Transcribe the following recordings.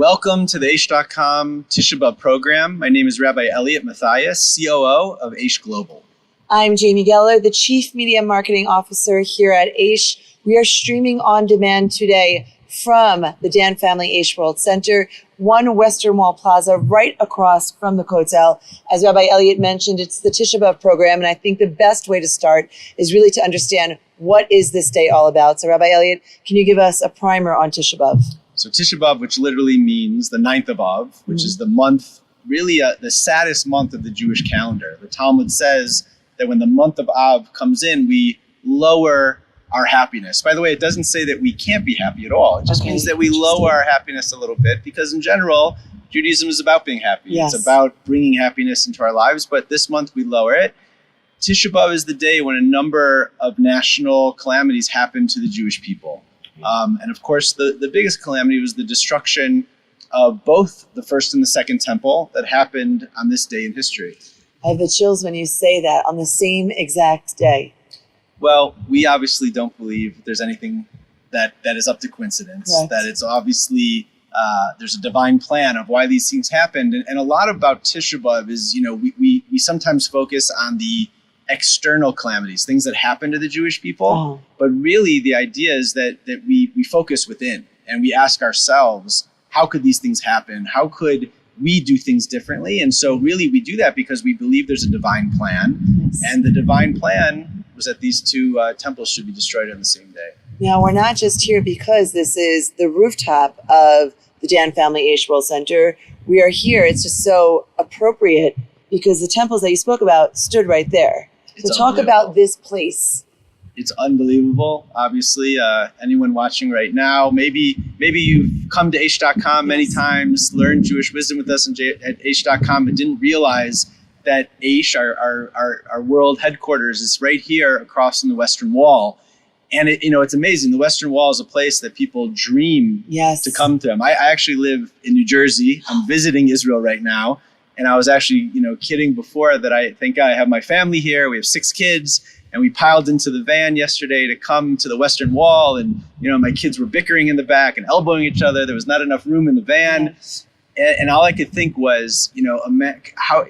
Welcome to the Aish.com Tisha program. My name is Rabbi Elliot Matthias, COO of Aish Global. I'm Jamie Geller, the Chief Media Marketing Officer here at Aish. We are streaming on demand today from the Dan Family Aish World Center, One Western Wall Plaza, right across from the Kotel. As Rabbi Elliot mentioned, it's the Tisha B'Av program, and I think the best way to start is really to understand what is this day all about. So Rabbi Elliot, can you give us a primer on Tisha B'Av? So Tisha B'Av, which literally means the 9th of Av, which is the month, really the saddest month of the Jewish calendar. The Talmud says that when the month of Av comes in, we lower our happiness. By the way, it doesn't say that we can't be happy at all. It just means that we lower our happiness a little bit, because in general, Judaism is about being happy. Yes. It's about bringing happiness into our lives, but this month we lower it. Tisha B'Av is the day when a number of national calamities happened to the Jewish people. And of course, the biggest calamity was the destruction of both the first and the second temple that happened on this day in history. I have the chills when you say that, on the same exact day. Well, we obviously don't believe there's anything that is up to coincidence, Correct. that it's obviously, there's a divine plan of why these things happened. And a lot about Tisha B'Av is, we sometimes focus on the external calamities, things that happen to the Jewish people. But really the idea is that we focus within and we ask ourselves, how could these things happen? How could we do things differently? And so really we do that because we believe there's a divine plan. Yes. And the divine plan was that these two temples should be destroyed on the same day. Now, we're not just here because this is the rooftop of the Dan Family Aish World Center. We are here, it's just so appropriate because the temples that you spoke about stood right there. So talk about this place. It's unbelievable. Obviously, anyone watching right now, maybe you've come to Aish.com many times, learned Jewish wisdom with us at Aish.com, but didn't realize that Aish, our world headquarters, is right here across from the Western Wall. And it's amazing. The Western Wall is a place that people dream to come to. I actually live in New Jersey. I'm visiting Israel right now. And I was actually, kidding before that I think I have my family here. We have 6 kids, and we piled into the van yesterday to come to the Western Wall. And, my kids were bickering in the back and elbowing each other. There was not enough room in the van. Yes. And all I could think was, how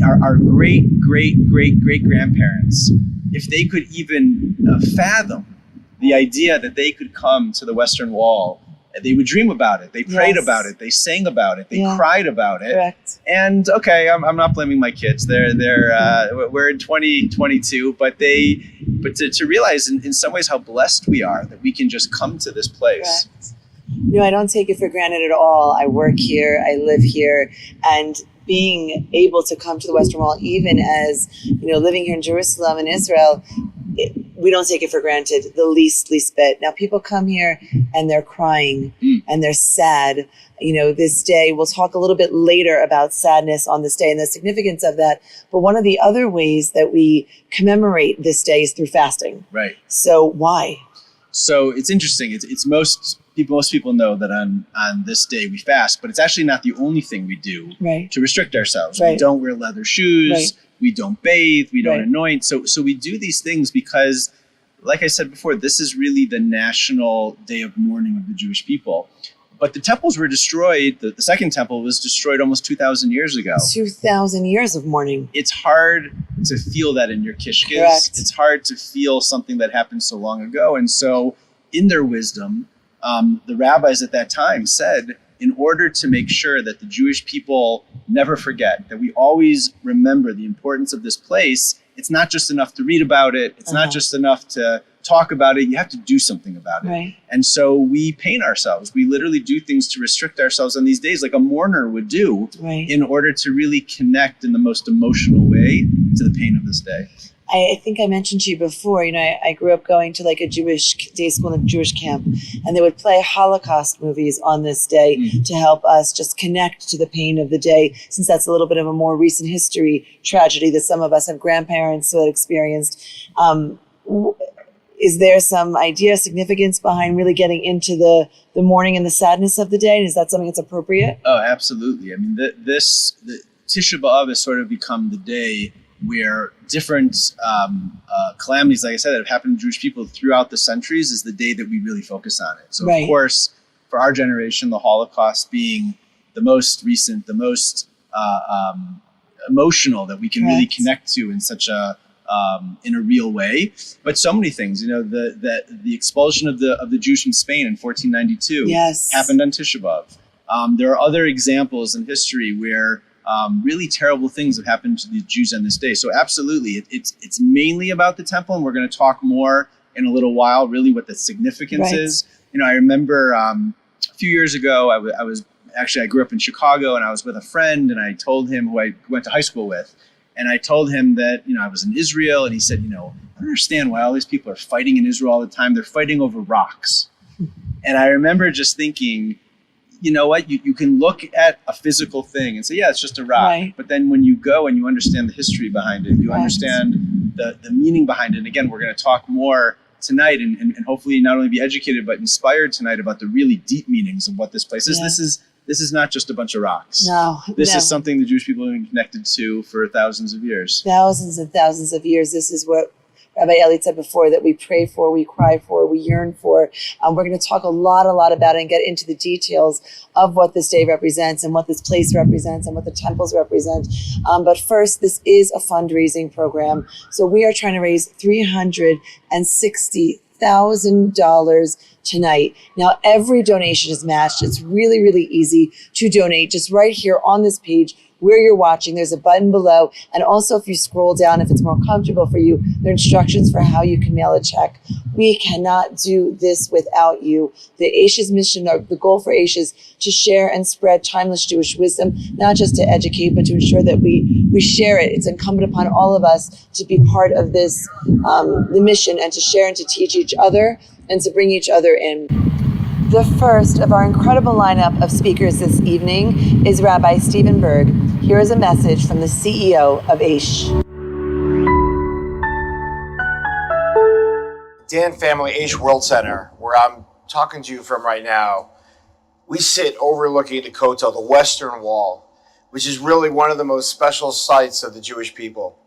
our great-great-great-great-grandparents, if they could even fathom the idea that they could come to the Western Wall, they would dream about it. They prayed about it. They sang about it. They cried about it. Correct. And okay, I'm not blaming my kids. They're we're in 2022, but to realize in some ways how blessed we are that we can just come to this place. Correct. I don't take it for granted at all. I work here. I live here, and being able to come to the Western Wall, even as living here in Jerusalem and Israel. We don't take it for granted the least bit. Now, people come here and they're crying and they're sad. This day, we'll talk a little bit later about sadness on this day and the significance of that. But one of the other ways that we commemorate this day is through fasting. Right. So why? So it's interesting. It's most people know that on this day we fast, but it's actually not the only thing we do to restrict ourselves. Right. We don't wear leather shoes. Right. We don't bathe, we don't anoint. So we do these things because, like I said before, this is really the national day of mourning of the Jewish people. But the temples were destroyed. The second temple was destroyed almost 2,000 years ago. 2,000 years of mourning. It's hard to feel that in your kishkes. Correct. It's hard to feel something that happened so long ago. And so in their wisdom, the rabbis at that time said, in order to make sure that the Jewish people never forget, that we always remember the importance of this place, it's not just enough to read about it. It's not just enough to talk about it. You have to do something about it. Right. And so we paint ourselves. We literally do things to restrict ourselves on these days, like a mourner would do, in order to really connect in the most emotional way to the pain of this day. I think I mentioned to you before, I grew up going to like a Jewish day school and a Jewish camp, and they would play Holocaust movies on this day to help us just connect to the pain of the day, since that's a little bit of a more recent history tragedy that some of us have grandparents that experienced. Is there some idea, significance behind really getting into the mourning and the sadness of the day? Is that something that's appropriate? Oh, absolutely. I mean, the Tisha B'Av has sort of become the day where different calamities, like I said, that have happened to Jewish people throughout the centuries is the day that we really focus on it. So, of course, for our generation, the Holocaust being the most recent, the most emotional that we can really connect to in such a in a real way. But so many things, the expulsion of the Jews from Spain in 1492 happened on Tisha B'Av. There are other examples in history where really terrible things have happened to the Jews on this day. So absolutely, it's mainly about the temple, and we're going to talk more in a little while, really what the significance is. I remember a few years ago, I grew up in Chicago, and I was with a friend, and I told him, who I went to high school with, and I told him that, I was in Israel, and he said, I don't understand why all these people are fighting in Israel all the time. They're fighting over rocks. And I remember just thinking, you know what, you can look at a physical thing and say, yeah, it's just a rock. Right. But then when you go and you understand the history behind it, you understand the meaning behind it. And again, we're going to talk more tonight and hopefully not only be educated, but inspired tonight about the really deep meanings of what this place is. This is not just a bunch of rocks. This is something the Jewish people have been connected to for thousands of years. Thousands and thousands of years. This is what Rabbi Eli said before, that we pray for, we cry for, we yearn for. We're going to talk a lot about it and get into the details of what this day represents and what this place represents and what the temples represent. But first, this is a fundraising program. So we are trying to raise $360,000 tonight. Now, every donation is matched. It's really, really easy to donate. Just right here on this page where you're watching, there's a button below. And also, if you scroll down, if it's more comfortable for you, there are instructions for how you can mail a check. We cannot do this without you. The Aish's mission, or the goal for Aish, is to share and spread timeless Jewish wisdom, not just to educate, but to ensure that we share it. It's incumbent upon all of us to be part of this, the mission, and to share and to teach each other and to bring each other in. The first of our incredible lineup of speakers this evening is Rabbi Stephen Berg. Here is a message from the CEO of Aish. Dan Family Aish World Center, where I'm talking to you from right now, we sit overlooking the Kotel, the Western Wall, which is really one of the most special sites of the Jewish people.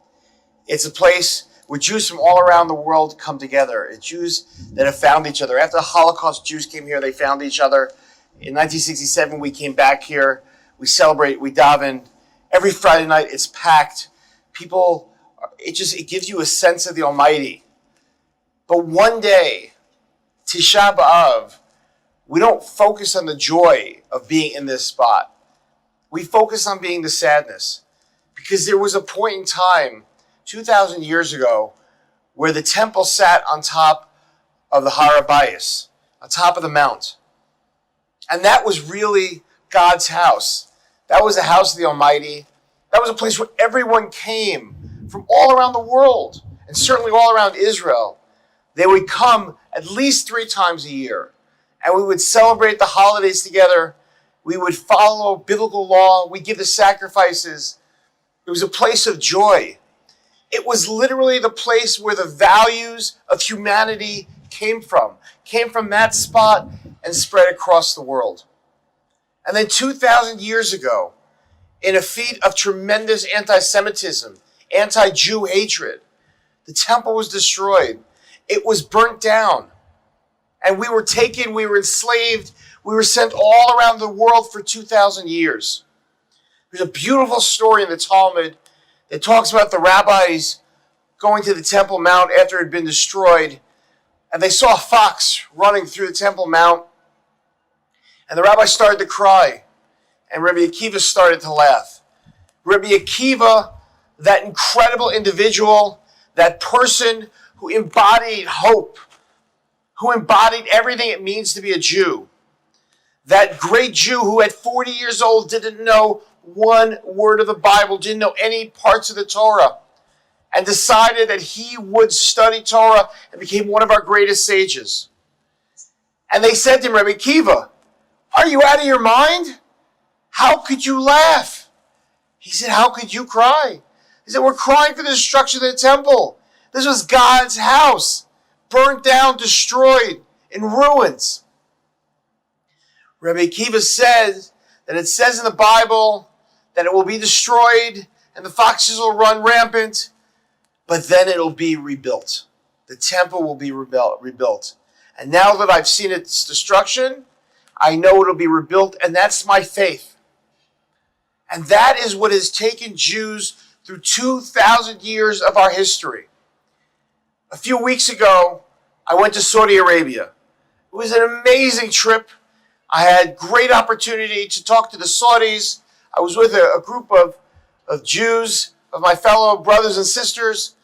It's a place where Jews from all around the world come together. It's Jews that have found each other. After the Holocaust, Jews came here, they found each other. In 1967, we came back here. We celebrate, we daven. Every Friday night, it's packed. People, it gives you a sense of the Almighty. But one day, Tisha B'Av, we don't focus on the joy of being in this spot. We focus on being the sadness. Because there was a point in time, 2,000 years ago, where the temple sat on top of the Har HaBayis, on top of the mount. And that was really God's house. That was the house of the Almighty. That was a place where everyone came from all around the world, and certainly all around Israel. They would come at least 3 times a year, and we would celebrate the holidays together. We would follow biblical law. We'd give the sacrifices. It was a place of joy. It was literally the place where the values of humanity came from that spot and spread across the world. And then 2,000 years ago, in a feat of tremendous anti-Semitism, anti-Jew hatred, the temple was destroyed. It was burnt down. And we were taken, we were enslaved, we were sent all around the world for 2,000 years. There's a beautiful story in the Talmud that talks about the rabbis going to the Temple Mount after it had been destroyed, and they saw a fox running through the Temple Mount, and the rabbi started to cry, and Rabbi Akiva started to laugh. Rabbi Akiva, that incredible individual, that person who embodied hope, who embodied everything it means to be a Jew, that great Jew who at 40 years old didn't know one word of the Bible, didn't know any parts of the Torah, and decided that he would study Torah and became one of our greatest sages. And they said to him, Rabbi Akiva, are you out of your mind? How could you laugh? He said, how could you cry? He said, we're crying for the destruction of the temple. This was God's house, burnt down, destroyed, in ruins. Rabbi Akiva says that it says in the Bible that it will be destroyed and the foxes will run rampant, but then it'll be rebuilt. The temple will be rebuilt. And now that I've seen its destruction, I know it'll be rebuilt, and that's my faith. And that is what has taken Jews through 2,000 years of our history. A few weeks ago, I went to Saudi Arabia. It was an amazing trip. I had great opportunity to talk to the Saudis. I was with a group of Jews, of my fellow brothers and sisters,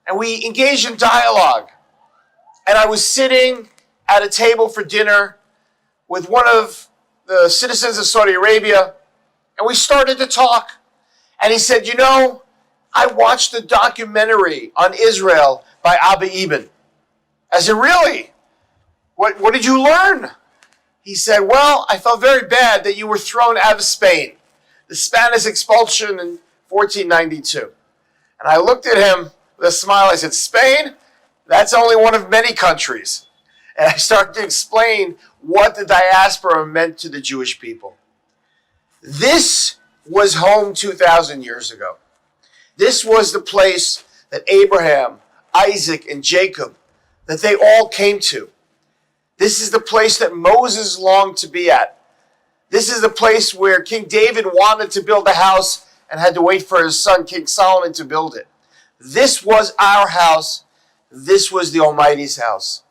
and we engaged in dialogue. And I was sitting at a table for dinner with one of the citizens of Saudi Arabia, and we started to talk. And he said, you know, I watched a documentary on Israel by Rabbi Ibn. I said, really? What did you learn? He said, well, I felt very bad that you were thrown out of Spain. The Spanish expulsion in 1492. And I looked at him with a smile. I said, Spain? That's only one of many countries. And I started to explain what the diaspora meant to the Jewish people. This was home 2,000 years ago. This was the place that Abraham, Isaac, and Jacob, that they all came to. This is the place that Moses longed to be at. This is the place where King David wanted to build a house and had to wait for his son, King Solomon, to build it. This was our house. This was the Almighty's house.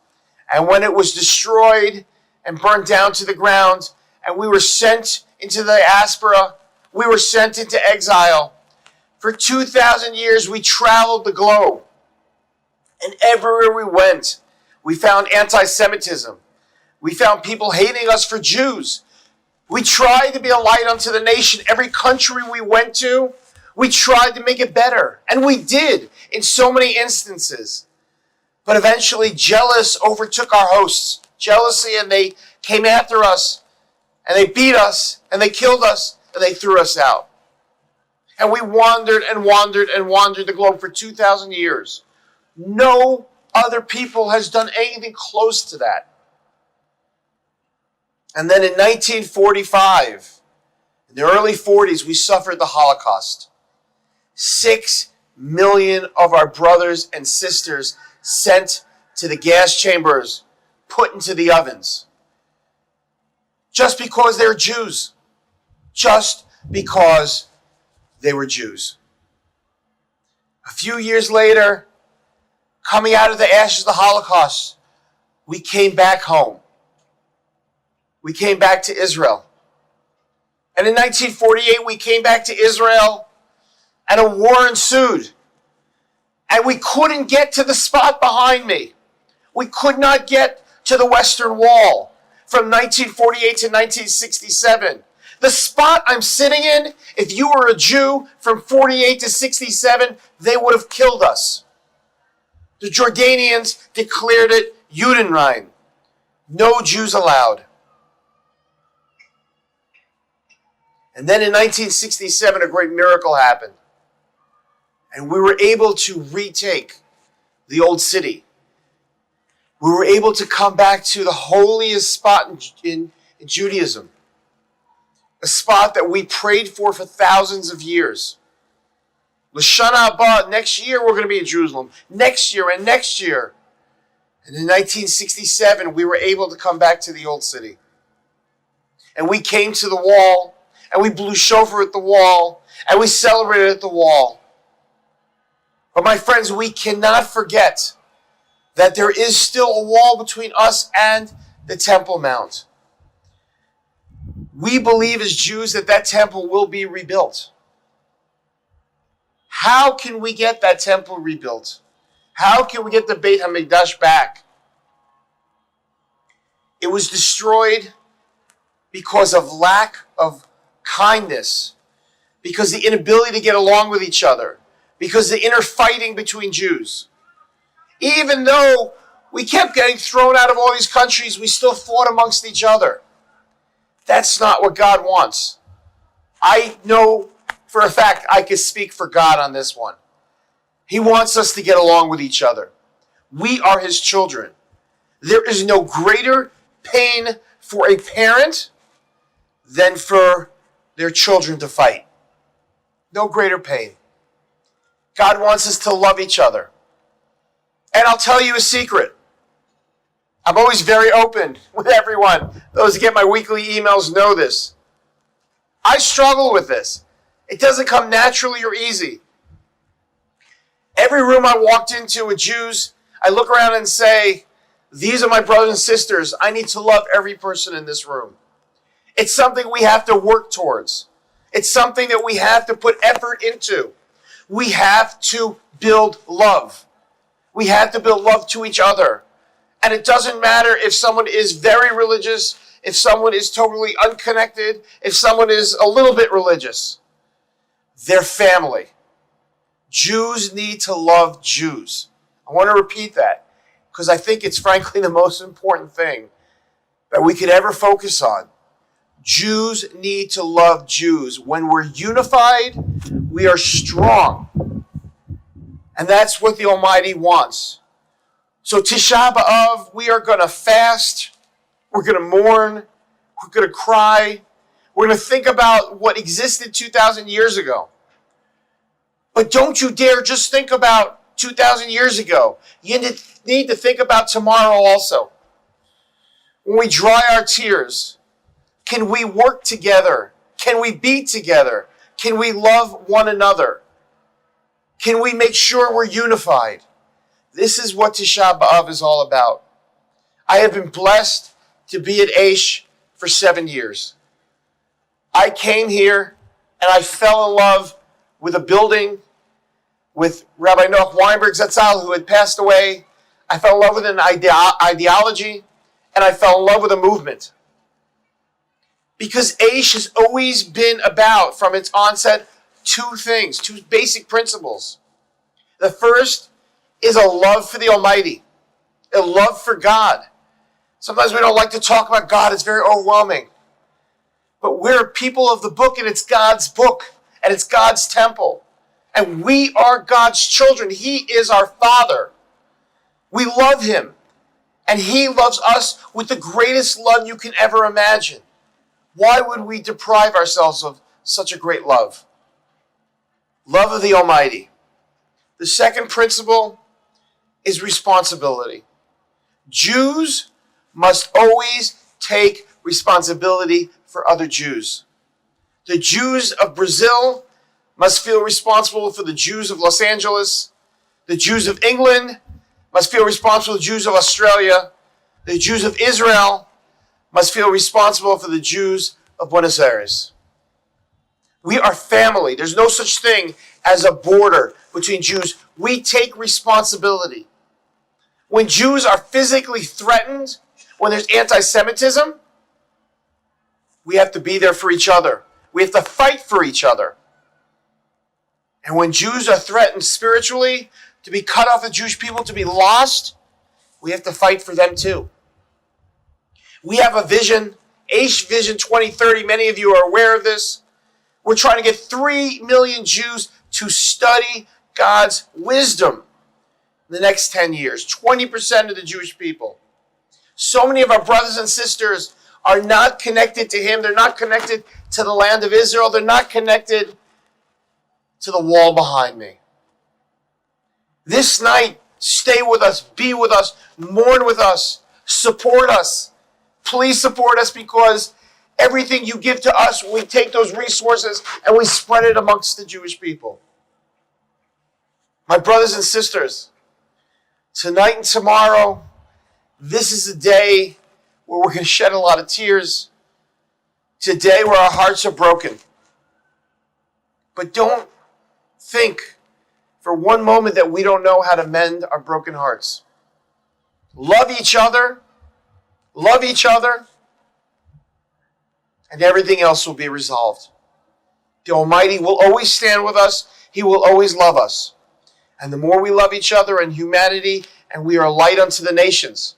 And when it was destroyed and burnt down to the ground, and we were sent into the diaspora, we were sent into exile. For 2,000 years, we traveled the globe. And everywhere we went, we found anti-Semitism. We found people hating us for Jews. We tried to be a light unto the nation. Every country we went to, we tried to make it better. And we did in so many instances. But eventually, jealous overtook our hosts. Jealousy, and they came after us. And they beat us. And they killed us. And they threw us out. And we wandered and wandered and wandered the globe for 2,000 years. No other people has done anything close to that. And then in 1945, in the early 40s, we suffered the Holocaust. 6 million of our brothers and sisters sent to the gas chambers, put into the ovens. Just because they're Jews. Just because they were Jews. A few years later, coming out of the ashes of the Holocaust, we came back home. We came back to Israel. And in 1948, we came back to Israel, and a war ensued. And we couldn't get to the spot behind me. We could not get to the Western Wall from 1948 to 1967. The spot I'm sitting in, if you were a Jew from 48 to 67, they would have killed us. The Jordanians declared it Judenrein. No Jews allowed. And then in 1967, a great miracle happened. And we were able to retake the old city. We were able to come back to the holiest spot in Judaism. A spot that we prayed for thousands of years. L'Shana Haba, next year we're going to be in Jerusalem. Next year and next year. And in 1967, we were able to come back to the old city. And we came to the wall, and we blew shofar at the wall, and we celebrated at the wall. But my friends, we cannot forget that there is still a wall between us and the Temple Mount. We believe as Jews that that temple will be rebuilt. How can we get that temple rebuilt? How can we get the Beit HaMikdash back? It was destroyed because of lack of kindness, because the inability to get along with each other, because the inner fighting between Jews. Even though we kept getting thrown out of all these countries, we still fought amongst each other. That's not what God wants. I know for a fact I can speak for God on this one. He wants us to get along with each other. We are His children. There is no greater pain for a parent than for their children to fight. No greater pain. God wants us to love each other. And I'll tell you a secret. I'm always very open with everyone. Those who get my weekly emails know this. I struggle with this. It doesn't come naturally or easy. Every room I walked into with Jews, I look around and say, these are my brothers and sisters. I need to love every person in this room. It's something we have to work towards. It's something that we have to put effort into. We have to build love. We have to build love to each other. And it doesn't matter if someone is very religious, if someone is totally unconnected, if someone is a little bit religious. They're family. Jews need to love Jews. I want to repeat that because I think it's frankly the most important thing that we could ever focus on. Jews need to love Jews. When we're unified, we are strong. And that's what the Almighty wants. So Tisha B'Av, we are going to fast. We're going to mourn. We're going to cry. We're going to think about what existed 2,000 years ago. But don't you dare just think about 2,000 years ago. You need to think about tomorrow also. When we dry our tears, can we work together? Can we be together? Can we love one another? Can we make sure we're unified? This is what Tisha B'Av is all about. I have been blessed to be at Aish for 7 years. I came here and I fell in love with a building, with Rabbi Noach Weinberg Zatzal, who had passed away. I fell in love with an ideology, and I fell in love with a movement. Because Aish has always been about, from its onset, two things, two basic principles. The first is a love for the Almighty, a love for God. Sometimes we don't like to talk about God. It's very overwhelming. But we're people of the book, and it's God's book, and it's God's temple. And we are God's children. He is our Father. We love Him. And He loves us with the greatest love you can ever imagine. Why would we deprive ourselves of such a great love? Love of the Almighty. The second principle is responsibility. Jews must always take responsibility for other Jews. The Jews of Brazil must feel responsible for the Jews of Los Angeles. The Jews of England must feel responsible for the Jews of Australia. The Jews of Israel must feel responsible for the Jews of Buenos Aires. We are family. There's no such thing as a border between Jews. We take responsibility. When Jews are physically threatened, when there's anti-Semitism, we have to be there for each other. We have to fight for each other. And when Jews are threatened spiritually, to be cut off the Jewish people, to be lost, we have to fight for them too. We have a vision, Aish Vision 2030. Many of you are aware of this. We're trying to get 3 million Jews to study God's wisdom in the next 10 years. 20% of the Jewish people. So many of our brothers and sisters are not connected to Him. They're not connected to the land of Israel. They're not connected to the wall behind me. This night, stay with us, be with us, mourn with us, support us. Please support us, because everything you give to us, we take those resources and we spread it amongst the Jewish people. My brothers and sisters, tonight and tomorrow, this is a day where we're going to shed a lot of tears. Today where our hearts are broken. But don't think for one moment that we don't know how to mend our broken hearts. Love each other, and everything else will be resolved. The Almighty will always stand with us. He will always love us. And the more we love each other in humanity, and we are a light unto the nations,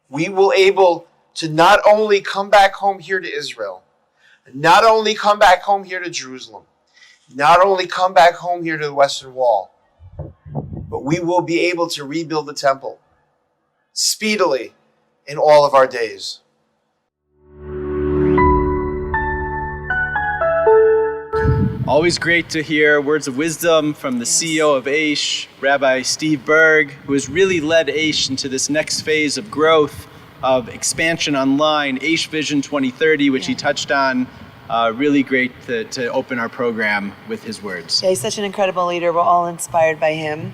we will able to not only come back home here to Israel, not only come back home here to Jerusalem, not only come back home here to the Western Wall, but we will be able to rebuild the temple speedily in all of our days. Always great to hear words of wisdom from the CEO of Aish, Rabbi Steve Berg, who has really led Aish into this next phase of growth, of expansion online, Aish Vision 2030, which he touched on. Really great to open our program with his words. Yeah, he's such an incredible leader. We're all inspired by him.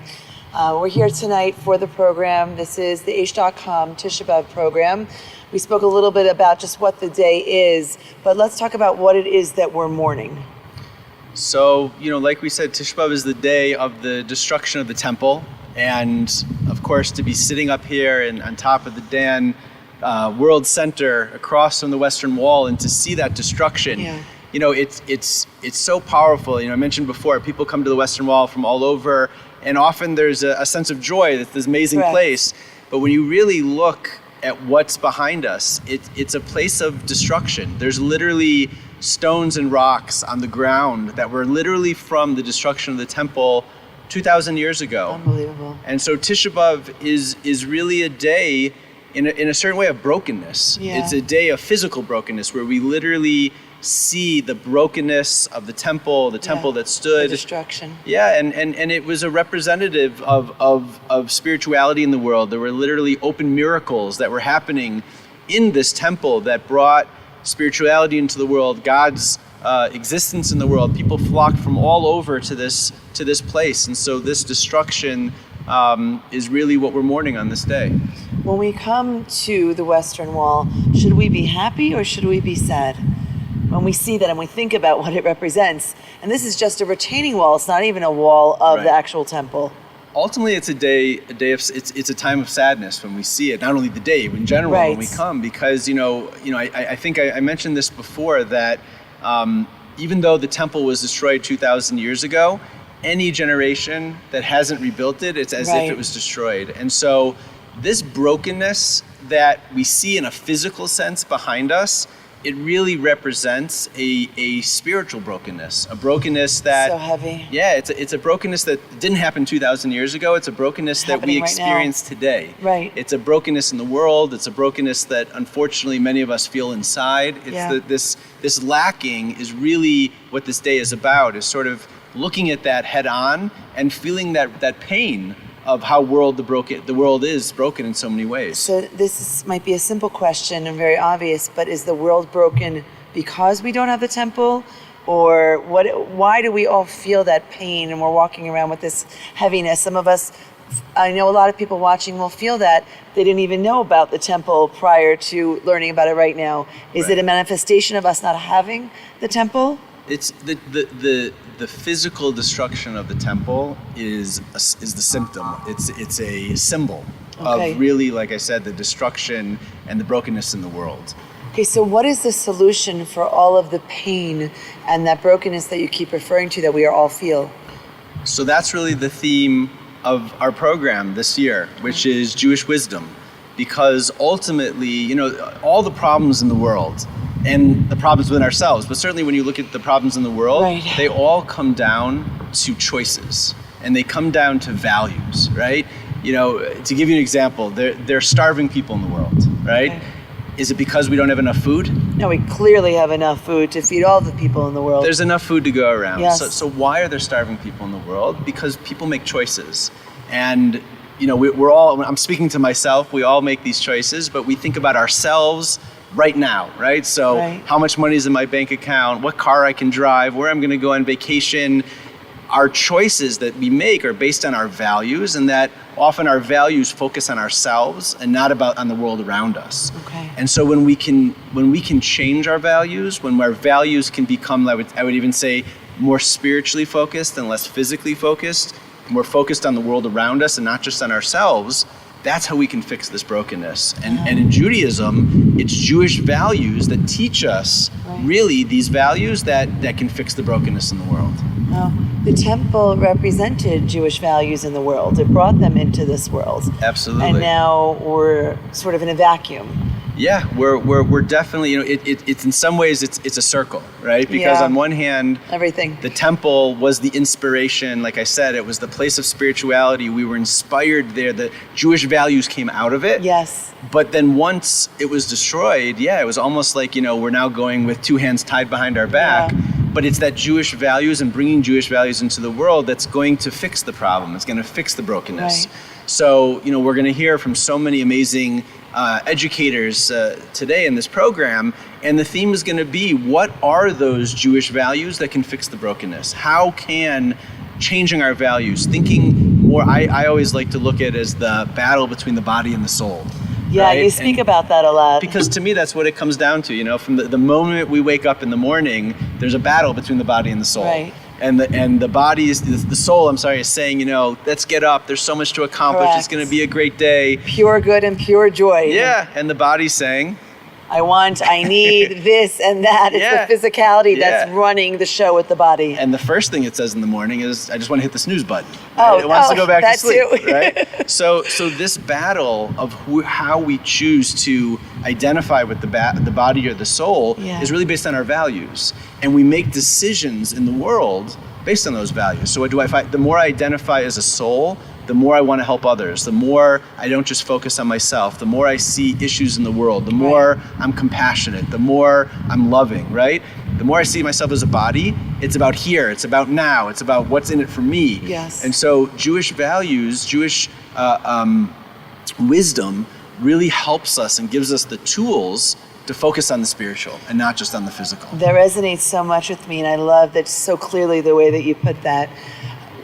We're here tonight for the program. This is the Aish.com Tisha B'Av program. We spoke a little bit about just what the day is, but let's talk about what it is that we're mourning. So, like we said, Tisha B'Av is the day of the destruction of the temple. And of course, to be sitting up here and on top of the Dan World Center across from the Western Wall and to see that destruction, it's so powerful. I mentioned before, people come to the Western Wall from all over, and often there's a sense of joy that this amazing place. But when you really look at what's behind us, it's a place of destruction. There's literally stones and rocks on the ground that were literally from the destruction of the temple 2,000 years ago. Unbelievable. And so Tisha B'Av is really a day in a certain way of brokenness. Yeah. It's a day of physical brokenness where we literally see the brokenness of the temple that stood. The destruction. Yeah, and it was a representative of spirituality in the world. There were literally open miracles that were happening in this temple that brought spirituality into the world, God's existence in the world. People flocked from all over to this place, and so this destruction is really what we're mourning on this day. When we come to the Western Wall, should we be happy or should we be sad? When we see that and we think about what it represents, and this is just a retaining wall, it's not even a wall of the actual temple. Ultimately, it's a day of it's a time of sadness when we see it. Not only the day, but in general when we come, because I think I mentioned this before that even though the temple was destroyed 2,000 years ago, any generation that hasn't rebuilt it, it's as if it was destroyed. And so this brokenness that we see in a physical sense behind us, it really represents a spiritual brokenness, a brokenness that so heavy. Yeah, it's a brokenness that didn't happen 2,000 years ago. It's a brokenness that we experience today. Right. It's a brokenness in the world. It's a brokenness that unfortunately many of us feel inside. It's this lacking is really what this day is about. Is sort of looking at that head on and feeling that pain of how the world is broken in so many ways. So might be a simple question and very obvious, but is the world broken because we don't have the temple? Or why do we all feel that pain and we're walking around with this heaviness? Some of us, I know a lot of people watching will feel that they didn't even know about the temple prior to learning about it right now. Is it a manifestation of us not having the temple? It's the physical destruction of the temple is the symptom. It's a symbol of really, like I said, the destruction and the brokenness in the world. Okay, so what is the solution for all of the pain and that brokenness that you keep referring to that we all feel? So that's really the theme of our program this year, which is Jewish wisdom, because ultimately, all the problems in the world and the problems within ourselves, but certainly when you look at the problems in the world, they all come down to choices and they come down to values, right? To give you an example, there are starving people in the world, right? Okay. Is it because we don't have enough food? No, we clearly have enough food to feed all the people in the world. There's enough food to go around. Yes. So why are there starving people in the world? Because people make choices. And we're all, I'm speaking to myself, we all make these choices, but we think about ourselves right now, right? So how much money is in my bank account, what car I can drive, where I'm going to go on vacation. Our choices that we make are based on our values, and that often our values focus on ourselves and not on the world around us. Okay. And so when we can change our values, when our values can become, I would even say, more spiritually focused and less physically focused, more focused on the world around us and not just on ourselves, that's how we can fix this brokenness. And in Judaism, it's Jewish values that teach us really these values that can fix the brokenness in the world. The temple represented Jewish values in the world. It brought them into this world. Absolutely. And now we're sort of in a vacuum. Yeah, we're definitely, it's in some ways it's a circle, right? Because on one hand, everything. The temple was the inspiration. Like I said, it was the place of spirituality. We were inspired there. The Jewish values came out of it. Yes. But then once it was destroyed, it was almost like, we're now going with two hands tied behind our back. but it's that Jewish values and bringing Jewish values into the world that's going to fix the problem. It's going to fix the brokenness. Right. So, we're going to hear from so many amazing educators today in this program, and the theme is going to be, what are those Jewish values that can fix the brokenness? How can changing our values, thinking more, I always like to look at it as the battle between the body and the soul. Yeah, right? You speak about that a lot. Because to me, that's what it comes down to. From the moment we wake up in the morning, there's a battle between the body and the soul. Right. And the body is, the soul, is saying, let's get up. There's so much to accomplish. Correct. It's going to be a great day. Pure good and pure joy. Yeah. And the body's saying, I need this and that. It's the physicality that's running the show with the body. And the first thing it says in the morning is, I just want to hit the snooze button. Oh, it wants to go back to sleep. Too. Right? So this battle of how we choose to identify with the body or the soul is really based on our values. And we make decisions in the world based on those values. So what do I find? The more I identify as a soul, the more I want to help others, the more I don't just focus on myself, the more I see issues in the world, the more I'm compassionate, the more I'm loving, right? The more I see myself as a body, it's about here, it's about now, it's about what's in it for me. Yes. And so Jewish values, Jewish wisdom really helps us and gives us the tools to focus on the spiritual and not just on the physical. That resonates so much with me, and I love that so clearly the way that you put that.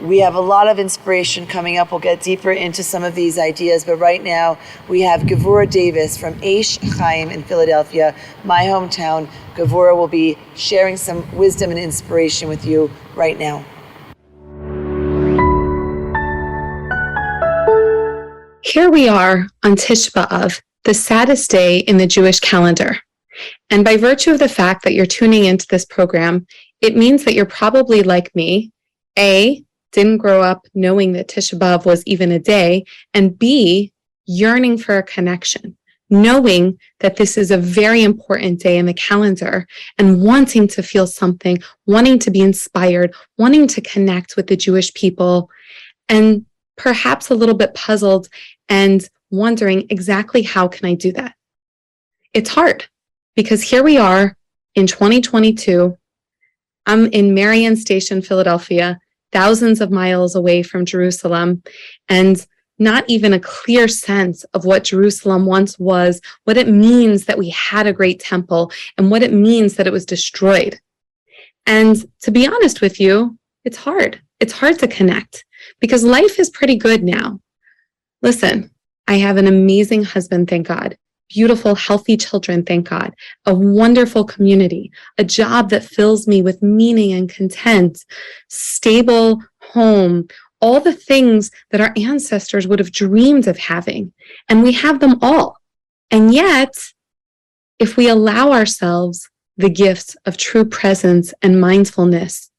We have a lot of inspiration coming up. We'll get deeper into some of these ideas, but right now we have Gevura Davis from Aish Chaim in Philadelphia, my hometown. Gevura will be sharing some wisdom and inspiration with you right now. Here we are on Tisha B'Av, the saddest day in the Jewish calendar. And by virtue of the fact that you're tuning into this program, it means that you're probably like me, A, didn't grow up knowing that Tisha B'Av was even a day, and B, yearning for a connection, knowing that this is a very important day in the calendar and wanting to feel something, wanting to be inspired, wanting to connect with the Jewish people, and perhaps a little bit puzzled and wondering exactly how can I do that? It's hard because here we are in 2022. I'm in Marion Station, Philadelphia, thousands of miles away from Jerusalem, and not even a clear sense of what Jerusalem once was, what it means that we had a great temple, and what it means that it was destroyed. And to be honest with you, it's hard. It's hard to connect because life is pretty good now. Listen, I have an amazing husband, thank God. Beautiful, healthy children, thank God. A wonderful community, a job that fills me with meaning and content, stable home, all the things that our ancestors would have dreamed of having. And we have them all. And yet, if we allow ourselves the gifts of true presence and mindfulness,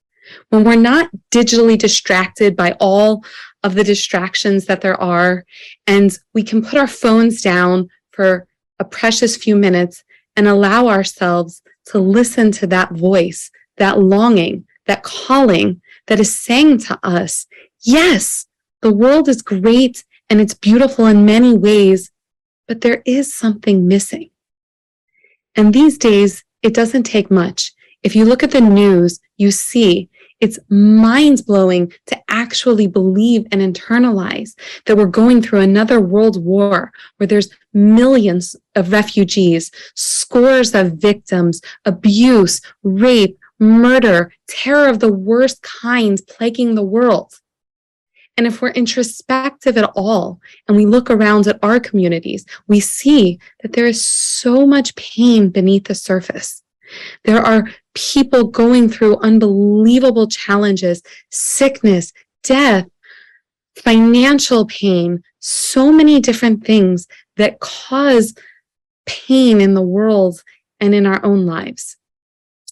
when we're not digitally distracted by all of the distractions that there are, and we can put our phones down for a precious few minutes and allow ourselves to listen to that voice, that longing, that calling that is saying to us, yes, the world is great and it's beautiful in many ways, but there is something missing. And these days, it doesn't take much. If you look at the news, you see it's mind-blowing to actually believe and internalize that we're going through another world war where there's millions of refugees, scores of victims, abuse, rape, murder, terror of the worst kinds plaguing the world. And if we're introspective at all and we look around at our communities, we see that there is so much pain beneath the surface. There are people going through unbelievable challenges, sickness, death, financial pain, so many different things that cause pain in the world and in our own lives.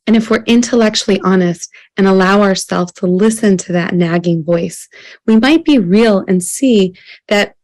And if we're intellectually honest and allow ourselves to listen to that nagging voice, we might be real and see that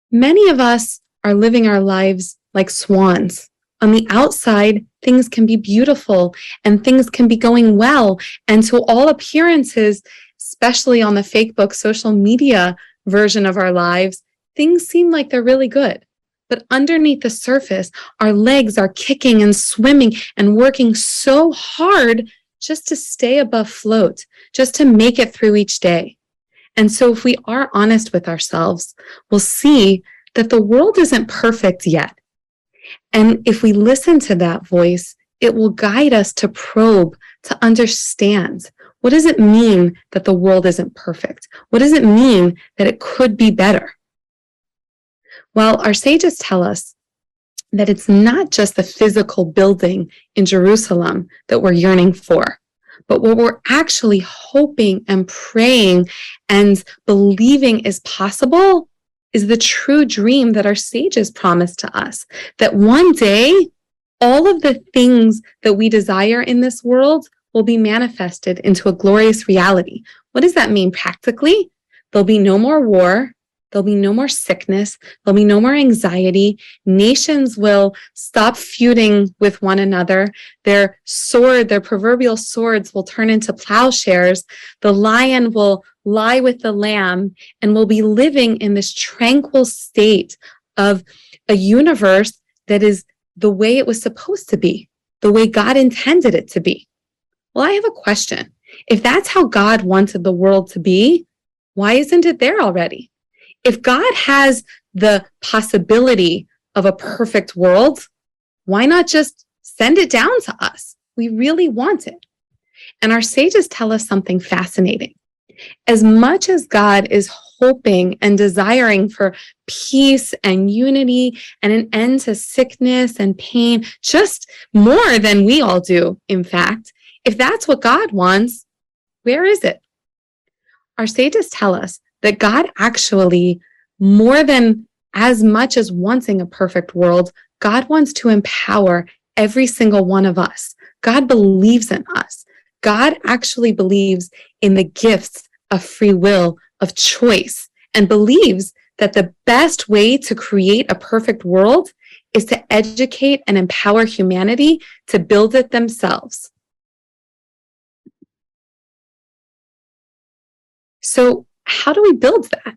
many of us are living our lives like swans. On the outside, things can be beautiful and things can be going well. And to all appearances, especially on the fake book social media version of our lives, things seem like they're really good. But underneath the surface, our legs are kicking and swimming and working so hard just to stay above float, just to make it through each day. And so if we are honest with ourselves, we'll see that the world isn't perfect yet. And if we listen to that voice, it will guide us to probe, to understand. What does it mean that the world isn't perfect? What does it mean that it could be better? Well, our sages tell us that it's not just the physical building in Jerusalem that we're yearning for, but what we're actually hoping and praying and believing is possible is the true dream that our sages promised to us, that one day, all of the things that we desire in this world will be manifested into a glorious reality. What does that mean practically? There'll be no more war. There'll be no more sickness. There'll be no more anxiety. Nations will stop feuding with one another. Their proverbial swords will turn into plowshares. The lion will lie with the lamb, and we'll be living in this tranquil state of a universe that is the way it was supposed to be, the way God intended it to be. Well, I have a question. If that's how God wanted the world to be, why isn't it there already? If God has the possibility of a perfect world, why not just send it down to us? We really want it. And our sages tell us something fascinating. As much as God is hoping and desiring for peace and unity and an end to sickness and pain, just more than we all do, in fact, if that's what God wants, where is it? Our sages tell us that God actually, more than as much as wanting a perfect world, God wants to empower every single one of us. God believes in us. God actually believes in the gifts of free will, of choice, and believes that the best way to create a perfect world is to educate and empower humanity to build it themselves. So how do we build that?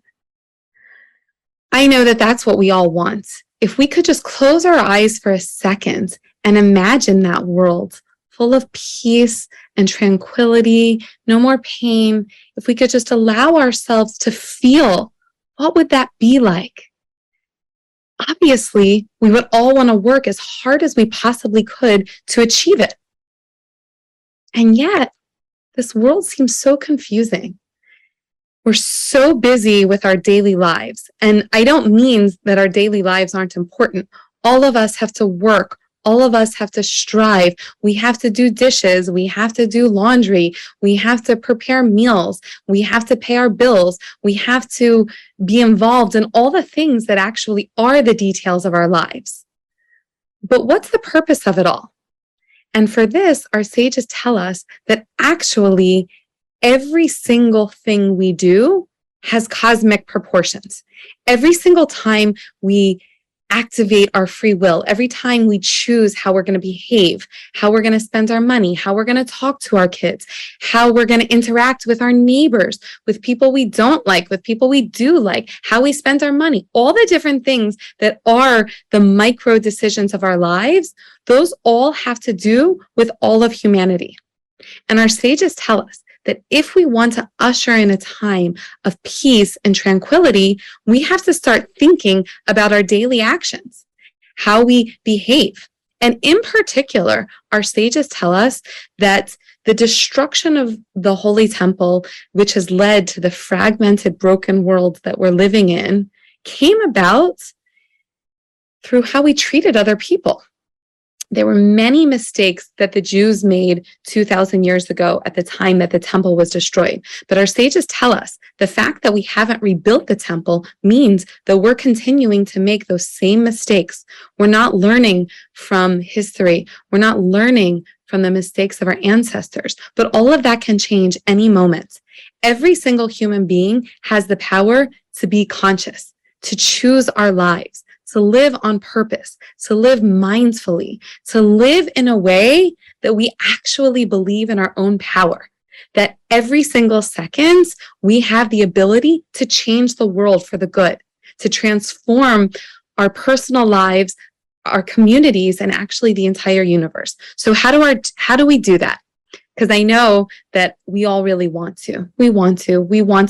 I know that that's what we all want. If we could just close our eyes for a second and imagine that world full of peace and tranquility, no more pain, if we could just allow ourselves to feel, what would that be like? Obviously, we would all want to work as hard as we possibly could to achieve it. And yet, this world seems so confusing. We're so busy with our daily lives. And I don't mean that our daily lives aren't important. All of us have to work. All of us have to strive. We have to do dishes. We have to do laundry. We have to prepare meals. We have to pay our bills. We have to be involved in all the things that actually are the details of our lives. But what's the purpose of it all? And for this, our sages tell us that actually every single thing we do has cosmic proportions. Every single time we activate our free will, every time we choose how we're going to behave, how we're going to spend our money, how we're going to talk to our kids, how we're going to interact with our neighbors, with people we don't like, with people we do like, how we spend our money, all the different things that are the micro decisions of our lives, those all have to do with all of humanity. And our sages tell us that if we want to usher in a time of peace and tranquility, we have to start thinking about our daily actions, how we behave. And in particular, our sages tell us that the destruction of the Holy Temple, which has led to the fragmented, broken world that we're living in, came about through how we treated other people. There were many mistakes that the Jews made 2,000 years ago at the time that the temple was destroyed. But our sages tell us the fact that we haven't rebuilt the temple means that we're continuing to make those same mistakes. We're not learning from history. We're not learning from the mistakes of our ancestors. But all of that can change any moment. Every single human being has the power to be conscious, to choose our lives, to live on purpose, to live mindfully, to live in a way that we actually believe in our own power, that every single second we have the ability to change the world for the good, to transform our personal lives, our communities, and actually the entire universe. So how do we do that? Because I know that we all really want to. We want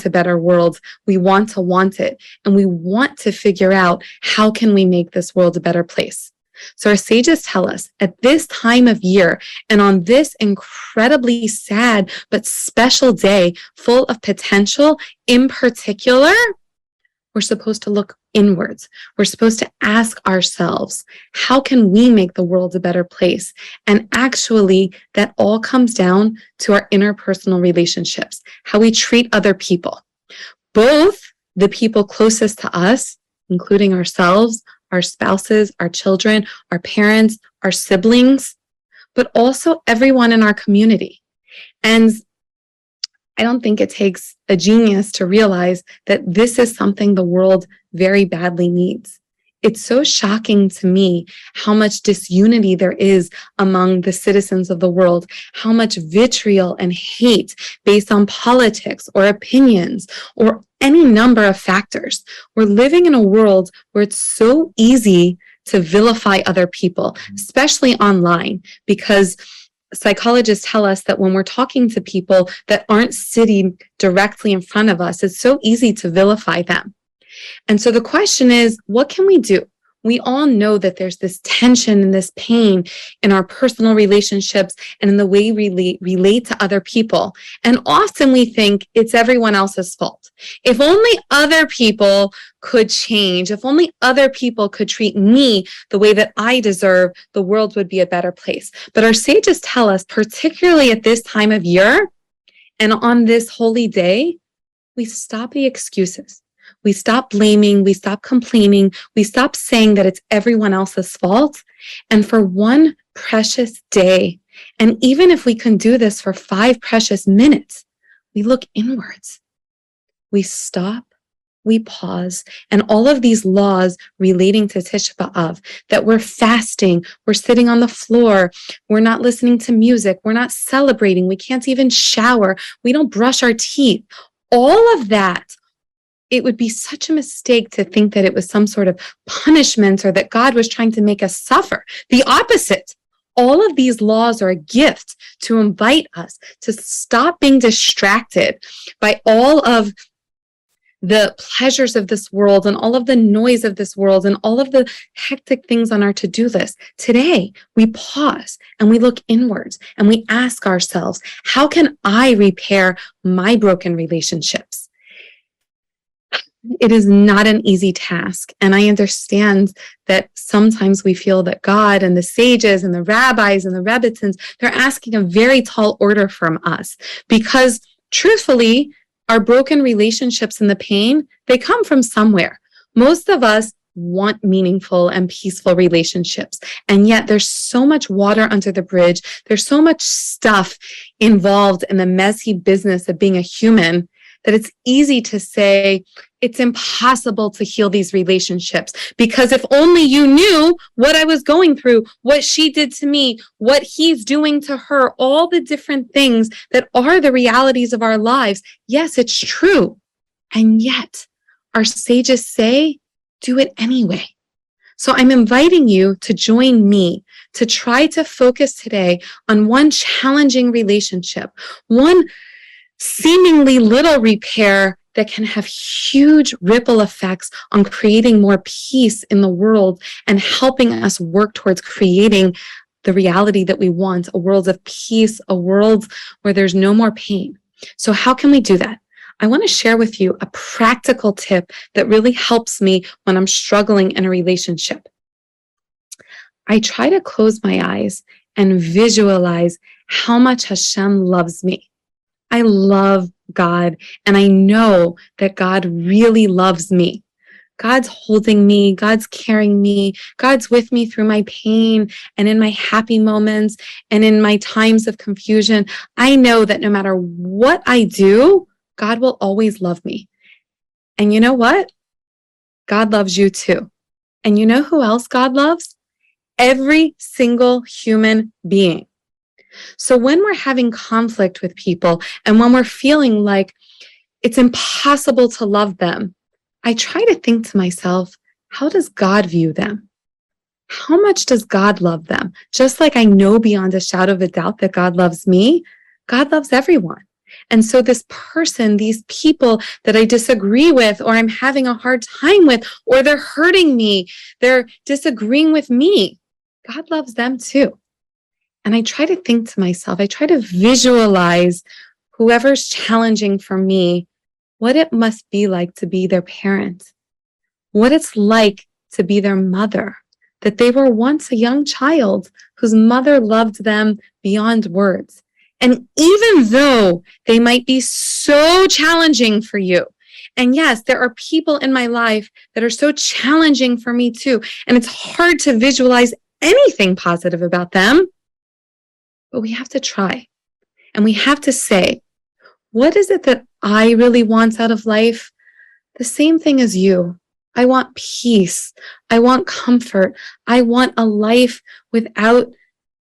a better world. We want it. And we want to figure out how can we make this world a better place. So our sages tell us at this time of year and on this incredibly sad but special day full of potential, in particular, we're supposed to look inwards. We're supposed to ask ourselves, how can we make the world a better place? And actually, that all comes down to our interpersonal relationships, how we treat other people, both the people closest to us, including ourselves, our spouses, our children, our parents, our siblings, but also everyone in our community. And I don't think it takes a genius to realize that this is something the world very badly needs. It's so shocking to me how much disunity there is among the citizens of the world, how much vitriol and hate based on politics or opinions or any number of factors. We're living in a world where it's so easy to vilify other people, especially online, because psychologists tell us that when we're talking to people that aren't sitting directly in front of us, it's so easy to vilify them. And so the question is, what can we do? We all know that there's this tension and this pain in our personal relationships and in the way we relate to other people. And often we think it's everyone else's fault. If only other people could change, if only other people could treat me the way that I deserve, the world would be a better place. But our sages tell us, particularly at this time of year and on this holy day, we stop the excuses. We stop blaming, we stop complaining, we stop saying that it's everyone else's fault. And for one precious day, and even if we can do this for 5 precious minutes, we look inwards. We stop, we pause, and all of these laws relating to Tisha B'Av, that we're fasting, we're sitting on the floor, we're not listening to music, we're not celebrating, we can't even shower, we don't brush our teeth, all of that. It would be such a mistake to think that it was some sort of punishment or that God was trying to make us suffer. The opposite. All of these laws are a gift to invite us to stop being distracted by all of the pleasures of this world and all of the noise of this world and all of the hectic things on our to-do list. Today, we pause and we look inwards and we ask ourselves, how can I repair my broken relationships? It is not an easy task. And I understand that sometimes we feel that God and the sages and the rabbis and the Rebbitzins, they're asking a very tall order from us because truthfully, our broken relationships and the pain, they come from somewhere. Most of us want meaningful and peaceful relationships. And yet there's so much water under the bridge. There's so much stuff involved in the messy business of being a human that it's easy to say it's impossible to heal these relationships because if only you knew what I was going through, what she did to me, what he's doing to her, all the different things that are the realities of our lives. Yes, it's true. And yet our sages say, do it anyway. So I'm inviting you to join me to try to focus today on one challenging relationship, one seemingly little repair that can have huge ripple effects on creating more peace in the world and helping us work towards creating the reality that we want, a world of peace, a world where there's no more pain. So how can we do that? I want to share with you a practical tip that really helps me when I'm struggling in a relationship. I try to close my eyes and visualize how much Hashem loves me. I love God, and I know that God really loves me. God's holding me, God's carrying me, God's with me through my pain and in my happy moments and in my times of confusion. I know that no matter what I do, God will always love me. And you know what? God loves you too. And you know who else God loves? Every single human being. So when we're having conflict with people and when we're feeling like it's impossible to love them, I try to think to myself, how does God view them? How much does God love them? Just like I know beyond a shadow of a doubt that God loves me, God loves everyone. And so this person, these people that I disagree with, or I'm having a hard time with, or they're hurting me, they're disagreeing with me, God loves them too. And I try to think to myself, I try to visualize whoever's challenging for me, what it must be like to be their parent, what it's like to be their mother, that they were once a young child whose mother loved them beyond words. And even though they might be so challenging for you, and yes, there are people in my life that are so challenging for me too, and it's hard to visualize anything positive about them, but we have to try. And we have to say, what is it that I really want out of life? The same thing as you. I want peace. I want comfort. I want a life without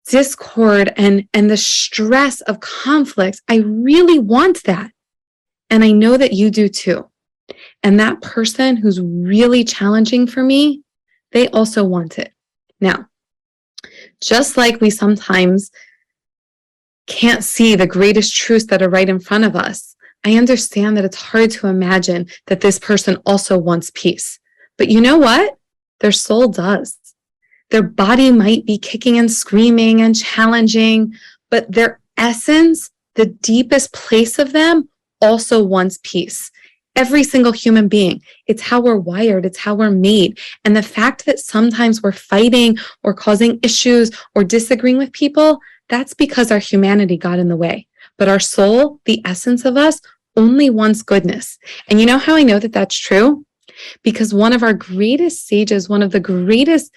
discord and the stress of conflicts. I really want that. And I know that you do too. And that person who's really challenging for me, they also want it. Now, just like we sometimes can't see the greatest truths that are right in front of us, I understand that it's hard to imagine that this person also wants peace. But you know what? Their soul does. Their body might be kicking and screaming and challenging, but their essence, the deepest place of them, also wants peace. Every single human being. It's how we're wired. It's how we're made. And the fact that sometimes we're fighting or causing issues or disagreeing with people, that's because our humanity got in the way. But our soul, the essence of us, only wants goodness. And you know how I know that that's true? Because one of our greatest sages, one of the greatest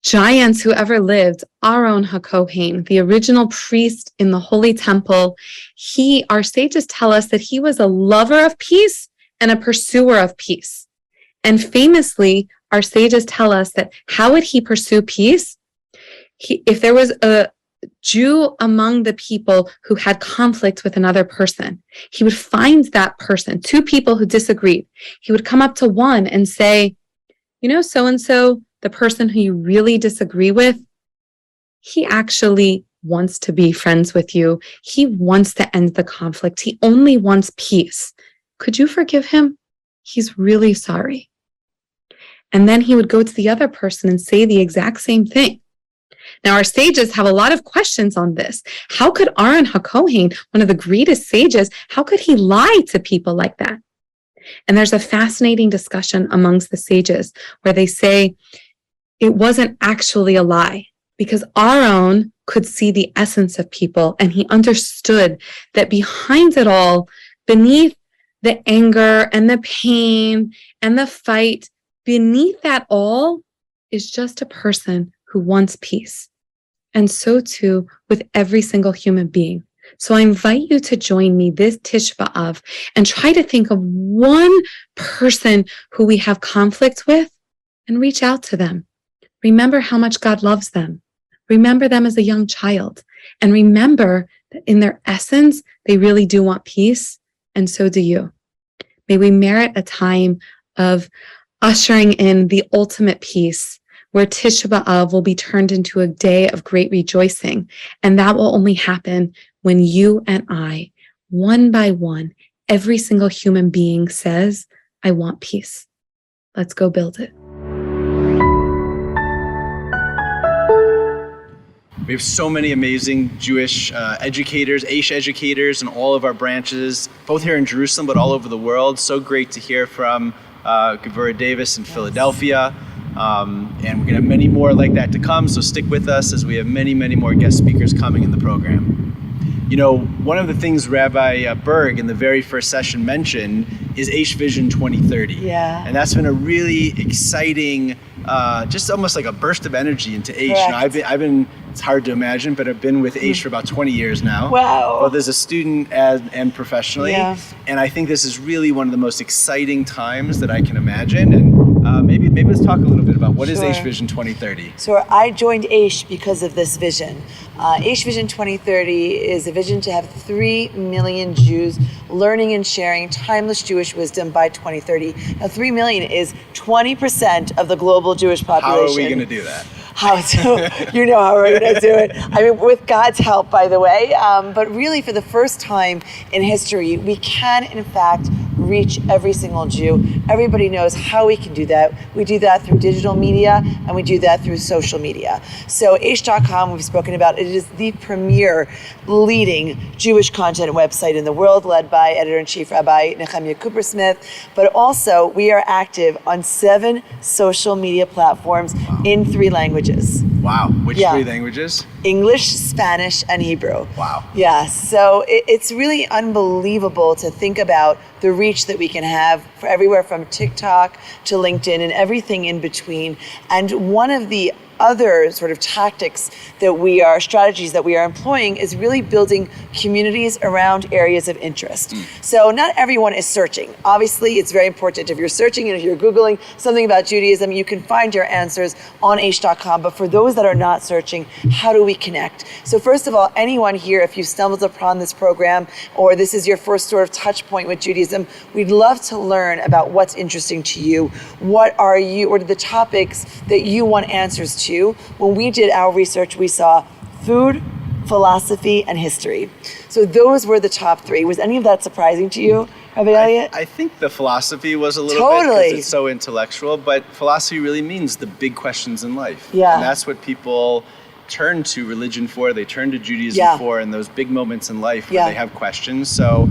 giants who ever lived, Aaron HaKohen, the original priest in the Holy Temple, our sages tell us that he was a lover of peace and a pursuer of peace. And famously, our sages tell us that how would he pursue peace? If there was a Jew among the people who had conflict with another person, he would find that person, two people who disagreed. He would come up to one and say, you know, so-and-so, the person who you really disagree with, he actually wants to be friends with you. He wants to end the conflict. He only wants peace. Could you forgive him? He's really sorry. And then he would go to the other person and say the exact same thing. Now, our sages have a lot of questions on this. How could Aaron HaKohen, one of the greatest sages, how could he lie to people like that? And there's a fascinating discussion amongst the sages where they say it wasn't actually a lie because Aaron could see the essence of people and he understood that behind it all, beneath the anger and the pain and the fight, beneath that all is just a person who wants peace. And so too with every single human being. So I invite you to join me this Tisha B'Av and try to think of one person who we have conflict with and reach out to them. Remember how much God loves them. Remember them as a young child. And remember that in their essence, they really do want peace. And so do you. May we merit a time of ushering in the ultimate peace where Tisha B'Av will be turned into a day of great rejoicing. And that will only happen when you and I, one by one, every single human being says, I want peace. Let's go build it. We have so many amazing Jewish educators, Aish educators in all of our branches, both here in Jerusalem, but all over the world. So great to hear from Gevura Davis in Philadelphia. And we're going to have many more like that to come, so stick with us as we have many, many more guest speakers coming in the program. You know, one of the things Rabbi Berg in the very first session mentioned is Aish Vision 2030. Yeah. And that's been a really exciting, just almost like a burst of energy into Aish. You know, I've been, it's hard to imagine, but I've been with Aish for about 20 years now. Wow. Both as a student and professionally. Yeah. And I think this is really one of the most exciting times that I can imagine. And maybe let's talk a little bit about what is Aish Vision 2030. So I joined Aish because of this vision. Aish Vision 2030 is a vision to have 3 million Jews learning and sharing timeless Jewish wisdom by 2030. Now 3 million is 20% of the global Jewish population. How are we going to do that? how to, you know how we're going to do it. I mean, with God's help, by the way. But really, for the first time in history, we can, in fact, reach every single Jew. Everybody knows how we can do that. We do that through digital media, and we do that through social media. So Aish.com, we've spoken about, it is the premier leading Jewish content website in the world, led by editor-in-chief Rabbi Nehemiah Cooper-Smith. But also, we are active on 7 social media platforms in 3 languages. Wow. Which 3 languages? English, Spanish, and Hebrew. Wow. Yeah, so it's really unbelievable to think about the reach that we can have for everywhere from TikTok to LinkedIn and everything in between. And one of the other sort of strategies that we are employing is really building communities around areas of interest. So not everyone is searching. Obviously, it's very important if you're searching and if you're Googling something about Judaism, you can find your answers on Aish.com. But for those that are not searching, how do we connect? So first of all, anyone here, if you stumbled upon this program or this is your first sort of touch point with Judaism, we'd love to learn about what's interesting to you. What are the topics that you want answers to? When we did our research, we saw food, philosophy, and history. So those were the top 3. Was any of that surprising to you, Rabbi Elliott? I think the philosophy was a little bit because it's so intellectual, but philosophy really means the big questions in life. Yeah. And that's what people turn to religion for, they turn to Judaism for, in those big moments in life where they have questions. So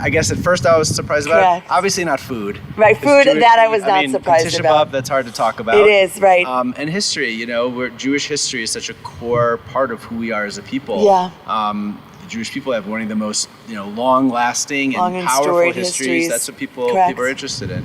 I guess at first I was surprised about it. Obviously not food. Right, food, that I was not surprised Tisha about. B'Av, that's hard to talk about. It is, right. And history, Jewish history is such a core part of who we are as a people. Yeah. The Jewish people have one of the most, long-lasting and powerful histories. That's what people are interested in.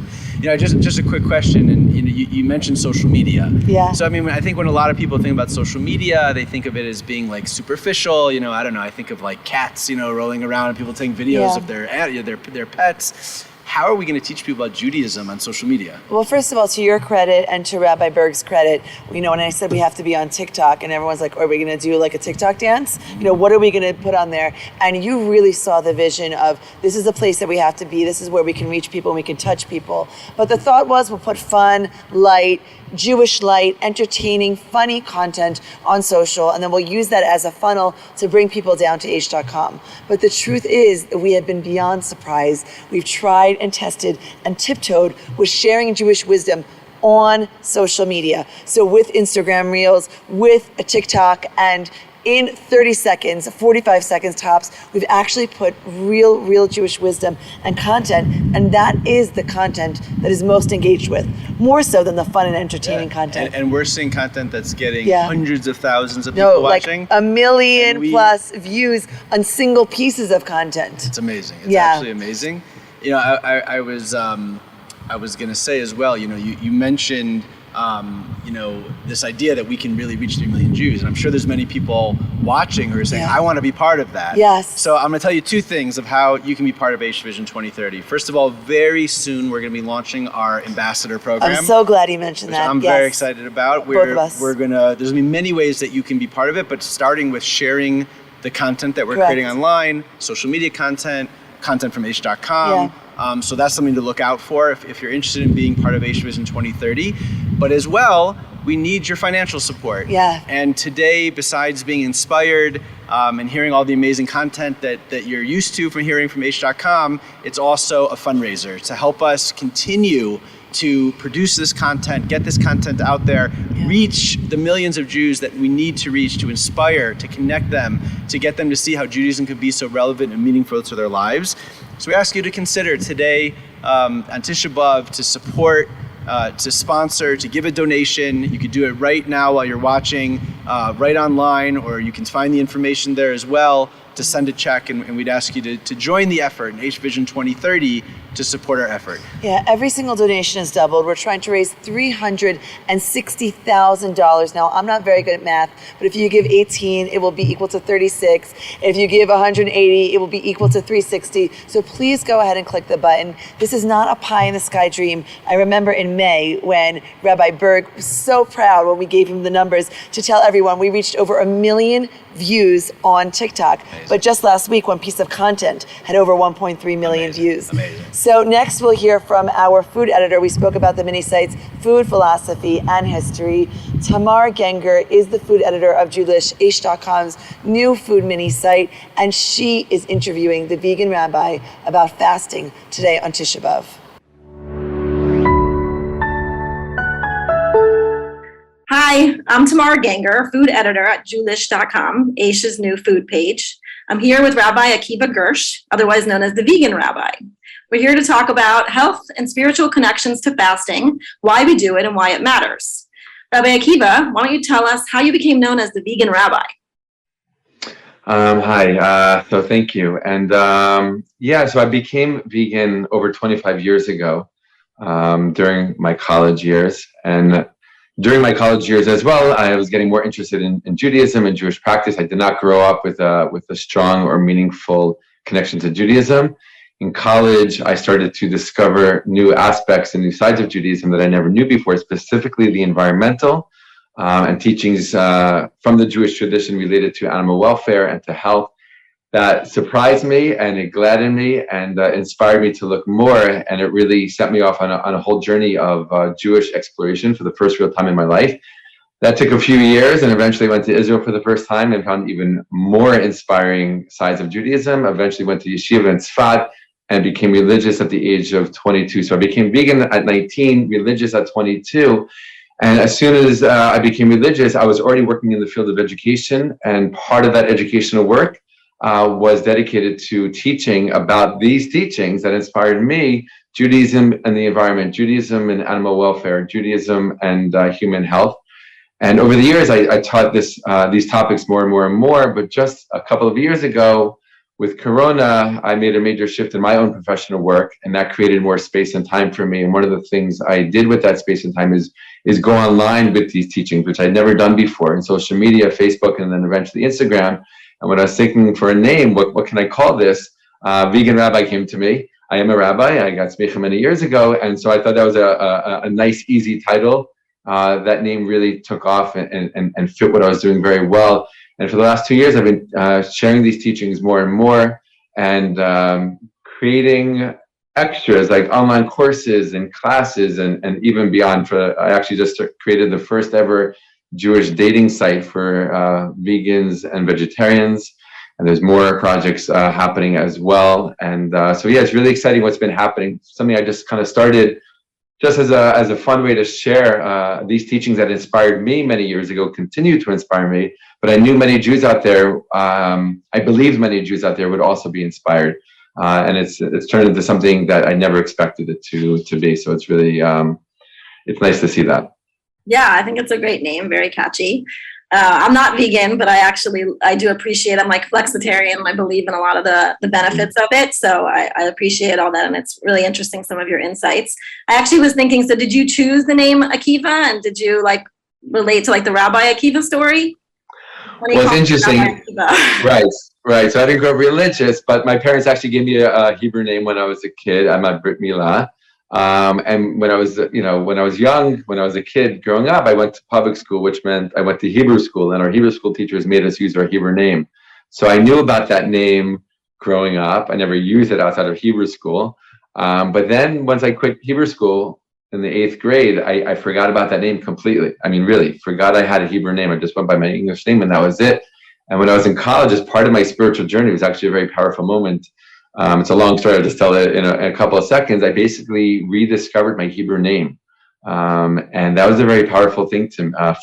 Just a quick question, and you mentioned social media. Yeah. So I think when a lot of people think about social media, they think of it as being like superficial. I don't know. I think of like cats, rolling around and people taking videos of their pets. How are we going to teach people about Judaism on social media? Well, first of all, to your credit and to Rabbi Berg's credit, when I said we have to be on TikTok and everyone's like, are we going to do like a TikTok dance? What are we going to put on there? And you really saw the vision of this is the place that we have to be. This is where we can reach people and we can touch people. But the thought was we'll put fun, light, Jewish light, entertaining, funny content on social, and then we'll use that as a funnel to bring people down to Aish.com. But the truth is that we have been beyond surprised. We've tried and tested and tiptoed with sharing Jewish wisdom on social media. So with Instagram Reels, with a TikTok, and in 30 seconds, 45 seconds tops, we've actually put real Jewish wisdom and content, and that is the content that is most engaged with, more so than the fun and entertaining content. And we're seeing content that's getting hundreds of thousands of people watching. Like 1 million plus views on single pieces of content. It's amazing. It's actually amazing. I was going to say as well, you mentioned this idea that we can really reach 3 million Jews. And I'm sure there's many people watching who are saying, I want to be part of that. Yes. So I'm going to tell you 2 things of how you can be part of Aish Vision 2030. First of all, very soon we're going to be launching our ambassador program. I'm so glad you mentioned that. I'm very excited about. Both of us. There's going to be many ways that you can be part of it, but starting with sharing the content that we're creating online, social media content from Aish.com. So that's something to look out for if you're interested in being part of Aish Vision 2030. But as well, we need your financial support. Yeah. And today, besides being inspired and hearing all the amazing content that you're used to from hearing from Aish.com, it's also a fundraiser to help us continue to produce this content, get this content out there, reach the millions of Jews that we need to reach, to inspire, to connect them, to get them to see how Judaism could be so relevant and meaningful to their lives. So we ask you to consider today on Tisha B'Av to support, to sponsor, to give a donation. You could do it right now while you're watching, right online, or you can find the information there as well to send a check, and we'd ask you to join the effort in Aish Vision 2030 to support our effort. Yeah, every single donation is doubled. We're trying to raise $360,000. Now, I'm not very good at math, but if you give 18, it will be equal to 36. If you give 180, it will be equal to 360. So please go ahead and click the button. This is not a pie in the sky dream. I remember in May when Rabbi Berg was so proud when we gave him the numbers to tell everyone we reached over 1 million views on TikTok. Amazing. But just last week, one piece of content had over 1.3 million views. Amazing. So next we'll hear from our food editor. We spoke about the mini sites, food philosophy and history. Tamar Genger is the food editor of Aish.com's new food mini site, and she is interviewing the vegan rabbi about fasting today on Tisha B'Av. Hi, I'm Tamar Genger, food editor at Aish.com, Aish's new food page. I'm here with Rabbi Akiva Gersh, otherwise known as the Vegan Rabbi. We're here to talk about health and spiritual connections to fasting, why we do it, and why it matters. Rabbi Akiva, why don't you tell us how you became known as the Vegan Rabbi? Hi, so thank you. And so I became vegan over 25 years ago during my college years. And during my college years as well, I was getting more interested in Judaism and Jewish practice. I did not grow up with a strong or meaningful connection to Judaism. In college, I started to discover new aspects and new sides of Judaism that I never knew before, specifically the environmental and teachings from the Jewish tradition related to animal welfare and to health that surprised me, and it gladdened me and inspired me to look more. And it really set me off on a whole journey of Jewish exploration for the first real time in my life. That took a few years, and eventually went to Israel for the first time and found even more inspiring sides of Judaism. Eventually went to yeshiva in Tzfat and became religious at the age of 22. So I became vegan at 19, religious at 22. And as soon as I became religious, I was already working in the field of education. And part of that educational work was dedicated to teaching about these teachings that inspired me: Judaism and the environment, Judaism and animal welfare, Judaism and human health. And over the years, I taught these topics more and more and more. But just a couple of years ago, with Corona, I made a major shift in my own professional work, and that created more space and time for me. And one of the things I did with that space and time is go online with these teachings, which I'd never done before, in social media, Facebook, and then eventually Instagram. And when I was thinking for a name, what can I call this? Vegan Rabbi came to me. I am a rabbi. I got smicha many years ago. And so I thought that was a nice, easy title. That name really took off and fit what I was doing very well. And for the last 2 years, I've been sharing these teachings more and more, and creating extras like online courses and classes and even beyond. I actually just created the first ever Jewish dating site for vegans and vegetarians. And there's more projects happening as well. And it's really exciting what's been happening. Something I just kind of started just as a fun way to share these teachings that inspired me many years ago, continue to inspire me. But I knew many Jews out there, I believed many Jews out there would also be inspired. And it's turned into something that I never expected it to be. So it's really, it's nice to see that. Yeah, I think it's a great name, very catchy. I'm not vegan, but I do appreciate, I'm like flexitarian, and I believe in a lot of the benefits of it. So I appreciate all that. And it's really interesting, some of your insights. I actually was thinking, so did you choose the name Akiva, and did you like relate to like the Rabbi Akiva story? Well, it's interesting. Right. So I didn't grow up religious, but my parents actually gave me a Hebrew name when I was a kid. I'm at Brit Milah. And when I was a kid growing up, I went to public school, which meant I went to Hebrew school, and our Hebrew school teachers made us use our Hebrew name. So I knew about that name growing up. I never used it outside of Hebrew school. But then once I quit Hebrew school in the 8th grade, I forgot about that name completely. I mean, really forgot I had a Hebrew name. I just went by my English name, and that was it. And when I was in college, as part of my spiritual journey, it was actually a very powerful moment. It's a long story. I'll just tell it in a couple of seconds. I basically rediscovered my Hebrew name. And that was a very powerful thing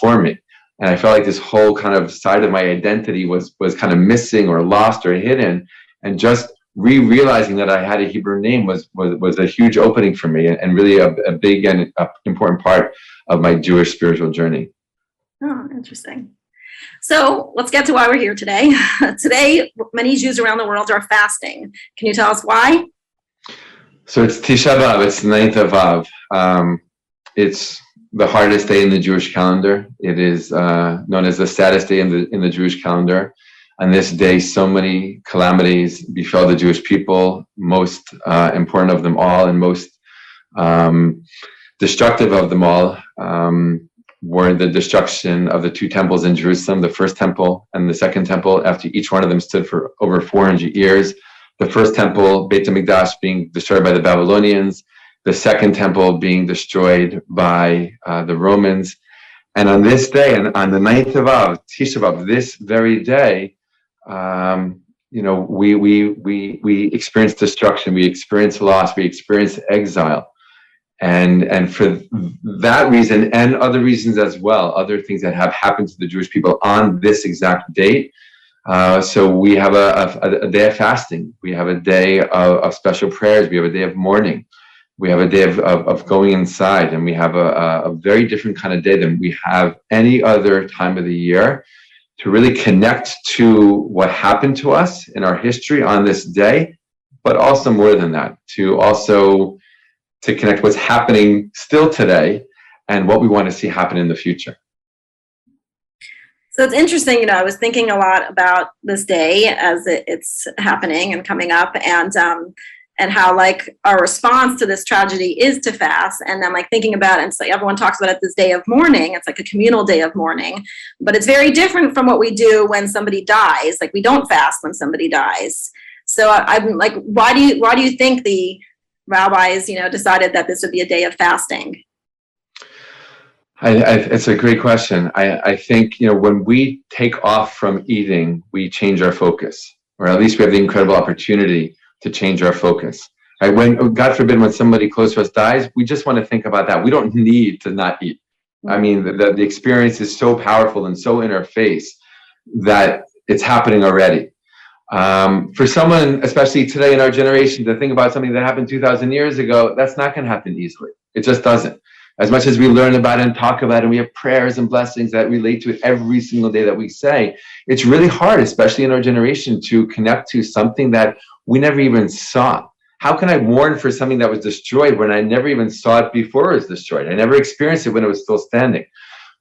for me. And I felt like this whole kind of side of my identity was kind of missing or lost or hidden. And just realizing that I had a Hebrew name was a huge opening for me, and really a big and important part of my Jewish spiritual journey. Oh, interesting. So let's get to why we're here today. Today, many Jews around the world are fasting. Can you tell us why? So it's Tisha B'Av. It's the 9th of Av. It's the hardest day in the Jewish calendar. It is known as the saddest day in the Jewish calendar. On this day, so many calamities befell the Jewish people. Most important of them all, and most destructive of them all, were the destruction of the 2 temples in Jerusalem, the first temple and the second temple, after each one of them stood for over 400 years. The first temple, Beit HaMikdash, being destroyed by the Babylonians, the second temple being destroyed by the Romans. And on this day, and on the 9th of Av, Tisha B'Av, this very day, we experience destruction, we experience loss, we experience exile. And for that reason, and other reasons as well, other things that have happened to the Jewish people on this exact date. So we have a day of fasting. We have a day of special prayers. We have a day of mourning. We have a day of going inside, and we have a very different kind of day than we have any other time of the year to really connect to what happened to us in our history on this day, but also more than that, to connect what's happening still today and what we want to see happen in the future. So it's interesting, I was thinking a lot about this day as it's happening and coming up, and how like our response to this tragedy is to fast. And I'm like thinking about it, and it's like everyone talks about it this day of mourning. It's like a communal day of mourning, but it's very different from what we do when somebody dies. Like we don't fast when somebody dies. So I'm like, why do you think the rabbis, decided that this would be a day of fasting? It's a great question. I think, when we take off from eating, we change our focus, or at least we have the incredible opportunity to change our focus. Right? When, God forbid, when somebody close to us dies, we just want to think about that. We don't need to not eat. I mean, the experience is so powerful and so in our face that it's happening already. For someone, especially today in our generation, to think about something that happened 2,000 years ago, that's not going to happen easily. It just doesn't. As much as we learn about it and talk about it, and we have prayers and blessings that relate to it every single day that we say, it's really hard, especially in our generation, to connect to something that we never even saw. How can I mourn for something that was destroyed when I never even saw it before it was destroyed? I never experienced it when it was still standing.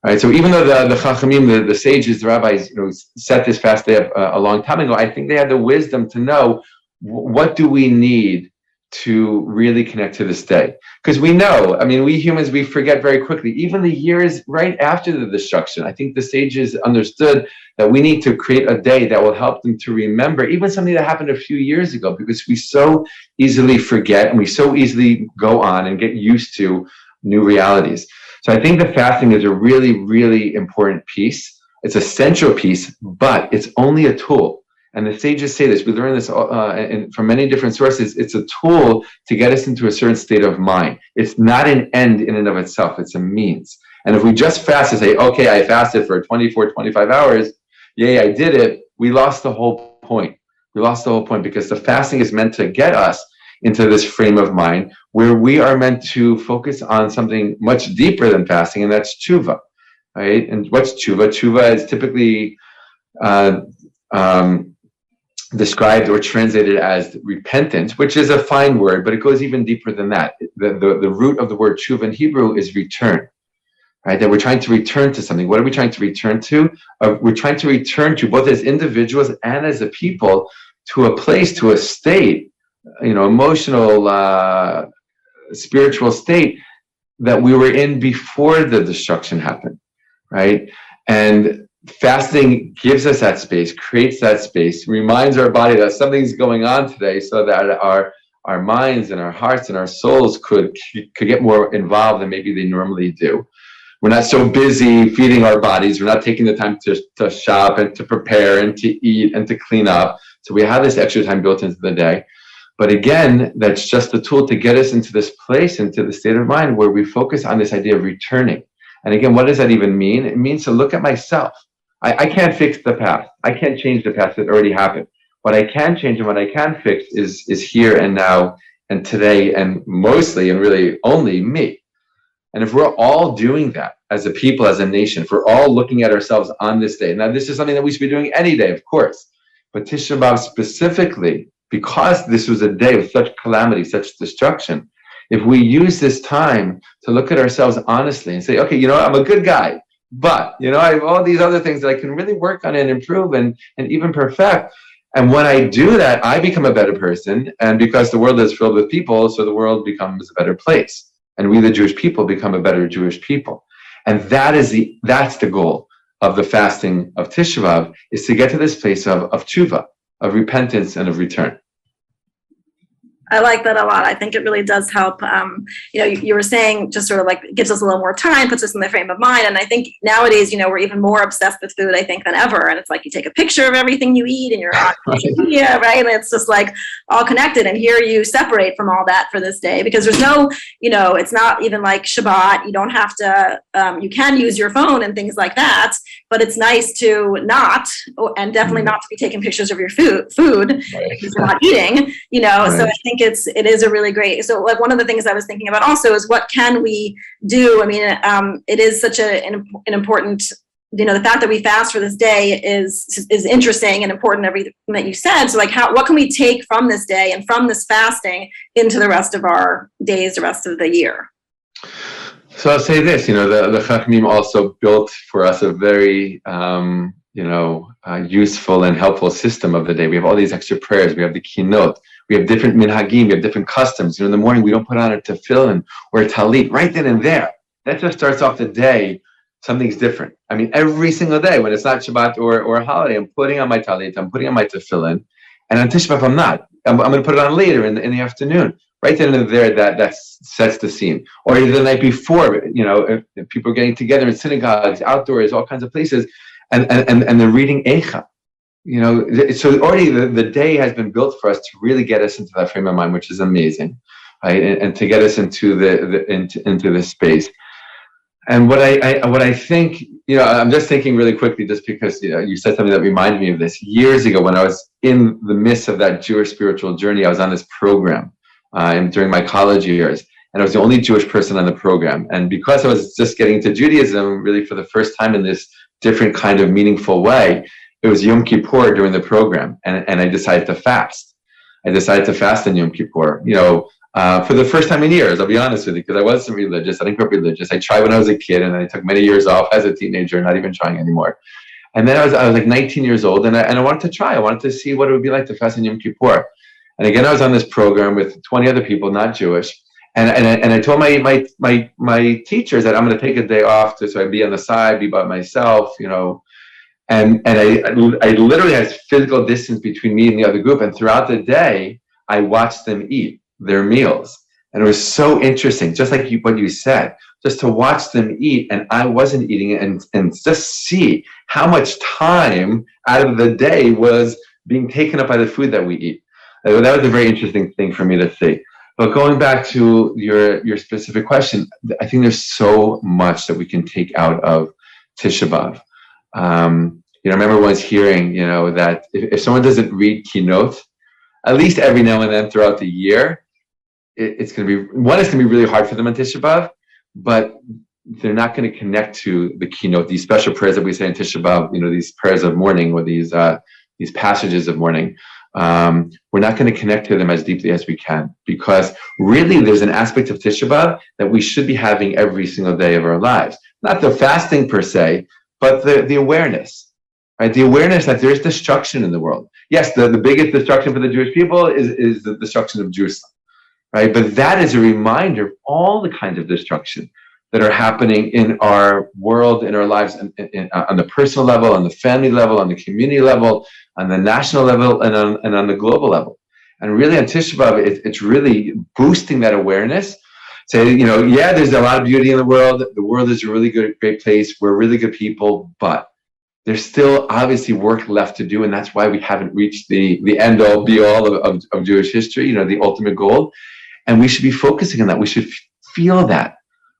All right, so even though the Chachamim, the sages, the rabbis, set this fast day up a long time ago, I think they had the wisdom to know what do we need to really connect to this day. Because we know, we humans, we forget very quickly, even the years right after the destruction. I think the sages understood that we need to create a day that will help them to remember even something that happened a few years ago, because we so easily forget and we so easily go on and get used to new realities. So I think the fasting is a really, really important piece. It's a central piece, but it's only a tool. And the sages say this, we learn this from many different sources. It's a tool to get us into a certain state of mind. It's not an end in and of itself, it's a means. And if we just fast and say, okay, I fasted for 24, 25 hours, yay, I did it, we lost the whole point. We lost the whole point, because the fasting is meant to get us into this frame of mind where we are meant to focus on something much deeper than fasting, and that's tshuva, right? And what's tshuva? Tshuva is typically described or translated as repentance, which is a fine word, but it goes even deeper than that. The root of the word tshuva in Hebrew is return, right? That we're trying to return to something. What are we trying to return to? We're trying to return to, both as individuals and as a people, to a place, to a state, emotional, spiritual state that we were in before the destruction happened, right? And fasting gives us that space, creates that space, reminds our body that something's going on today, so that our minds and our hearts and our souls could get more involved than maybe they normally do. We're not so busy feeding our bodies. We're not taking the time to shop and to prepare and to eat and to clean up. So we have this extra time built into the day. But again, that's just a tool to get us into this place, into the state of mind where we focus on this idea of returning. And again, what does that even mean? It means to look at myself. I can't fix the past. I can't change the past that already happened. What I can change and what I can fix is here and now and today, and mostly and really only me. And if we're all doing that as a people, as a nation, if we're all looking at ourselves on this day, now this is something that we should be doing any day, of course, but Tisha B'Av specifically, because this was a day of such calamity, such destruction, if we use this time to look at ourselves honestly and say, okay, I'm a good guy, but, I have all these other things that I can really work on and improve and even perfect. And when I do that, I become a better person. And because the world is filled with people, so the world becomes a better place. And we, the Jewish people, become a better Jewish people. And that's the goal of the fasting of Tisha B'Av, is to get to this place of tshuva, of repentance and of return. I like that a lot. I think it really does help. You were saying just sort of like it gives us a little more time, puts us in the frame of mind. And I think nowadays, we're even more obsessed with food, I think, than ever. And it's like you take a picture of everything you eat and you're on social media, right? And it's just like all connected. And here you separate from all that for this day because there's no, it's not even like Shabbat. You don't have to, you can use your phone and things like that. But it's nice to not, and definitely not to be taking pictures of your food because you're not eating, Right. So I think it is a really great, so like one of the things I was thinking about also is what can we do? I mean, it is such an important, the fact that we fast for this day is interesting and important, everything that you said. So like what can we take from this day and from this fasting into the rest of our days, the rest of the year? So I'll say this, the Chachamim also built for us a very, useful and helpful system of the day. We have all these extra prayers. We have the kinot. We have different minhagim. We have different customs. In the morning, we don't put on a tefillin or a talit right then and there. That just starts off the day. Something's different. I mean, every single day when it's not Shabbat or a holiday, I'm putting on my talit. I'm putting on my tefillin. And on Tisha B'Av, I'm not. I'm going to put it on later in the afternoon. Right then and there, that sets the scene. Or the night before, if people are getting together in synagogues, outdoors, all kinds of places, and they're reading Eicha. So already the day has been built for us to really get us into that frame of mind, which is amazing, right? And to get us into into this space. And what I think, I'm just thinking really quickly, just because you said something that reminded me of this. Years ago, when I was in the midst of that Jewish spiritual journey, I was on this program during my college years, and I was the only Jewish person on the program. And because I was just getting into Judaism, really for the first time in this different kind of meaningful way, it was Yom Kippur during the program, and I decided to fast. I decided to fast on Yom Kippur, for the first time in years, I'll be honest with you, because I wasn't religious. I didn't grow up religious. I tried when I was a kid, and then I took many years off as a teenager, not even trying anymore. And then I was like 19 years old, and I wanted to try. I wanted to see what it would be like to fast on Yom Kippur. And again, I was on this program with 20 other people, not Jewish. And I told my teachers that I'm going to take a day off so I'd be on the side, be by myself, And I literally had physical distance between me and the other group. And throughout the day, I watched them eat their meals. And it was so interesting, just like what you said, just to watch them eat. And I wasn't eating it and just see how much time out of the day was being taken up by the food that we eat. That was a very interesting thing for me to see. But going back to your specific question, I think there's so much that we can take out of Tisha B'Av. I remember once hearing, that if someone doesn't read Kinot, at least every now and then throughout the year, it's going to be really hard for them on Tisha B'Av, but they're not going to connect to the Kinot, these special prayers that we say in Tisha B'Av, these prayers of mourning or these passages of mourning. We're not going to connect to them as deeply as we can, because really there's an aspect of Tisha B'Av that we should be having every single day of our lives. Not the fasting per se, but the awareness, right? The awareness that there's destruction in the world. Yes, the biggest destruction for the Jewish people is the destruction of Jerusalem, right? But that is a reminder of all the kinds of destruction that are happening in our world, in our lives, on the personal level, on the family level, on the community level, on the national level, and on the global level. And really on Tisha B'Av, it's really boosting that awareness. Say, there's a lot of beauty in the world. The world is a really great place. We're really good people, but there's still obviously work left to do, and that's why we haven't reached the end all be all of Jewish history, the ultimate goal. And we should be focusing on that. We should feel that.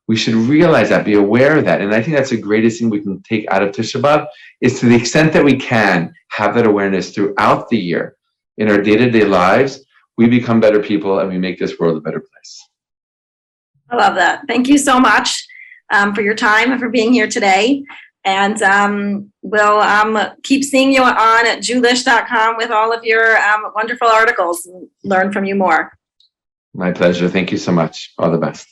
We should realize that, be aware of that. And I think that's the greatest thing we can take out of Tisha B'Av, is to the extent that we can have that awareness throughout the year in our day-to-day lives, we become better people and we make this world a better place. I love that. Thank you so much for your time and for being here today. And we'll keep seeing you on Julish.com with all of your wonderful articles and learn from you more. My pleasure. Thank you so much. All the best.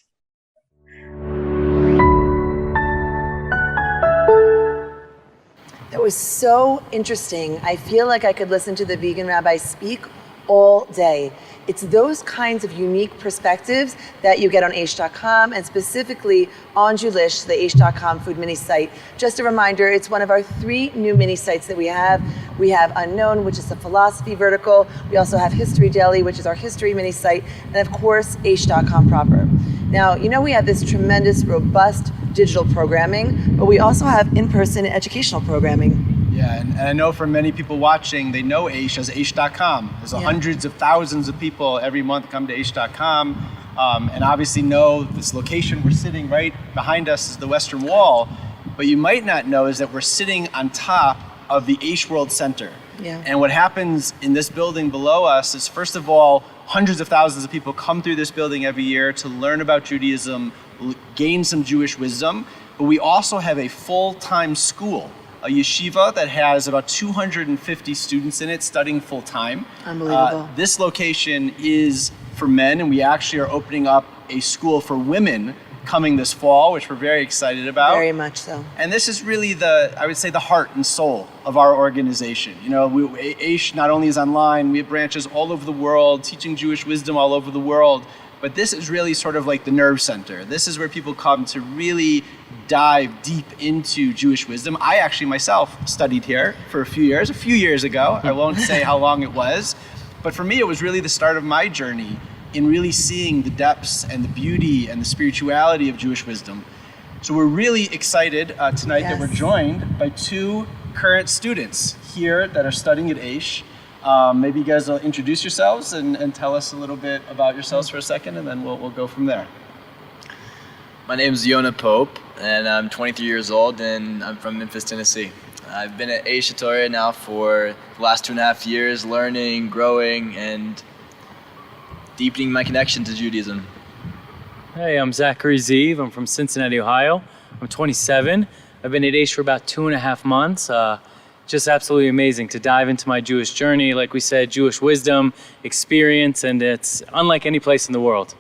That was so interesting. I feel like I could listen to the vegan rabbi speak all day. It's those kinds of unique perspectives that you get on Aish.com and specifically on Julish, the Aish.com food mini site. Just a reminder, it's one of our 3 new mini sites that we have. We have Unknown, which is a philosophy vertical. We also have History Daily, which is our history mini site. And of course, Aish.com proper. Now, we have this tremendous, robust digital programming, but we also have in-person educational programming. Yeah, and I know for many people watching, they know Aish as Aish.com. There's hundreds of thousands of people every month come to Aish.com, and obviously know this location we're sitting right behind us is the Western Wall. But you might not know is that we're sitting on top of the Aish World Center. Yeah. And what happens in this building below us is, first of all, hundreds of thousands of people come through this building every year to learn about Judaism, gain some Jewish wisdom. But we also have a full-time school, a yeshiva that has about 250 students in it studying full-time. Unbelievable. This location is for men, and we actually are opening up a school for women coming this fall, which we're very excited about. Very much so. And this is really I would say, the heart and soul of our organization. Aish not only is online, we have branches all over the world, teaching Jewish wisdom all over the world, but this is really sort of like the nerve center. This is where people come to really dive deep into Jewish wisdom. I actually myself studied here for a few years ago. I won't say how long it was, but for me, it was really the start of my journey in really seeing the depths and the beauty and the spirituality of Jewish wisdom. So we're really excited tonight that we're joined by 2 current students here that are studying at Aish. Maybe you guys will introduce yourselves and tell us a little bit about yourselves for a second, and then we'll go from there. My name is Yonah Pope, and I'm 23 years old, and I'm from Memphis, Tennessee. I've been at Aish Torah now for the last 2.5 years, learning, growing, and deepening my connection to Judaism. Hey, I'm Zachary Zeev. I'm from Cincinnati, Ohio. I'm 27. I've been at Aish for about 2.5 months. Just absolutely amazing to dive into my Jewish journey. Like we said, Jewish wisdom, experience, and it's unlike any place in the world.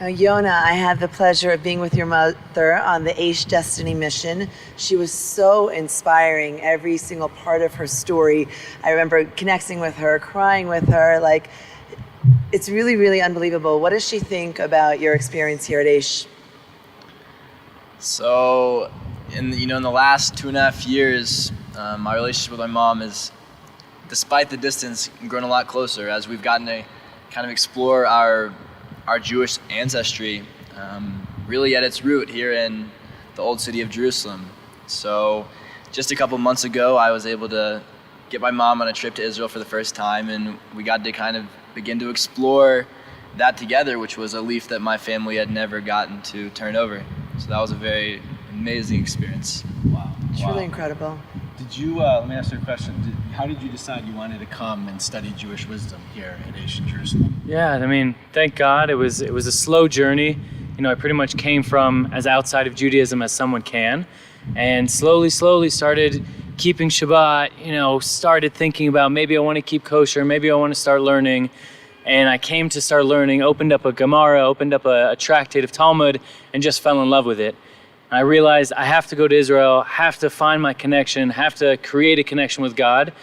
Yonah, I had the pleasure of being with your mother on the Aish Destiny mission. She was so inspiring, every single part of her story. I remember connecting with her, crying with her. It's really, really unbelievable. What does she think about your experience here at Aish? So, in the last 2.5 years, my relationship with my mom is, despite the distance, grown a lot closer as we've gotten to kind of explore our Jewish ancestry, really at its root here in the old city of Jerusalem. So, just a couple months ago, I was able to get my mom on a trip to Israel for the first time, and we got to kind of begin to explore that together, which was a leaf that my family had never gotten to turn over. So that was a very amazing experience. Wow. It's really incredible. Did you, let me ask you a question. How did you decide you wanted to come and study Jewish wisdom here at Aish in Jerusalem? Yeah, thank God. It was a slow journey. I pretty much came from as outside of Judaism as someone can, and slowly started keeping Shabbat, started thinking about maybe I want to keep kosher, maybe I want to start learning. And I came to start learning, opened up a Gemara, opened up a tractate of Talmud, and just fell in love with it. And I realized I have to go to Israel, have to find my connection, have to create a connection with God.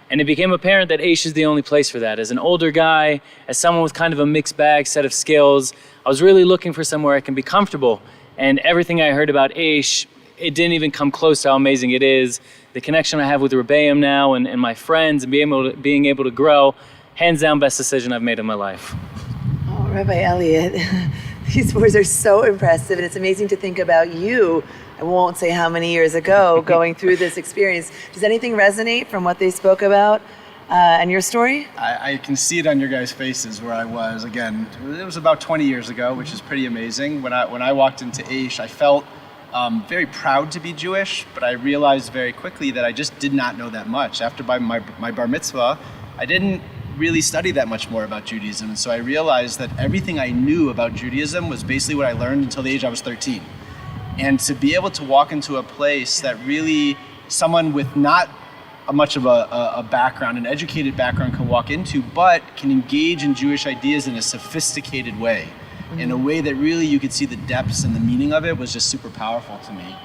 And it became apparent that Aish is the only place for that. As an older guy, as someone with kind of a mixed bag set of skills, I was really looking for somewhere I can be comfortable. And everything I heard about Aish, it didn't even come close to how amazing it is. The connection I have with Rabbi now and my friends and being able to grow, hands down best decision I've made in my life. Oh, Rabbi Elliott, these words are so impressive, and it's amazing to think about you, I won't say how many years ago, going through this experience. Does anything resonate from what they spoke about and your story? I can see it on your guys' faces where I was. Again, it was about 20 years ago, which is pretty amazing. When I walked into Aish, I felt very proud to be Jewish, but I realized very quickly that I just did not know that much. After my bar mitzvah, I didn't really study that much more about Judaism, and so I realized that everything I knew about Judaism was basically what I learned until the age I was 13. And to be able to walk into a place that really someone with not much of a background, an educated background, can walk into, but can engage in Jewish ideas in a sophisticated way, in a way that really you could see the depths and the meaning of it, was just super powerful to me.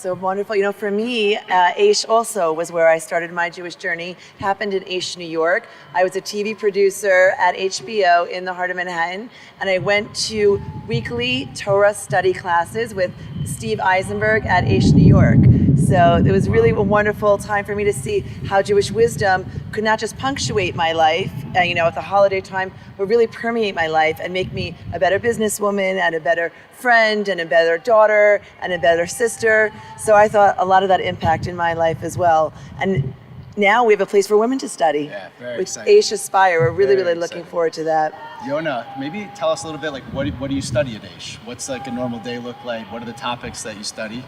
so wonderful. You know, for me, Aish also was where I started my Jewish journey. Happened in Aish, New York. I was a TV producer at HBO in the heart of Manhattan, and I went to weekly Torah study classes with Steve Eisenberg at Aish, New York. So it was really a wonderful time for me to see how Jewish wisdom could not just punctuate my life, at the holiday time, but really permeate my life and make me a better businesswoman and a better friend and a better daughter and a better sister. So I thought a lot of that impact in my life as well. And now we have a place for women to study. Yeah, very with exciting. Aish Aspire. We're really, Very really looking exciting. forward to that. Yona, maybe tell us a little bit, like, what do you study at Aish? What's like a normal day look like? What are the topics that you study?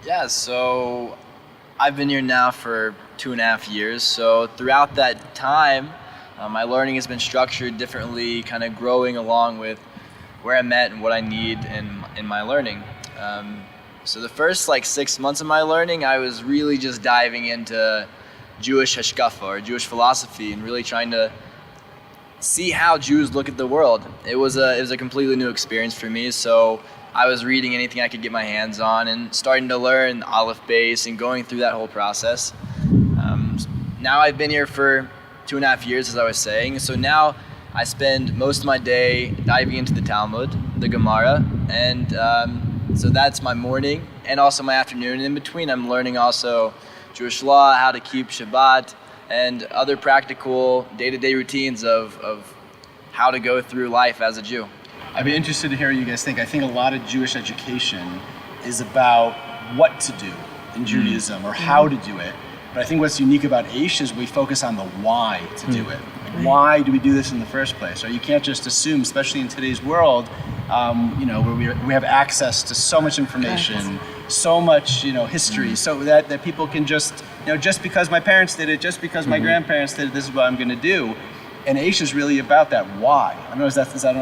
Yeah, so I've been here now for 2.5 years. So throughout that time, my learning has been structured differently, kind of growing along with where I'm at and what I need in my learning. So the first 6 months of my learning, I was really just diving into Jewish hashkafa or Jewish philosophy and really trying to see how Jews look at the world. It was a completely new experience for me. So I was reading anything I could get my hands on and starting to learn Aleph Beis and going through that whole process. Now I've been here for 2.5 years, as I was saying. So now I spend most of my day diving into the Talmud, the Gemara, and so that's my morning and also my afternoon. And in between, I'm learning also Jewish law, how to keep Shabbat, and other practical day-to-day routines of how to go through life as a Jew. I'd be interested to hear what you guys think. I think a lot of Jewish education is about what to do in Judaism or how to do it. But I think what's unique about Aish is we focus on the why to do it. Like, why do we do this in the first place? Or you can't just assume, especially in today's world, where we have access to so much information, so much history, so that people can just because my parents did it, just because my grandparents did it, this is what I'm going to do. And Aish is really about that why. I don't know if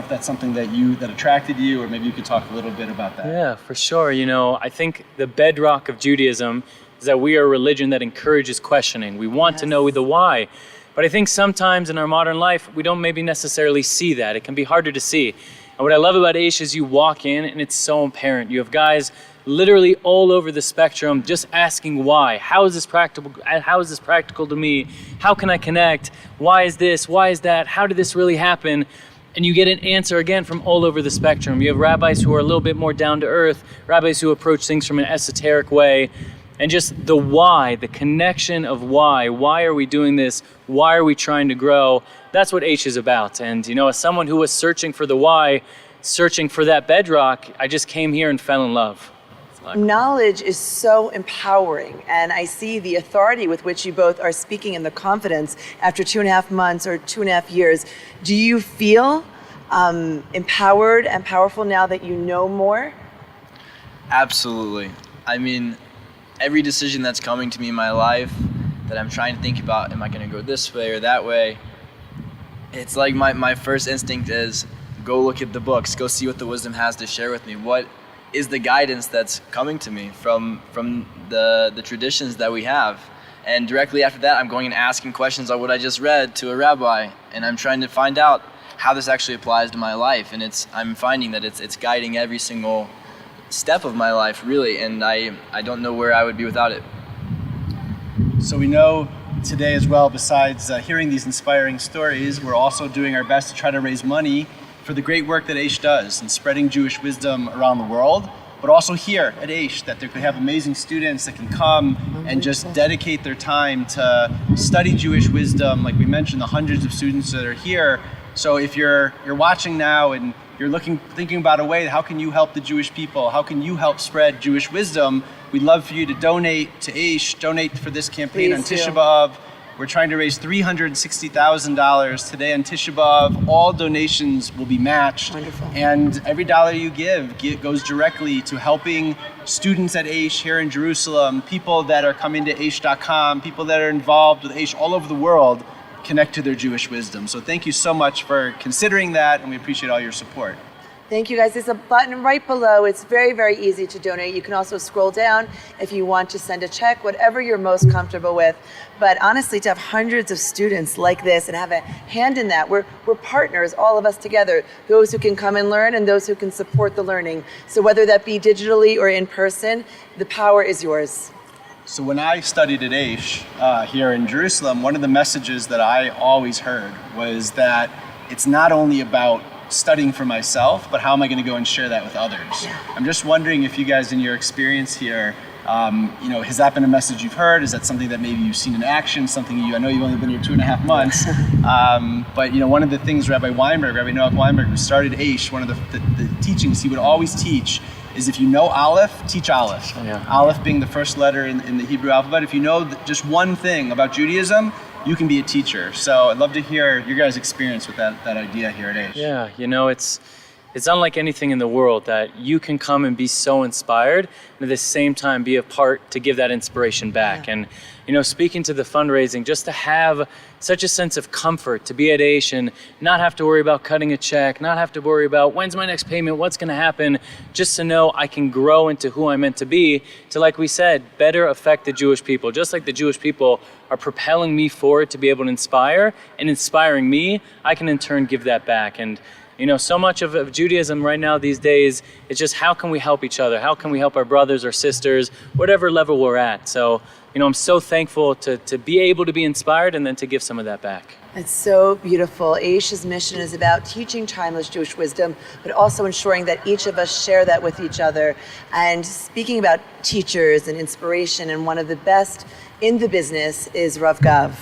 that's something that attracted you, or maybe you could talk a little bit about that. Yeah, for sure. I think the bedrock of Judaism is that we are a religion that encourages questioning. We want to know the why. But I think sometimes in our modern life, we don't maybe necessarily see that. It can be harder to see. And what I love about Aish is you walk in and it's so apparent. You have guys literally all over the spectrum just asking why. How is this practical? How is this practical to me? How can I connect? Why is this? Why is that? How did this really happen? And you get an answer again from all over the spectrum. You have rabbis who are a little bit more down to earth, rabbis who approach things from an esoteric way. And just the why, the connection of why. Why are we doing this? Why are we trying to grow? That's what Aish is about. And as someone who was searching for the why, searching for that bedrock, I just came here and fell in love. Knowledge is so empowering, and I see the authority with which you both are speaking and the confidence after 2.5 months or 2.5 years. Do you feel empowered and powerful now that you know more? Absolutely. I mean, every decision that's coming to me in my life that I'm trying to think about, am I going to go this way or that way? It's like my first instinct is go look at the books, go see what the wisdom has to share with me. What is the guidance that's coming to me from the traditions that we have? And directly after that, I'm going and asking questions on what I just read to a rabbi, and I'm trying to find out how this actually applies to my life. And I'm finding that it's guiding every single step of my life, really, and I don't know where I would be without it. So we know today as well, besides hearing these inspiring stories, we're also doing our best to try to raise money for the great work that Aish does in spreading Jewish wisdom around the world, but also here at Aish, that they could have amazing students that can come and just dedicate their time to study Jewish wisdom. Like we mentioned, the hundreds of students that are here. So if you're watching now and you're thinking about a way, how can you help the Jewish people? How can you help spread Jewish wisdom? We'd love for you to donate to Aish, donate for this campaign on Tisha B'Av. We're trying to raise $360,000 today on Tisha B'Av. All donations will be matched. Wonderful. And every dollar you give goes directly to helping students at Aish here in Jerusalem, people that are coming to Aish.com, people that are involved with Aish all over the world, connect to their Jewish wisdom. So thank you so much for considering that, and we appreciate all your support. Thank you guys. There's a button right below. It's very, very easy to donate. You can also scroll down if you want to send a check, whatever you're most comfortable with. But honestly, to have hundreds of students like this and have a hand in that, we're partners, all of us together, those who can come and learn and those who can support the learning. So whether that be digitally or in person, the power is yours. So when I studied at Aish here in Jerusalem, one of the messages that I always heard was that it's not only about studying for myself, but how am I going to go and share that with others? Yeah. I'm just wondering if you guys, in your experience here, has that been a message you've heard? Is that something that maybe you've seen in action? I know you've only been here 2.5 months, but one of the things Rabbi Noach Weinberg, who started Aish, one of the teachings he would always teach is if you know Aleph, teach Aleph. Yeah. Aleph being the first letter in the Hebrew alphabet. If you know just one thing about Judaism, you can be a teacher. So I'd love to hear your guys' experience with that idea here at Aish. Yeah, it's unlike anything in the world that you can come and be so inspired and at the same time be a part to give that inspiration back. Yeah. And speaking to the fundraising, just to have such a sense of comfort to be at Aish and not have to worry about cutting a check, not have to worry about when's my next payment, what's going to happen, just to know I can grow into who I'm meant to be, to, like we said, better affect the Jewish people. Just like the Jewish people are propelling me forward to be able to inspire and inspiring me, I can in turn give that back. And so much of Judaism right now these days, it's just how can we help each other? How can we help our brothers or sisters, whatever level we're at? So, I'm so thankful to be able to be inspired and then to give some of that back. It's so beautiful. Aish's mission is about teaching timeless Jewish wisdom, but also ensuring that each of us share that with each other. And speaking about teachers and inspiration, and one of the best in the business is Rav Gav.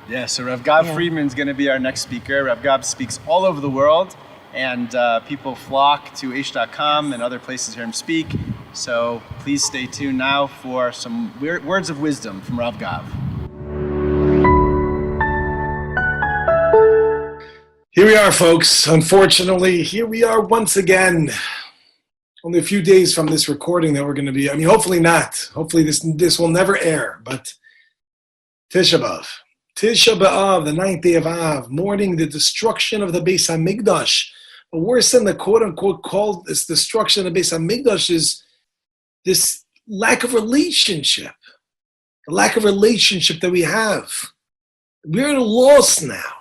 Yeah, so Rav Gav Friedman is going to be our next speaker. Rav Gav speaks all over the world, and people flock to Aish.com and other places to hear him speak. So please stay tuned now for some words of wisdom from Rav Gav. Here we are, folks. Unfortunately, here we are once again. Only a few days from this recording that we're going to be, hopefully not. Hopefully this will never air, but Tisha B'Av. Tisha B'Av, the 9th day of Av, mourning the destruction of the Beis HaMikdash. But worse than the quote-unquote called this destruction of the Beis HaMikdash is this lack of relationship. The lack of relationship that we have. We're lost now.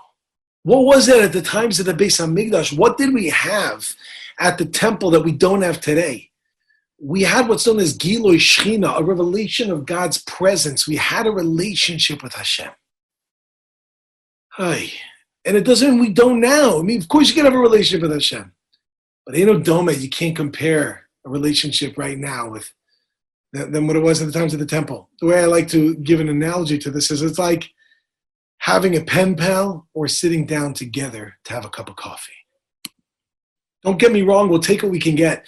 What was it at the times of the Beis HaMikdash? What did we have at the temple that we don't have today? We had what's known as Giloi Shechina, a revelation of God's presence. We had a relationship with Hashem. Hi. And it doesn't mean we don't now. Of course you can have a relationship with Hashem. But you can't compare a relationship right now with than what it was at the times of the temple. The way I like to give an analogy to this is it's like having a pen pal or sitting down together to have a cup of coffee. Don't get me wrong, we'll take what we can get.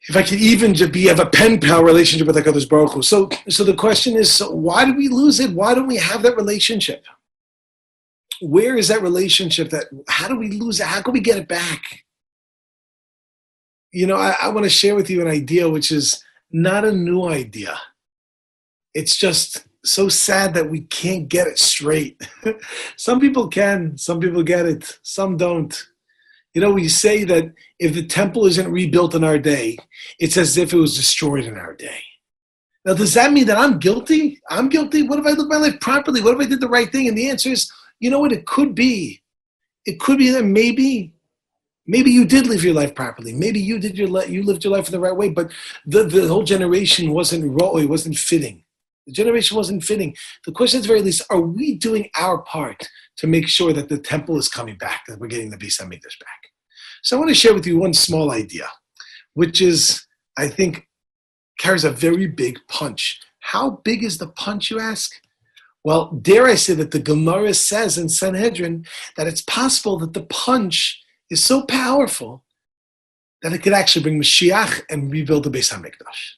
If I could even have a pen pal relationship with HaKadosh Baruch Hu. So the question is, why do we lose it? Why don't we have that relationship? Where is that relationship? How do we lose it? How can we get it back? I want to share with you an idea which is not a new idea. It's just so sad that we can't get it straight. Some people can, some people get it, some don't. We say that if the temple isn't rebuilt in our day, it's as if it was destroyed in our day. Now, does that mean that I'm guilty? I'm guilty? What if I lived my life properly? What if I did the right thing? And the answer is, you know what? It could be. It could be that maybe you did live your life properly. Maybe you lived your life in the right way, but the whole generation wasn't raw. It wasn't fitting. The generation wasn't fitting. The question is, at the very least, are we doing our part to make sure that the temple is coming back, that we're getting the Beis HaMikdash back? So I want to share with you one small idea, which is, I think, carries a very big punch. How big is the punch, you ask? Well, dare I say that the Gemara says in Sanhedrin that it's possible that the punch is so powerful that it could actually bring Mashiach and rebuild the Beis HaMikdash.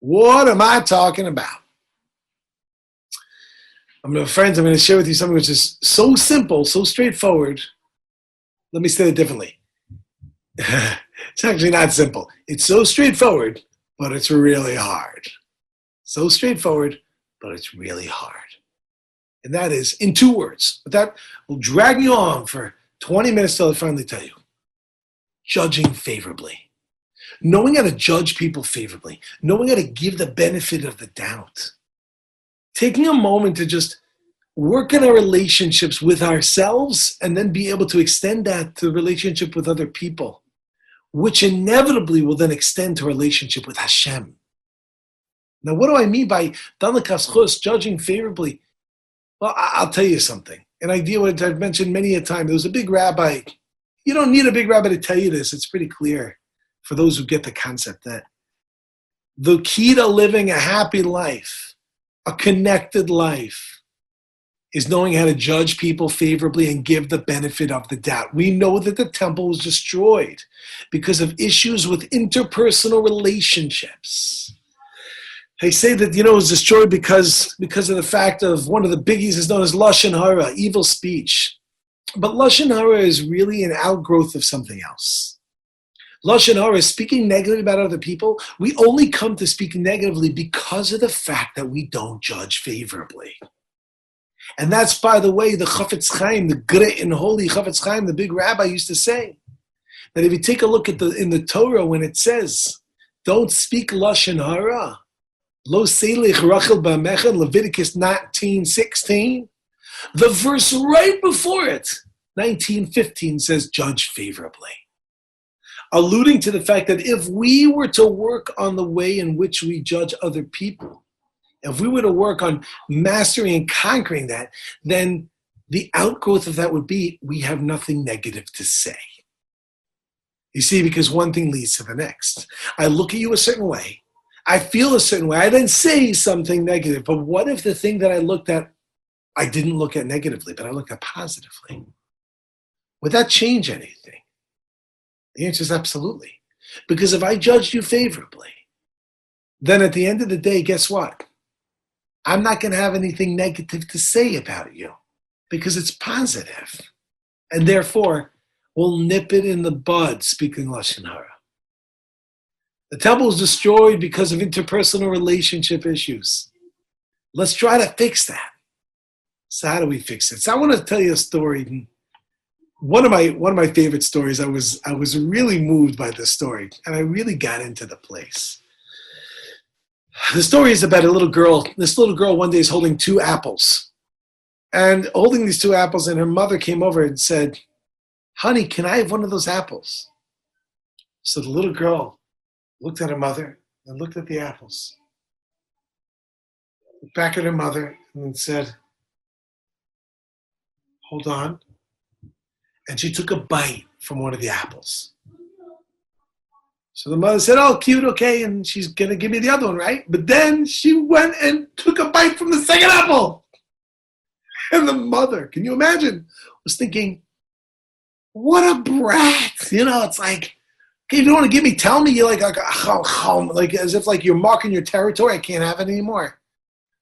What am I talking about? Friends, I'm going to share with you something which is so simple, so straightforward. Let me say it differently. It's actually not simple. It's so straightforward, but it's really hard. So straightforward, but it's really hard. And that is in 2 words. But that will drag you on for 20 minutes till I finally tell you. judging favorably. Knowing how to judge people favorably. Knowing how to give the benefit of the doubt. Taking a moment to just work in our relationships with ourselves and then be able to extend that to the relationship with other people, which inevitably will then extend to a relationship with Hashem. Now, what do I mean by judging favorably? Well, I'll tell you something. An idea which I've mentioned many a time. There was a big rabbi. You don't need a big rabbi to tell you this. It's pretty clear for those who get the concept that the key to living a happy life, a connected life, is knowing how to judge people favorably and give the benefit of the doubt. We know that the temple was destroyed because of issues with interpersonal relationships. They say that, it was destroyed because of the fact of one of the biggies is known as Lashon Hara, evil speech. But Lashon Hara is really an outgrowth of something else. Lashon Hara is speaking negatively about other people. We only come to speak negatively because of the fact that we don't judge favorably. And that's, by the way, the Chafetz Chaim, the great and holy Chafetz Chaim, the big rabbi, used to say that if you take a look at in the Torah when it says, don't speak Lashon Hara, Lo Selich Rachel Ba'mecha, Leviticus 19:16, the verse right before it, 19:15, says, judge favorably. Alluding to the fact that if we were to work on the way in which we judge other people, if we were to work on mastering and conquering that, then the outgrowth of that would be we have nothing negative to say. You see, because one thing leads to the next. I look at you a certain way. I feel a certain way. I then say something negative. But what if the thing that I looked at, I didn't look at negatively, but I looked at positively? Would that change anything? The answer is absolutely. Because if I judged you favorably, then at the end of the day, guess what? I'm not going to have anything negative to say about you because it's positive. And therefore, we'll nip it in the bud, speaking Lashon Hara. The temple was destroyed because of interpersonal relationship issues. Let's try to fix that. So how do we fix it? So I want to tell you a story. One of my favorite stories. I was really moved by this story, and I really got into the place. The story is about a little girl. This little girl one day is holding 2 apples. And holding these 2 apples, and her mother came over and said, honey, can I have one of those apples? So the little girl looked at her mother and looked at the apples. Looked back at her mother and then said, hold on. And she took a bite from one of the apples. So the mother said, oh, cute, okay, and she's going to give me the other one, right? But then she went and took a bite from the second apple. And the mother, can you imagine, was thinking, what a brat. It's like, okay, if you don't want to give me, tell me. You're like as if like you're marking your territory. I can't have it anymore.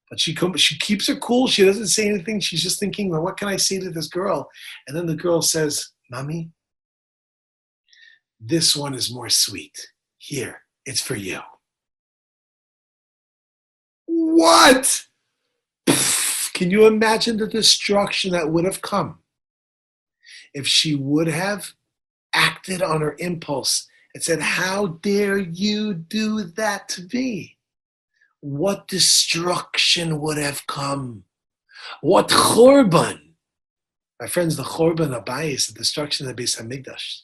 But she keeps her cool. She doesn't say anything. She's just thinking, well, what can I say to this girl? And then the girl says, Mommy, this one is more sweet. Here, it's for you. What? Can you imagine the destruction that would have come if she would have acted on her impulse and said, how dare you do that to me? What destruction would have come? What churban? My friends, the churban abayis, the destruction of the Beis Hamikdash,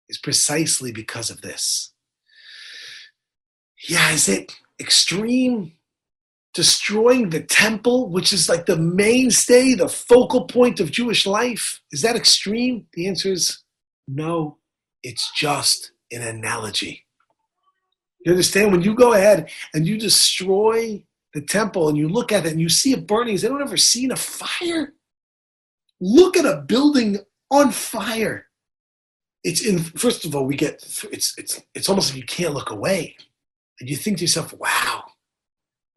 is precisely because of this. Yeah, is it extreme? Destroying the temple, which is like the mainstay, the focal point of Jewish life? Is that extreme? The answer is no. It's just an analogy. You understand? When you go ahead and you destroy the temple and you look at it and you see it burning, has anyone ever seen a fire? Look at a building on fire. First of all, it's almost like you can't look away. And you think to yourself, wow,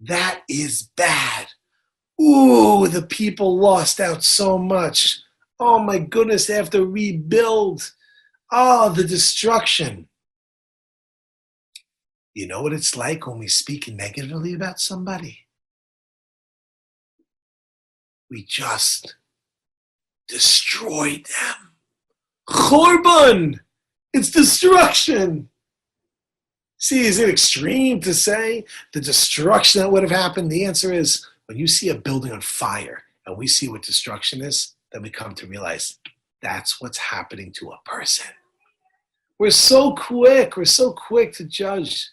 that is bad. Ooh, the people lost out so much. Oh my goodness, they have to rebuild. Oh, the destruction. You know what it's like when we speak negatively about somebody? We just destroyed them. Churban! It's destruction. See, is it extreme to say the destruction that would have happened? The answer is, when you see a building on fire and we see what destruction is, then we come to realize that's what's happening to a person. We're so quick to judge.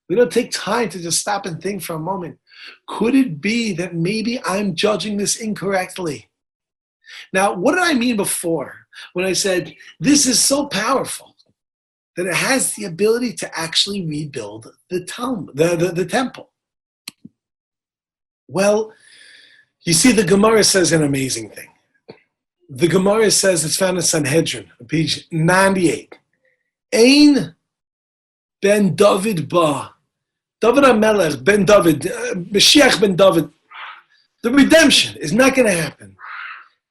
We don't take time to just stop and think for a moment. Could it be that maybe I'm judging this incorrectly? Now, what did I mean before when I said this is so powerful that it has the ability to actually rebuild the temple? Well, you see, the Gemara says an amazing thing. The Gemara says, it's found in Sanhedrin, page 98. Ein ben David ba. David HaMelech ben David, Mashiach ben David. The redemption is not going to happen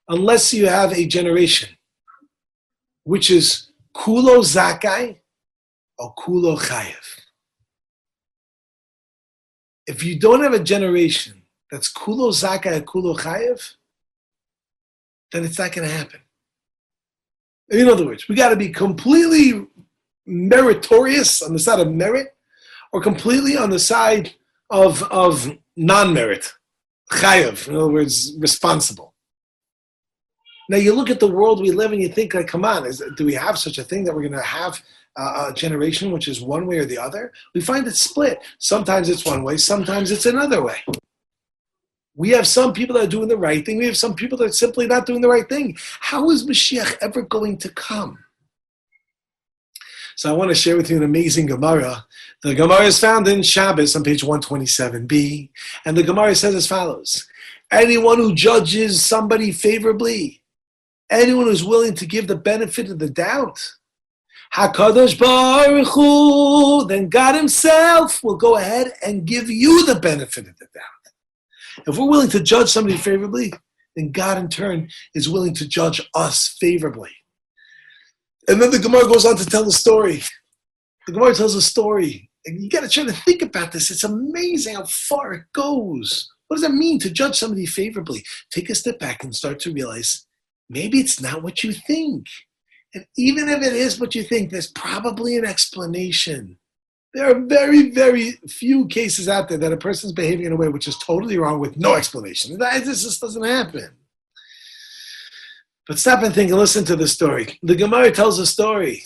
unless you have a generation which is kulo zakai or kulo chayev. If you don't have a generation that's kulo zakai or kulo chayev, then it's not going to happen. In other words, we got to be completely meritorious on the side of merit, or completely on the side of non-merit, chayav, in other words, responsible. Now you look at the world we live in, you think, like, come on, do we have such a thing that we're going to have a generation which is one way or the other? We find it split. Sometimes it's one way, sometimes it's another way. We have some people that are doing the right thing. We have some people that are simply not doing the right thing. How is Mashiach ever going to come? So I want to share with you an amazing Gemara. The Gemara is found in Shabbos on page 127b. And the Gemara says as follows. Anyone who judges somebody favorably, anyone who's willing to give the benefit of the doubt, HaKadosh Baruch Hu, then God himself will go ahead and give you the benefit of the doubt. If we're willing to judge somebody favorably, then God in turn is willing to judge us favorably. And then the Gemara goes on to tell the story. The Gemara tells a story. And you got to try to think about this. It's amazing how far it goes. What does it mean to judge somebody favorably? Take a step back and start to realize maybe it's not what you think. And even if it is what you think, there's probably an explanation. There are very, very few cases out there that a person's behaving in a way which is totally wrong with no explanation. This just doesn't happen. But stop and think and listen to the story. The Gemara tells a story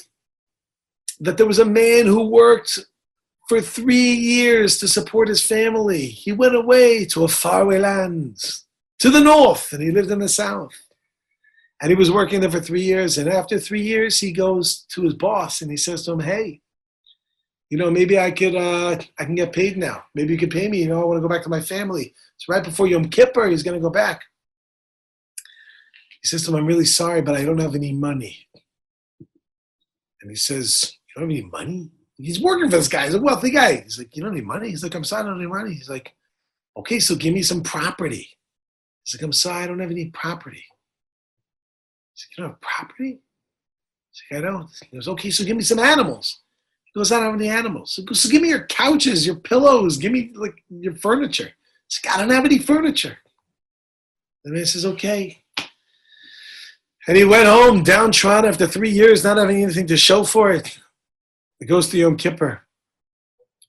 that there was a man who worked for 3 years to support his family. He went away to a faraway land, to the north, and he lived in the south. And he was working there for 3 years. And after 3 years, he goes to his boss and he says to him, hey, maybe I can get paid now. Maybe you could pay me. I want to go back to my family. It's right before Yom Kippur. He's going to go back. He says to him, I'm really sorry, but I don't have any money. And he says, you don't have any money? He's working for this guy. He's a wealthy guy. He's like, you don't have any money? He's like, I'm sorry, I don't have any money. He's like, okay, so give me some property. He's like, I'm sorry, I don't have any property. He's like, you don't have property? He's like, I don't. He goes, okay, so give me some animals. He goes, I don't have any animals. He goes, so give me your couches, your pillows, give me your furniture. He's like, I don't have any furniture. The man says, okay. And he went home downtrodden after 3 years, not having anything to show for it. He goes to Yom Kippur.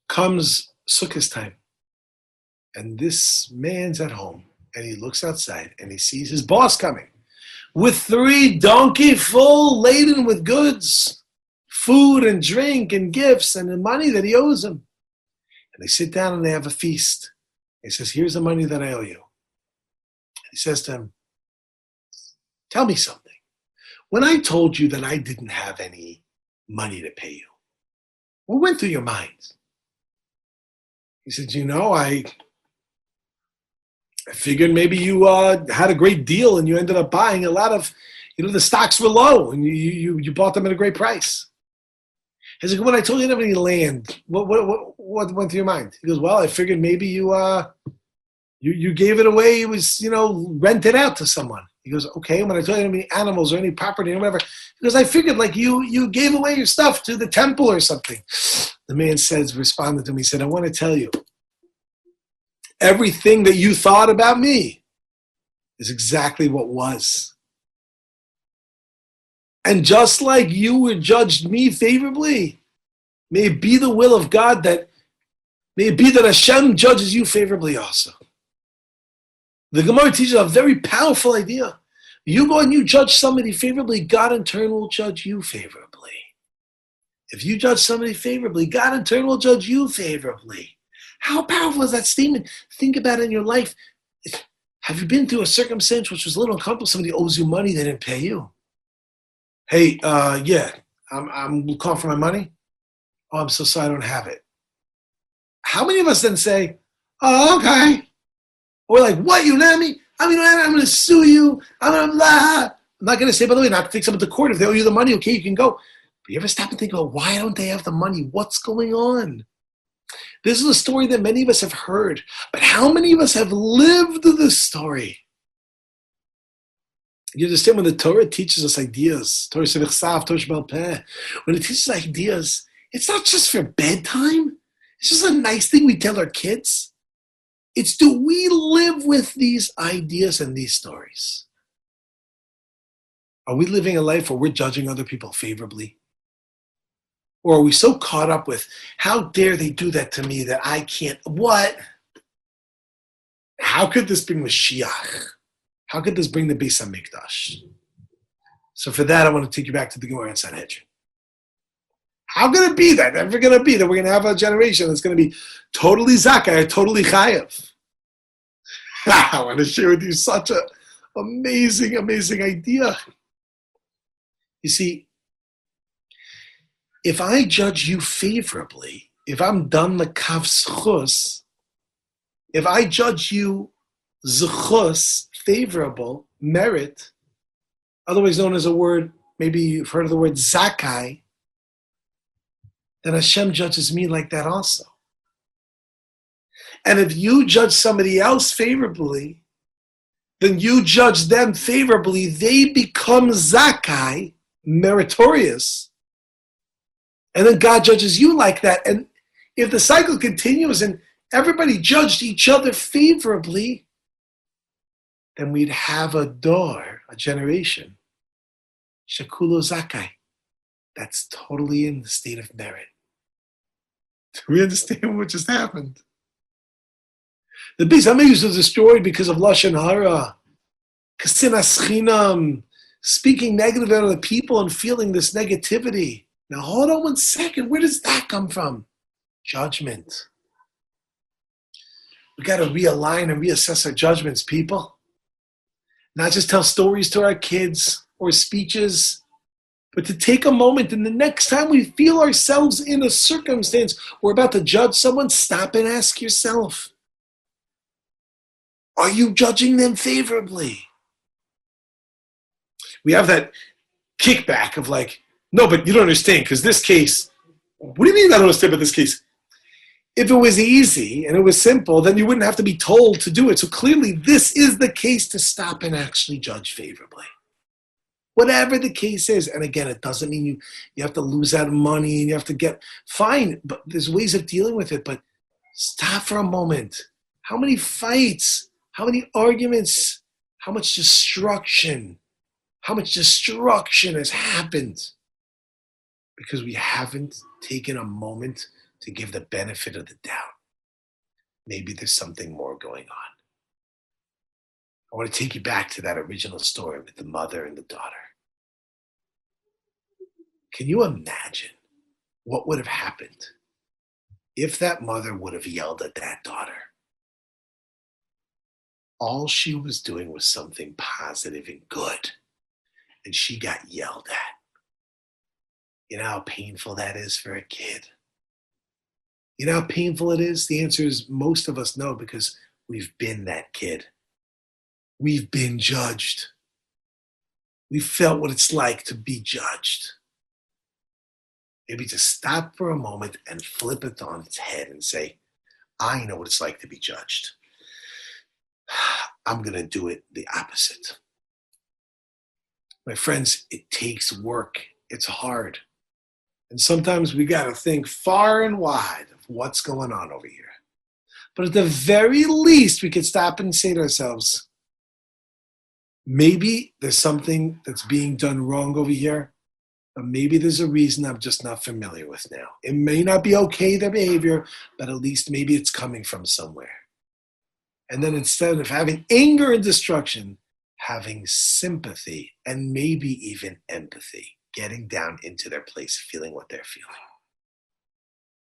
Comes Sukkot time. And this man's at home. And he looks outside and he sees his boss coming with 3 donkeys full laden with goods, food and drink and gifts and the money that he owes him. And they sit down and they have a feast. He says, here's the money that I owe you. And he says to him, tell me something. When I told you that I didn't have any money to pay you, what went through your mind? He said, I figured maybe you had a great deal and you ended up buying a lot of, the stocks were low and you bought them at a great price. He's like, when I told you you didn't have any land, what went through your mind? He goes, well, I figured maybe you gave it away. It was, rented out to someone. He goes, okay, when I told you any animals or any property or whatever, he goes, I figured you gave away your stuff to the temple or something. The man responded to me, he said, I want to tell you, everything that you thought about me is exactly what was. And just like you were judged me favorably, may it be the will of God may it be that Hashem judges you favorably also. The Gemara teaches a very powerful idea. You go and you judge somebody favorably, God in turn will judge you favorably. If you judge somebody favorably, God in turn will judge you favorably. How powerful is that statement? Think about it in your life. Have you been through a circumstance which was a little uncomfortable? Somebody owes you money, they didn't pay you. Hey, I'm calling for my money. Oh, I'm so sorry, I don't have it. How many of us then say, oh, okay. Or we're like, what, you know me? I'm going to sue you. I'm not going to say, by the way, not to take someone to court. If they owe you the money, okay, you can go. But you ever stop and think about why don't they have the money? What's going on? This is a story that many of us have heard. But how many of us have lived this story? You understand when the Torah teaches us ideas, when it teaches us ideas, it's not just for bedtime. It's just a nice thing we tell our kids. It's do we live with these ideas and these stories? Are we living a life where we're judging other people favorably? Or are we so caught up with, how dare they do that to me that I can't, what? How could this bring Mashiach? How could this bring the Beis HaMikdash? So for that, I want to take you back to the Gemara in Sanhedrin. How could it be that? Never going to be that we're going to have a generation that's going to be totally Zakai or totally Chayav. I want to share with you such an amazing, amazing idea. You see, if I judge you favorably, if I'm done the kav zchus, if I judge you zchus, favorable, merit, otherwise known as a word, maybe you've heard of the word zakai, then Hashem judges me like that also. And if you judge somebody else favorably, then you judge them favorably, they become zakai, meritorious, and then God judges you like that. And if the cycle continues and everybody judged each other favorably, then we'd have a generation, Shakulo Zakai, that's totally in the state of merit. Do we understand what just happened? The Beis HaMikdash was destroyed because of Lashon Hara, Kasinas Chinam, speaking negative about other people and feeling this negativity. Now hold on one second, where does that come from? Judgment. We got to realign and reassess our judgments, people. Not just tell stories to our kids or speeches, but to take a moment and the next time we feel ourselves in a circumstance we're about to judge someone, stop and ask yourself, are you judging them favorably? We have that kickback of like, no, but you don't understand, because this case, what do you mean I don't understand about this case? If it was easy and it was simple, then you wouldn't have to be told to do it. So clearly this is the case to stop and actually judge favorably. Whatever the case is, and again, it doesn't mean you have to lose out money and you have to get, fine, but there's ways of dealing with it, but stop for a moment. How many fights, how many arguments, how much destruction has happened because we haven't taken a moment to give the benefit of the doubt. Maybe there's something more going on. I want to take you back to that original story with the mother and the daughter. Can you imagine what would have happened if that mother would have yelled at that daughter? All she was doing was something positive and good, and she got yelled at. You know how painful that is for a kid? You know how painful it is? The answer is most of us know because we've been that kid. We've been judged. We felt what it's like to be judged. Maybe to stop for a moment and flip it on its head and say, I know what it's like to be judged. I'm going to do it the opposite. My friends, it takes work. It's hard. And sometimes we got to think far and wide of what's going on over here. But at the very least, we could stop and say to ourselves, maybe there's something that's being done wrong over here, but maybe there's a reason I'm just not familiar with now. It may not be okay, their behavior, but at least maybe it's coming from somewhere. And then instead of having anger and destruction, having sympathy and maybe even empathy, getting down into their place, feeling what they're feeling.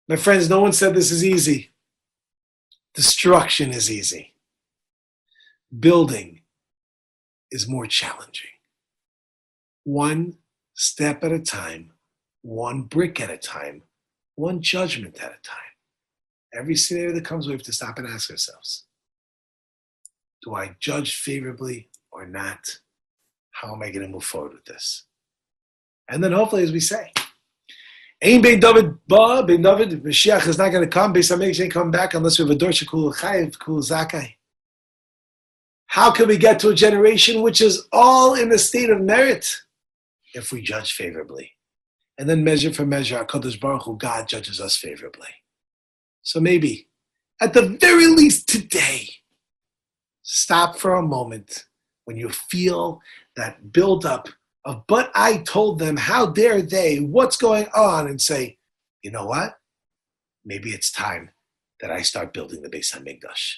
My friends, no one said this is easy. Destruction is easy. Building is more challenging. One step at a time, one brick at a time, one judgment at a time. Every scenario that comes, we have to stop and ask ourselves, do I judge favorably or not? How am I going to move forward with this? And then hopefully, as we say, Ein Bein David Ba, Bein David, Mashiach is not going to come, Beis HaMikdash ain't come back unless we have a Dor Shekul Chayiv, Kul Zakai. How can we get to a generation which is all in a state of merit? If we judge favorably. And then measure for measure, HaKadosh Baruch Hu, God judges us favorably. So maybe, at the very least today, stop for a moment when you feel that build-up of, but I told them, how dare they, what's going on, and say, you know what? Maybe it's time that I start building the Beis HaMikdash.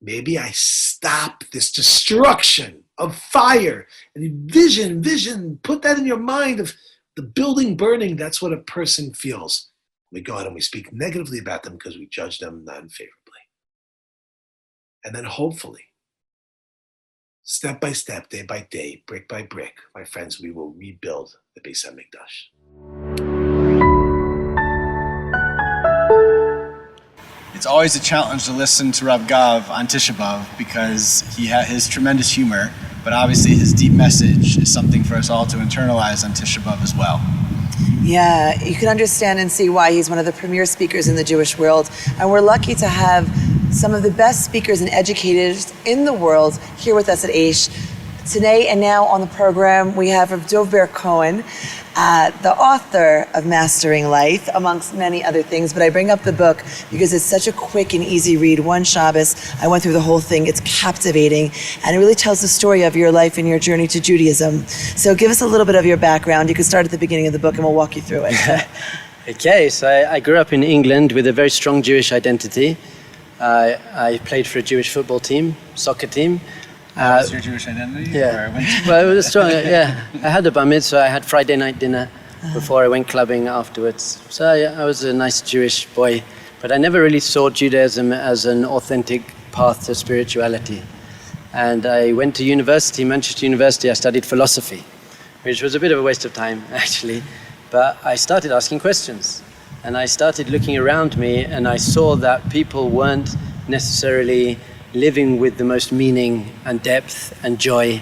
Maybe I stop this destruction of fire and vision, put that in your mind of the building burning. That's what a person feels. We go out and we speak negatively about them because we judge them non-favorably. And then hopefully, step by step, day by day, brick by brick, my friends, we will rebuild the Beis HaMikdash. It's always a challenge to listen to Rav Gav on Tisha B'Av because he had his tremendous humor, but obviously his deep message is something for us all to internalize on Tisha B'Av as well. Yeah, you can understand and see why he's one of the premier speakers in the Jewish world. And we're lucky to have some of the best speakers and educators in the world here with us at Aish. Today and now on the program, we have Rav Berg, the author of Mastering Life, amongst many other things. But I bring up the book because it's such a quick and easy read. One Shabbos, I went through the whole thing. It's captivating, and it really tells the story of your life and your journey to Judaism. So give us a little bit of your background. You can start at the beginning of the book, and we'll walk you through it. Okay, so I grew up in England with a very strong Jewish identity. I played for a Jewish football team, soccer team. What was your Jewish identity? Yeah. Well, it was strong. Yeah, I had a bar mitzvah. I had Friday night dinner before I went clubbing afterwards. So I was a nice Jewish boy, but I never really saw Judaism as an authentic path to spirituality. And I went to university, Manchester University. I studied philosophy, which was a bit of a waste of time, actually. But I started asking questions, and I started looking around me, and I saw that people weren't necessarily living with the most meaning and depth and joy,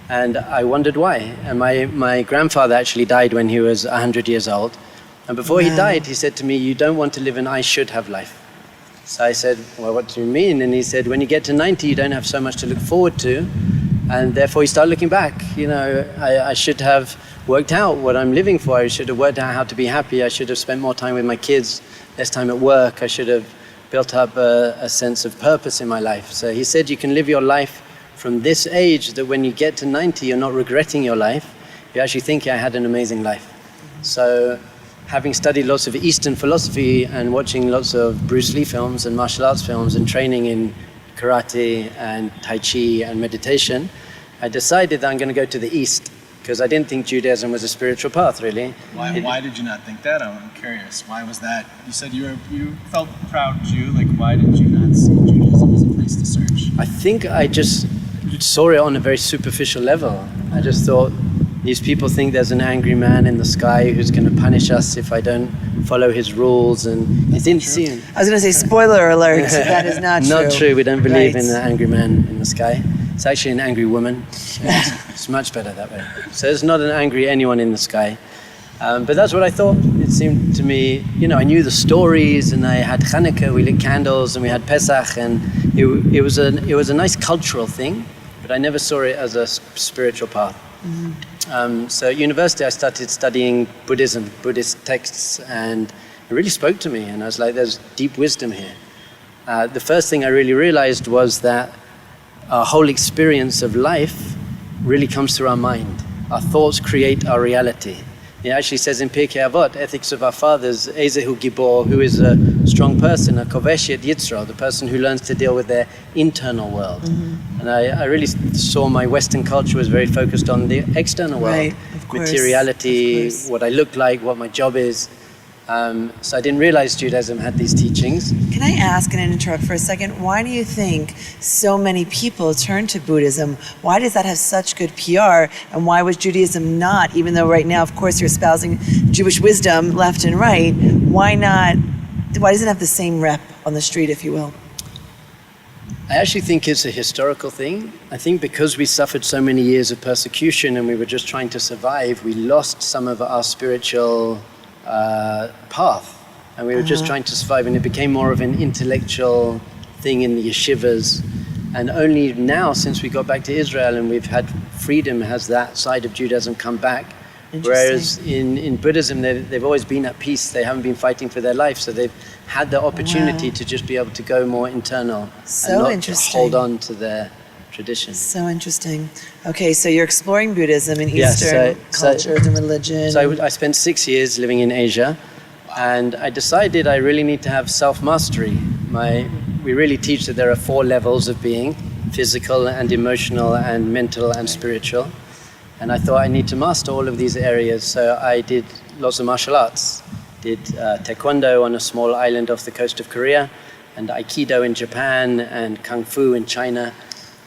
and I wondered why. And my grandfather actually died when he was 100 years old, and before he died, he said to me, "You don't want to live an I should have life." So I said, "Well, what do you mean?" And he said, "When you get to 90, you don't have so much to look forward to, and therefore you start looking back. You know, I should have worked out what I'm living for. I should have worked out how to be happy. I should have spent more time with my kids, less time at work. I should have built up a sense of purpose in my life." So he said, you can live your life from this age that when you get to 90, you're not regretting your life. You actually think, I had an amazing life. So having studied lots of Eastern philosophy and watching lots of Bruce Lee films and martial arts films and training in karate and Tai Chi and meditation, I decided that I'm going to go to the East because I didn't think Judaism was a spiritual path, really. Why did you not think that? I'm curious. Why was that? You said you felt proud Jew. Like, why did you not see Judaism as a place to search? I think I just saw it on a very superficial level. I just thought, these people think there's an angry man in the sky who's going to punish us if I don't follow his rules, and I didn't see him. I was going to say, spoiler alert, that is not true. Not true. We don't believe in an angry man in the sky. It's actually an angry woman. It's much better that way. So there's not an angry anyone in the sky. But that's what I thought. It seemed to me, I knew the stories, and I had Hanukkah, we lit candles, and we had Pesach, and it was a nice cultural thing, but I never saw it as a spiritual path. Mm-hmm. So at university, I started studying Buddhism, Buddhist texts, and it really spoke to me, and I was like, there's deep wisdom here. The first thing I really realized was that our whole experience of life really comes through our mind. Our thoughts create our reality. It actually says in Pirkei Avot, Ethics of Our Fathers, Ezehu Gibor, who is a strong person, a Kovesh et Yitzro, the person who learns to deal with their internal world. And I really saw my Western culture was very focused on the external world, Right, of course, materiality, of course. what I look like, what my job is. So I didn't realize Judaism had these teachings. Can I ask and interrupt for a second? Why do you think so many people turn to Buddhism? Why does that have such good PR? And why was Judaism not, even though right now, of course, you're espousing Jewish wisdom left and right, why not? Why doesn't it have the same rep on the street, if you will? I actually think it's a historical thing. I think because we suffered so many years of persecution and we were just trying to survive, we lost some of our spiritual path, and we were just trying to survive, and it became more of an intellectual thing in the yeshivas. And only now, since we got back to Israel and we've had freedom, has that side of Judaism come back. Whereas in Buddhism, they've always been at peace. They haven't been fighting for their life, so they've had the opportunity to just be able to go more internal and not to hold on to their tradition. So interesting. Okay, so you're exploring Buddhism and Eastern cultures and religion. So I spent 6 years living in Asia, and I decided I really need to have self-mastery. We really teach that there are 4 levels of being: physical and emotional and mental and spiritual. And I thought I need to master all of these areas. So I did lots of martial arts. Did taekwondo on a small island off the coast of Korea, and aikido in Japan, and kung fu in China.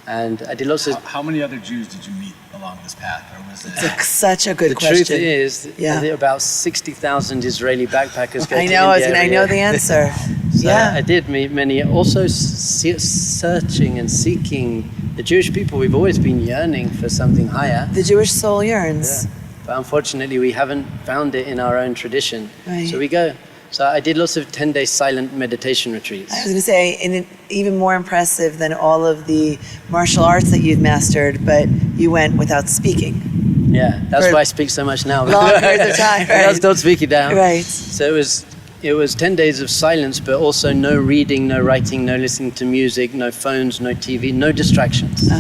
And I did lots of... How many other Jews did you meet along this path? Or was it... It's such a good question. The truth is, there are about 60,000 Israeli backpackers go to India. I know the answer. So I did meet many. Also searching and seeking. The Jewish people, we've always been yearning for something higher. The Jewish soul yearns. Yeah. But unfortunately, we haven't found it in our own tradition. Right. So we go. So I did lots of 10-day silent meditation retreats. I was going to say, and even more impressive than all of the martial arts that you've mastered, but you went without speaking. Yeah, that's why I speak so much now. Long periods of time, right? I stopped speaking down. Right. So it was 10 days of silence, but also no reading, no writing, no listening to music, no phones, no TV, no distractions.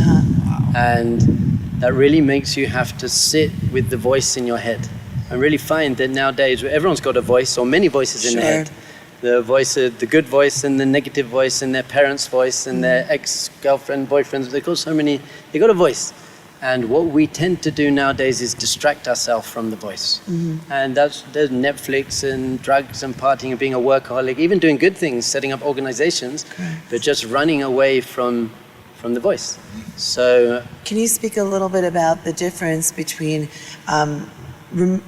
And that really makes you have to sit with the voice in your head. I really find that nowadays everyone's got a voice, or many voices in their head. The voice, the good voice and the negative voice and their parents' voice and their ex-girlfriend, boyfriends, they've got so many, they've got a voice. And what we tend to do nowadays is distract ourselves from the voice. And there's Netflix and drugs and partying and being a workaholic, even doing good things, setting up organizations, but just running away from the voice. So, can you speak a little bit about the difference between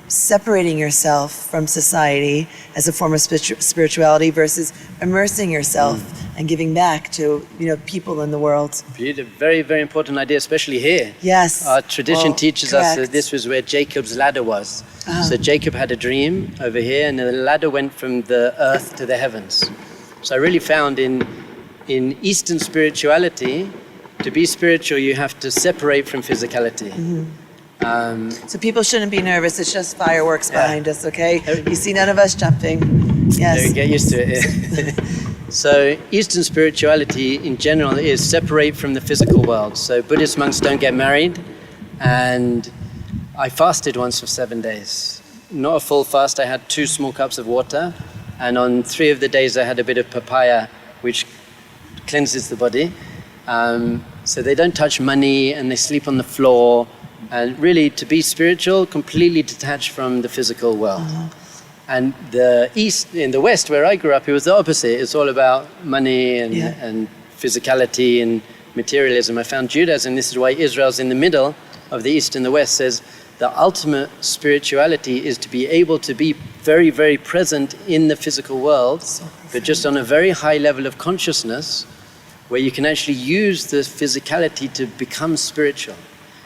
separating yourself from society as a form of spirituality versus immersing yourself and giving back to people in the world? Very, very important idea, especially here. Yes. Our tradition teaches us that this was where Jacob's ladder was. So Jacob had a dream over here, and the ladder went from the earth to the heavens. So I really found in Eastern spirituality, to be spiritual, you have to separate from physicality. So people shouldn't be nervous. It's just fireworks behind us, okay? You see none of us jumping. Yes. Get used to it. So Eastern spirituality in general is separate from the physical world. So Buddhist monks don't get married. And I fasted once for 7 days. Not a full fast. I had 2 small cups of water. And on 3 of the days I had a bit of papaya, which cleanses the body. So they don't touch money and they sleep on the floor. And really, to be spiritual, completely detached from the physical world. And in the West, where I grew up, it was the opposite. It's all about money and physicality and materialism. I found Judaism, this is why Israel's in the middle of the East and the West, says the ultimate spirituality is to be able to be very, very present in the physical world, but just on a very high level of consciousness, where you can actually use the physicality to become spiritual.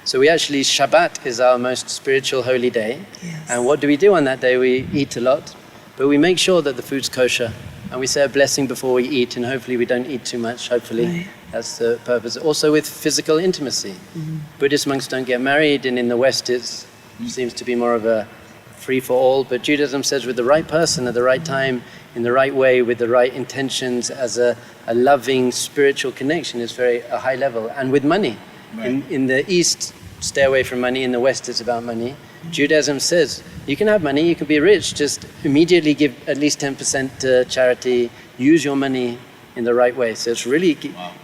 So Shabbat is our most spiritual holy day. Yes. And what do we do on that day? We eat a lot, but we make sure that the food's kosher. And we say a blessing before we eat, and hopefully we don't eat too much, hopefully. That's the purpose. Also with physical intimacy. Buddhist monks don't get married, and in the West it seems to be more of a free-for-all. But Judaism says with the right person at the right time, in the right way, with the right intentions, as a loving spiritual connection is a high level. And with money. In the East, stay away from money. In the West, it's about money. Judaism says you can have money, you can be rich, just immediately give at least 10% to charity, use your money in the right way. So it's really,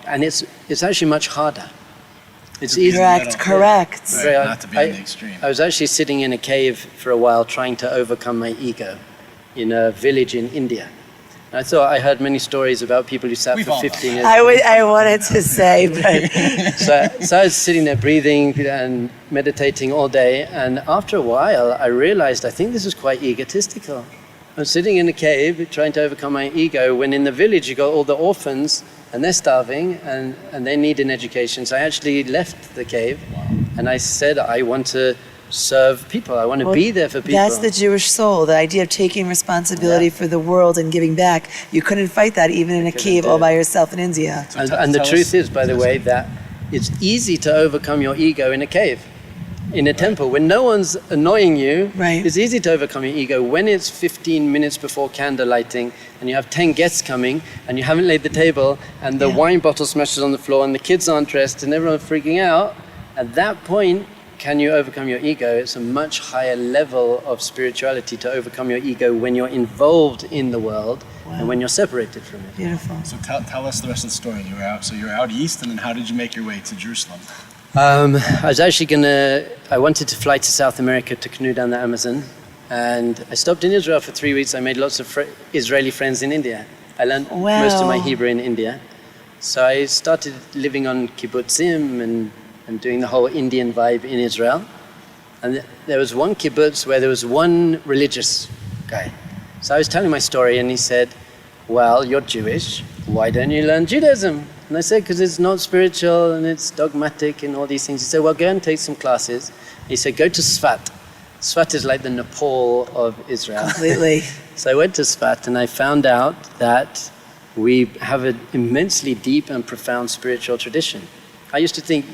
and it's actually much harder. It's easy. Correct. Right, not to be in the extreme. I was actually sitting in a cave for a while trying to overcome my ego in a village in India. I thought I heard many stories about people who sat for 15 years. I wanted to say, but so I was sitting there breathing and meditating all day, and after a while I realized I think this is quite egotistical. I'm sitting in a cave trying to overcome my ego when in the village you got all the orphans and they're starving and they need an education. So I actually left the cave and I said I want to serve people. I want to be there for people. That's the Jewish soul, the idea of taking responsibility for the world and giving back. You couldn't fight that even in a cave all by yourself in India. And the truth is, by the way, that it's easy to overcome your ego in a cave. In a temple, when no one's annoying you, it's easy to overcome your ego. When it's 15 minutes before candle lighting and you have 10 guests coming and you haven't laid the table and the wine bottle smashes on the floor and the kids aren't dressed and everyone's freaking out, at that point, can you overcome your ego? It's a much higher level of spirituality to overcome your ego when you're involved in the world and when you're separated from it. Beautiful. So tell us the rest of the story. You're out east, and then how did you make your way to Jerusalem? I was actually I wanted to fly to South America to canoe down the Amazon, and I stopped in Israel for 3 weeks. I made lots of Israeli friends in India. I learned most of my Hebrew in India. So I started living on kibbutzim and doing the whole Indian vibe in Israel. And there was one kibbutz where there was one religious guy. So I was telling my story and he said, well, you're Jewish, why don't you learn Judaism? And I said, because it's not spiritual and it's dogmatic and all these things. He said, well, go and take some classes. He said, go to Sfat. Sfat is like the Nepal of Israel. Completely. So I went to Sfat and I found out that we have an immensely deep and profound spiritual tradition. I used to think,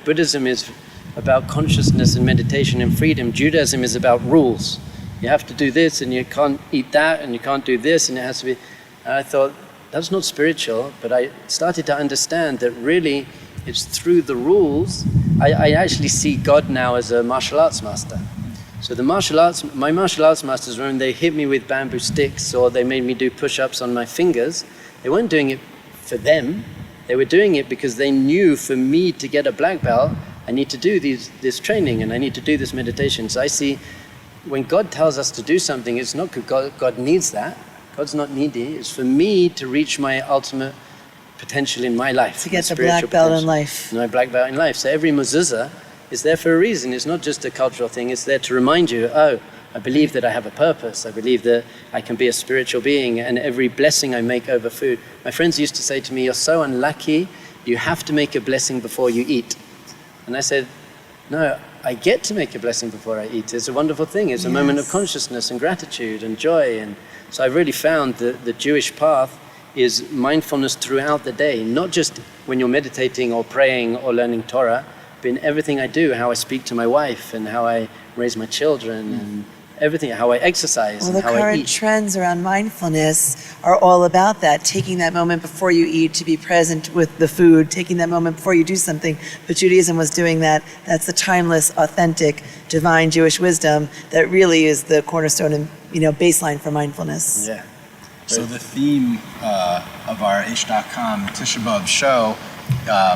Buddhism is about consciousness and meditation and freedom. Judaism is about rules. You have to do this and you can't eat that and you can't do this and it has to be. And I thought, that's not spiritual, but I started to understand that really it's through the rules. I actually see God now as a martial arts master. So my martial arts masters, when they hit me with bamboo sticks or they made me do push-ups on my fingers, they weren't doing it for them. They were doing it because they knew for me to get a black belt, I need to do this training and I need to do this meditation. So I see when God tells us to do something, it's not because God needs that. God's not needy. It's for me to reach my ultimate potential in my life. To get the black belt in life. My black belt in life. So every mezuzah is there for a reason. It's not just a cultural thing. It's there to remind you, I believe that I have a purpose. I believe that I can be a spiritual being, and every blessing I make over food. My friends used to say to me, you're so unlucky, you have to make a blessing before you eat. And I said, no, I get to make a blessing before I eat. It's a wonderful thing. It's a moment of consciousness and gratitude and joy. And so I really found that the Jewish path is mindfulness throughout the day, not just when you're meditating or praying or learning Torah, but in everything I do, how I speak to my wife and how I raise my children and everything, how I exercise and how I eat. Well, the current trends around mindfulness are all about that, taking that moment before you eat to be present with the food, taking that moment before you do something. But Judaism was doing that. That's the timeless, authentic, divine Jewish wisdom that really is the cornerstone and baseline for mindfulness. Yeah. So the theme of our Aish.com Tisha B'Av show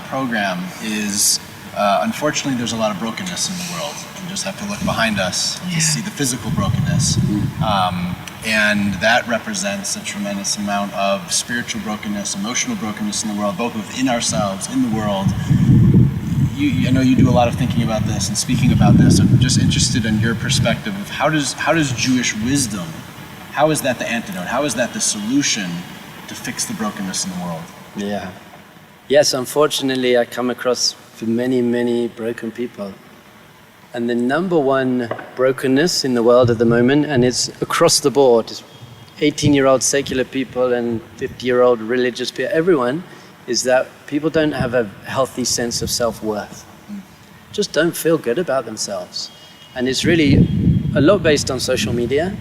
program is, unfortunately, there's a lot of brokenness in the world. You just have to look behind us to see the physical brokenness. And that represents a tremendous amount of spiritual brokenness, emotional brokenness in the world, both within ourselves, in the world. I know you do a lot of thinking about this and speaking about this. I'm just interested in your perspective of how does Jewish wisdom, how is that the antidote? How is that the solution to fix the brokenness in the world? Yeah. Yes, unfortunately, I come across many, many broken people. And the number one brokenness in the world at the moment, and it's across the board, 18-year-old secular people and 50-year-old religious people, everyone, is that people don't have a healthy sense of self-worth. Just don't feel good about themselves. And it's really a lot based on social media.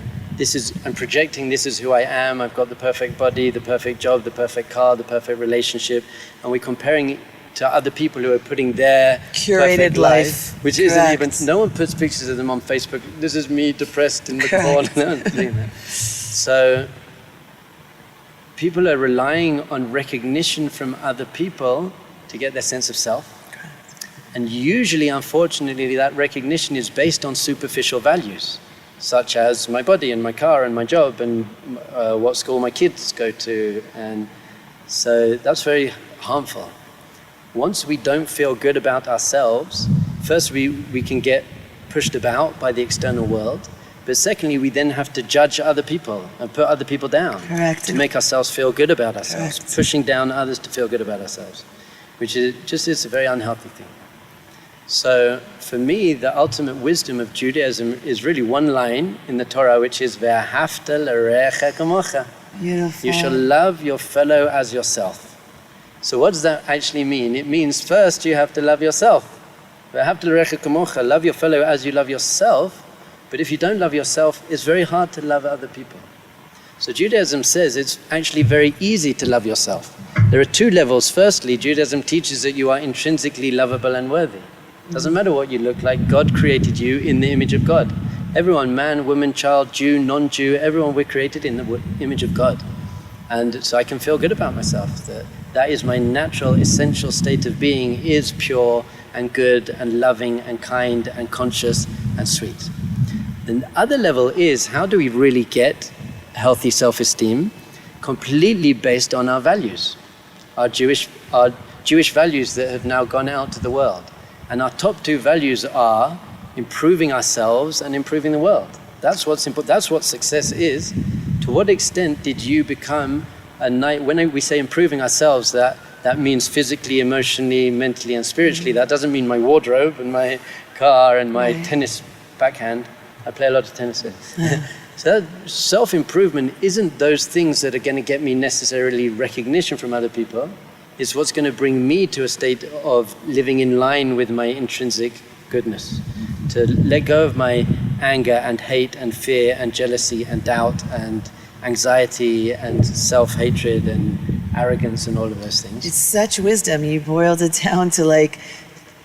I'm projecting this is who I am, I've got the perfect body, the perfect job, the perfect car, the perfect relationship, and we're comparing it to other people who are putting their curated life which isn't Correct. even, no one puts pictures of them on Facebook. This is me depressed in the corner. No one's doing that. So people are relying on recognition from other people to get their sense of self. And usually, unfortunately, that recognition is based on superficial values, such as my body and my car and my job and what school my kids go to. And so that's very harmful. Once we don't feel good about ourselves, first we can get pushed about by the external world, but secondly, we then have to judge other people and put other people down. Correct. To make ourselves feel good about ourselves, Correct. pushing down others to feel good about ourselves, which is a very unhealthy thing. So for me, the ultimate wisdom of Judaism is really one line in the Torah, which is "Ve'ahavta l'recha kamocha." Beautiful. You shall love your fellow as yourself. So what does that actually mean? It means first you have to love yourself. Ve'ahavta l'recha kamocha, love your fellow as you love yourself. But if you don't love yourself, it's very hard to love other people. So Judaism says it's actually very easy to love yourself. There are two levels. Firstly, Judaism teaches that you are intrinsically lovable and worthy. Doesn't matter what you look like, God created you in the image of God. Everyone, man, woman, child, Jew, non-Jew, everyone, we're created in the image of God. And so I can feel good about myself, that is my natural, essential state of being, is pure and good and loving and kind and conscious and sweet. The other level is, how do we really get healthy self-esteem? Completely based on our values, our Jewish values that have now gone out to the world. And our top two values are improving ourselves and improving the world. That's what's important. That's what success is. To what extent did you become when we say improving ourselves, that means physically, emotionally, mentally, and spiritually. That doesn't mean my wardrobe and my car and my tennis backhand. I play a lot of tennis. So self-improvement isn't those things that are going to get me necessarily recognition from other people. It's what's going to bring me to a state of living in line with my intrinsic goodness. To let go of my anger and hate and fear and jealousy and doubt and anxiety and self-hatred and arrogance and all of those things. It's such wisdom. You boiled it down to like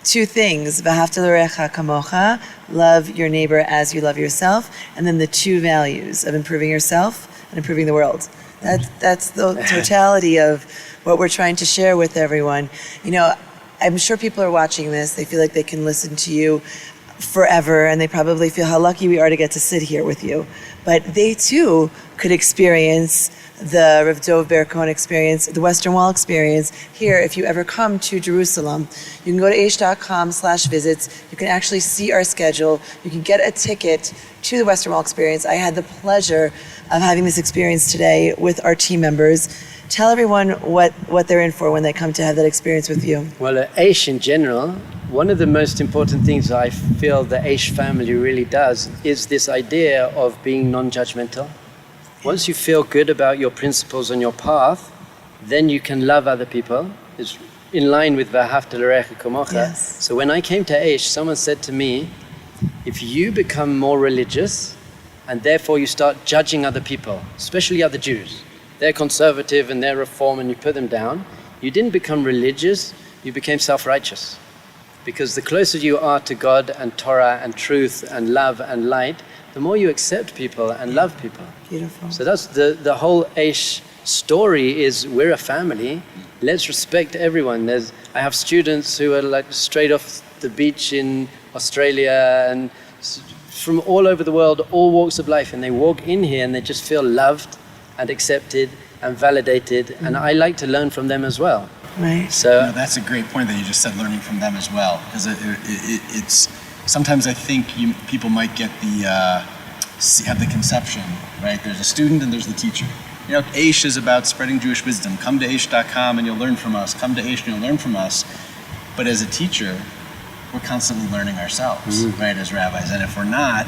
two things. V'ahavta l'recha kamocha, love your neighbor as you love yourself, and then the two values of improving yourself and improving the world. That's the totality of what we're trying to share with everyone. You know, I'm sure people are watching this. They feel like they can listen to you forever, and they probably feel how lucky we are to get to sit here with you. But they too could experience the Rav Dov Berg experience, the Western Wall experience here. If you ever come to Jerusalem, you can go to aish.com/visits. You can actually see our schedule. You can get a ticket to the Western Wall experience. I had the pleasure of having this experience today with our team members. Tell everyone what they're in for when they come to have that experience with you. Well, at Aish in general, one of the most important things I feel the Aish family really does is this idea of being non-judgmental. Once you feel good about your principles and your path, then you can love other people. It's in line with V'ahavta l'recha kamocha. Yes. So when I came to Aish, someone said to me, if you become more religious and therefore you start judging other people, especially other Jews, they're conservative and they're reform and you put them down, you didn't become religious, you became self-righteous. Because the closer you are to God and Torah and truth and love and light, the more you accept people and love people. Beautiful. So that's the whole Aish story is we're a family. Let's respect everyone. I have students who are like straight off the beach in Australia and from all over the world, all walks of life, and they walk in here and they just feel loved and accepted and validated, and I like to learn from them as well. Right. So that's a great point that you just said, learning from them as well, because it's sometimes I think people might get have the conception, right? There's a student and there's the teacher. You know, Aish is about spreading Jewish wisdom. Come to aish.com and you'll learn from us. Come to Aish and you'll learn from us. But as a teacher, we're constantly learning ourselves, right, as rabbis. And if we're not,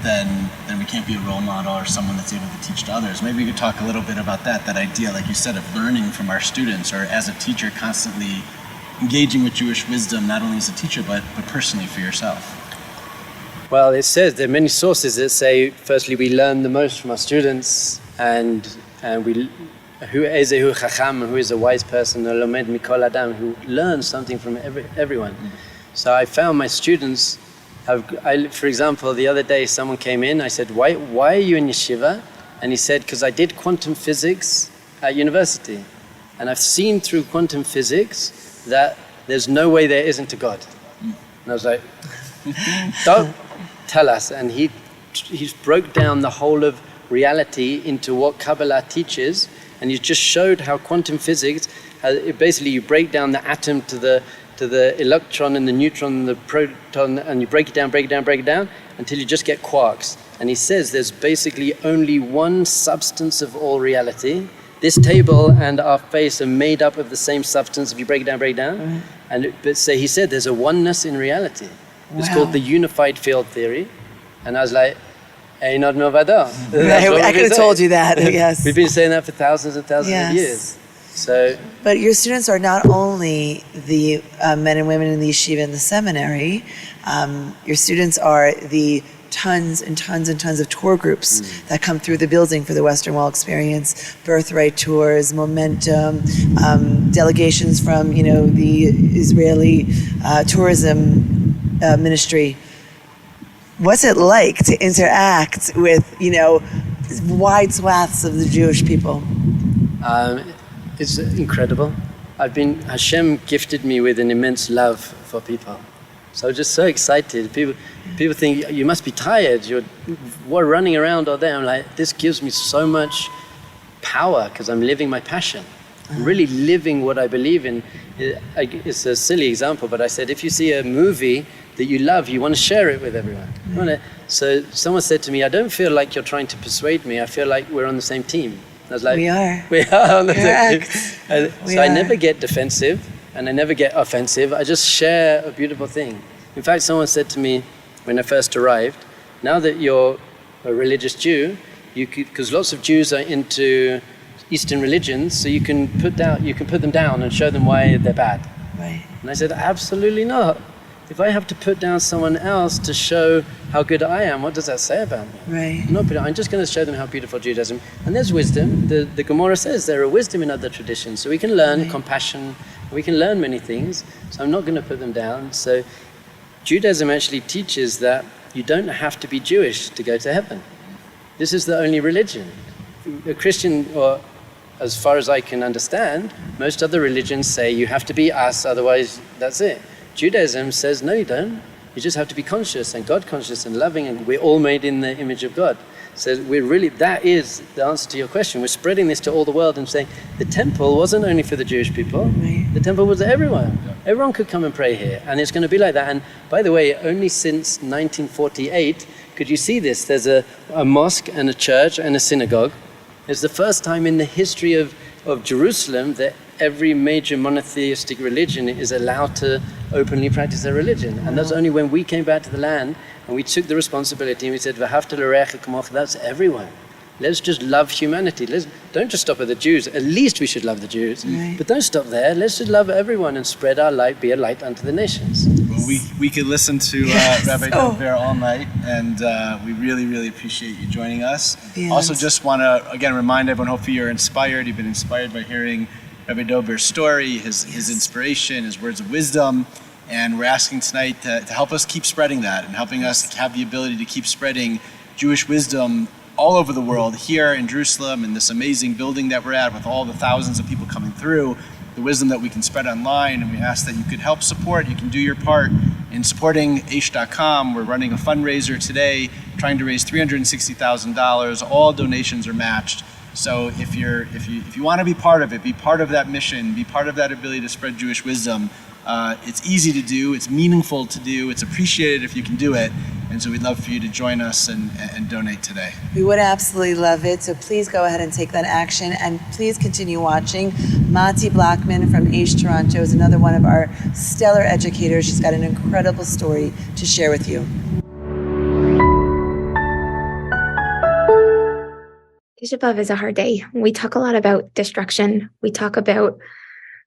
then we can't be a role model or someone that's able to teach to others. Maybe you could talk a little bit about that idea, like you said, of learning from our students, or as a teacher constantly engaging with Jewish wisdom, not only as a teacher, but personally for yourself. Well, it says there are many sources that say, firstly, we learn the most from our students, and who is a wise person, who learns something from everyone. So I found my students for example, the other day someone came in, I said, why are you in yeshiva? And he said, because I did quantum physics at university. And I've seen through quantum physics that there's no way there isn't a God. And I was like, don't tell us. And he's broke down the whole of reality into what Kabbalah teaches. And you just showed how quantum physics, basically you break down the atom to the electron and the neutron and the proton, and you break it down until you just get quarks. And he says there's basically only one substance of all reality. This table and our face are made up of the same substance if you break it down. Right. So he said there's a oneness in reality. It's called the unified field theory. And I was like, Einod Milvado. I could have told you that, yes. We've been saying that for thousands and thousands of years. But your students are not only the men and women in the yeshiva and the seminary. Your students are the tons and tons and tons of tour groups that come through the building for the Western Wall experience, birthright tours, momentum, delegations from the Israeli tourism ministry. What's it like to interact with wide swaths of the Jewish people? It's incredible. Hashem gifted me with an immense love for people. So just so excited. People think, you must be tired. You're running around all day. I'm like, this gives me so much power because I'm living my passion. I'm really living what I believe in. It's a silly example, but I said, if you see a movie that you love, you want to share it with everyone. So someone said to me, I don't feel like you're trying to persuade me. I feel like we're on the same team. I was like, we are. We are on the same team. So I never get defensive and I never get offensive. I just share a beautiful thing. In fact, someone said to me when I first arrived, now that you're a religious Jew, because lots of Jews are into Eastern religions, so you can put them down and show them why they're bad. Right. And I said, absolutely not. If I have to put down someone else to show how good I am, what does that say about me? Right. I'm just going to show them how beautiful Judaism. And there's wisdom. The Gemara says there are wisdom in other traditions. So we can learn compassion. We can learn many things. So I'm not going to put them down. So Judaism actually teaches that you don't have to be Jewish to go to heaven. This is the only religion. A Christian, or as far as I can understand, most other religions say you have to be us, otherwise that's it. Judaism says, no, you don't. You just have to be conscious and God conscious and loving, and we're all made in the image of God. So that is the answer to your question. We're spreading this to all the world and saying the temple wasn't only for the Jewish people. Right. The temple was everyone. Everyone could come and pray here, and it's going to be like that. And by the way, only since 1948 could you see this. There's a mosque and a church and a synagogue. It's the first time in the history of Jerusalem that every major monotheistic religion is allowed to openly practice their religion. And that's only when we came back to the land and we took the responsibility and we said, "V'ahavta l'reacha kamocha," that's everyone. Let's just love humanity. Don't just stop at the Jews. At least we should love the Jews. Right. But don't stop there. Let's just love everyone and spread our light, be a light unto the nations. Well, we could listen to Rabbi Dover all night, and we really, really appreciate you joining us. Yes. Also, just want to, again, remind everyone, hopefully you're inspired. You've been inspired by hearing Rabbi Dover's story, his inspiration, his words of wisdom. And we're asking tonight to help us keep spreading that and helping us have the ability to keep spreading Jewish wisdom all over the world, here in Jerusalem, in this amazing building that we're at with all the thousands of people coming through, the wisdom that we can spread online. And we ask that you could help support, you can do your part in supporting Aish.com. We're running a fundraiser today, trying to raise $360,000. All donations are matched. So if you want to be part of it, be part of that mission, be part of that ability to spread Jewish wisdom. It's easy to do, it's meaningful to do, it's appreciated if you can do it. And so we'd love for you to join us and donate today. We would absolutely love it. So please go ahead and take that action, and please continue watching. Mati Blackman from Aish Toronto is another one of our stellar educators. She's got an incredible story to share with you. Tisha B'Av is a hard day. We talk a lot about destruction. We talk about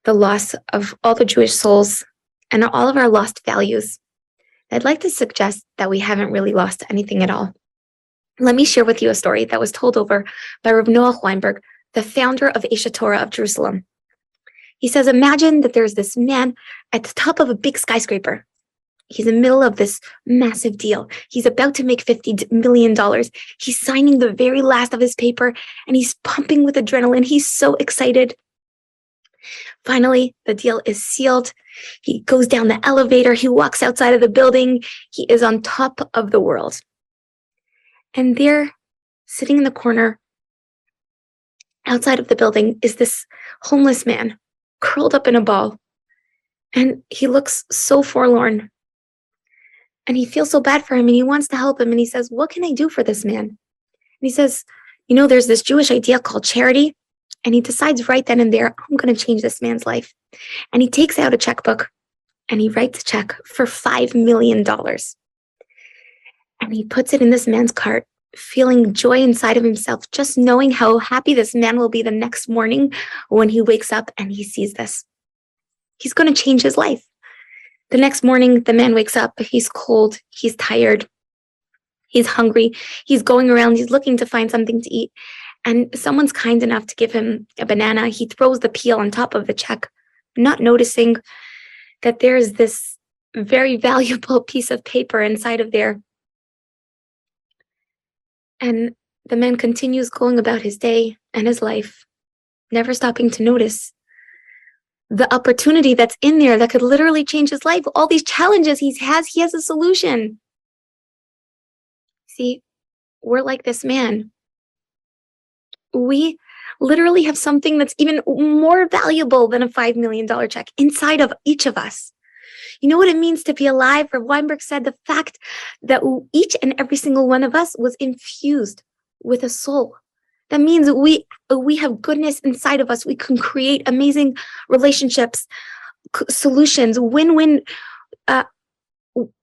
the loss of all the Jewish souls and all of our lost values. I'd like to suggest that we haven't really lost anything at all. Let me share with you a story that was told over by Rav Noah Weinberg, the founder of Aish Torah of Jerusalem. He says, imagine that there's this man at the top of a big skyscraper. He's in the middle of this massive deal. He's about to make $50 million. He's signing the very last of his paper and he's pumping with adrenaline. He's so excited. Finally, the deal is sealed. He goes down the elevator. He walks outside of the building. He is on top of the world. And there, sitting in the corner outside of the building, is this homeless man curled up in a ball. And he looks so forlorn. And he feels so bad for him and he wants to help him. And he says, what can I do for this man? And he says, there's this Jewish idea called charity. And he decides right then and there, I'm going to change this man's life. And he takes out a checkbook and he writes a check for $5 million. And he puts it in this man's cart, feeling joy inside of himself, just knowing how happy this man will be the next morning when he wakes up and he sees this. He's going to change his life. The next morning, the man wakes up. He's cold. He's tired. He's hungry. He's going around. He's looking to find something to eat. And someone's kind enough to give him a banana. He throws the peel on top of the check, not noticing that there's this very valuable piece of paper inside of there. And the man continues going about his day and his life, never stopping to notice the opportunity that's in there that could literally change his life. All these challenges he has a solution. See, we're like this man. We literally have something that's even more valuable than a $5 million check inside of each of us. You know what it means to be alive? Rabbi Weinberg said the fact that each and every single one of us was infused with a soul. That means we have goodness inside of us. We can create amazing relationships, solutions, win-win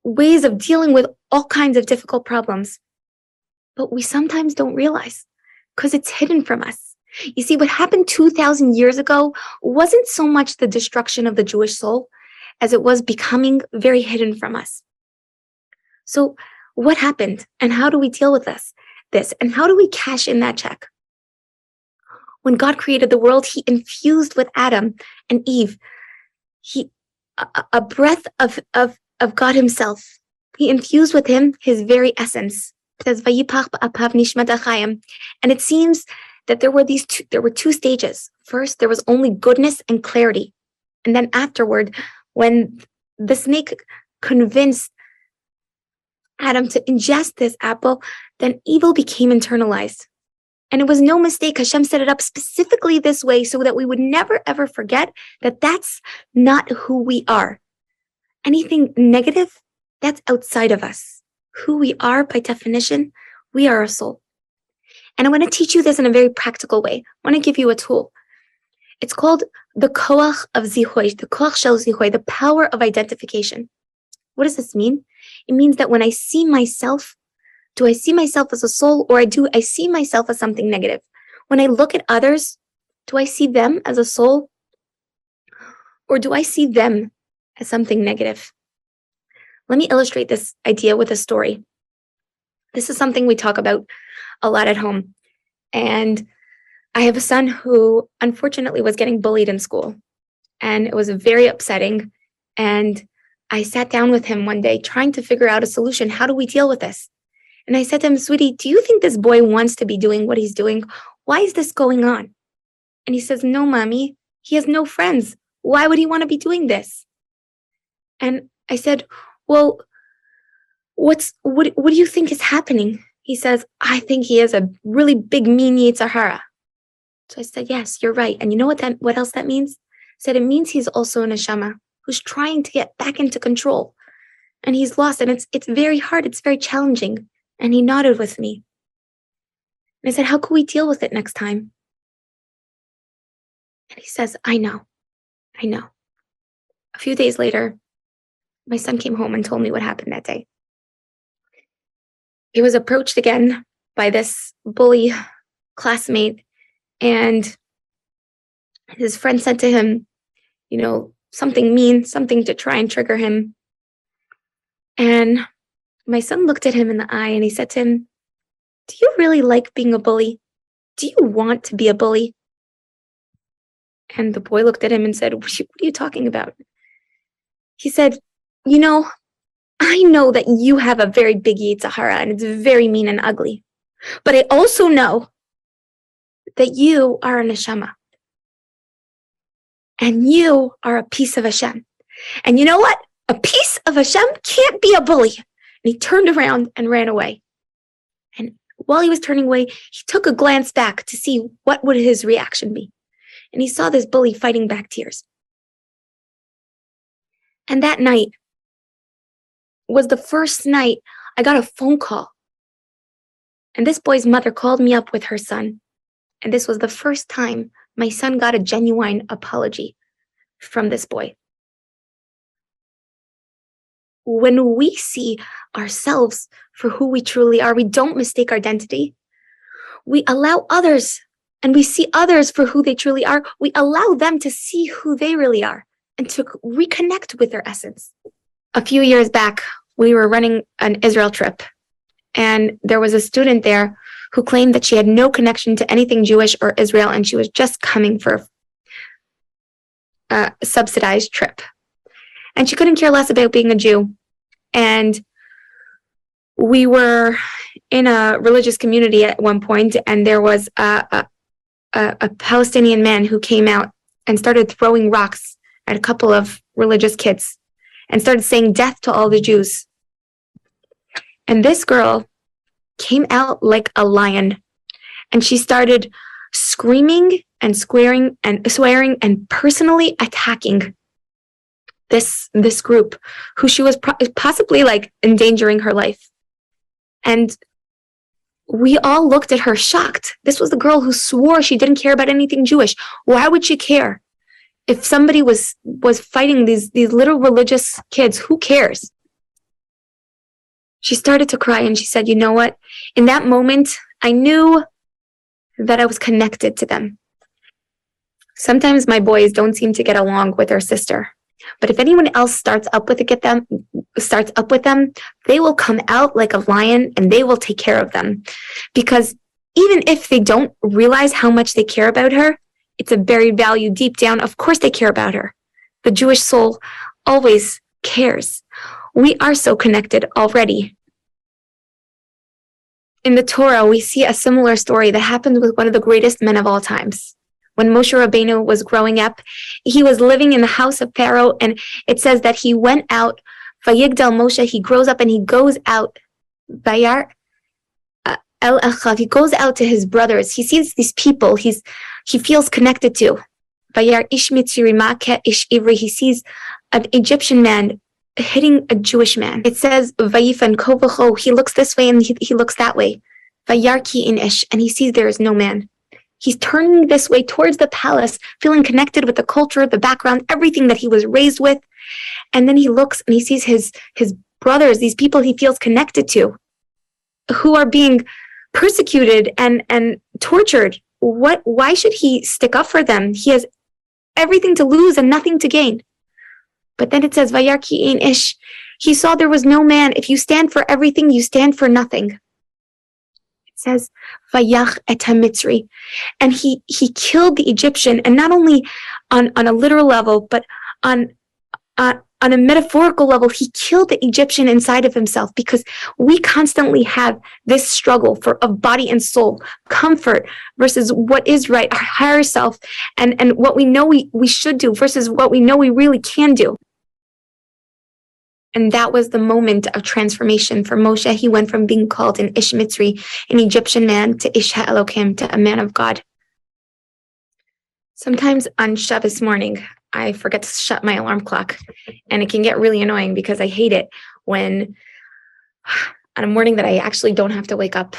ways of dealing with all kinds of difficult problems. But we sometimes don't realize because it's hidden from us. You see, what happened 2,000 years ago wasn't so much the destruction of the Jewish soul as it was becoming very hidden from us. So what happened and how do we deal with this? And how do we cash in that check? When God created the world, he infused with Adam and Eve a breath of God himself. He infused with him his very essence. It says, "Vayipach ba'apav nishmat achayim." And it seems that there were two stages. First, there was only goodness and clarity. And then afterward, when the snake convinced Adam to ingest this apple, then evil became internalized. And it was no mistake. Hashem set it up specifically this way so that we would never, ever forget that that's not who we are. Anything negative, that's outside of us. Who we are, by definition, we are a soul. And I want to teach you this in a very practical way. I want to give you a tool. It's called the koach of zihui, the koach shel zihui, the power of identification. What does this mean? It means that when I see myself, do I see myself as a soul or do I see myself as something negative? When I look at others, do I see them as a soul or do I see them as something negative? Let me illustrate this idea with a story. This is something we talk about a lot at home. And I have a son who unfortunately was getting bullied in school. And it was very upsetting. And I sat down with him one day trying to figure out a solution. How do we deal with this? And I said to him, "Sweetie, do you think this boy wants to be doing what he's doing? Why is this going on?" And he says, "No, mommy, he has no friends. Why would he want to be doing this?" And I said, "Well, what do you think is happening?" He says, "I think he has a really big mean Yetzer Hara." So I said, "Yes, you're right. And you know what else that means?" I said, "It means he's also a neshama who's trying to get back into control. And he's lost. And it's very hard. It's very challenging." And he nodded with me. And I said, "How can we deal with it next time?" And he says, I know. A few days later, my son came home and told me what happened that day. He was approached again by this bully classmate, and his friend said to him, something mean, something to try and trigger him. And my son looked at him in the eye and he said to him, "Do you really like being a bully? Do you want to be a bully?" And the boy looked at him and said, what are you talking about?" He said, I know that you have a very big Yitzhahara and it's very mean and ugly. But I also know that you are a neshama. And you are a piece of Hashem. And you know what? A piece of Hashem can't be a bully. And he turned around and ran away. And while he was turning away, he took a glance back to see what would his reaction be. And he saw this bully fighting back tears. And that night was the first night I got a phone call. And this boy's mother called me up with her son. And this was the first time my son got a genuine apology from this boy. When we see ourselves for who we truly are, we don't mistake our identity. We allow others, and we see others for who they truly are. We allow them to see who they really are and to reconnect with their essence. A few years back, we were running an Israel trip, and there was a student there who claimed that she had no connection to anything Jewish or Israel, and she was just coming for a subsidized trip. And she couldn't care less about being a Jew. And we were in a religious community at one point, and there was a Palestinian man who came out and started throwing rocks at a couple of religious kids and started saying death to all the Jews. And this girl came out like a lion, and she started screaming and swearing and personally attacking this group who she was possibly like endangering her life. And we all looked at her shocked. This was the girl who swore she didn't care about anything Jewish. Why would she care? If somebody was fighting these little religious kids, who cares? She started to cry and she said, you know what? In that moment, I knew that I was connected to them. Sometimes my boys don't seem to get along with their sister. But if anyone else starts up with them, they will come out like a lion and they will take care of them. Because even if they don't realize how much they care about her, it's a buried value deep down. Of course they care about her. The Jewish soul always cares. We are so connected already. In the Torah, we see a similar story that happened with one of the greatest men of all times. When Moshe Rabbeinu was growing up, he was living in the house of Pharaoh, and it says that he went out, Vayigdal Moshe, he grows up and he goes out, Vayar El Achav, he goes out to his brothers. He sees these people he feels connected to. Vayar Ish Mitzri Ma'ke Ish Ivri, he sees an Egyptian man hitting a Jewish man. It says Vayifan Kovacho, he looks this way and he looks that way. Vayarki in Ish, and he sees there is no man. He's turning this way towards the palace, feeling connected with the culture, the background, everything that he was raised with. And then he looks and he sees his brothers, these people he feels connected to, who are being persecuted and tortured. Why should he stick up for them? He has everything to lose and nothing to gain. But then it says, Vayarki ein ish. He saw there was no man. If you stand for everything, you stand for nothing. Says Vayach et HaMitzri, and he killed the Egyptian, and not only on a literal level, but on a metaphorical level, he killed the Egyptian inside of himself, because we constantly have this struggle of body and soul, comfort versus what is right, our higher self, and what we know we should do versus what we know we really can do. And that was the moment of transformation for Moshe. He went from being called an Ish Mitzri, an Egyptian man, to Ish HaElokim, to a man of God. Sometimes on Shabbos morning, I forget to shut my alarm clock. And it can get really annoying because I hate it when on a morning that I actually don't have to wake up,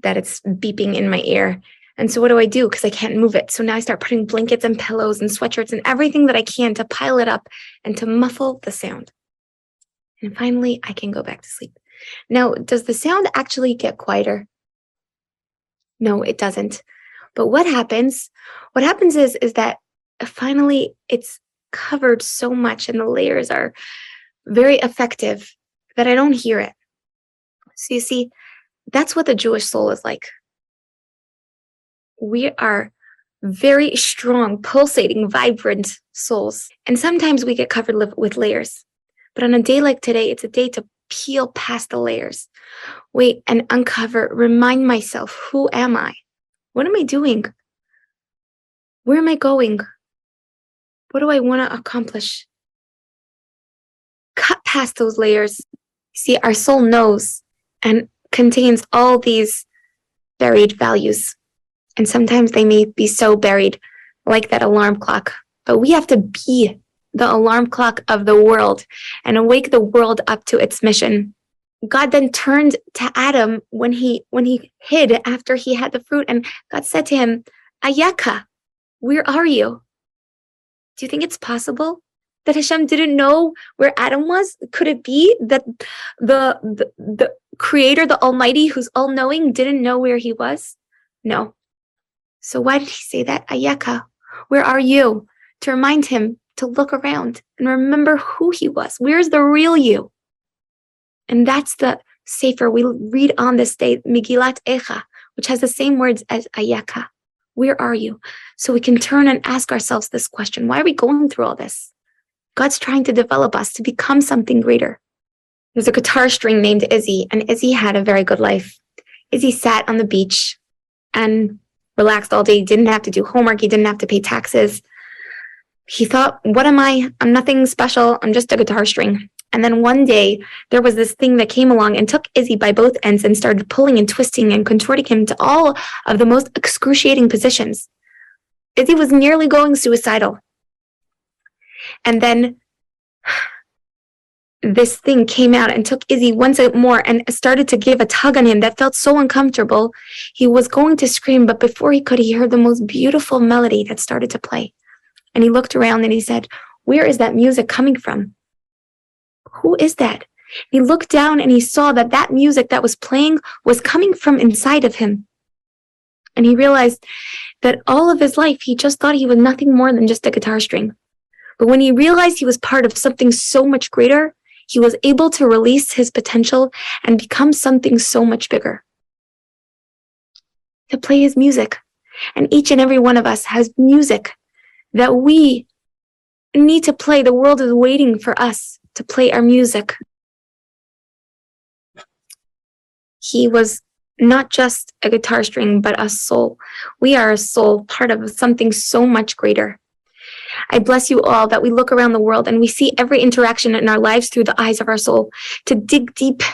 that it's beeping in my ear. And so what do I do? Because I can't move it. So now I start putting blankets and pillows and sweatshirts and everything that I can to pile it up and to muffle the sound. And finally, I can go back to sleep. Now, does the sound actually get quieter? No, it doesn't. But what happens is that finally it's covered so much and the layers are very effective that I don't hear it. So you see, that's what the Jewish soul is like. We are very strong, pulsating, vibrant souls. And sometimes we get covered with layers. But on a day like today, it's a day to peel past the layers. Wait and uncover, remind myself, who am I? What am I doing? Where am I going? What do I want to accomplish? Cut past those layers. See, our soul knows and contains all these buried values. And sometimes they may be so buried, like that alarm clock. But we have to be the alarm clock of the world and awake the world up to its mission. God then turned to Adam when he hid after he had the fruit, and God said to him, Ayaka, where are you? Do you think it's possible that Hashem didn't know where Adam was? Could it be that the Creator, the Almighty, who's all-knowing, didn't know where he was? No. So why did he say that? Ayaka, where are you? To remind him to look around and remember who he was. Where's the real you? And that's the sefer we read on this day, Megillat Echa, which has the same words as Ayaka. Where are you? So we can turn and ask ourselves this question. Why are we going through all this? God's trying to develop us to become something greater. There's a guitar string named Izzy, and Izzy had a very good life. Izzy sat on the beach and relaxed all day. He didn't have to do homework. He didn't have to pay taxes. He thought, what am I? I'm nothing special. I'm just a guitar string. And then one day, there was this thing that came along and took Izzy by both ends and started pulling and twisting and contorting him to all of the most excruciating positions. Izzy was nearly going suicidal. And then this thing came out and took Izzy once more and started to give a tug on him that felt so uncomfortable. He was going to scream, but before he could, he heard the most beautiful melody that started to play. And he looked around and he said, where is that music coming from? Who is that? He looked down and he saw that that music that was playing was coming from inside of him. And he realized that all of his life, he just thought he was nothing more than just a guitar string. But when he realized he was part of something so much greater, he was able to release his potential and become something so much bigger. To play his music. And each and every one of us has music that we need to play. The world is waiting for us to play our music. He was not just a guitar string, but a soul. We are a soul, part of something so much greater. I bless you all that we look around the world and we see every interaction in our lives through the eyes of our soul, to dig deep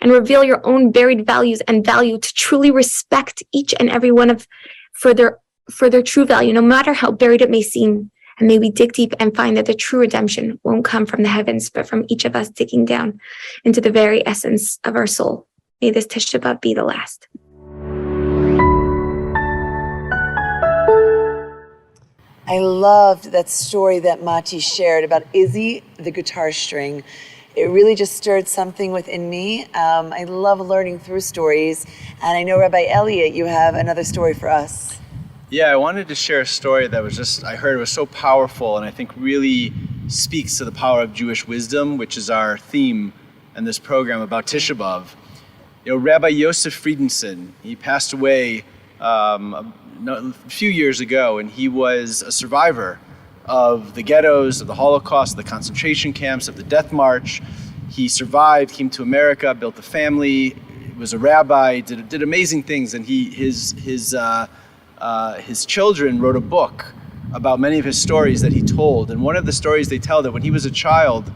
and reveal your own buried values and value, to truly respect each and every one of for their true value, no matter how buried it may seem. And may we dig deep and find that the true redemption won't come from the heavens, but from each of us digging down into the very essence of our soul. May this Tisha B'Av be the last. I loved that story that Mati shared about Izzy, the guitar string. It really just stirred something within me. I love learning through stories. And I know, Rabbi Elliot, you have another story for us. Yeah, I wanted to share a story that I heard was so powerful and I think really speaks to the power of Jewish wisdom, which is our theme in this program about Tisha B'Av. You know, Rabbi Yosef Friedenson, he passed away a few years ago, and he was a survivor of the ghettos, of the Holocaust, of the concentration camps, of the Death March. He survived, came to America, built a family, was a rabbi, did amazing things, and his children wrote a book about many of his stories that he told. And one of the stories they tell that when he was a child,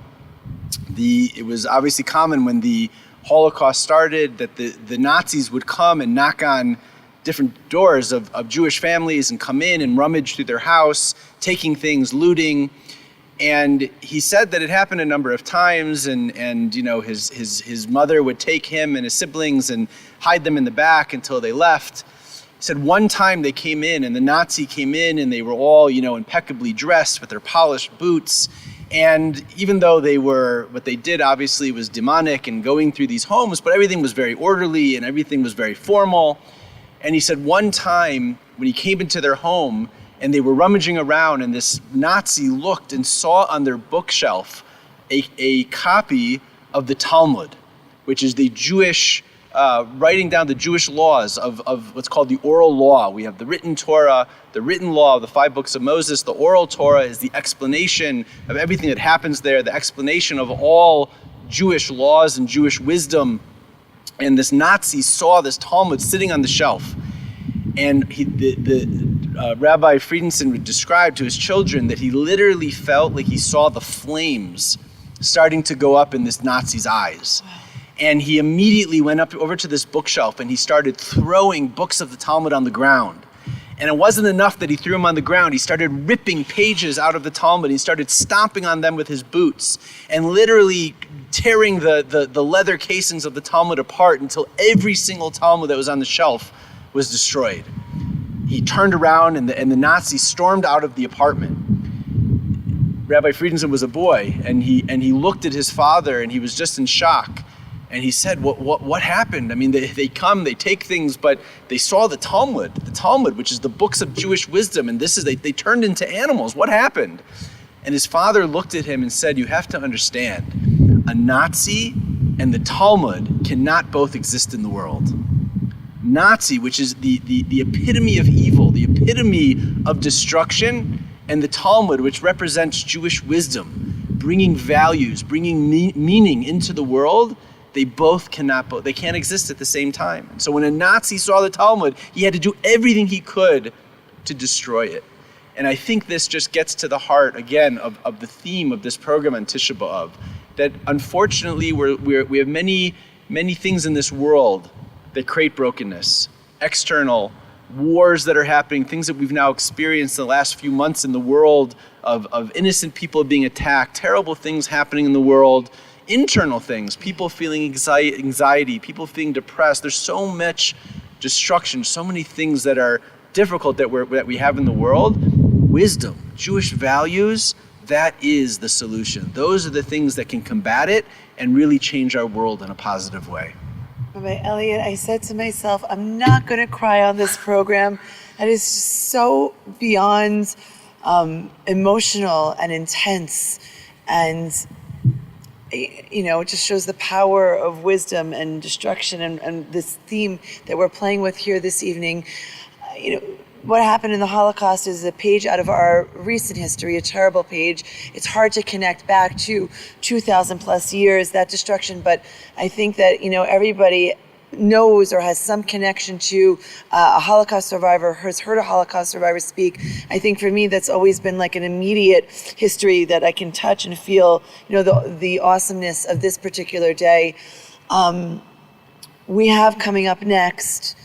it was obviously common when the Holocaust started that the Nazis would come and knock on different doors of Jewish families and come in and rummage through their house, taking things, looting. And he said that it happened a number of times, and you know, his mother would take him and his siblings and hide them in the back until they left. He said one time they came in, and the Nazi came in, and they were all, you know, impeccably dressed with their polished boots. And even though what they did obviously was demonic and going through these homes, but everything was very orderly and everything was very formal. And he said one time when he came into their home and they were rummaging around, and this Nazi looked and saw on their bookshelf a copy of the Talmud, which is the Jewish, writing down the Jewish laws of what's called the oral law. We have the written Torah, the written law of the 5 books of Moses. The oral Torah is the explanation of everything that happens there, the explanation of all Jewish laws and Jewish wisdom. And this Nazi saw this Talmud sitting on the shelf. And Rabbi Friedenson would describe to his children that he literally felt like he saw the flames starting to go up in this Nazi's eyes. And he immediately went up over to this bookshelf and he started throwing books of the Talmud on the ground. And it wasn't enough that he threw them on the ground. He started ripping pages out of the Talmud. He started stomping on them with his boots and literally tearing the leather casings of the Talmud apart until every single Talmud that was on the shelf was destroyed. He turned around and the Nazis stormed out of the apartment. Rabbi Friedenson was a boy, and he looked at his father and he was just in shock. And he said, what happened? I mean, they come, they take things, but they saw the Talmud, which is the books of Jewish wisdom, and they turned into animals. What happened? And his father looked at him and said, you have to understand, a Nazi and the Talmud cannot both exist in the world. Nazi, which is the epitome of evil, the epitome of destruction, and the Talmud, which represents Jewish wisdom, bringing values, bringing meaning into the world, they can't exist at the same time. And so when a Nazi saw the Talmud, he had to do everything he could to destroy it. And I think this just gets to the heart, again, of the theme of this program on Tisha B'Av, that unfortunately we have many, many things in this world that create brokenness, external wars that are happening, things that we've now experienced the last few months in the world of innocent people being attacked, terrible things happening in the world, internal things, people feeling anxiety, people feeling depressed. There's so much destruction, so many things that are difficult that we have in the world. Wisdom, Jewish values, that is the solution. Those are the things that can combat it and really change our world in a positive way. Rabbi Elliot, I said to myself, I'm not going to cry on this program. That is just so beyond emotional and intense, and it just shows the power of wisdom and destruction, and this theme that we're playing with here this evening. What happened in the Holocaust is a page out of our recent history, a terrible page. It's hard to connect back to 2,000 plus years, that destruction, but I think that, everybody knows or has some connection to a Holocaust survivor, has heard a Holocaust survivor speak. I think for me, that's always been like an immediate history that I can touch and feel, the awesomeness of this particular day. We have coming up next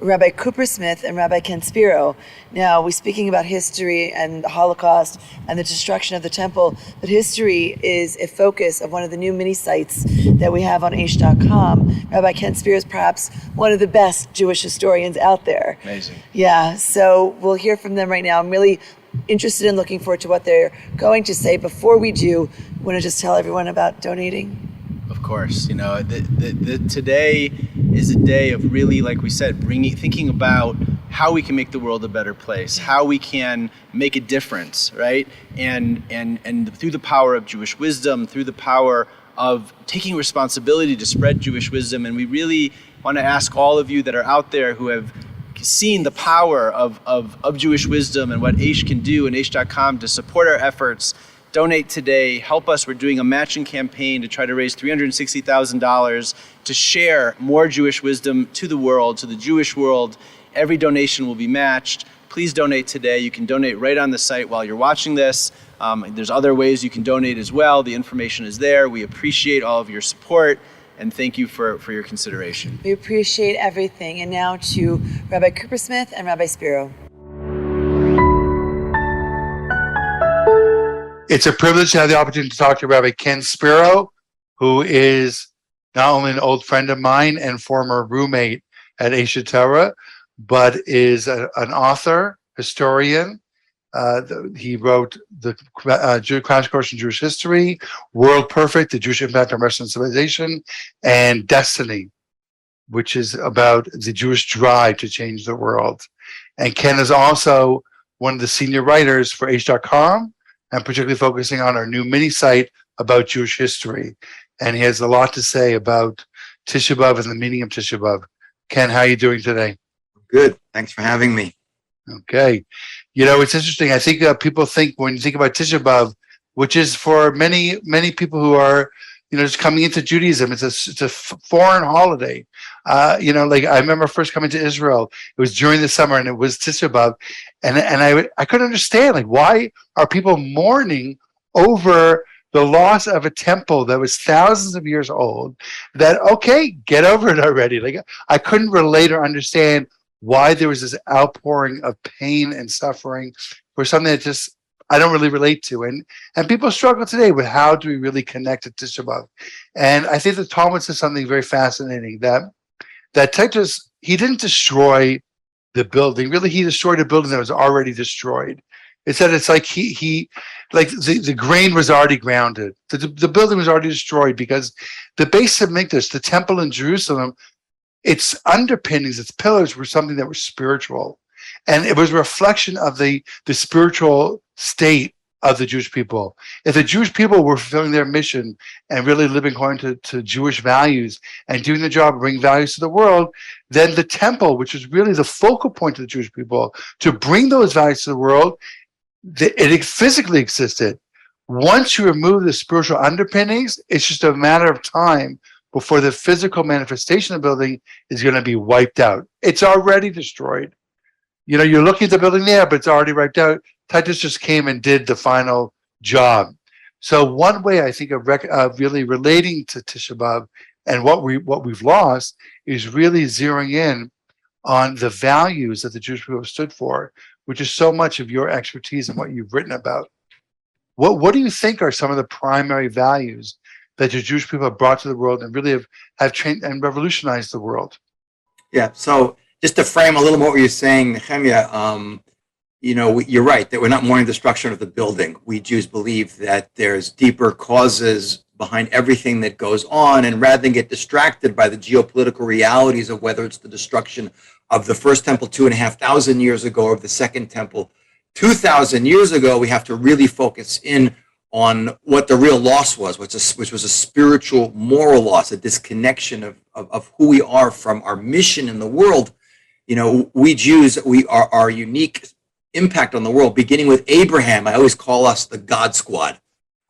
Rabbi Coopersmith and Rabbi Ken Spiro. Now, we're speaking about history and the Holocaust and the destruction of the temple, but history is a focus of one of the new mini sites that we have on Aish.com. Rabbi Ken Spiro is perhaps one of the best Jewish historians out there. Amazing. Yeah, so we'll hear from them right now. I'm really interested and looking forward to what they're going to say. Before we do, I want to just tell everyone about donating. Of course, today is a day of really, like we said, thinking about how we can make the world a better place, how we can make a difference, right? And through the power of Jewish wisdom, through the power of taking responsibility to spread Jewish wisdom. And we really want to ask all of you that are out there who have seen the power of Jewish wisdom and what Aish can do and Aish.com to support our efforts. Donate today, help us. We're doing a matching campaign to try to raise $360,000 to share more Jewish wisdom to the world, to the Jewish world. Every donation will be matched. Please donate today. You can donate right on the site while you're watching this. There's other ways you can donate as well. The information is there. We appreciate all of your support, and thank you for your consideration. We appreciate everything. And now to Rabbi Coopersmith and Rabbi Spiro. It's a privilege to have the opportunity to talk to Rabbi Ken Spiro, who is not only an old friend of mine and former roommate at Aish Torah, but is an author, historian. He wrote the Crash Course in Jewish History, World Perfect, The Jewish Impact on Western Civilization, and Destiny, which is about the Jewish drive to change the world. And Ken is also one of the senior writers for Aish.com, and particularly focusing on our new mini site about Jewish history. And he has a lot to say about Tisha B'Av and the meaning of Tisha B'Av. Ken, how are you doing today? Good. Thanks for having me. Okay. It's interesting. I think people think when you think about Tisha B'Av, which is for many, many people who are just coming into Judaism. It's a foreign holiday. Like I remember first coming to Israel. It was during the summer, and it was Tisha B'av, and I couldn't understand, like, why are people mourning over the loss of a temple that was thousands of years old? That, okay, get over it already. Like, I couldn't relate or understand why there was this outpouring of pain and suffering for something that just I don't really relate to. And people struggle today with how do we really connect to Tisha B'av. And I think the Talmud says something very fascinating, that Titus, he didn't destroy the building. Really, he destroyed a building that was already destroyed. It said it's like he like the grain was already grounded. The building was already destroyed because the base of Mikdash, the temple in Jerusalem, its underpinnings, its pillars were something that was spiritual. And it was a reflection of the spiritual state of the Jewish people. If the Jewish people were fulfilling their mission and really living according to Jewish values and doing the job of bringing values to the world, then the temple, which is really the focal point of the Jewish people, to bring those values to the world, it physically existed. Once you remove the spiritual underpinnings, it's just a matter of time before the physical manifestation of the building is going to be wiped out. It's already destroyed. You're looking at the building there, but it's already wiped out. Titus just came and did the final job. So one way I think of really relating to Tisha B'av and what we've lost is really zeroing in on the values that the Jewish people have stood for, which is so much of your expertise and what you've written about. What do you think are some of the primary values that the Jewish people have brought to the world and really have changed and revolutionized the world? Yeah. So just to frame a little more what you're saying, Nehemiah, you're right that we're not mourning the destruction of the building. We Jews believe that there's deeper causes behind everything that goes on, and rather than get distracted by the geopolitical realities of whether it's the destruction of the first temple 2,500 years ago or of the second temple 2,000 years ago, we have to really focus in on what the real loss was, which was a spiritual, moral loss, a disconnection of who we are from our mission in the world. We Jews, our unique impact on the world, beginning with Abraham. I always call us the God Squad.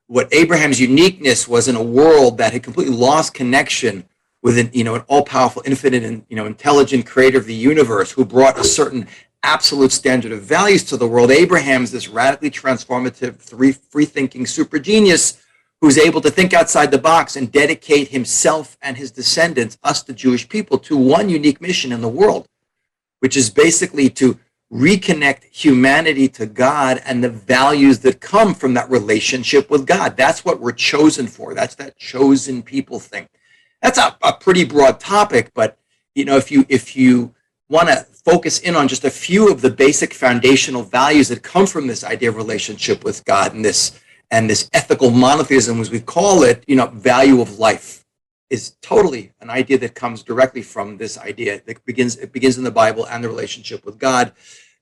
What Abraham's uniqueness was in a world that had completely lost connection with an all-powerful, infinite, and intelligent creator of the universe who brought a certain absolute standard of values to the world. Abraham's this radically transformative, free-thinking super genius who's able to think outside the box and dedicate himself and his descendants, us the Jewish people, to one unique mission in the world, which is basically to reconnect humanity to God and the values that come from that relationship with God. That's what we're chosen for. That's that chosen people thing. That's a pretty broad topic, but if you want to focus in on just a few of the basic foundational values that come from this idea of relationship with God and this ethical monotheism, as we call it, value of life is totally an idea that comes directly from this idea that begins in the Bible and the relationship with God.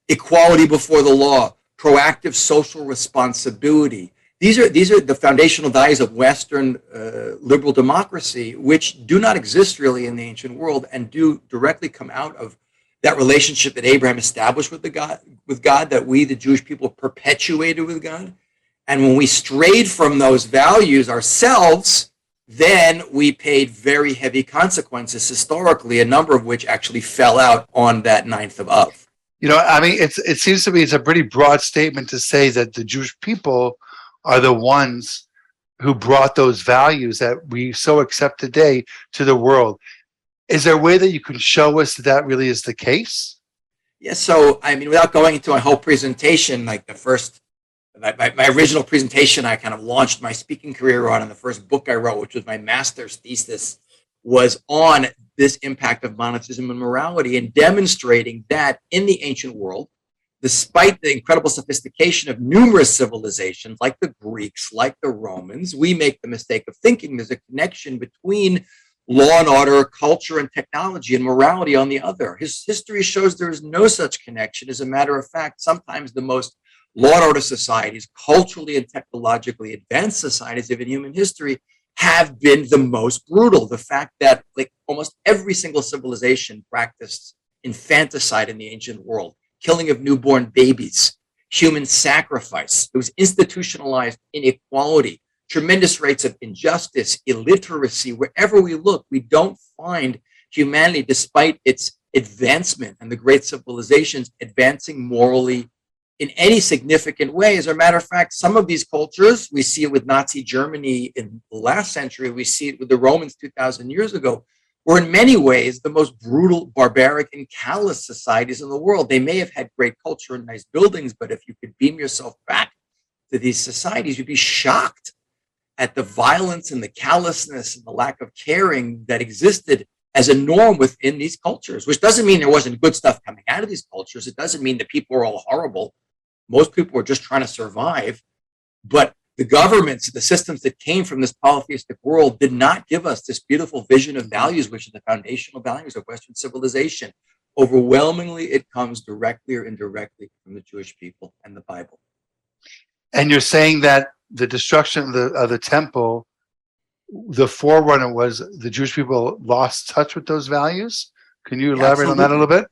Equality before the law, proactive social responsibility. These are the foundational values of Western liberal democracy, which do not exist really in the ancient world and do directly come out of that relationship that Abraham established with God, that we, the Jewish people, perpetuated with God. And when we strayed from those values ourselves, then we paid very heavy consequences historically, a number of which actually fell out on that 9th of Av. It seems to me it's a pretty broad statement to say that the Jewish people are the ones who brought those values that we so accept today to the world. Is there a way that you can show us that really is the case? Yeah, so, without going into my whole presentation, like my original presentation, I kind of launched my speaking career on, and the first book I wrote, which was my master's thesis, was on this impact of monotheism and morality and demonstrating that in the ancient world, despite the incredible sophistication of numerous civilizations like the Greeks, like the Romans, we make the mistake of thinking there's a connection between law and order, culture and technology, and morality on the other. History shows there is no such connection. As a matter of fact, sometimes the most law and order societies, culturally and technologically advanced societies of human history, have been the most brutal. The fact that almost every single civilization practiced infanticide in the ancient world, killing of newborn babies, human sacrifice. It was institutionalized inequality, tremendous rates of injustice, illiteracy. Wherever we look, we don't find humanity, despite its advancement and the great civilizations, advancing morally in any significant way. As a matter of fact, some of these cultures, we see it with Nazi Germany in the last century, we see it with the Romans 2,000 years ago, were in many ways the most brutal, barbaric, and callous societies in the world. They may have had great culture and nice buildings, but if you could beam yourself back to these societies, you'd be shocked at the violence and the callousness and the lack of caring that existed as a norm within these cultures, which doesn't mean there wasn't good stuff coming out of these cultures. It doesn't mean that people are all horrible. Most people were just trying to survive. But the governments, the systems that came from this polytheistic world did not give us this beautiful vision of values, which are the foundational values of Western civilization. Overwhelmingly, it comes directly or indirectly from the Jewish people and the Bible. And you're saying that the destruction of the temple, the forerunner was the Jewish people lost touch with those values? Can you elaborate on that a little bit?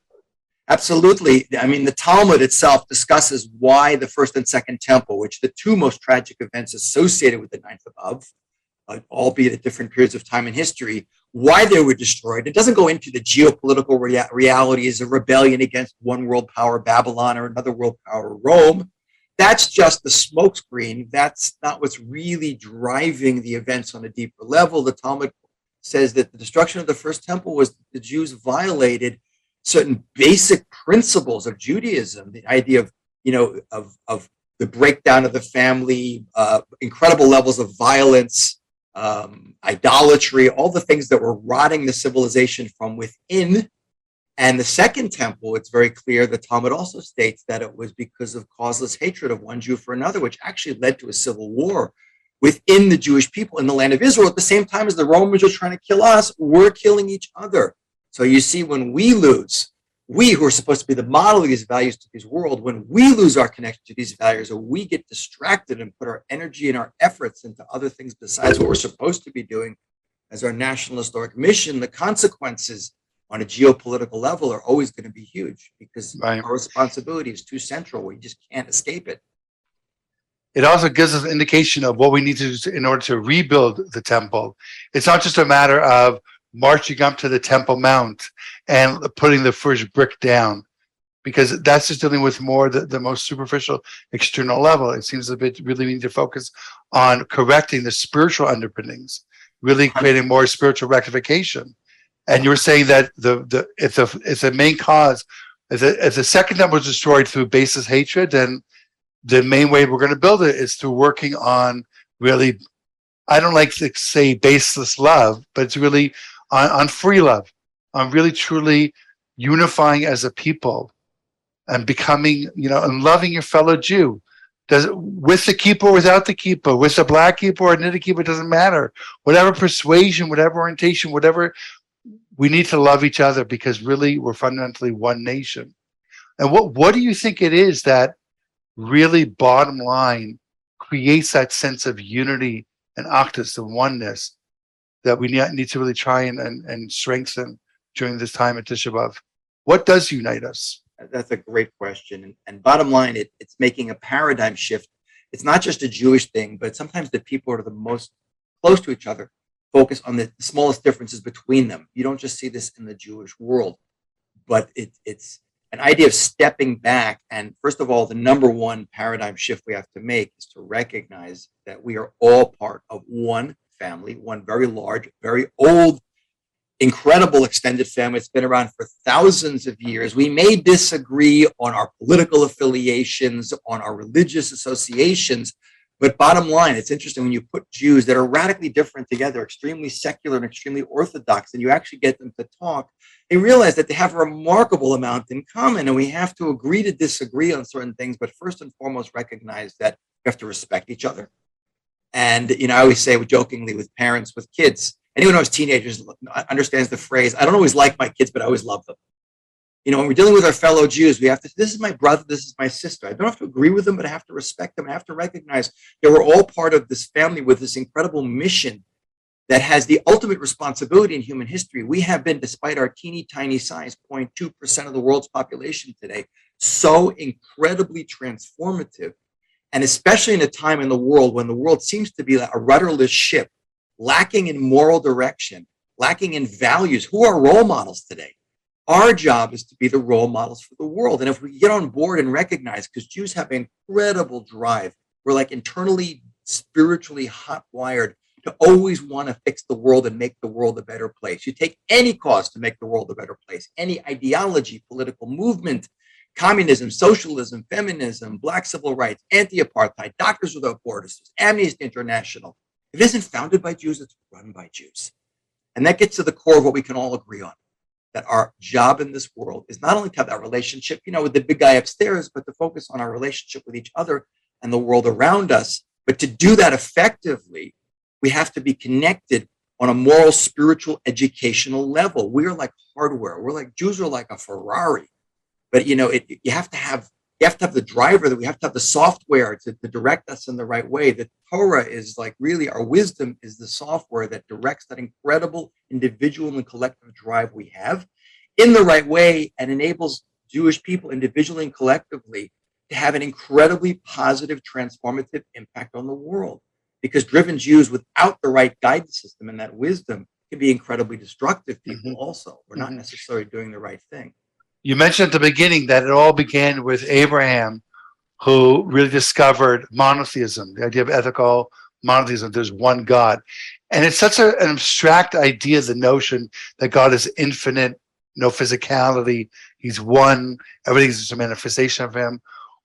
Absolutely. I mean, the Talmud itself discusses why the first and second temple, which are the two most tragic events associated with the ninth of Av, albeit at different periods of time in history, why they were destroyed. It doesn't go into the geopolitical realities of rebellion against one world power, Babylon, or another world power, Rome. That's just the smokescreen. That's not what's really driving the events on a deeper level. The Talmud says that the destruction of the first temple was the Jews violated certain basic principles of Judaism, the idea of, of the breakdown of the family, incredible levels of violence, idolatry, all the things that were rotting the civilization from within. And the second temple, it's very clear, the Talmud also states that it was because of causeless hatred of one Jew for another, which actually led to a civil war within the Jewish people in the land of Israel. At the same time as the Romans were trying to kill us, we're killing each other. So you see, when we lose, we who are supposed to be the model of these values to this world, when we lose our connection to these values, or we get distracted and put our energy and our efforts into other things besides what we're supposed to be doing as our national historic mission, the consequences on a geopolitical level are always going to be huge, because our responsibility is too central. We just can't escape it. It also gives us an indication of what we need to do in order to rebuild the temple. It's not just a matter of marching up to the Temple Mount and putting the first brick down, because that's just dealing with more the most superficial external level. It seems a bit really we need to focus on correcting the spiritual underpinnings, really creating more spiritual rectification. And you were saying that if the main cause, if the second temple was destroyed through baseless hatred, then the main way we're going to build it is through working on really, I don't like to say baseless love, but it's really on free love, on really truly unifying as a people and becoming, and loving your fellow Jew. With the kippah or without the kippah, with a black kippah or a knitted kippah, it doesn't matter. Whatever persuasion, whatever orientation, whatever, we need to love each other, because really we're fundamentally one nation. And what do you think it is that really, bottom line, creates that sense of unity and achdus, the oneness, that we need to really try and strengthen during this time at Tisha B'Av? What does unite us? That's a great question. And bottom line, it's making a paradigm shift. It's not just a Jewish thing, but sometimes the people who are the most close to each other focus on the smallest differences between them. You don't just see this in the Jewish world, but it's an idea of stepping back. And first of all, the number one paradigm shift we have to make is to recognize that we are all part of one family, one very large, very old, incredible extended family. It's been around for thousands of years. We may disagree on our political affiliations, on our religious associations, but bottom line, it's interesting when you put Jews that are radically different together, extremely secular and extremely orthodox, and you actually get them to talk, they realize that they have a remarkable amount in common, and we have to agree to disagree on certain things, but first and foremost recognize that we have to respect each other. And, I always say jokingly with parents, with kids, anyone who has teenagers understands the phrase, I don't always like my kids, but I always love them. When we're dealing with our fellow Jews, we have to, this is my brother, this is my sister. I don't have to agree with them, but I have to respect them. I have to recognize that we're all part of this family with this incredible mission that has the ultimate responsibility in human history. We have been, despite our teeny tiny size, 0.2% of the world's population today, so incredibly transformative. And especially in a time in the world when the world seems to be a rudderless ship, lacking in moral direction, lacking in values. Who are role models today? Our job is to be the role models for the world. And if we get on board and recognize, because Jews have an incredible drive, we're like internally, spiritually hot-wired to always want to fix the world and make the world a better place. You take any cause to make the world a better place, any ideology, political movement, communism, socialism, feminism, black civil rights, anti-apartheid, Doctors Without Borders, Amnesty International. It isn't founded by Jews, it's run by Jews. And that gets to the core of what we can all agree on, that our job in this world is not only to have that relationship, with the big guy upstairs, but to focus on our relationship with each other and the world around us. But to do that effectively, we have to be connected on a moral, spiritual, educational level. We are like hardware. We're like, Jews are like a Ferrari. But you have to have the driver, that we have to have the software to direct us in the right way. The Torah is like, really, our wisdom is the software that directs that incredible individual and collective drive we have in the right way, and enables Jewish people individually and collectively to have an incredibly positive, transformative impact on the world. Because driven Jews without the right guidance system and that wisdom can be incredibly destructive people also. We're not necessarily doing the right thing. You mentioned at the beginning that it all began with Abraham, who really discovered monotheism, the idea of ethical monotheism. There's one God. And it's such an abstract idea, the notion that God is infinite, no physicality, he's one, everything's just a manifestation of him.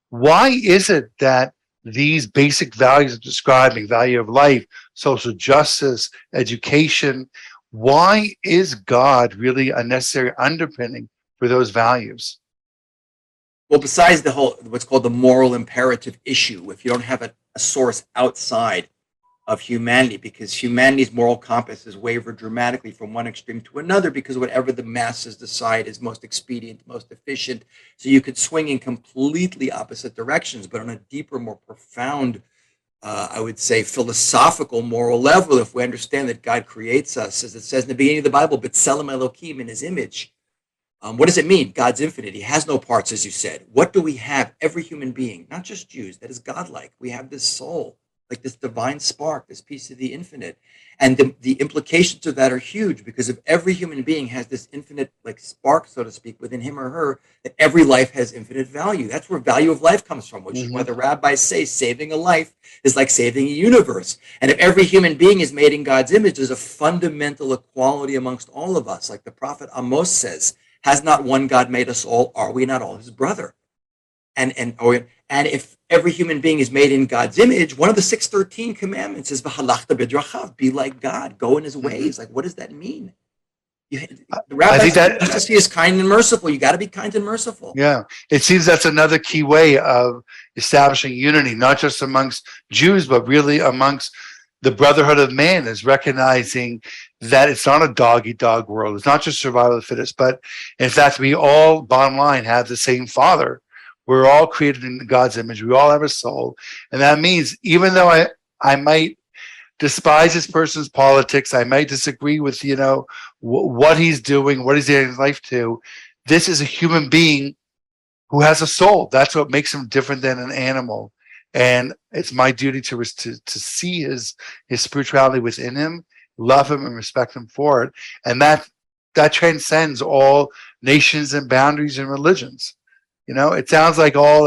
Why is it that these basic values of describing, value of life, social justice, education, why is God really a necessary underpinning for those values? Well, besides the whole, what's called the moral imperative issue, if you don't have a source outside of humanity, because humanity's moral compass has wavered dramatically from one extreme to another, because whatever the masses decide is most expedient, most efficient. So you could swing in completely opposite directions, but on a deeper, more profound, I would say, philosophical, moral level, if we understand that God creates us, as it says in the beginning of the Bible, B'Tselem Elokim, in his image. What does it mean? God's infinite. He has no parts, as you said. What do we have? Every human being, not just Jews, that is godlike. We have this soul, like this divine spark, this piece of the infinite. And the implications of that are huge, because if every human being has this infinite, like spark, so to speak, within him or her, that every life has infinite value. That's where value of life comes from, which is why the rabbis say saving a life is like saving a universe. And if every human being is made in God's image, there's a fundamental equality amongst all of us. Like the prophet Amos says, has not one God made us all? Are we not all his brother? And if every human being is made in God's image, one of the 613 commandments is v'halachta b'drachav, be like God, go in his ways. Like, what does that mean? The rabbis used to see as kind and merciful. You got to be kind and merciful. Yeah, it seems that's another key way of establishing unity, not just amongst Jews, but really amongst the brotherhood of man, is recognizing that it's not a dog-eat-dog world. It's not just survival of the fittest, but in fact, we all, bottom line, have the same Father. We're all created in God's image. We all have a soul. And that means even though I might despise this person's politics, I might disagree with, what he's doing, what he's doing in his life to, this is a human being who has a soul. That's what makes him different than an animal. And it's my duty to see his spirituality within him, love him and respect him for it. And that transcends all nations and boundaries and religions. It sounds like all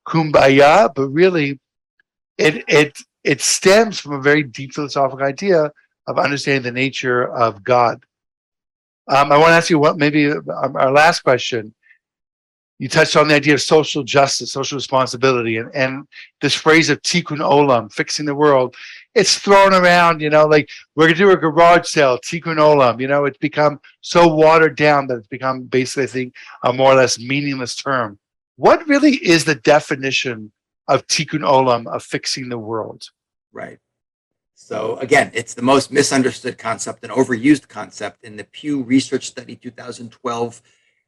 kumbaya, but really it stems from a very deep philosophical idea of understanding the nature of God. I want to ask you our last question. You touched on the idea of social justice, social responsibility, and this phrase of tikkun olam, fixing the world. It's thrown around, like we're going to do a garage sale, tikkun olam. It's become so watered down that it's become basically, I think, a more or less meaningless term. What really is the definition of tikkun olam, of fixing the world? Right. So again, it's the most misunderstood concept and overused concept in the Pew Research Study 2012.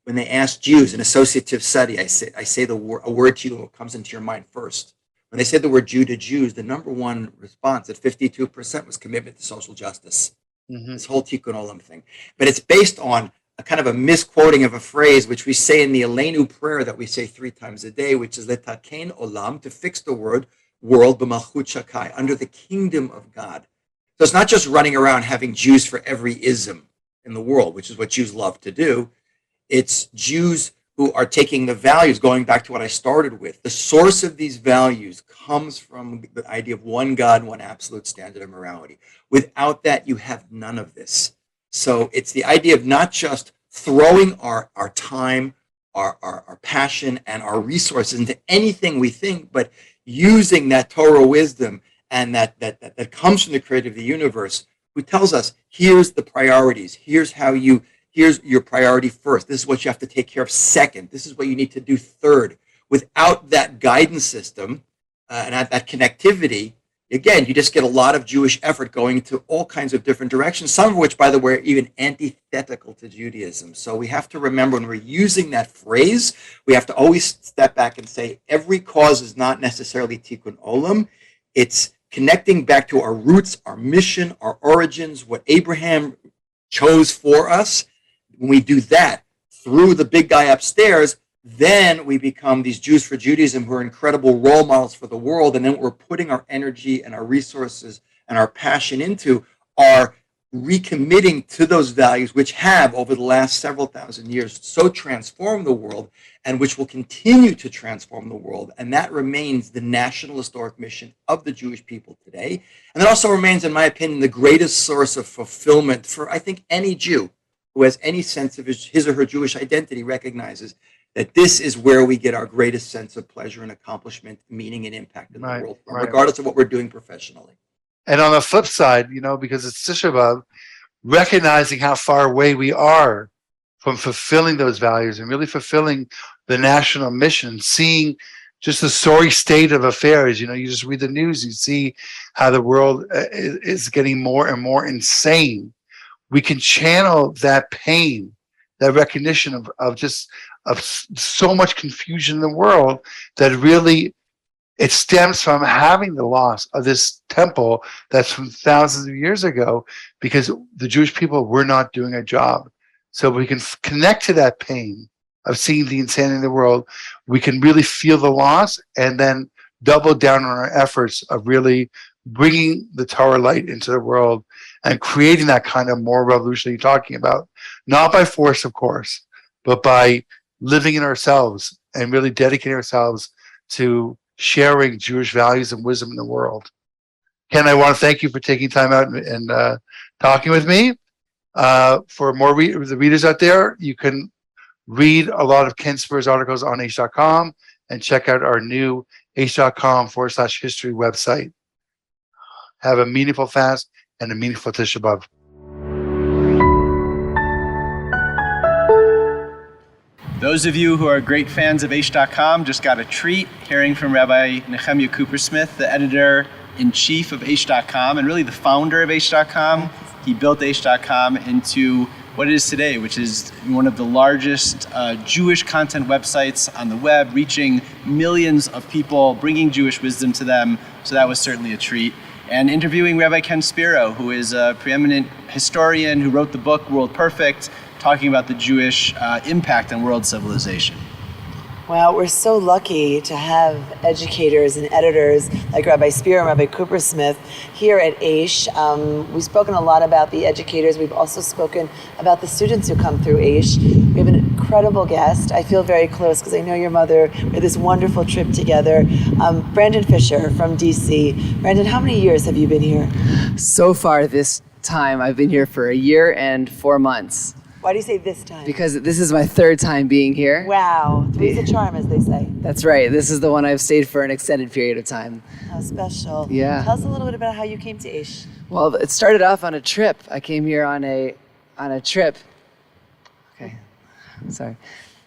When they asked Jews, an associative study, I say a word to you, what comes into your mind first. When they said the word Jew to Jews, the number one response at 52% was commitment to social justice. This whole tikkun olam thing. But it's based on a kind of a misquoting of a phrase which we say in the Elenu prayer that we say 3 times a day, which is letaken olam, to fix the world b'malchut shakai, under the kingdom of God. So it's not just running around having Jews for every ism in the world, which is what Jews love to do. It's Jews who are taking the values, going back to what I started with. The source of these values comes from the idea of one God, one absolute standard of morality. Without that, you have none of this. So it's the idea of not just throwing our time, our passion, and our resources into anything we think, but using that Torah wisdom and that comes from the creator of the universe, who tells us, here's the priorities, here's your priority first, this is what you have to take care of second, this is what you need to do third. Without that guidance system and that connectivity, again, you just get a lot of Jewish effort going into all kinds of different directions, some of which, by the way, are even antithetical to Judaism. So we have to remember when we're using that phrase, we have to always step back and say, every cause is not necessarily tikkun olam. It's connecting back to our roots, our mission, our origins, what Abraham chose for us. When we do that through the big guy upstairs, then we become these Jews for Judaism who are incredible role models for the world. And then what we're putting our energy and our resources and our passion into are recommitting to those values, which have over the last several thousand years so transformed the world and which will continue to transform the world. And that remains the national historic mission of the Jewish people today. And that also remains, in my opinion, the greatest source of fulfillment for, I think, any Jew who has any sense of his or her Jewish identity recognizes that this is where we get our greatest sense of pleasure and accomplishment, meaning and impact in the world, regardless of what we're doing professionally. And on the flip side, because it's Tisha B'Av, recognizing how far away we are from fulfilling those values and really fulfilling the national mission, seeing just the sorry state of affairs. You just read the news, you see how the world is getting more and more insane. We can channel that pain, that recognition of so much confusion in the world, that really it stems from having the loss of this temple that's from thousands of years ago, because the Jewish people were not doing a job. So we can connect to that pain of seeing the insanity in the world. We can really feel the loss and then double down on our efforts of really bringing the Torah light into the world and creating that kind of moral revolution you're talking about, not by force, of course, but by living in ourselves and really dedicating ourselves to sharing Jewish values and wisdom in the world. Ken, I want to thank you for taking time out and talking with me. For more the readers out there, you can read a lot of Ken Spur's articles on Aish.com and check out our new Aish.com/history website. Have a meaningful fast and a meaningful Tisha B'Av. Those of you who are great fans of Aish.com just got a treat hearing from Rabbi Nehemiah Coopersmith, the editor-in-chief of Aish.com and really the founder of Aish.com. He built Aish.com into what it is today, which is one of the largest Jewish content websites on the web, reaching millions of people, bringing Jewish wisdom to them. So that was certainly a treat. And interviewing Rabbi Ken Spiro, who is a preeminent historian who wrote the book World Perfect, talking about the Jewish impact on world civilization. Wow, we're so lucky to have educators and editors like Rabbi Spiro and Rabbi Coopersmith here at Aish. We've spoken a lot about the educators. We've also spoken about the students who come through Aish. We have an incredible guest. I feel very close because I know your mother. We had this wonderful trip together. Brandon Fisher from DC. Brandon, how many years have you been here? So far this time, I've been here for 1 year and 4 months. Why do you say this time? Because this is my 3rd time being here. Wow, three's a charm, as they say. That's right. This is the one I've stayed for an extended period of time. How special. Yeah. Tell us a little bit about how you came to Aish. Well, it started off on a trip. I came here on a trip. Okay, sorry.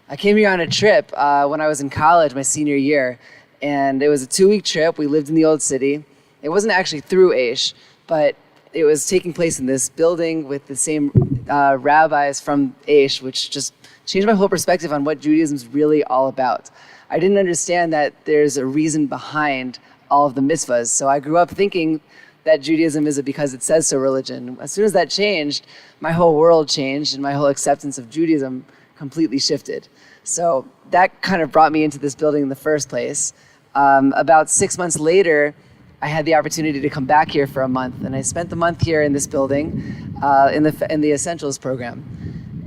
I came here on a trip when I was in college, my senior year, and it was a 2-week trip. We lived in the old city. It wasn't actually through Aish, but it was taking place in this building with the same rabbis from Aish, which just changed my whole perspective on what Judaism is really all about. I didn't understand that there's a reason behind all of the mitzvahs. So I grew up thinking that Judaism is a because it says so religion. As soon as that changed, my whole world changed and my whole acceptance of Judaism completely shifted. So that kind of brought me into this building in the first place. About 6 months later, I had the opportunity to come back here for a month, and I spent the month here in this building in the Essentials program.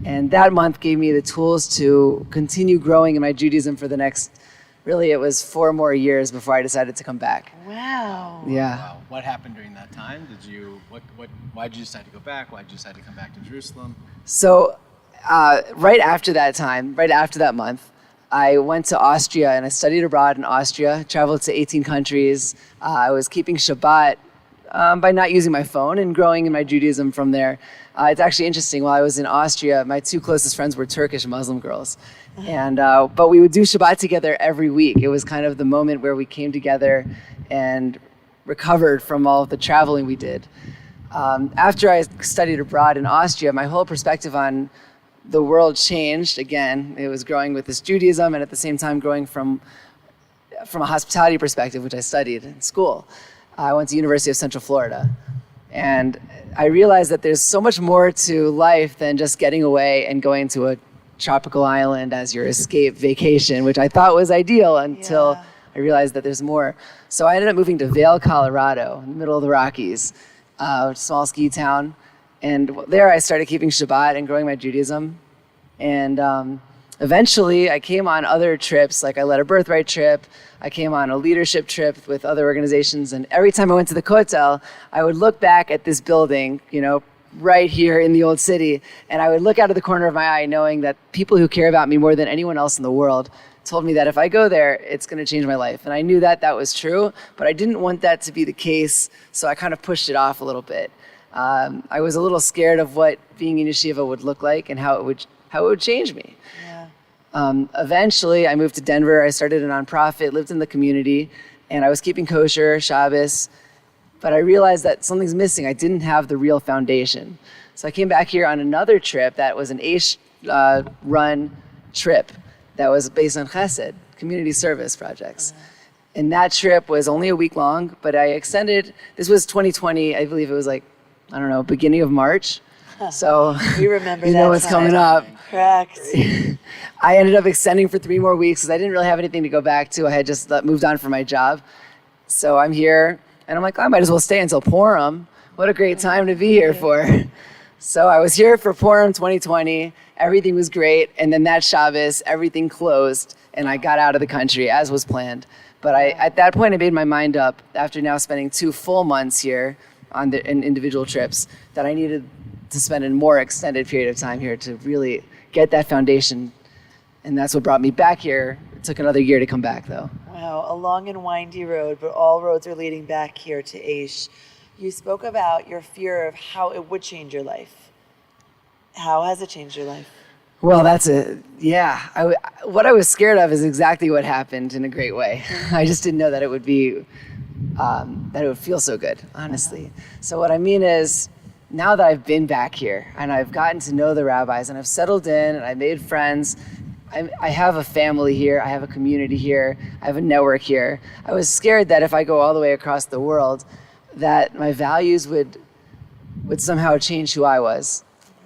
And that month gave me the tools to continue growing in my Judaism for the next, really it was 4 more years before I decided to come back. Wow. Yeah. Wow. What happened during that time? Why did you decide to go back? Why did you decide to come back to Jerusalem? So right after that time, right after that month, I went to Austria and I studied abroad in Austria, traveled to 18 countries. I was keeping Shabbat by not using my phone and growing in my Judaism from there. It's actually interesting. While I was in Austria, my 2 closest friends were Turkish Muslim girls. And but we would do Shabbat together every week. It was kind of the moment where we came together and recovered from all of the traveling we did. After I studied abroad in Austria, my whole perspective on the world changed again. It was growing with this Judaism and at the same time growing from a hospitality perspective, which I studied in school. I went to University of Central Florida. And I realized that there's so much more to life than just getting away and going to a tropical island as your escape vacation, which I thought was ideal until I realized that there's more. So I ended up moving to Vail, Colorado, in the middle of the Rockies, a small ski town. And there I started keeping Shabbat and growing my Judaism. And eventually I came on other trips, like I led a birthright trip. I came on a leadership trip with other organizations. And every time I went to the Kotel, I would look back at this building, right here in the old city. And I would look out of the corner of my eye knowing that people who care about me more than anyone else in the world told me that if I go there, it's going to change my life. And I knew that that was true, but I didn't want that to be the case. So I kind of pushed it off a little bit. I was a little scared of what being in yeshiva would look like and how it would change me. Yeah. Eventually, I moved to Denver. I started a nonprofit, lived in the community, and I was keeping kosher, Shabbos. But I realized that something's missing. I didn't have the real foundation. So I came back here on another trip that was an Aish run trip that was based on Chesed, community service projects. And that trip was only a week long, but I extended. This was 2020. I believe it was beginning of March. So we remember you know what's coming up. Correct. I ended up extending for 3 more weeks because I didn't really have anything to go back to. I had just moved on from my job. So I'm here, and I'm like, I might as well stay until Purim. What a great time to be here for. So I was here for Purim 2020. Everything was great. And then that Shabbos, everything closed, and I got out of the country as was planned. But at that point, I made my mind up, after now spending 2 full months here in individual trips, that I needed to spend a more extended period of time here to really get that foundation. And that's what brought me back here. It took another year to come back, though. Wow, a long and windy road, but all roads are leading back here to Aish. You spoke about your fear of how it would change your life. How has it changed your life? Well, what I was scared of is exactly what happened in a great way. I just didn't know that it would be, that it would feel so good, honestly. So what I mean is, now that I've been back here and I've gotten to know the rabbis and I've settled in and I made friends, I have a family here, I have a community here, I have a network here. I was scared that if I go all the way across the world, that my values would somehow change who I was.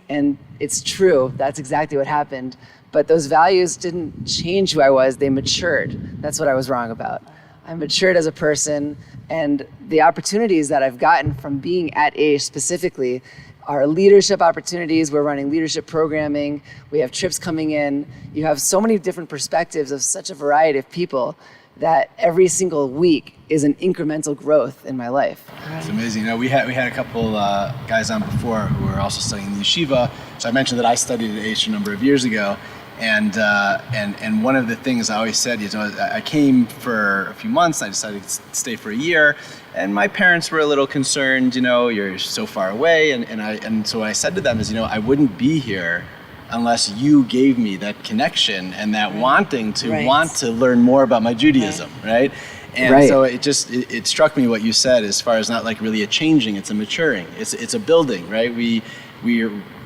And it's true, that's exactly what happened. But those values didn't change who I was, they matured. That's what I was wrong about. I matured as a person, and the opportunities that I've gotten from being at Aish specifically are leadership opportunities. We're running leadership programming. We have trips coming in. You have so many different perspectives of such a variety of people that every single week is an incremental growth in my life. It's amazing. We had a couple guys on before who were also studying the yeshiva. So I mentioned that I studied at Aish a number of years ago. And one of the things I always said is, I came for a few months. I decided to stay for a year, and my parents were a little concerned. You're so far away, and so what I said to them is, I wouldn't be here unless you gave me that connection and that wanting to want to learn more about my Judaism, right? And so it struck me what you said as far as not like really a changing, it's a maturing, it's a building, right?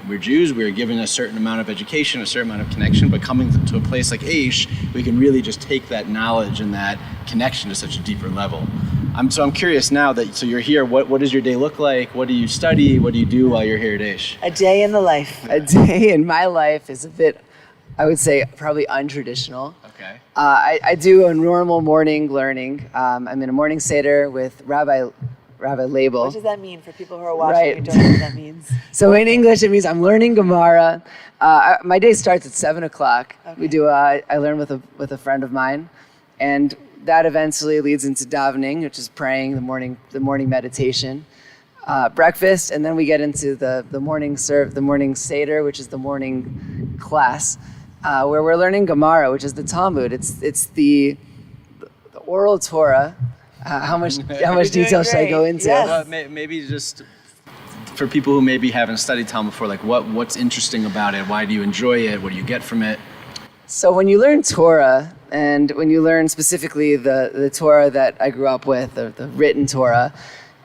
We're Jews, we're given a certain amount of education, a certain amount of connection, but coming to a place like Aish, we can really just take that knowledge and that connection to such a deeper level. I'm curious now so you're here. What does your day look like? What do you study? What do you do while you're here at Aish? A day in the life. A day in my life is a bit, I would say, probably untraditional. Okay. I do a normal morning learning. I'm in a morning seder with Rabbi Label. What does that mean for people who are watching who don't know what that means? So in English, it means I'm learning Gemara. My day starts at 7 o'clock. Okay. I learn with a friend of mine, and that eventually leads into davening, which is praying, the morning meditation, breakfast, and then we get into the morning seder, which is the morning class, where we're learning Gemara, which is the Talmud. It's the oral Torah. How much detail should I go into? Yes. Maybe just for people who maybe haven't studied Talmud before, like what's interesting about it? Why do you enjoy it? What do you get from it? So when you learn Torah, and when you learn specifically the Torah that I grew up with, the written Torah,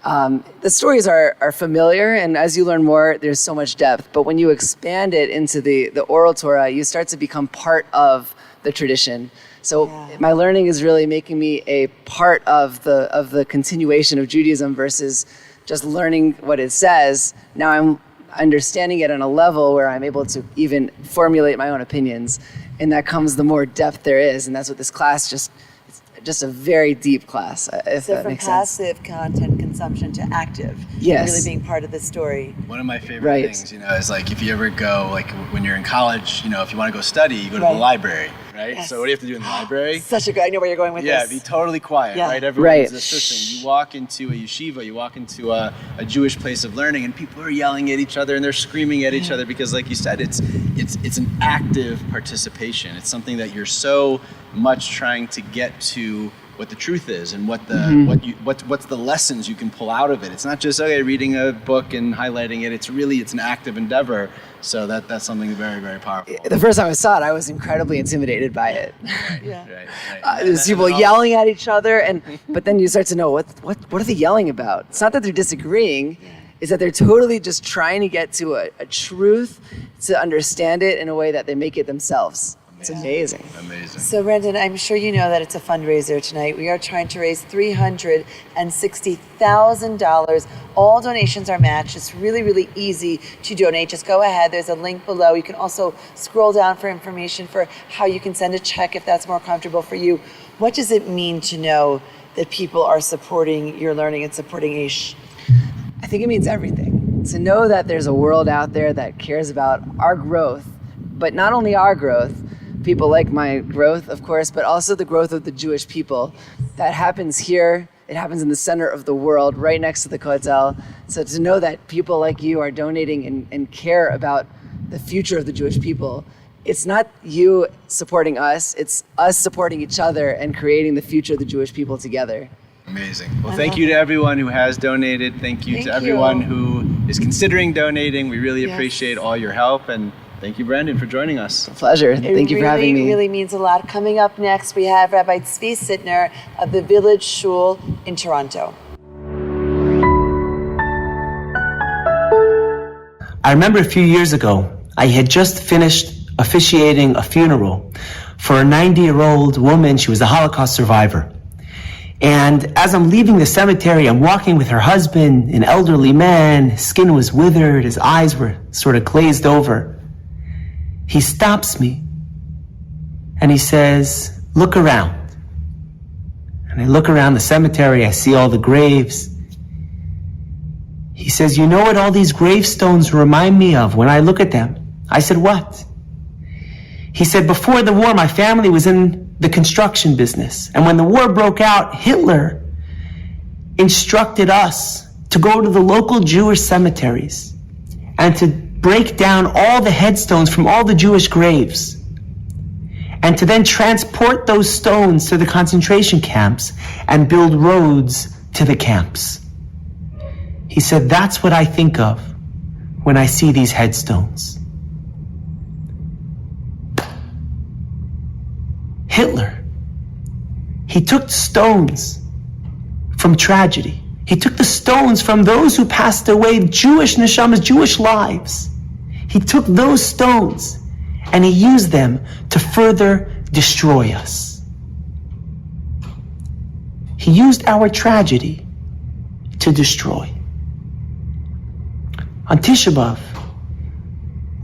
the stories are familiar, and as you learn more, there's so much depth. But when you expand it into the oral Torah, you start to become part of the tradition. So my learning is really making me a part of the continuation of Judaism versus just learning what it says. Now I'm understanding it on a level where I'm able to even formulate my own opinions, and that comes the more depth there is, and that's what this class just a very deep class, if So that from makes sense. passive content consumption to active, Yes. really being part of the story. One of my favorite things, is like if you ever go, like when you're in college, if you want to go study, you go to the library, right? Yes. So what do you have to do in the library? Such a good, I know where you're going with Yeah, this. be totally quiet, Yeah. right? Everyone's Right. assisting. You walk into a yeshiva, you walk into a Jewish place of learning, and people are yelling at each other and they're screaming at each other because, like you said, it's an active participation. It's something that you're so much trying to get to what the truth is and what the what's the lessons you can pull out of it. It's not just reading a book and highlighting it. It's an active endeavor. So that's something very, very powerful. The first time I saw it, I was incredibly intimidated by it. Right. There's people yelling at each other, but then you start to know what are they yelling about? It's not that they're disagreeing, it's that they're totally just trying to get to a truth, to understand it in a way that they make it themselves. It's amazing. Amazing. So Brendan, I'm sure you know that it's a fundraiser tonight. We are trying to raise $360,000. All donations are matched. It's really, really easy to donate. Just go ahead. There's a link below. You can also scroll down for information for how you can send a check if that's more comfortable for you. What does it mean to know that people are supporting your learning and supporting Aish? I think it means everything. To know that there's a world out there that cares about our growth, but not only our growth, people like my growth, of course, but also the growth of the Jewish people. That happens here. It happens in the center of the world, right next to the Kotel. So to know that people like you are donating and care about the future of the Jewish people, it's not you supporting us, it's us supporting each other and creating the future of the Jewish people together. Amazing. Well, thank you to everyone who has donated. Thank you to everyone who is considering donating. We really appreciate all your help, and thank you, Brendan, for joining us. Pleasure. Thank you for having me. It really means a lot. Coming up next, we have Rabbi Tzvi Sittner of the Village Shul in Toronto. I remember a few years ago, I had just finished officiating a funeral for a 90-year-old woman. She was a Holocaust survivor. And as I'm leaving the cemetery, I'm walking with her husband, an elderly man. His skin was withered, his eyes were sort of glazed over. He stops me and he says, "Look around." And I look around the cemetery, I see all the graves. He says, "You know what all these gravestones remind me of when I look at them?" I said, "What?" He said, "Before the war, my family was in the construction business. And when the war broke out, Hitler instructed us to go to the local Jewish cemeteries and to break down all the headstones from all the Jewish graves and to then transport those stones to the concentration camps and build roads to the camps." He said, "That's what I think of when I see these headstones." Hitler, he took stones from tragedy. He took the stones from those who passed away, Jewish neshamas, Jewish lives. He took those stones and he used them to further destroy us. He used our tragedy to destroy. On Tisha B'Av,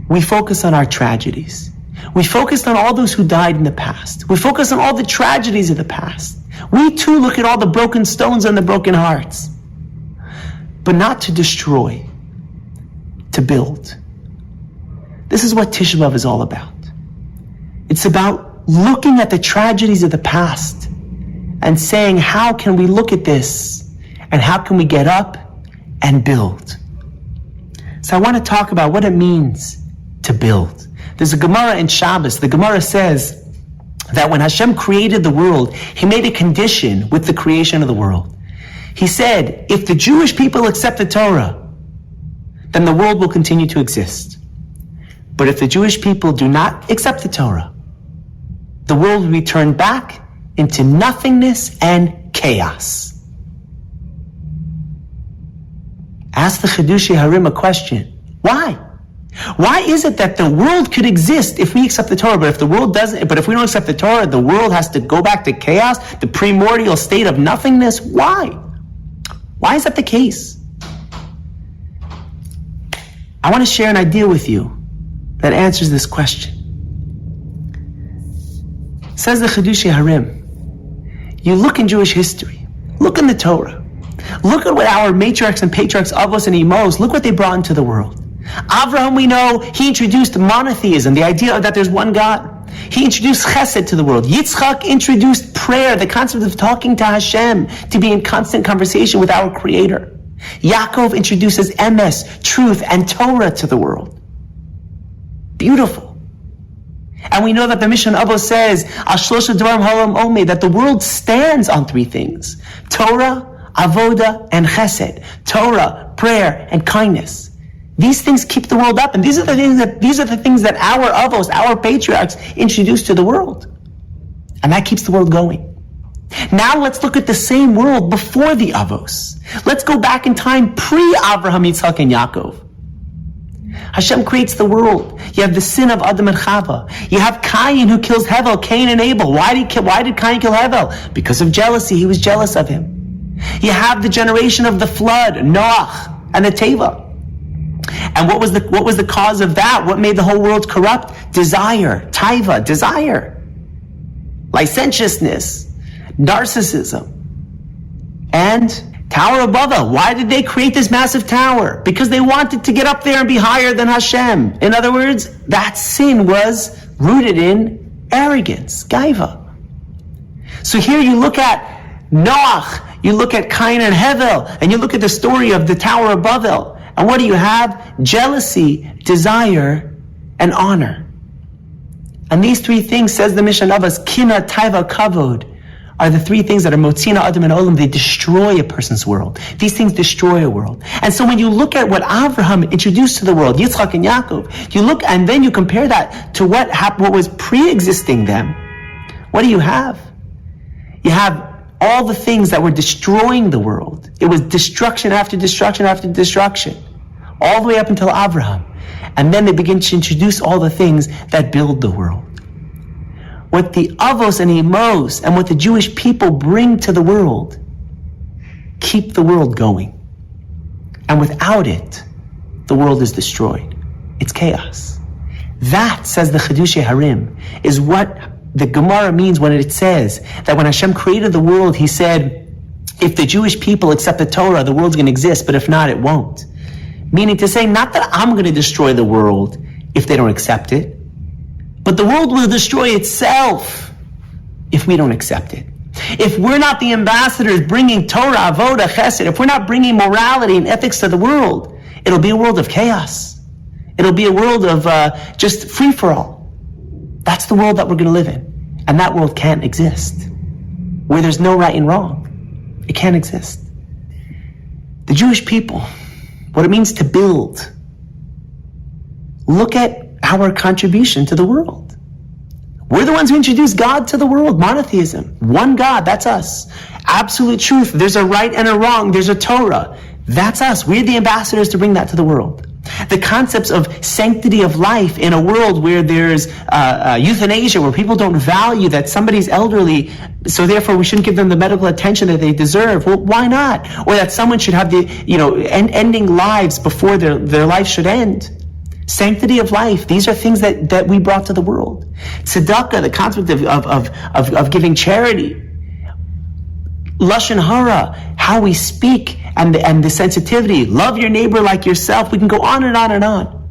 we focus on our tragedies. We focused on all those who died in the past. We focus on all the tragedies of the past. We too look at all the broken stones and the broken hearts. But not to destroy, to build. This is what Tisha B'Av is all about. It's about looking at the tragedies of the past and saying, how can we look at this and how can we get up and build? So I want to talk about what it means to build. There's a Gemara in Shabbos. The Gemara says that when Hashem created the world, He made a condition with the creation of the world. He said, if the Jewish people accept the Torah, then the world will continue to exist. But if the Jewish people do not accept the Torah, the world will be turned back into nothingness and chaos. Ask the Chidushei Harim a question. Why? Why is it that the world could exist if we accept the Torah, but if we don't accept the Torah, the world has to go back to chaos, the primordial state of nothingness? Why? Why is that the case? I want to share an idea with you that answers this question. Says the Chidushei Harim, you look in Jewish history, look in the Torah, look at what our matriarchs and patriarchs, avos and imos, look what they brought into the world. Abraham, we know, he introduced monotheism, the idea that there's one God. He introduced chesed to the world. Yitzchak introduced prayer, the concept of talking to Hashem, to be in constant conversation with our Creator. Yaakov introduces emes, truth, and Torah to the world. Beautiful. And we know that the Mishnah Abba says, Ashlosha Dvarim Halam Omei, that the world stands on three things: Torah, Avoda, and Chesed. Torah, prayer, and kindness. These things keep the world up, and these are the things that our avos, our patriarchs, introduced to the world, and that keeps the world going. Now let's look at the same world before the avos. Let's go back in time pre-Avraham, Yitzchak, and Yaakov. Hashem creates the world. You have the sin of Adam and Chava. You have Cain who kills Hevel, Cain and Abel. Why did Cain kill Hevel? Because of jealousy. He was jealous of him. You have the generation of the flood, Noach, and the Teva. And what was the cause of that? What made the whole world corrupt? Desire, taiva, desire, licentiousness, narcissism, and Tower of Babel. Why did they create this massive tower? Because they wanted to get up there and be higher than Hashem. In other words, that sin was rooted in arrogance, gaiva. So here you look at Noach, you look at Cain and Hevel, and you look at the story of the Tower of Babel. And what do you have? Jealousy, desire, and honor. And these three things, says the Mishnah Navas, kina, taiva, kavod, are the three things that are motzina, adam, and olam. They destroy a person's world. These things destroy a world. And so when you look at what Avraham introduced to the world, Yitzchak and Yaakov, you look and then you compare that to what was pre-existing them. What do you have? You have all the things that were destroying the world. It was destruction after destruction after destruction, all the way up until Abraham. And then they begin to introduce all the things that build the world. What the avos and imos and what the Jewish people bring to the world keep the world going. And without it, the world is destroyed. It's chaos. That, says the Chidushei Harim, is what the Gemara means when it says that when Hashem created the world, He said, if the Jewish people accept the Torah, the world's going to exist, but if not, it won't. Meaning to say, not that I'm going to destroy the world if they don't accept it, but the world will destroy itself if we don't accept it. If we're not the ambassadors bringing Torah, Avoda, Chesed, if we're not bringing morality and ethics to the world, it'll be a world of chaos. It'll be a world of just free-for-all. That's the world that we're going to live in. And that world can't exist. Where there's no right and wrong. It can't exist. The Jewish people, what it means to build. Look at our contribution to the world. We're the ones who introduced God to the world, monotheism. One God, that's us. Absolute truth, there's a right and a wrong, there's a Torah. That's us. We're the ambassadors to bring that to the world. The concepts of sanctity of life in a world where there's euthanasia, where people don't value that somebody's elderly, so therefore we shouldn't give them the medical attention that they deserve. Well, why not? Or that someone should have the, ending lives before their life should end. Sanctity of life. These are things that we brought to the world. Tzedakah, the concept of giving charity. Lashon hara, how we speak, and the sensitivity. Love your neighbor like yourself. We can go on and on and on.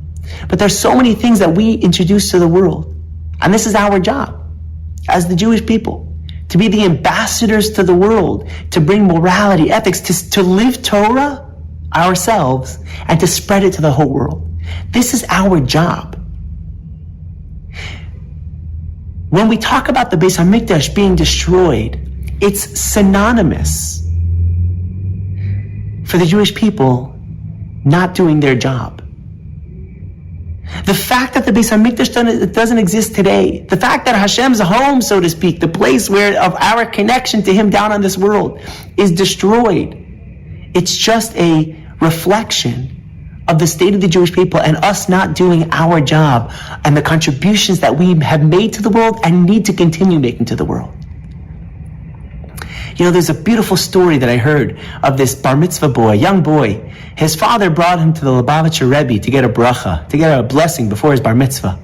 But there's so many things that we introduce to the world. And this is our job as the Jewish people, to be the ambassadors to the world, to bring morality, ethics, to live Torah ourselves, and to spread it to the whole world. This is our job. When we talk about the Beis HaMikdash being destroyed, it's synonymous for the Jewish people not doing their job. The fact that the Beis HaMikdash doesn't exist today, the fact that Hashem's home, so to speak, the place where of our connection to Him down on this world is destroyed, it's just a reflection of the state of the Jewish people and us not doing our job and the contributions that we have made to the world and need to continue making to the world. There's a beautiful story that I heard of this bar mitzvah boy, young boy. His father brought him to the Lubavitcher Rebbe to get a bracha, to get a blessing before his bar mitzvah.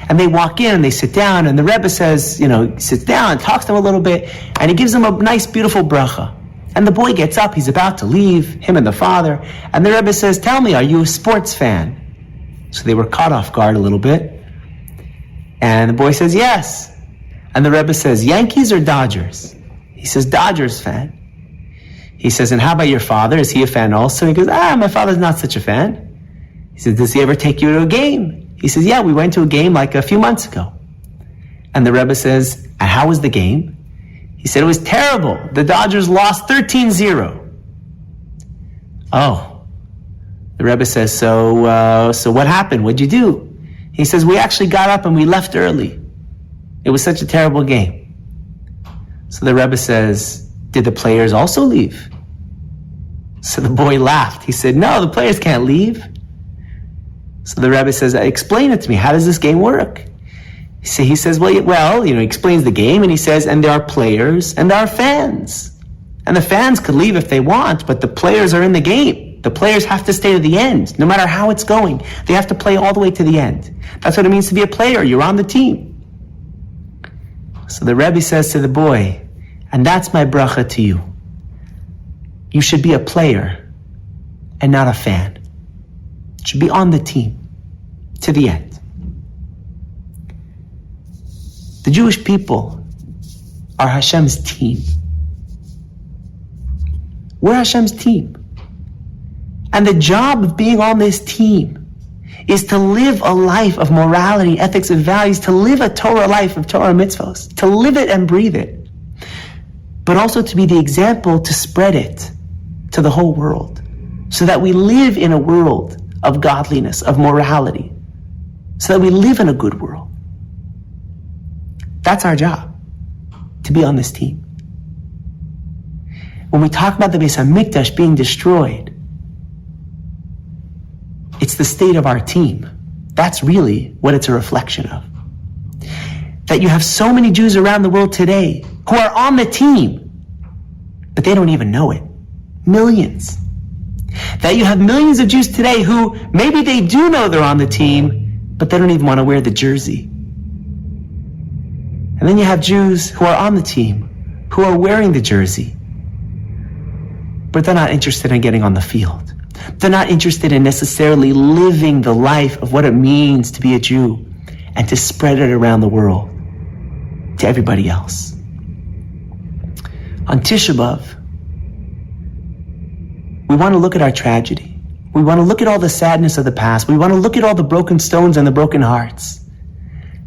And they walk in and they sit down, and the Rebbe says, sits down and talks to him a little bit, and he gives him a nice, beautiful bracha. And the boy gets up, he's about to leave, him and the father, and the Rebbe says, tell me, are you a sports fan? So they were caught off guard a little bit. And the boy says, yes. And the Rebbe says, Yankees or Dodgers? He says, Dodgers fan. He says, and how about your father? Is he a fan also? He goes, my father's not such a fan. He says, does he ever take you to a game? He says, yeah, we went to a game like a few months ago. And the Rebbe says, and how was the game? He said, it was terrible. The Dodgers lost 13-0. Oh. The Rebbe says, so what happened? What'd you do? He says, we actually got up and we left early. It was such a terrible game. So the Rebbe says, did the players also leave? So the boy laughed. He said, no, the players can't leave. So the Rebbe says, explain it to me. How does this game work? He says, he explains the game, and he says, and there are players and there are fans. And the fans could leave if they want, but the players are in the game. The players have to stay to the end, no matter how it's going. They have to play all the way to the end. That's what it means to be a player. You're on the team. So the Rebbe says to the boy, and that's my bracha to you. You should be a player and not a fan. You should be on the team to the end. The Jewish people are Hashem's team. We're Hashem's team. And the job of being on this team is to live a life of morality, ethics, and values, to live a Torah life of Torah mitzvahs, to live it and breathe it, but also to be the example to spread it to the whole world, so that we live in a world of godliness, of morality, so that we live in a good world. That's our job, to be on this team. When we talk about the Beis HaMikdash being destroyed, it's the state of our team. That's really what it's a reflection of. That you have so many Jews around the world today who are on the team, but they don't even know it. Millions. That you have millions of Jews today who maybe they do know they're on the team, but they don't even want to wear the jersey. And then you have Jews who are on the team, who are wearing the jersey, but they're not interested in getting on the field. They're not interested in necessarily living the life of what it means to be a Jew and to spread it around the world to everybody else. On Tisha B'Av, we want to look at our tragedy. We want to look at all the sadness of the past. We want to look at all the broken stones and the broken hearts.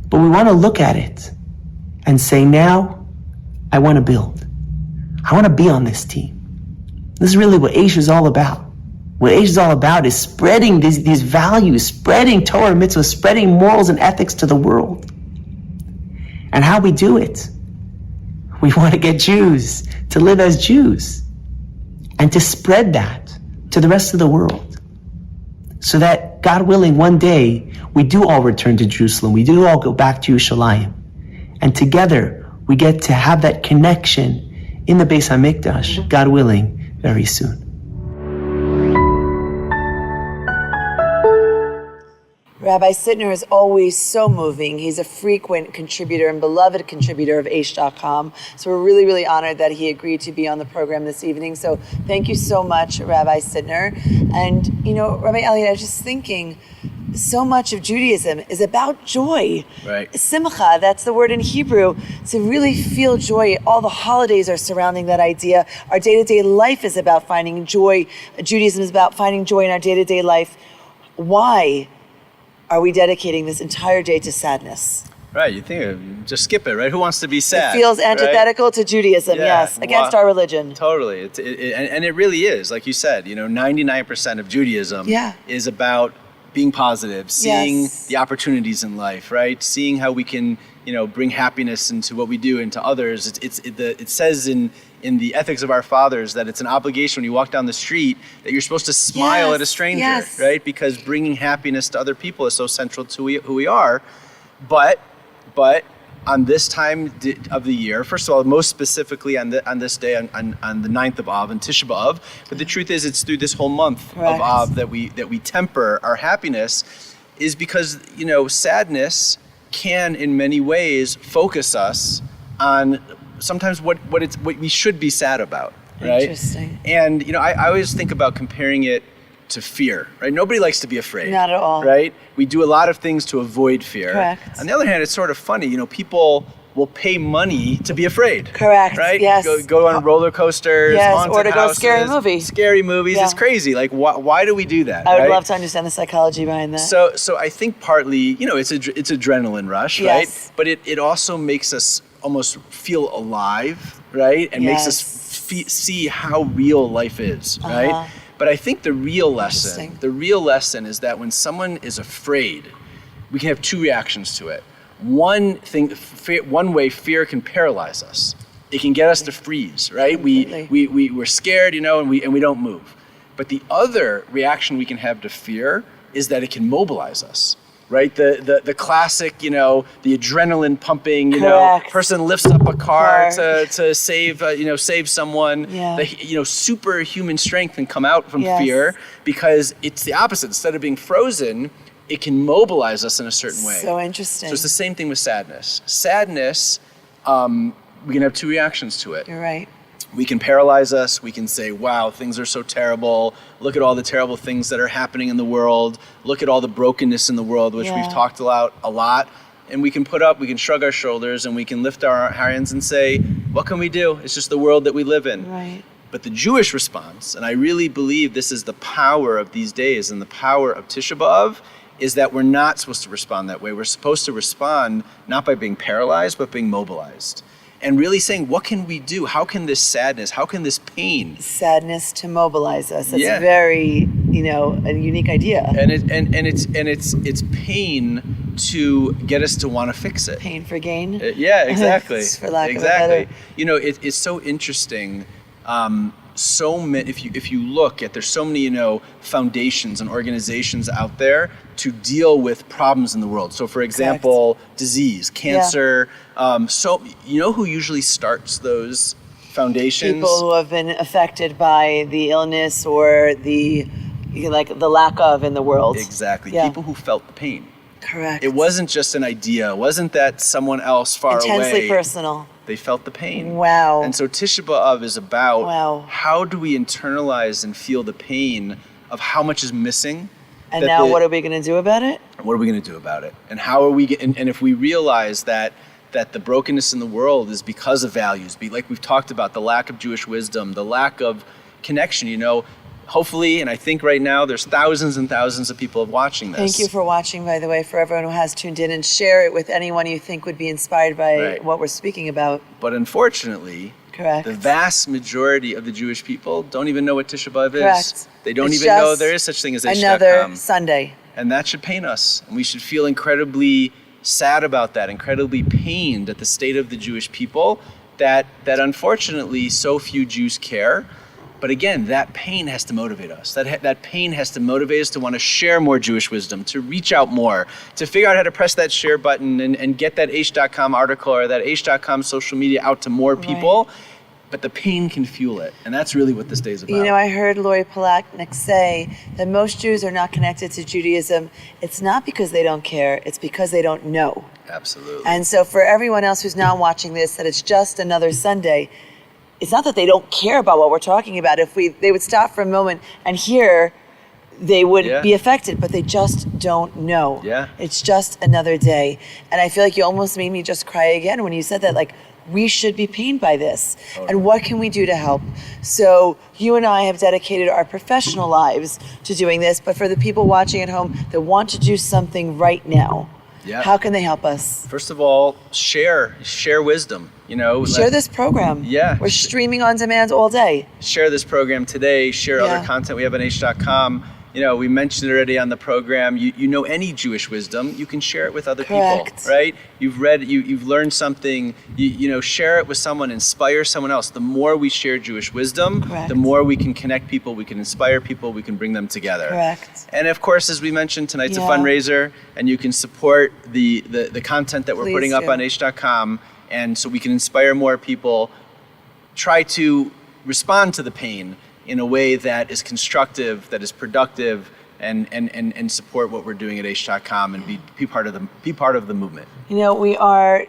But we want to look at it and say, now I want to build. I want to be on this team. This is really what Aish is all about. What Aish is all about is spreading these values, spreading Torah mitzvahs, spreading morals and ethics to the world. And how we do it, we want to get Jews to live as Jews and to spread that to the rest of the world, so that that, God willing, one day we do all return to Jerusalem. We do all go back to Yerushalayim. And together we get to have that connection in the Beis HaMikdash, God willing, very soon. Rabbi Sittner is always so moving. He's a frequent contributor and beloved contributor of Aish.com. So we're really, really honored that he agreed to be on the program this evening. So thank you so much, Rabbi Sittner. And, Rabbi Elliot, I was just thinking, so much of Judaism is about joy. Right. Simcha, that's the word in Hebrew. To really feel joy, all the holidays are surrounding that idea. Our day-to-day life is about finding joy. Judaism is about finding joy in our day-to-day life. Why are we dedicating this entire day to sadness? Right, you think, just skip it, right? Who wants to be sad? It feels antithetical to Judaism, yes, against our religion. Totally, and it really is, like you said, 99% of Judaism is about being positive, seeing the opportunities in life, right? Seeing how we can, bring happiness into what we do and to others. It says in the ethics of our fathers that it's an obligation when you walk down the street that you're supposed to smile at a stranger, right? Because bringing happiness to other people is so central to who we are. But on this time of the year, first of all, most specifically on this day, on the 9th of Av, and Tisha B'Av, but the truth is it's through this whole month of Av that we temper our happiness, is because, sadness can in many ways focus us on sometimes what we should be sad about, right? Interesting. And I always think about comparing it to fear, right? Nobody likes to be afraid. Not at all. Right? We do a lot of things to avoid fear. Correct. On the other hand, it's sort of funny, people will pay money to be afraid. Correct. Right? Yes. Go on roller coasters, haunted or to houses, go scary movies. Yeah. It's crazy. Like, why do we do that? I would right? love to understand the psychology behind that. So I think partly, it's adrenaline rush, right? But it also makes us almost feel alive, right? And makes us see how real life is, right? But I think the real lesson is that when someone is afraid, we can have two reactions to it. One way fear can paralyze us. It can get us to freeze, right? We're scared, and we don't move. But the other reaction we can have to fear is that it can mobilize us. Right, the classic, the adrenaline pumping, person lifts up a car to save someone. Yeah. The superhuman strength can come out from fear because it's the opposite. Instead of being frozen, it can mobilize us in a certain way. So interesting. So it's the same thing with sadness. Sadness, we can have two reactions to it. You're right. We can paralyze us. We can say, wow, things are so terrible. Look at all the terrible things that are happening in the world. Look at all the brokenness in the world, which we've talked about a lot. And we can shrug our shoulders and we can lift our hands and say, what can we do? It's just the world that we live in. Right. But the Jewish response, and I really believe this is the power of these days and the power of Tisha B'Av, is that we're not supposed to respond that way. We're supposed to respond not by being paralyzed, but being mobilized. And really saying, what can we do? How can this sadness, how can this pain? Sadness to mobilize us. That's very, a unique idea. And it's pain to get us to want to fix it. Pain for gain? Yeah, exactly. For lack of a better. It's so interesting. If you look at, there's so many, foundations and organizations out there to deal with problems in the world. So for example, disease, cancer. So who usually starts those foundations? People who have been affected by the illness or the lack of in the world. Exactly. Yeah. People who felt the pain. Correct. It wasn't just an idea. It wasn't that someone else far away. Intensely personal. They felt the pain. Wow. And so Tisha B'Av is about how do we internalize and feel the pain of how much is missing. And now what are we going to do about it? What are we going to do about it? And how are we, and if we realize that the brokenness in the world is because of values, like we've talked about, the lack of Jewish wisdom, the lack of connection, hopefully, and I think right now there's thousands and thousands of people watching this. Thank you for watching, by the way, for everyone who has tuned in, and share it with anyone you think would be inspired by what we're speaking about. But unfortunately, the vast majority of the Jewish people don't even know what Tisha B'Av is. They don't even know there is such thing as Aish.com. Another Sunday. And that should pain us. And we should feel incredibly sad about that, incredibly pained at the state of the Jewish people, that unfortunately so few Jews care. But again, that pain has to motivate us. That pain has to motivate us to want to share more Jewish wisdom, to reach out more, to figure out how to press that share button and get that Aish.com article or that Aish.com social media out to more people. Right. But the pain can fuel it. And that's really what this day is about. You know, I heard Lori Polaknik say that most Jews are not connected to Judaism. It's not because they don't care, it's because they don't know. Absolutely. And so for everyone else who's now watching this, that it's just another Sunday, it's not that they don't care about what we're talking about. If they would stop for a moment and hear, they would be affected, but they just don't know. Yeah. It's just another day. And I feel like you almost made me just cry again when you said that, like, we should be pained by this. Totally. And what can we do to help? So you and I have dedicated our professional lives to doing this, but for the people watching at home that want to do something right now, how can they help us? First of all, share wisdom. You know, share this program. Yeah. We're streaming on demand all day. Share this program today. Share other content we have on Aish.com. You know, we mentioned it already on the program. You know any Jewish wisdom, you can share it with other people, right? You've read, you've learned something. You know, share it with someone, inspire someone else. The more we share Jewish wisdom, the more we can connect people, we can inspire people, we can bring them together. Correct. And of course, as we mentioned, tonight's a fundraiser, and you can support the content that we're putting up on Aish.com, and so we can inspire more people. Try to respond to the pain in a way that is constructive, that is productive, and support what we're doing at Aish.com and be part of the movement. You know, we are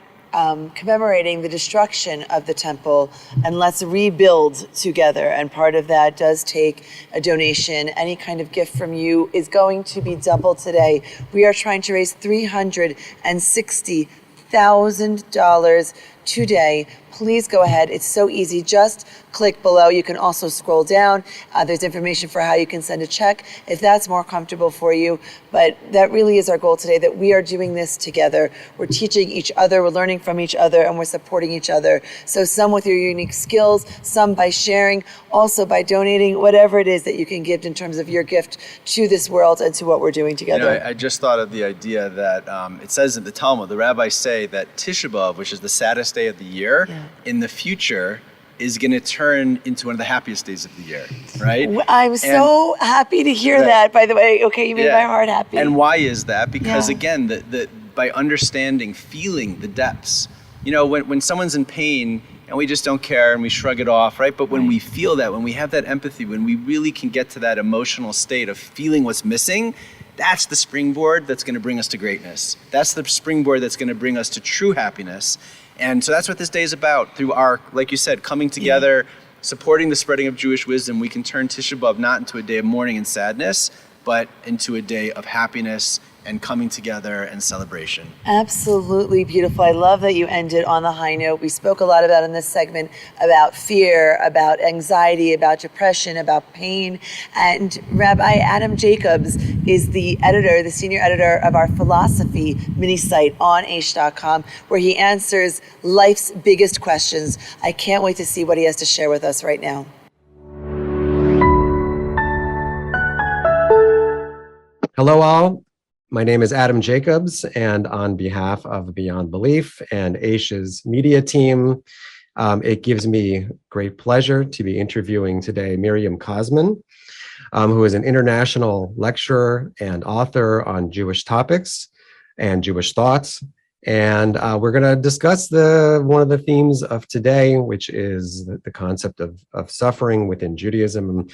commemorating the destruction of the temple, and let's rebuild together. And part of that does take a donation. Any kind of gift from you is going to be doubled today. We are trying to raise $360,000 today. Please go ahead. It's so easy. Just click below. You can also scroll down. There's information for how you can send a check if that's more comfortable for you. But that really is our goal today, that we are doing this together. We're teaching each other, we're learning from each other, and we're supporting each other. So some with your unique skills, some by sharing, also by donating, whatever it is that you can give in terms of your gift to this world and to what we're doing together. You know, I just thought of the idea that it says in the Talmud, the rabbis say that Tisha B'Av, which is the saddest day of the year, in the future is going to turn into one of the happiest days of the year, right? I'm so happy to hear that, by the way. Okay, you made my heart happy. And why is that? Because again, by understanding, feeling the depths, you know, when someone's in pain and we just don't care and we shrug it off, right? But when we feel that, when we have that empathy, when we really can get to that emotional state of feeling what's missing, that's the springboard that's going to bring us to greatness. That's the springboard that's going to bring us to true happiness. And so that's what this day is about. Through our, like you said, coming together, supporting the spreading of Jewish wisdom, we can turn Tisha B'Av not into a day of mourning and sadness, but into a day of happiness and coming together and celebration. Absolutely beautiful. I love that you ended on the high note. We spoke a lot about in this segment about fear, about anxiety, about depression, about pain. And Rabbi Adam Jacobs is the editor, the senior editor of our philosophy mini site on Aish.com, where he answers life's biggest questions. I can't wait to see what he has to share with us right now. Hello all. My name is Adam Jacobs, and on behalf of Beyond Belief and Aish's media team, it gives me great pleasure to be interviewing today Miriam Kosman, who is an international lecturer and author on Jewish topics and Jewish thoughts. And we're going to discuss one of the themes of today, which is the concept of suffering within Judaism,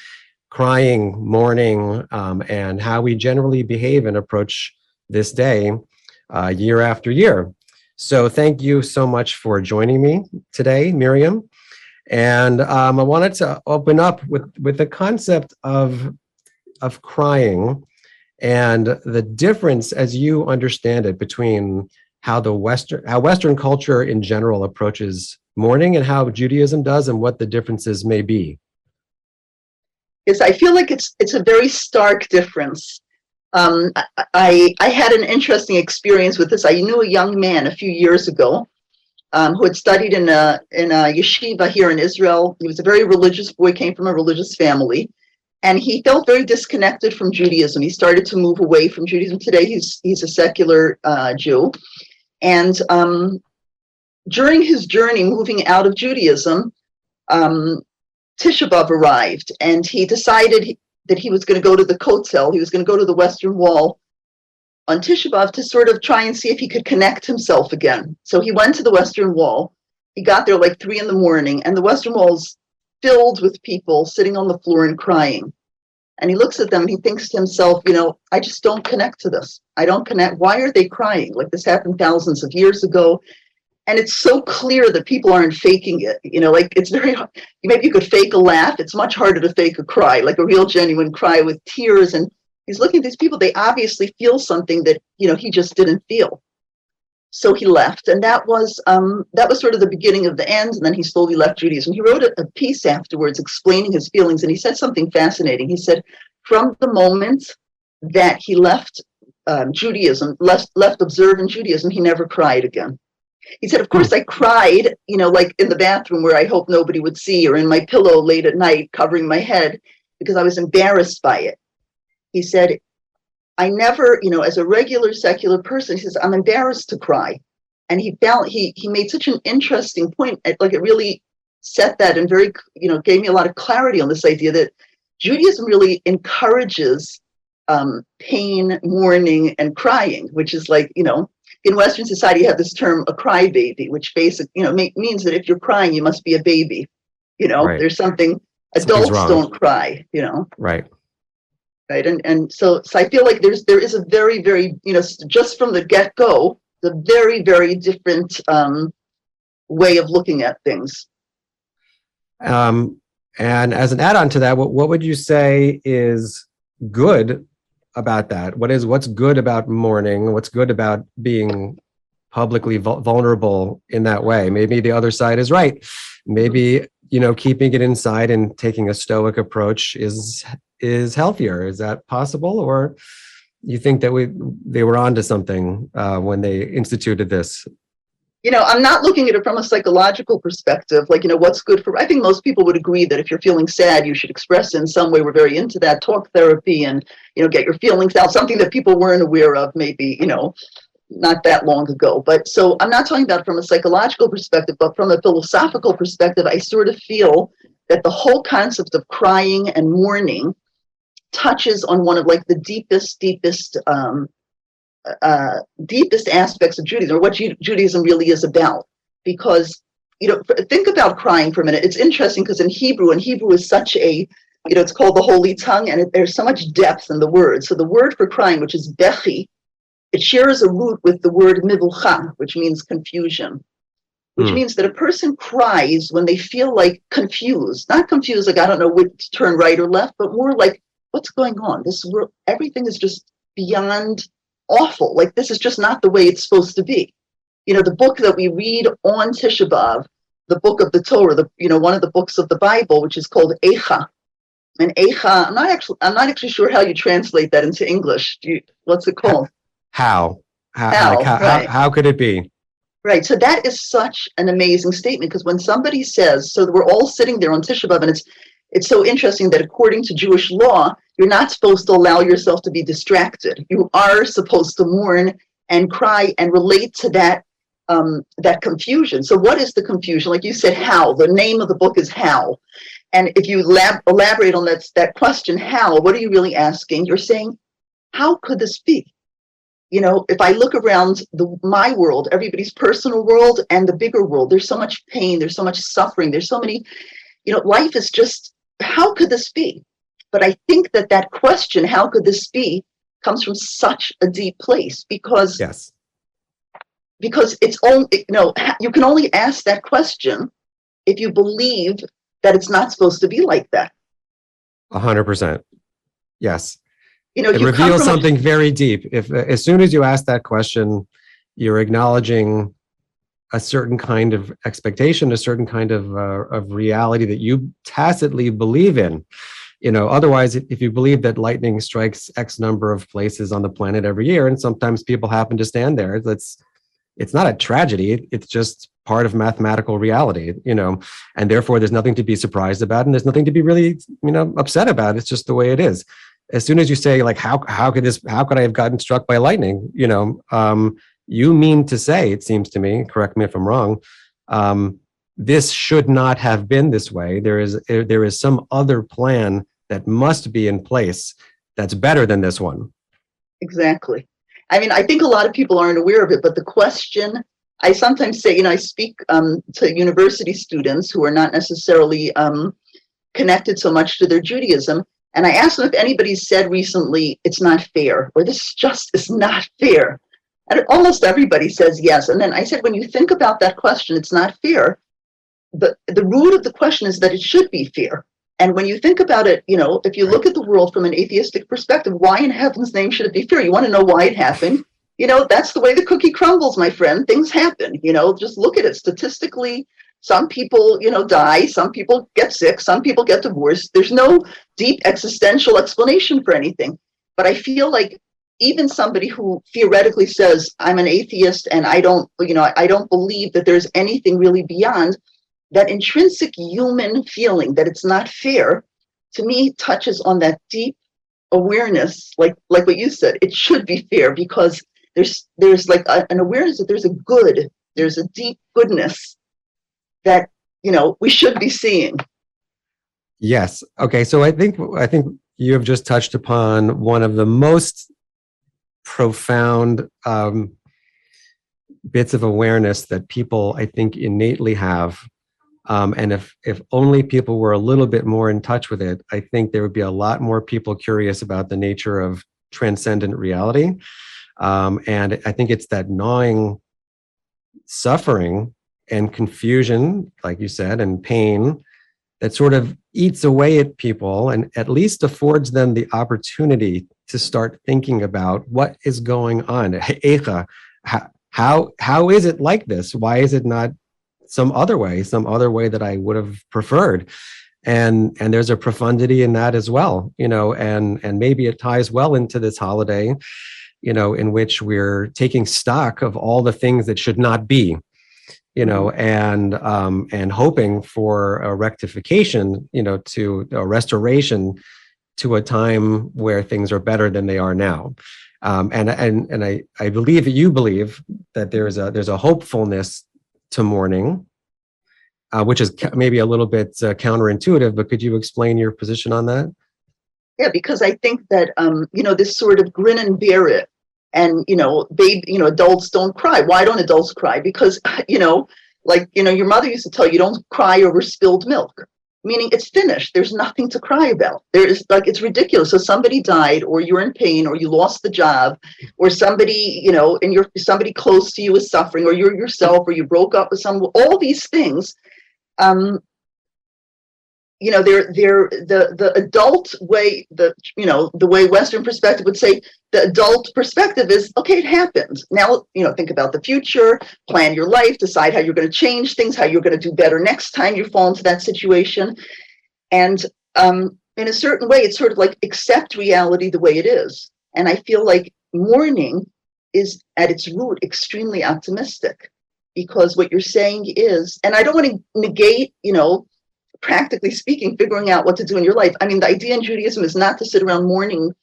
crying, mourning, and how we generally behave and approach this day year after year. So thank you so much for joining me today, Miriam. And I wanted to open up with the concept of crying and the difference, as you understand it, between how Western culture in general approaches mourning and how Judaism does, and what the differences may be. Is I feel like it's a very stark difference. I had an interesting experience with this. I knew a young man a few years ago who had studied in a yeshiva here in Israel. He was a very religious boy, came from a religious family, and he felt very disconnected from Judaism. He started to move away from Judaism. Today he's a secular Jew, and during his journey moving out of Judaism, Tisha B'Av arrived, and he decided that he was going to go to the Kotel. He was going to go to the Western Wall on Tisha B'Av to sort of try and see if he could connect himself again. So he went to the Western Wall. He got there like 3 a.m, and the Western Wall's filled with people sitting on the floor and crying. And he looks at them and he thinks to himself, I just don't connect to this. I don't connect. Why are they crying? Like, this happened thousands of years ago. And it's so clear that people aren't faking it. Like, it's very hard. Maybe you could fake a laugh. It's much harder to fake a cry, like a real genuine cry with tears. And he's looking at these people. They obviously feel something that, he just didn't feel. So he left. And that was sort of the beginning of the end. And then he slowly left Judaism. He wrote a piece afterwards explaining his feelings. And he said something fascinating. He said, from the moment that he left Judaism, left observant Judaism, he never cried again. He said, of course, I cried, like in the bathroom where I hope nobody would see, or in my pillow late at night covering my head, because I was embarrassed by it. He said, I never, as a regular secular person, he says, I'm embarrassed to cry. And he made such an interesting point, like it really set that and very, gave me a lot of clarity on this idea that Judaism really encourages pain, mourning, and crying, which is like, in Western society, you have this term, a crybaby, which basically, means that if you're crying, you must be a baby. Right. There's something, adults don't cry, Right. Right. And so I feel like there is a very, very, just from the get-go, the very, very different way of looking at things. And as an add-on to that, what would you say is good about that? What's good about mourning? What's good about being publicly vulnerable in that way? Maybe the other side is right. Maybe, keeping it inside and taking a stoic approach is healthier. Is that possible? Or you think that they were onto something when they instituted this? I'm not looking at it from a psychological perspective, like, what's good for, I think most people would agree that if you're feeling sad, you should express it in some way. We're very into that, talk therapy and, get your feelings out, something that people weren't aware of maybe, not that long ago. But so I'm not talking about from a psychological perspective, but from a philosophical perspective, I sort of feel that the whole concept of crying and mourning touches on one of like the deepest aspects of Judaism, or what Judaism really is about. Because, think about crying for a minute. It's interesting because in Hebrew is such a, it's called the Holy Tongue, and there's so much depth in the word. So the word for crying, which is bechi, it shares a root with the word mivulcha, which means confusion, which means that a person cries when they feel like confused, not confused, like I don't know which to turn right or left, but more like, what's going on? This world, everything is just beyond awful. Like, this is just not the way it's supposed to be. The book that we read on Tisha B'Av, the book of the Torah, one of the books of the Bible, which is called Eicha. And Eicha, I'm not actually sure how you translate that into English. What's it called? How could it be? Right. So that is such an amazing statement, because when somebody says, so we're all sitting there on Tisha B'Av, and it's so interesting that according to Jewish law, you're not supposed to allow yourself to be distracted. You are supposed to mourn and cry and relate to that confusion. So what is the confusion? Like you said, how? The name of the book is How. And if you elaborate on that question, how, what are you really asking? You're saying, how could this be? If I look around my world, everybody's personal world and the bigger world, there's so much pain, there's so much suffering, there's so many, life is just, how could this be? But I think that question, how could this be, comes from such a deep place, because it's only, you can only ask that question if you believe that it's not supposed to be like that. 100%. Yes. It reveals something very deep. If as soon as you ask that question, you're acknowledging a certain kind of expectation, a certain kind of reality that you tacitly believe in. Otherwise, if you believe that lightning strikes X number of places on the planet every year, and sometimes people happen to stand there, it's not a tragedy. It's just part of mathematical reality, and therefore there's nothing to be surprised about, and there's nothing to be really, upset about. It's just the way it is. As soon as you say, like, how could I have gotten struck by lightning? You mean to say, it seems to me, correct me if I'm wrong, this should not have been this way. There is some other plan that must be in place that's better than this one. Exactly. I mean, I think a lot of people aren't aware of it, but the question, I sometimes say, I speak to university students who are not necessarily connected so much to their Judaism, and I ask them if anybody's said recently, it's not fair, or this just is not fair. And almost everybody says yes. And then I said, when you think about that question, it's not fair, the root of the question is that it should be fair. And when you think about it, if you look at the world from an atheistic perspective, why in heaven's name should it be fair? You want to know why it happened? That's the way the cookie crumbles, my friend. Things happen, just look at it statistically. Some people, die. Some people get sick. Some people get divorced. There's no deep existential explanation for anything. But I feel like even somebody who theoretically says, I'm an atheist and I don't believe that there's anything really beyond, that intrinsic human feeling that it's not fair, to me, touches on that deep awareness, like what you said. It should be fair because there's like an awareness that there's a deep goodness that we should be seeing. Yes. Okay. So I think you have just touched upon one of the most profound bits of awareness that people, I think, innately have. And if only people were a little bit more in touch with it, I think there would be a lot more people curious about the nature of transcendent reality. And I think it's that gnawing suffering and confusion, like you said, and pain that sort of eats away at people and at least affords them the opportunity to start thinking about what is going on. How is it like this? Why is it not some other way that I would have preferred? And there's a profundity in that as well, and maybe it ties well into this holiday, in which we're taking stock of all the things that should not be, and hoping for a rectification, to a restoration to a time where things are better than they are now. And I believe that you believe that there's a hopefulness to mourning, which is maybe a little bit counterintuitive, but could you explain your position on that? Yeah, because I think that, this sort of grin and bear it. And, adults don't cry. Why don't adults cry? Because, your mother used to tell you, don't cry over spilled milk, meaning it's finished. There's nothing to cry about. It's ridiculous. So somebody died, or you're in pain, or you lost the job, or somebody, somebody close to you is suffering, or you're yourself, or you broke up with someone, all these things. The adult way, the way Western perspective would say, the adult perspective is, okay, it happened. Now, think about the future, plan your life, decide how you're going to change things, how you're going to do better next time you fall into that situation. And in a certain way, it's sort of like accept reality the way it is. And I feel like mourning is at its root extremely optimistic, because what you're saying is, and I don't want to negate, practically speaking, figuring out what to do in your life. I mean, the idea in Judaism is not to sit around mourning.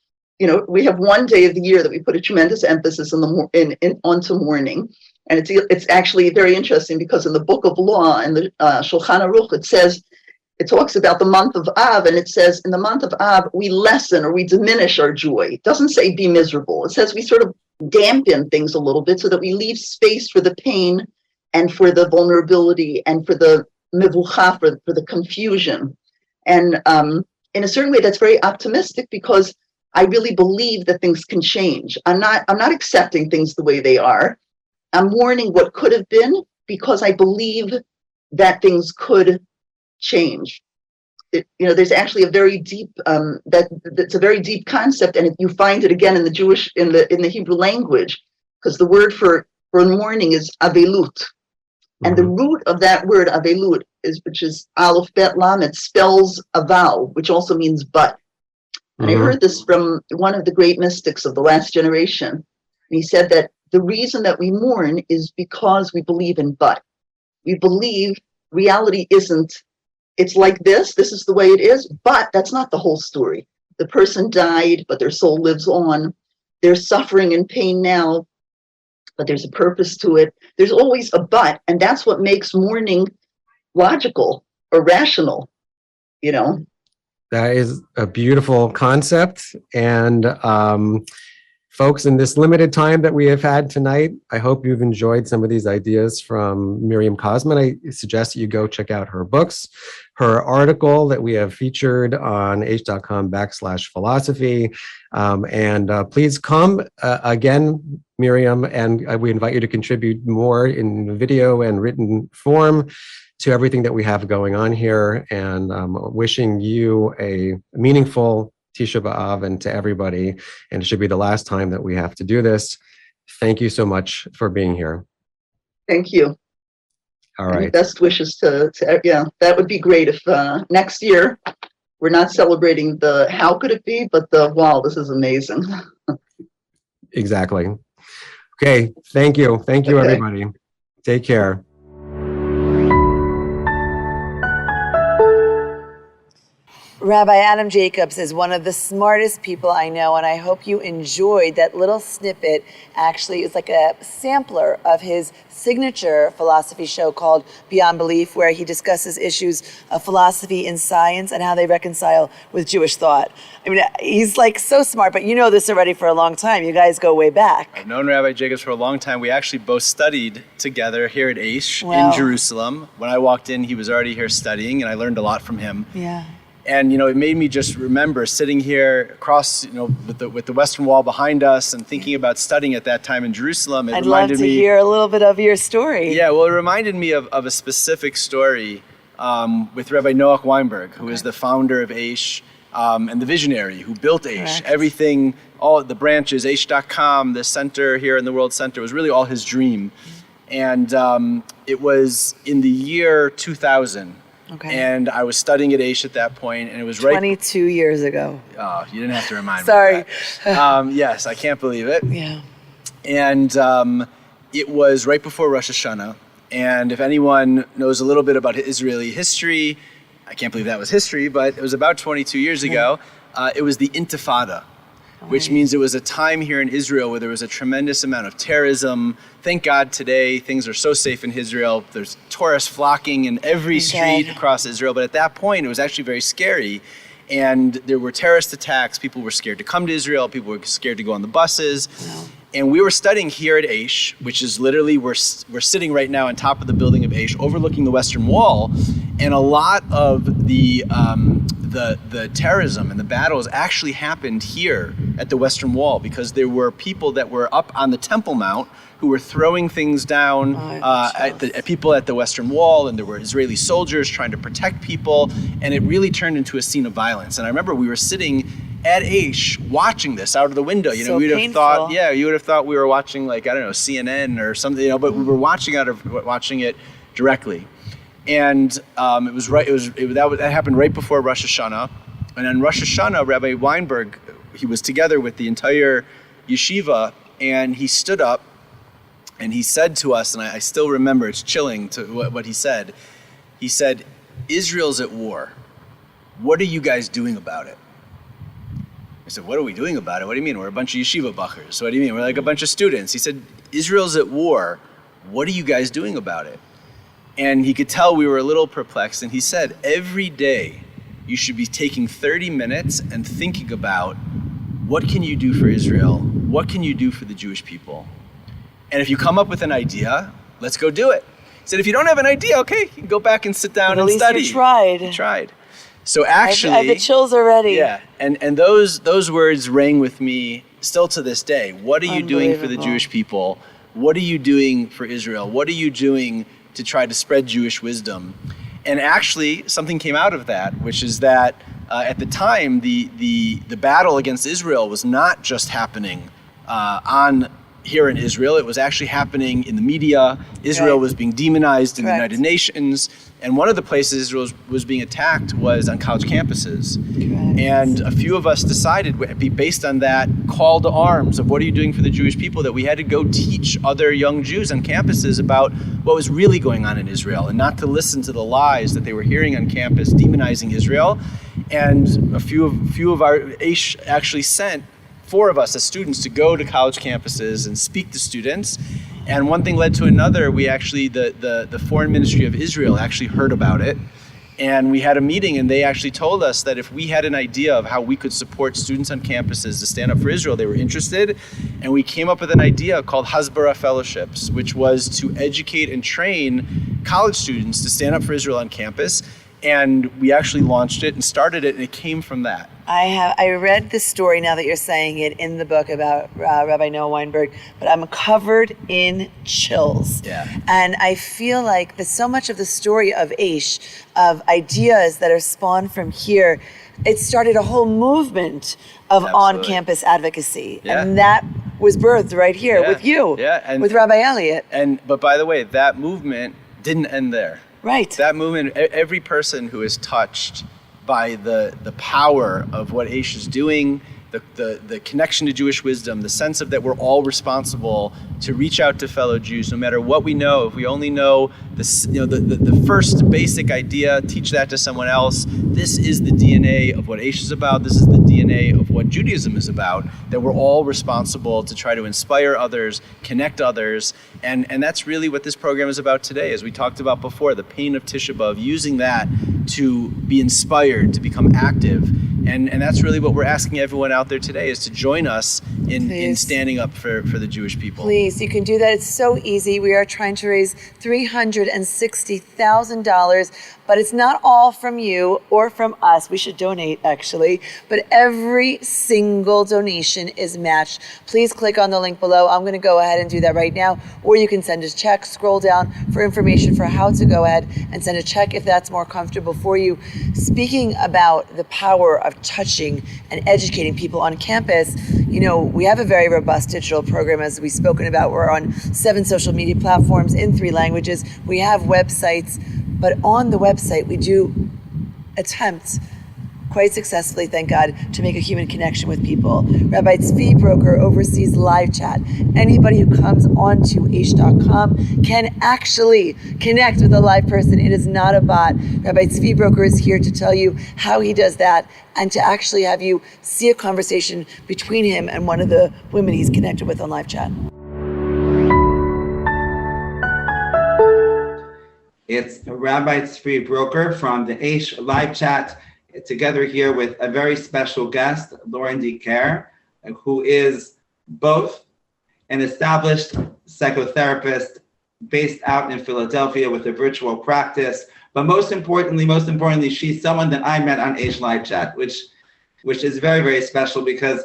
We have one day of the year that we put a tremendous emphasis onto mourning. And it's actually very interesting, because in the Book of Law and the Shulchan Aruch, it talks about the month of Av, and it says in the month of Av, we lessen or we diminish our joy. It doesn't say be miserable. It says we sort of dampen things a little bit so that we leave space for the pain and for the vulnerability and for the mevucha, for the confusion. And in a certain way, that's very optimistic, because I really believe that things can change. I'm not accepting things the way they are. I'm mourning what could have been, because I believe that things could change. There's actually a very deep that's a very deep concept, and you find it again in the Hebrew language, because the word for mourning is avelut. And the root of that word, avelut, which is aleph bet lamed, spells aval, which also means but. And I heard this from one of the great mystics of the last generation. And he said that the reason that we mourn is because we believe in but. We believe reality isn't, it's like this is the way it is, but that's not the whole story. The person died, but their soul lives on. They're suffering and pain now, but there's a purpose to it. There's always a but, and that's what makes mourning logical or rational, you know. That is a beautiful concept. And folks, in this limited time that we have had tonight, I hope you've enjoyed some of these ideas from Miriam Cosman. I suggest that you go check out her books, her article that we have featured on aish.com/philosophy. And please come again, Miriam, and we invite you to contribute more in video and written form to everything that we have going on here, and wishing you a meaningful Tisha B'Av, and to everybody. And it should be the last time that we have to do this. Thank you so much for being here. Thank you. All right. And best wishes to yeah, that would be great if next year we're not celebrating the how could it be, but the wow, this is amazing. Exactly. Okay. Thank you. Thank you, everybody. Take care. Rabbi Adam Jacobs is one of the smartest people I know, and I hope you enjoyed that little snippet. Actually, it's like a sampler of his signature philosophy show called Beyond Belief, where he discusses issues of philosophy and science and how they reconcile with Jewish thought. I mean, he's like so smart, but you know this already for a long time. You guys go way back. I've known Rabbi Jacobs for a long time. We actually both studied together here at Aish Wow. in Jerusalem. When I walked in, he was already here studying, and I learned a lot from him. Yeah. And, you know, it made me just remember sitting here across, you know, with the Western Wall behind us and thinking about studying at that time in Jerusalem. I'd love to hear a little bit of your story. Yeah, well, it reminded me of a specific story with Rabbi Noach Weinberg, who is the founder of Aish and the visionary who built Aish. Correct. Everything, all the branches, Aish.com, the center here in the World Center, was really all his dream. And it was in the year 2000. Okay. And I was studying at Aish at that point, and it was right. 22 years ago. Oh, you didn't have to remind Sorry. me. Sorry. Yes, I can't believe it. Yeah. And it was right before Rosh Hashanah. And if anyone knows a little bit about Israeli history, I can't believe that was history, but it was about 22 years ago. It was the Intifada, which means it was a time here in Israel where there was a tremendous amount of terrorism. Thank God today things are so safe in Israel. There's tourists flocking in every street across Israel. But at that point, it was actually very scary. And there were terrorist attacks. People were scared to come to Israel. People were scared to go on the buses. Wow. And we were studying here at Aish, which is literally, we're sitting right now on top of the building of Aish, overlooking the Western Wall. And a lot of the terrorism and the battles actually happened here at the Western Wall, because there were people that were up on the Temple Mount who were throwing things down at people at the Western Wall, and there were Israeli soldiers trying to protect people, and it really turned into a scene of violence. And I remember we were sitting at Aish watching this out of the window. You know, So we'd have painful. thought, yeah, you would have thought we were watching, like, I don't know, CNN or something, you know, but we were watching it directly. And it was right. That happened right before Rosh Hashanah, and on Rosh Hashanah, Rabbi Weinberg, he was together with the entire yeshiva, and he stood up, and he said to us, and I still remember, it's chilling to what he said. He said, "Israel's at war. What are you guys doing about it?" I said, "What are we doing about it? What do you mean? We're a bunch of yeshiva bachers. What do you mean? We're like a bunch of students." He said, "Israel's at war. What are you guys doing about it?" And he could tell we were a little perplexed. And he said, "Every day you should be taking 30 minutes and thinking about, what can you do for Israel? What can you do for the Jewish people? And if you come up with an idea, let's go do it." He said, "If you don't have an idea, okay, you can go back and sit down and study." At least you tried. You tried. So actually, I have the chills already. Yeah, and those words rang with me still to this day. What are you doing for the Jewish people? What are you doing for Israel? What are you doing to try to spread Jewish wisdom? And actually, something came out of that, which is that at the time, the battle against Israel was not just happening here in Israel. It was actually happening in the media. Israel was being demonized in the United Nations. And one of the places Israel was being attacked was on college campuses. And a few of us decided, based on that call to arms of what are you doing for the Jewish people, that we had to go teach other young Jews on campuses about what was really going on in Israel, and not to listen to the lies that they were hearing on campus demonizing Israel. And a few of our Aish actually sent four of us as students to go to college campuses and speak to students. And one thing led to another. We actually, the Foreign Ministry of Israel actually heard about it. And we had a meeting, and they actually told us that if we had an idea of how we could support students on campuses to stand up for Israel, they were interested. And we came up with an idea called Hasbara Fellowships, which was to educate and train college students to stand up for Israel on campus. And we actually launched it and started it, and it came from that. I read the story, now that you're saying it, in the book about Rabbi Noah Weinberg, but I'm covered in chills. Yeah. And I feel like there's so much of the story of Aish, of ideas that are spawned from here. It started a whole movement of on-campus advocacy. Yeah. And that was birthed right here Yeah. with you, and with Rabbi Elliott. But by the way, that movement didn't end there. Right. That movement, every person who is touched by the power of what Aish is doing, the connection to Jewish wisdom, the sense of that we're all responsible to reach out to fellow Jews, no matter what we know. If we only know the first basic idea, teach that to someone else. This is the DNA of what Aish is about. This is the DNA of what Judaism is about, that we're all responsible to try to inspire others, connect others. And that's really what this program is about today, as we talked about before, the pain of Tisha B'Av, using that to be inspired, to become active. And that's really what we're asking everyone out there today, is to join us in standing up for the Jewish people. Please, you can do that. It's so easy. We are trying to raise $360,000, but it's not all from you or from us. We should donate, actually. But every single donation is matched. Please click on the link below. I'm going to go ahead and do that right now. Or you can send a check. Scroll down for information for how to go ahead and send a check if that's more comfortable for you. Speaking about the power of touching and educating people on campus, we have a very robust digital program, as we've spoken about. We're on 7 social media platforms in 3 languages. We have websites, but on the website we do attempt, quite successfully, thank God, to make a human connection with people. Rabbi Tzvi Broker oversees live chat. Anybody who comes onto Aish.com can actually connect with a live person. It is not a bot. Rabbi Tzvi Broker is here to tell you how he does that, and to actually have you see a conversation between him and one of the women he's connected with on live chat. It's Rabbi Tzvi Broker from the Aish live chat, together here with a very special guest, Lauren D. Kerr, who is both an established psychotherapist based out in Philadelphia with a virtual practice, but most importantly, she's someone that I met on Aish live chat, which is very, very special, because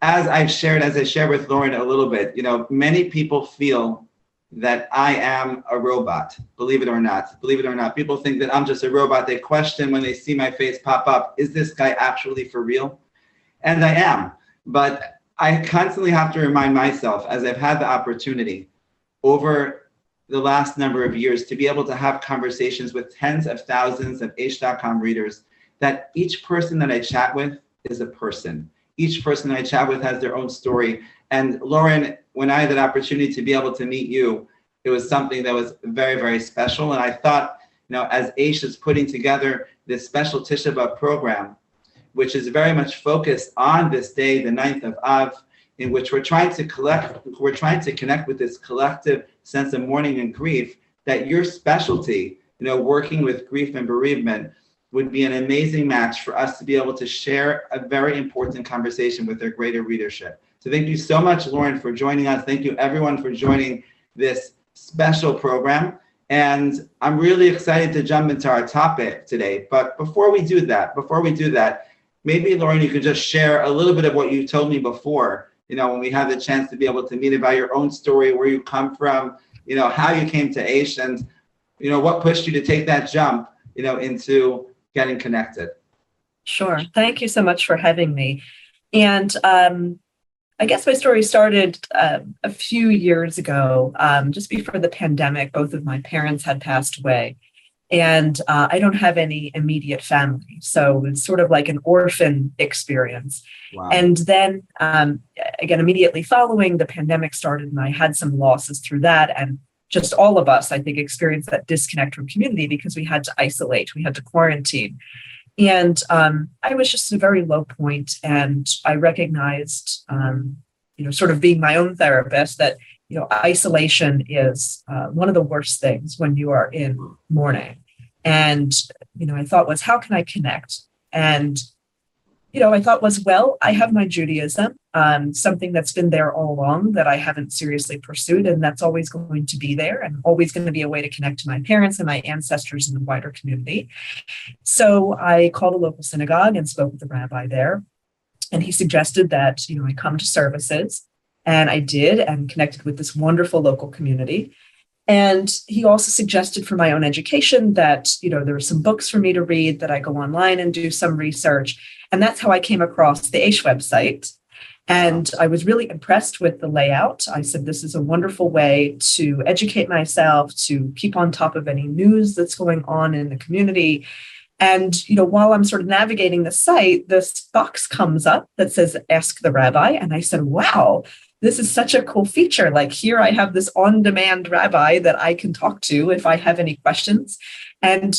as I shared with Lauren a little bit, many people feel that I am a robot, believe it or not. People think that I'm just a robot. They question when they see my face pop up, is this guy actually for real? And I am, but I constantly have to remind myself, as I've had the opportunity over the last number of years to be able to have conversations with tens of thousands of Aish.com readers, that each person that I chat with is a person. Each person I chat with has their own story. And Lauren, when I had that opportunity to be able to meet you, it was something that was very, very special. And I thought, as Aish is putting together this special Tisha B'Av program, which is very much focused on this day, the 9th of Av, in which we're trying to connect with this collective sense of mourning and grief, that your specialty, working with grief and bereavement, would be an amazing match for us to be able to share a very important conversation with our greater readership. So thank you so much, Lauren, for joining us. Thank you, everyone, for joining this special program. And I'm really excited to jump into our topic today. But before we do that, maybe, Lauren, you could just share a little bit of what you told me before, when we had the chance to be able to meet, about your own story, where you come from, how you came to Aish, and, what pushed you to take that jump, into getting connected. Sure. Thank you so much for having me. And I guess my story started a few years ago, just before the pandemic. Both of my parents had passed away, and I don't have any immediate family. So it's sort of like an orphan experience. Wow. And then again, immediately following, the pandemic started, and I had some losses through that. And just all of us, I think, experienced that disconnect from community, because we had to isolate, we had to quarantine. And I was just at a very low point, and I recognized, sort of being my own therapist, that isolation is one of the worst things when you are in mourning. And I thought was, how can I connect? And I thought was, well, I have my Judaism, something that's been there all along that I haven't seriously pursued, and that's always going to be there and always going to be a way to connect to my parents and my ancestors in the wider community. So I called a local synagogue and spoke with the rabbi there, and he suggested that I come to services, and I did, and connected with this wonderful local community. And he also suggested for my own education that, there were some books for me to read, that I go online and do some research. And that's how I came across the Aish website. And I was really impressed with the layout. I said, this is a wonderful way to educate myself, to keep on top of any news that's going on in the community. And, while I'm sort of navigating the site, this box comes up that says, ask the rabbi. And I said, wow, this is such a cool feature. Like, here I have this on-demand rabbi that I can talk to if I have any questions. And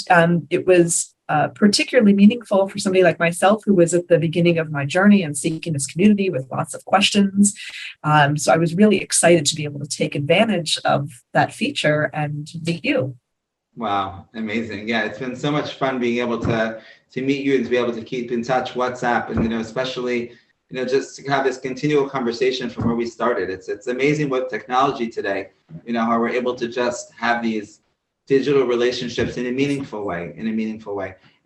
it was particularly meaningful for somebody like myself, who was at the beginning of my journey and seeking this community with lots of questions. So I was really excited to be able to take advantage of that feature and meet you. Wow, amazing. Yeah, it's been so much fun being able to meet you and to be able to keep in touch, WhatsApp, and especially just to have this continual conversation from where we started. It's amazing with technology today, how we're able to just have these digital relationships in a meaningful way,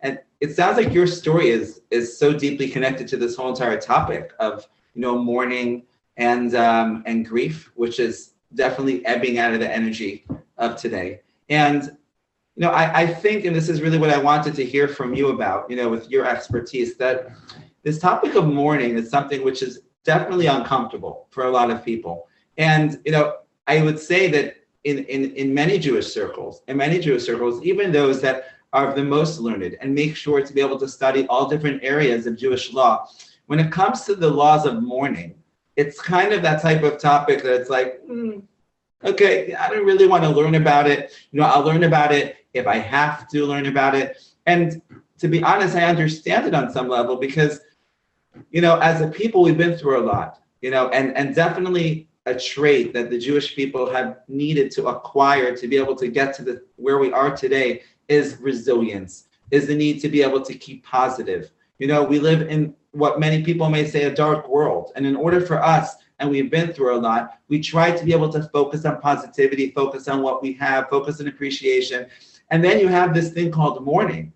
And it sounds like your story is so deeply connected to this whole entire topic of, mourning and grief, which is definitely ebbing out of the energy of today. And I think, and this is really what I wanted to hear from you about, with your expertise, that this topic of mourning is something which is definitely uncomfortable for a lot of people. And, I would say that in many Jewish circles, even those that are the most learned and make sure to be able to study all different areas of Jewish law, when it comes to the laws of mourning, it's kind of that type of topic that it's like, okay, I don't really want to learn about it. I'll learn about it if I have to learn about it. And to be honest, I understand it on some level because, as a people, we've been through a lot, and definitely a trait that the Jewish people have needed to acquire to be able to get to where we are today is resilience, is the need to be able to keep positive. We live in what many people may say a dark world. And in order for us, and we've been through a lot, we try to be able to focus on positivity, focus on what we have, focus on appreciation. And then you have this thing called mourning,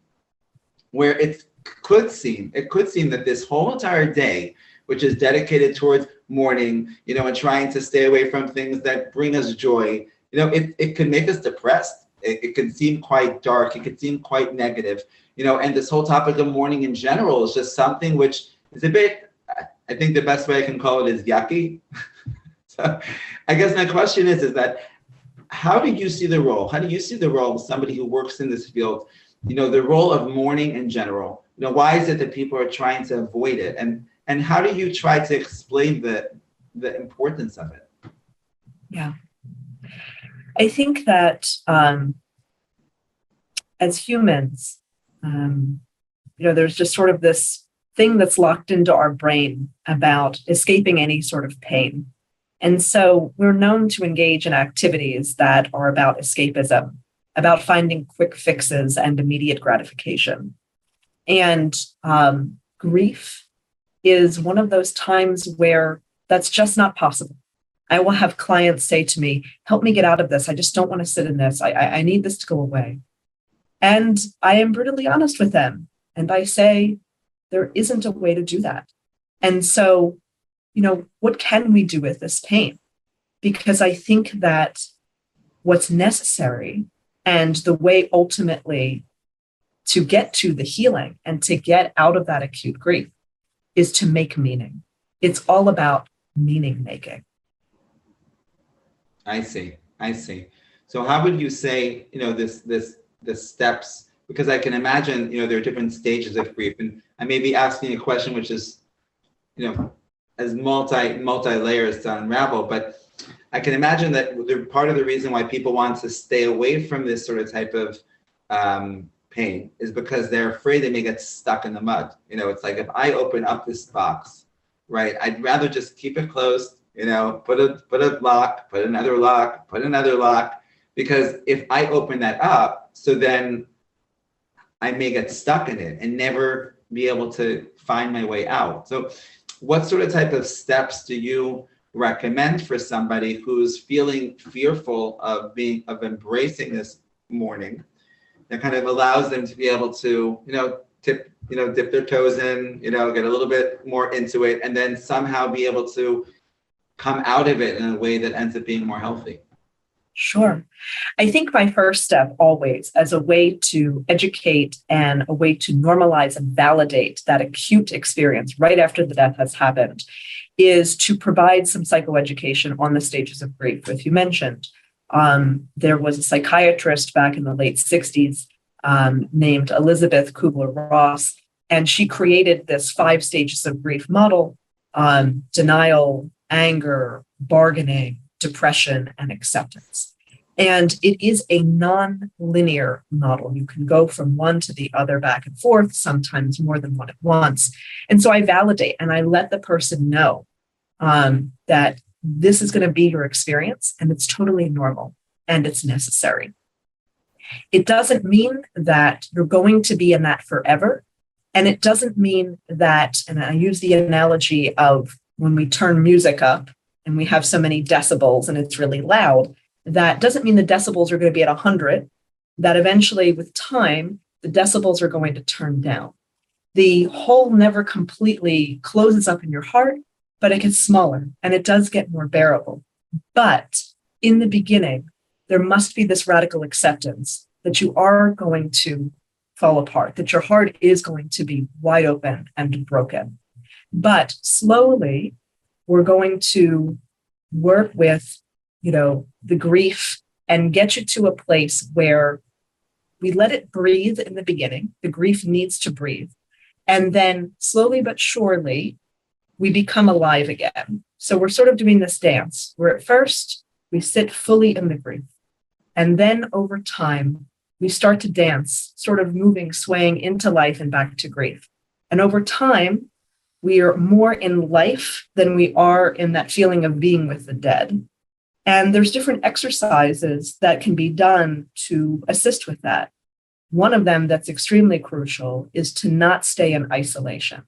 where it could seem that this whole entire day, which is dedicated towards mourning, and trying to stay away from things that bring us joy, it could make us depressed. It could seem quite dark. It could seem quite negative, and this whole topic of mourning in general is just something which is a bit, I think the best way I can call it is yucky. So I guess my question is that how do you see the role? How do you see the role of somebody who works in this field? The role of mourning in general. Why is it that people are trying to avoid it? And how do you try to explain the importance of it? Yeah. I think that as humans, there's just sort of this thing that's locked into our brain about escaping any sort of pain. And so we're known to engage in activities that are about escapism, about finding quick fixes and immediate gratification. And grief is one of those times where that's just not possible. I will have clients say to me, help me get out of this. I just don't want to sit in this. I need this to go away. And I am brutally honest with them. And I say, there isn't a way to do that. And so, what can we do with this pain? Because I think that what's necessary and the way ultimately to get to the healing and to get out of that acute grief is to make meaning. It's all about meaning making. I see. So how would you say, the steps, because I can imagine, there are different stages of grief, and I may be asking a question which is, as multi layers to unravel, but I can imagine that part of the reason why people want to stay away from this sort of type of pain is because they're afraid they may get stuck in the mud. It's like, if I open up this box, right, I'd rather just keep it closed, put a lock, put another lock, because if I open that up, so then I may get stuck in it and never be able to find my way out. So what sort of type of steps do you recommend for somebody who's feeling fearful of embracing this mourning, that kind of allows them to be able to, dip their toes in, get a little bit more into it, and then somehow be able to come out of it in a way that ends up being more healthy? Sure. I think my first step always, as a way to educate and a way to normalize and validate that acute experience right after the death has happened, is to provide some psychoeducation on the stages of grief. As you mentioned, there was a psychiatrist back in the late 60s named Elizabeth Kubler-Ross, and she created this 5 stages of grief model: denial, anger, bargaining, depression, and acceptance. And it is a non-linear model. You can go from one to the other, back and forth, sometimes more than one at once. And so I validate and I let the person know that this is going to be your experience, and it's totally normal and it's necessary. It doesn't mean that you're going to be in that forever. And it doesn't mean that, and I use the analogy of when we turn music up and we have so many decibels and it's really loud, that doesn't mean the decibels are going to be at 100, that eventually with time, the decibels are going to turn down. The hole never completely closes up in your heart, but it gets smaller and it does get more bearable. But in the beginning, there must be this radical acceptance that you are going to fall apart, that your heart is going to be wide open and broken. But slowly, we're going to work with, the grief and get you to a place where we let it breathe in the beginning. The grief needs to breathe. And then slowly but surely, we become alive again. So we're sort of doing this dance where at first we sit fully in the grief. And then over time, we start to dance, sort of moving, swaying into life and back to grief. And over time, we are more in life than we are in that feeling of being with the dead. And there's different exercises that can be done to assist with that. One of them that's extremely crucial is to not stay in isolation,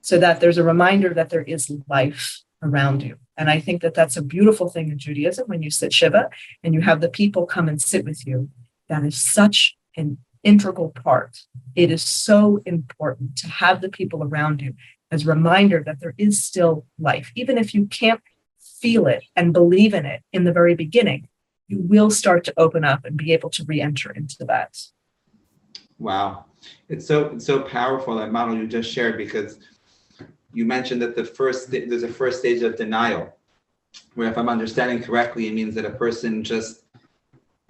so that there's a reminder that there is life around you. And I think that that's a beautiful thing in Judaism. When you sit Shiva and you have the people come and sit with you, that is such an integral part. It is so important to have the people around you as a reminder that there is still life. Even if you can't feel it and believe in it in the very beginning, you will start to open up and be able to re-enter into that. Wow. It's so powerful, that model you just shared, because you mentioned that there's a first stage of denial, where, if I'm understanding correctly, it means that a person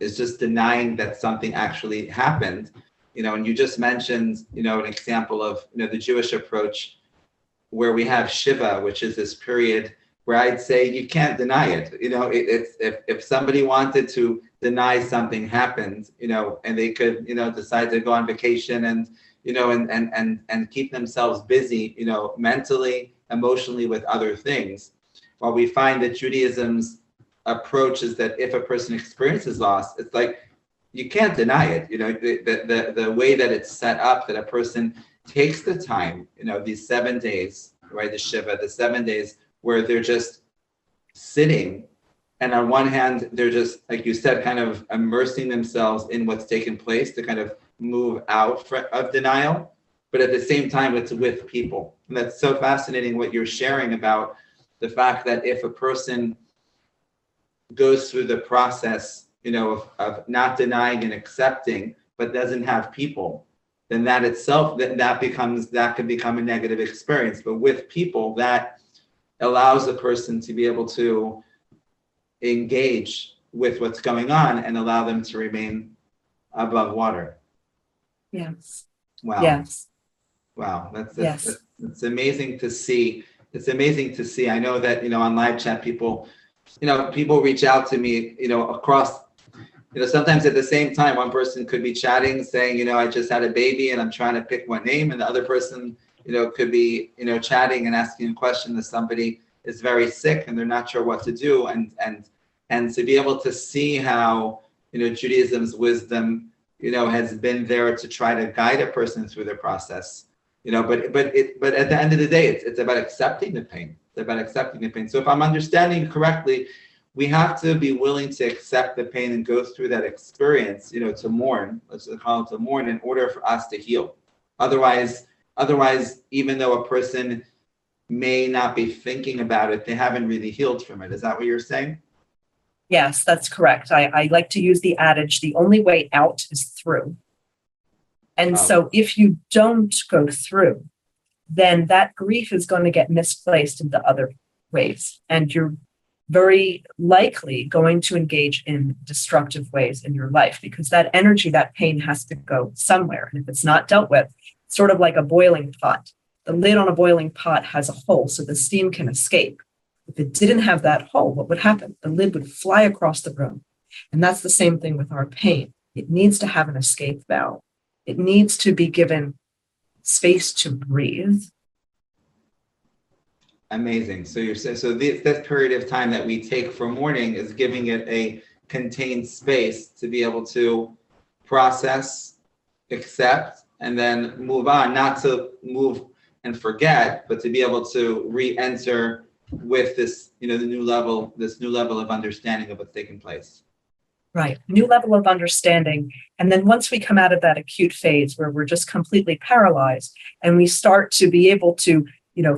is just denying that something actually happened. And you just mentioned, an example of, the Jewish approach, where we have Shiva, which is this period where I'd say you can't deny it. If somebody wanted to deny something happened, and they could, decide to go on vacation and, and keep themselves busy, mentally, emotionally, with other things. While we find that Judaism's approach is that if a person experiences loss, it's like, you can't deny it. The way that it's set up, that a person takes the time, these 7 days, right, the Shiva, the 7 days where they're just sitting. And on one hand, they're just, like you said, kind of immersing themselves in what's taken place to kind of move out of denial. But at the same time, it's with people. And that's so fascinating what you're sharing about the fact that if a person goes through the process, of not denying and accepting, but doesn't have people, then that itself, that can become a negative experience. But with people, that allows the person to be able to engage with what's going on and allow them to remain above water. Yes. Wow. Yes. Wow. That's amazing to see. It's amazing to see. I know that, on live chat, people reach out to me, across sometimes at the same time, one person could be chatting saying, I just had a baby and I'm trying to pick one name, and the other person, could be, chatting and asking a question that somebody is very sick and they're not sure what to do, and to be able to see how, Judaism's wisdom, has been there to try to guide a person through the process, but at the end of the day, it's about accepting the pain. It's about accepting the pain. So if I'm understanding correctly, we have to be willing to accept the pain and go through that experience, to mourn, let's call it to mourn, in order for us to heal. Otherwise, even though a person may not be thinking about it, they haven't really healed from it. Is that what you're saying? Yes, that's correct. I like to use the adage, the only way out is through. And so if you don't go through, then that grief is going to get misplaced into other ways. And you're very likely going to engage in destructive ways in your life, because that energy, that pain has to go somewhere. And if it's not dealt with, it's sort of like a boiling pot. The lid on a boiling pot has a hole so the steam can escape. If it didn't have that hole, what would happen? The lid would fly across the room. And that's the same thing with our pain. It needs to have an escape valve. It needs to be given space to breathe. Amazing. So this period of time that we take for mourning is giving it a contained space to be able to process, accept, and then move on, not to move and forget, but to be able to re-enter with this, the new level of understanding of what's taking place. Right. New level of understanding. And then once we come out of that acute phase where we're just completely paralyzed and we start to be able to,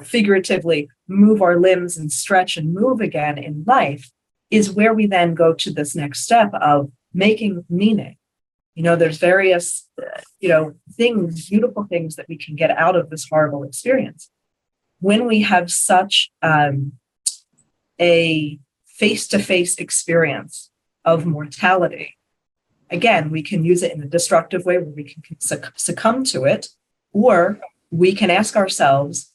figuratively move our limbs and stretch and move again in life, is where we then go to this next step of making meaning. There's various, things, beautiful things that we can get out of this horrible experience. When we have such a face-to-face experience of mortality, again, we can use it in a destructive way where we can succumb to it, or we can ask ourselves,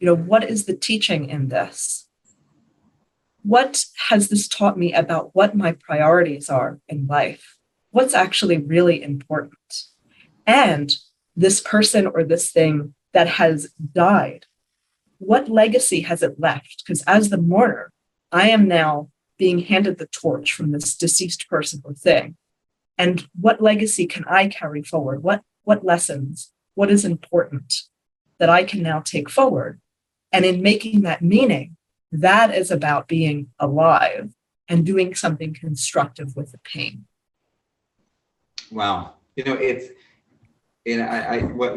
what is the teaching in this? What has this taught me about what my priorities are in life? What's actually really important? And this person or this thing that has died, what legacy has it left? Because as the mourner, I am now being handed the torch from this deceased person or thing. And what legacy can I carry forward? What lessons? What is important that I can now take forward? And in making that meaning, that is about being alive and doing something constructive with the pain. Wow. What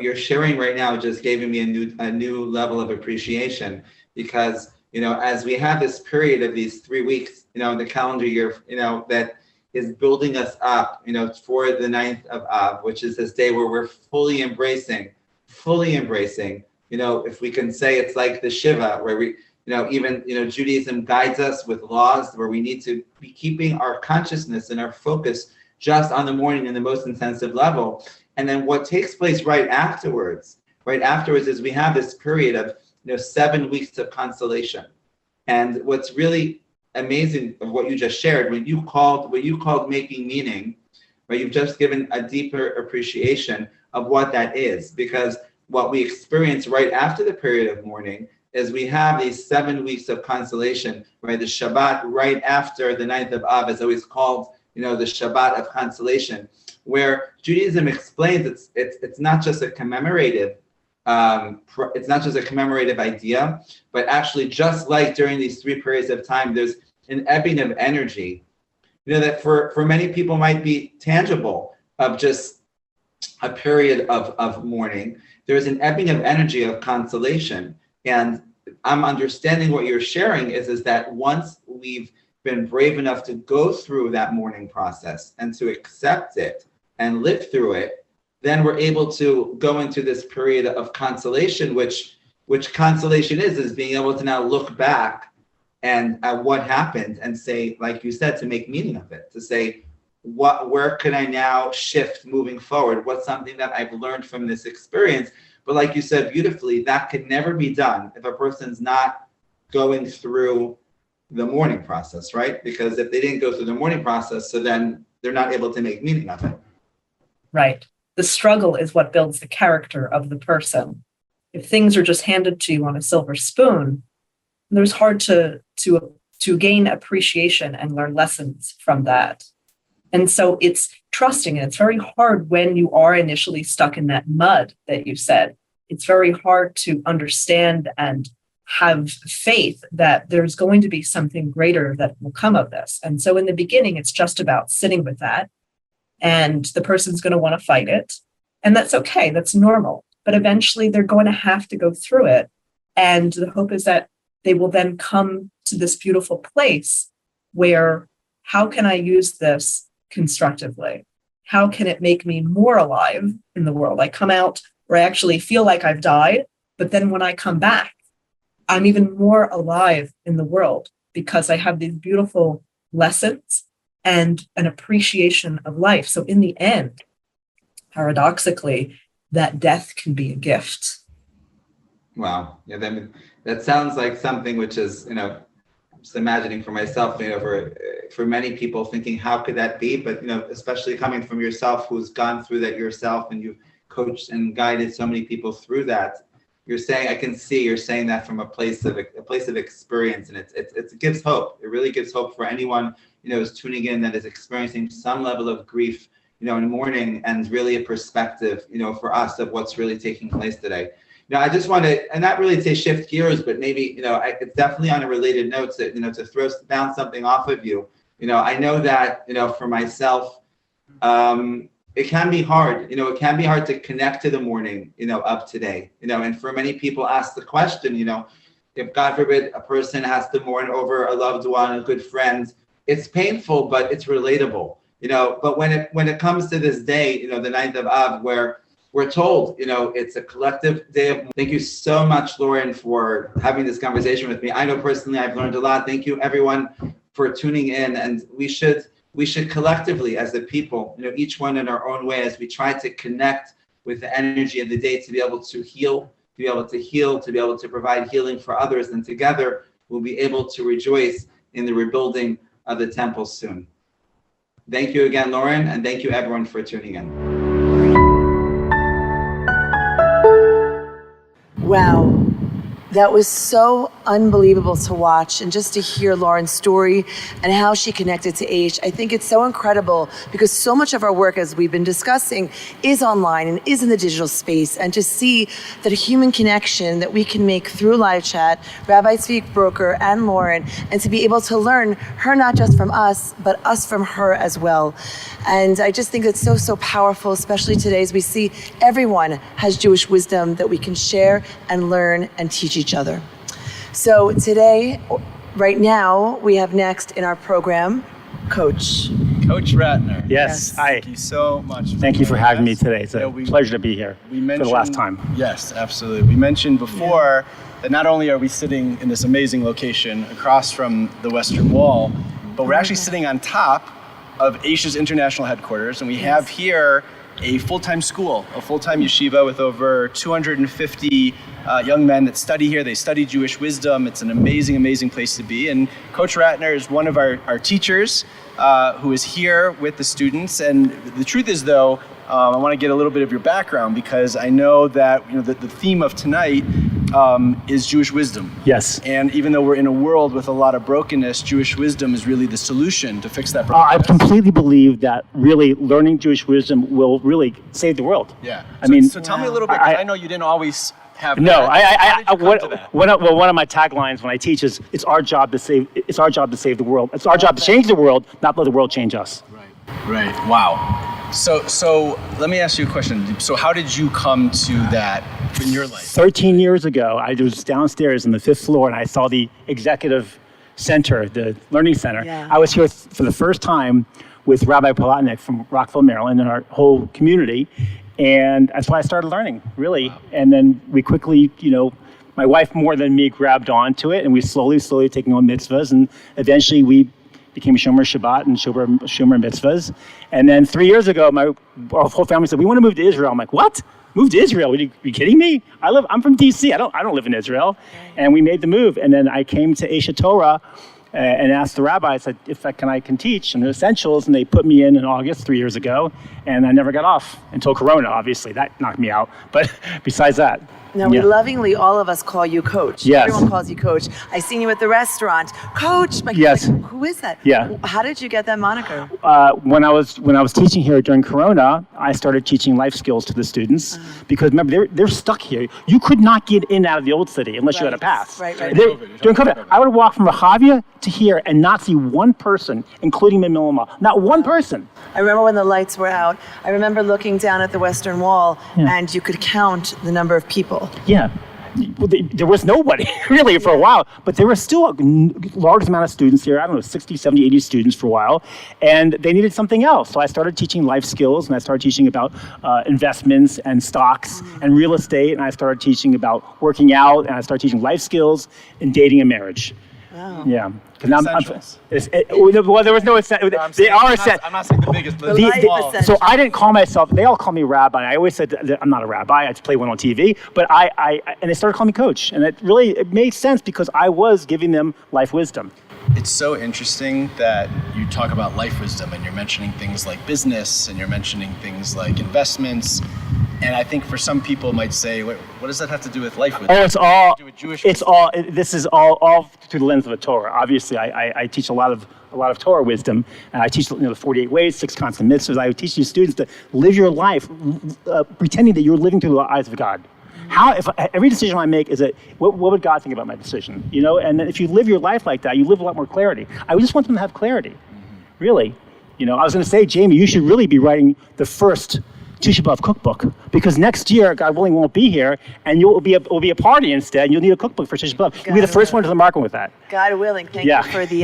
you're sharing right now just gave me a new level of appreciation, because, as we have this period of these 3 weeks, in the calendar year, that is building us up, for the 9th of Av, which is this day where we're fully embracing, if we can say it's like the Shiva, where we, even, Judaism guides us with laws where we need to be keeping our consciousness and our focus just on the mourning in the most intensive level. And then what takes place right afterwards is we have this period of 7 weeks of consolation. And what's really amazing of what you just shared, what you called making meaning, right? You've just given a deeper appreciation of what that is, because what we experience right after the period of mourning is we have these 7 weeks of consolation, right? The Shabbat right after the 9th of Av is always called, the Shabbat of consolation, where Judaism explains it's not just a commemorative, idea, but actually just like during these 3 periods of time, there's an ebbing of energy, that for many people might be tangible of just a period of mourning. There's an ebbing of energy of consolation. And I'm understanding what you're sharing is that once we've been brave enough to go through that mourning process and to accept it and live through it, then we're able to go into this period of consolation, which consolation is being able to now look back and at what happened and say, like you said, to make meaning of it, to say, where can I now shift moving forward? What's something that I've learned from this experience? But like you said beautifully, that can never be done if a person's not going through the mourning process, right? Because if they didn't go through the mourning process, so then they're not able to make meaning of it. Right. The struggle is what builds the character of the person. If things are just handed to you on a silver spoon, there's hard to gain appreciation and learn lessons from that. And so it's trusting, and it's very hard when you are initially stuck in that mud that you said. It's very hard to understand and have faith that there's going to be something greater that will come of this. And so in the beginning, it's just about sitting with that, and the person's going to want to fight it. And that's okay. That's normal. But eventually they're going to have to go through it. And the hope is that they will then come to this beautiful place where, how can I use this constructively? How can it make me more alive in the world? I come out where I actually feel like I've died, but then when I come back, I'm even more alive in the world because I have these beautiful lessons and an appreciation of life. So in the end, paradoxically, that death can be a gift. Wow. Yeah, that sounds like something which is, just imagining for myself, for many people thinking, how could that be? But, especially coming from yourself, who's gone through that yourself, and you coached and guided so many people through that. You're saying, I can see you're saying that from a place of experience, and it gives hope. It really gives hope for anyone, who's tuning in that is experiencing some level of grief, in mourning, and really a perspective, for us of what's really taking place today. I just want to, and not really say shift gears, but maybe, it's definitely on a related note to, to bounce something off of you. I know that, for myself, it can be hard, it can be hard to connect to the mourning, of today, and for many people ask the question, if God forbid a person has to mourn over a loved one, a good friend, it's painful, but it's relatable, but when it comes to this day, the 9th of Av, where we're told, it's a collective day of. Thank you so much, Lauren, for having this conversation with me. I know personally I've learned a lot. Thank you, everyone, for tuning in. And we should collectively, as a people, each one in our own way, as we try to connect with the energy of the day, to be able to heal, to be able to provide healing for others. And together, we'll be able to rejoice in the rebuilding of the temple soon. Thank you again, Lauren, and thank you, everyone, for tuning in. Wow, that was so unbelievable to watch, and just to hear Lauren's story and how she connected to Aish. I think it's so incredible because so much of our work, as we've been discussing, is online and is in the digital space, and to see that a human connection that we can make through live chat, Rabbi Tzvi Broker and Lauren, and to be able to learn her not just from us, but us from her as well. And I just think it's so powerful, especially today, as we see everyone has Jewish wisdom that we can share and learn and teach each other. So today, right now, we have next in our program, Coach Ratner. Yes. Hi. Thank you so much. Thank you for having me today. It's a pleasure to be here for the last time. Yes, absolutely. We mentioned before that not only are we sitting in this amazing location across from the Western Wall, but we're actually sitting on top of Aish's international headquarters, and we have here a full-time school, a full-time yeshiva with over 250 young men that study here. They study Jewish wisdom. It's an amazing, amazing place to be. And Coach Ratner is one of our teachers who is here with the students. And the truth is, though, I want to get a little bit of your background, because I know that the theme of tonight is Jewish wisdom. Yes. And even though we're in a world with a lot of brokenness, Jewish wisdom is really the solution to fix that brokenness. I completely believe that really learning Jewish wisdom will really save the world. Yeah. So tell me a little bit, 'cause I know you didn't always have No, that. one of my taglines when I teach is, it's our job to save the world. It's our job to change the world, not let the world change us. Right. Wow. So let me ask you a question. So how did you come to that in your life? 13 years ago, I was downstairs on the 5th floor, and I saw the executive center, the learning center. Yeah. I was here for the first time with Rabbi Palatnik from Rockville, Maryland, and our whole community. And that's why I started learning, really. Wow. And then we quickly, my wife more than me grabbed onto it, and we slowly taking on mitzvahs, and eventually we became Shomer Shabbat and Shomer Mitzvahs. And then 3 years ago, our whole family said, we want to move to Israel. I'm like, what? Move to Israel? Are you kidding me? I'm from DC. I don't live in Israel. And we made the move. And then I came to Aish Torah and asked the rabbi, I said, can I teach in the essentials, and they put me in August 3 years ago, and I never got off until Corona, obviously. That knocked me out, but besides that. Now, we lovingly, all of us call you Coach. Yes. Everyone calls you Coach. I seen you at the restaurant. Coach! My Yes. like, who is that? Yeah. How did you get that moniker? When I was teaching here during Corona, I started teaching life skills to the students because remember they're stuck here. You could not get in and out of the old city unless you had a pass. Right. During COVID, I would walk from Rehavia to here and not see one person, including Mimilama. Not one person. I remember when the lights were out. I remember looking down at the Western Wall, and you could count the number of people. Yeah. There was nobody really for a while, but there was still a large amount of students here. I don't know, 60, 70, 80 students for a while, and they needed something else. So I started teaching life skills, and I started teaching about investments and stocks and real estate, and I started teaching about working out, and I started teaching life skills in dating and marriage. Wow. Yeah. Essentials. Well, there was no essential. They are essential. I'm not saying the biggest, but So I didn't call myself. They all call me rabbi. I always said that I'm not a rabbi. I just play one on TV. But and they started calling me coach, and it made sense because I was giving them life wisdom. It's so interesting that you talk about life wisdom, and you're mentioning things like business, and you're mentioning things like investments. And I think for some people might say, what does that have to do with life wisdom? Oh, it's all. Do with Jewish This is all through the lens of the Torah. Obviously, I teach a lot of Torah wisdom, and I teach the 48 ways, 6 constant mitzvahs. I teach these students to live your life pretending that you're living through the eyes of God. If every decision I make is what would God think about my decision? And then if you live your life like that, you live a lot more clarity. I just want them to have clarity, really. I was going to say, Jamie, you should really be writing the first Tisha B'Av cookbook, because next year, God willing, won't be here, and will be a party instead, and you'll need a cookbook for Tisha B'Av. You'll be the first one to the market with that. God willing, thank you for the.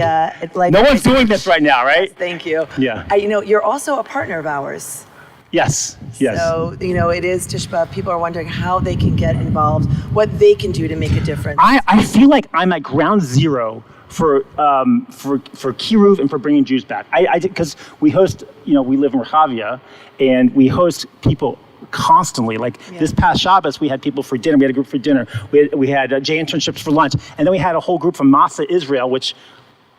No one's doing this right now, right? Thank you. Yeah. You're also a partner of ours. Yes. So, it is Tisha B'Av. People are wondering how they can get involved, what they can do to make a difference. I feel like I'm at ground zero for Kiruv and for bringing Jews back. Because we host, we live in Rehavia, and we host people constantly. This past Shabbos, we had people for dinner. We had a group for dinner. We had J internships for lunch, and then we had a whole group from Masa Israel, which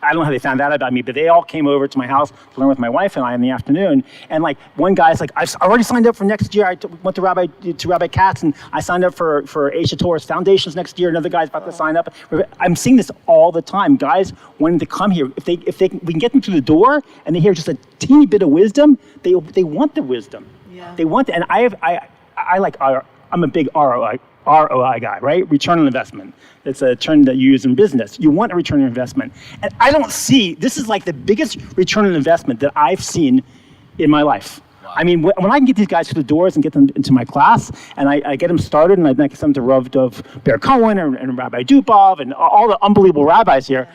I don't know how they found out about me, but they all came over to my house to learn with my wife and I in the afternoon. And one guy's like, I've already signed up for next year. I went to Rabbi Katz, and I signed up for Aish Torah's foundations next year. Another guy's about to sign up. I'm seeing this all the time. Guys wanting to come here. If we can get them through the door and they hear just a teeny bit of wisdom, they want the wisdom. Yeah. They want it. And I'm a big ROI guy, right? Return on investment. It's a term that you use in business. You want a return on investment. And I don't see, this is the biggest return on investment that I've seen in my life. Wow. I mean, when I can get these guys through the doors and get them into my class, and I get them started, and I get them to Rav Dov Berg Cohen and Rabbi Dubov and all the unbelievable rabbis here,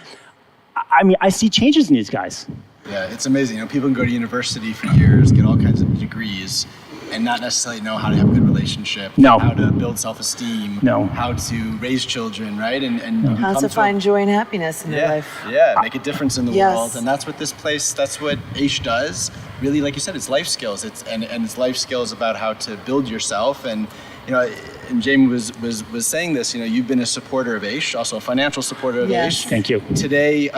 I mean, I see changes in these guys. Yeah, it's amazing. People can go to university for years, get all kinds of degrees, and not necessarily know how to have a good relationship, how to build self-esteem, how to raise children, right? And how to find joy and happiness in your life. Yeah, make a difference in the world. And that's what this place, that's what Aish does. Really, like you said, it's life skills. And it's life skills about how to build yourself. And and Jamie was saying this, you've been a supporter of Aish, also a financial supporter of Aish. Thank you. Today,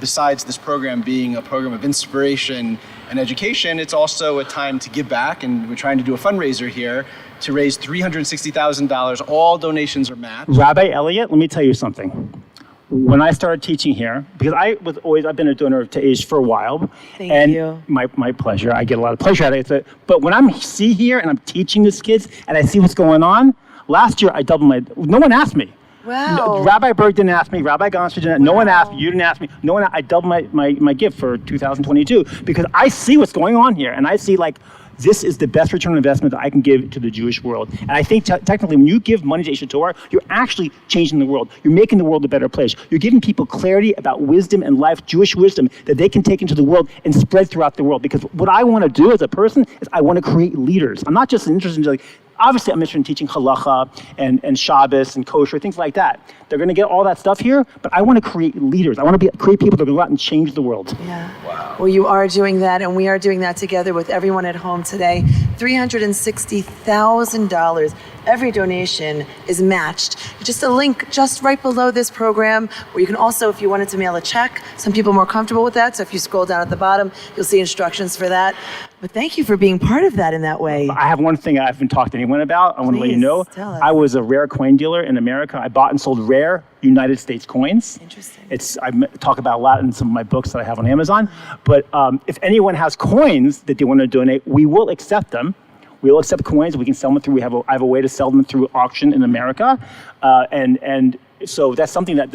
besides this program being a program of inspiration and education, it's also a time to give back, and we're trying to do a fundraiser here to raise $360,000. All donations are matched. Rabbi Elliott, let me tell you something. When I started teaching here, because I've been a donor to Aish for a while. Thank you. My pleasure. I get a lot of pleasure out of it. But when I'm here and I'm teaching these kids and I see what's going on, last year I doubled no one asked me. Wow. Rabbi Berg didn't ask me. Rabbi Gonster didn't. No one asked me. You didn't ask me. I doubled my gift for 2022 because I see what's going on here, and I see this is the best return on investment that I can give to the Jewish world. And I think technically when you give money to Aish Torah, you're actually changing the world. You're making the world a better place. You're giving people clarity about wisdom and life, Jewish wisdom, that they can take into the world and spread throughout the world. Because what I want to do as a person is I want to create leaders. I'm not just interested in obviously I'm interested in teaching halacha and Shabbos and kosher, things like that. They're going to get all that stuff here, but I want to create leaders. I want to create people that are going to go out and change the world. Yeah. Wow. Well, you are doing that, and we are doing that together with everyone at home today. $360,000. Every donation is matched. Just a link just right below this program, where you can also, if you wanted to mail a check, some people are more comfortable with that. So if you scroll down at the bottom, you'll see instructions for that. But thank you for being part of that in that way. I have one thing I haven't talked to anyone about. I want to let you know. Tell us. I was a rare coin dealer in America. I bought and sold rare United States coins. Interesting. I talk about a lot in some of my books that I have on Amazon. But if anyone has coins that they want to donate, we will accept them. We will accept coins. We can sell them through. I have a way to sell them through auction in America, and so that's something that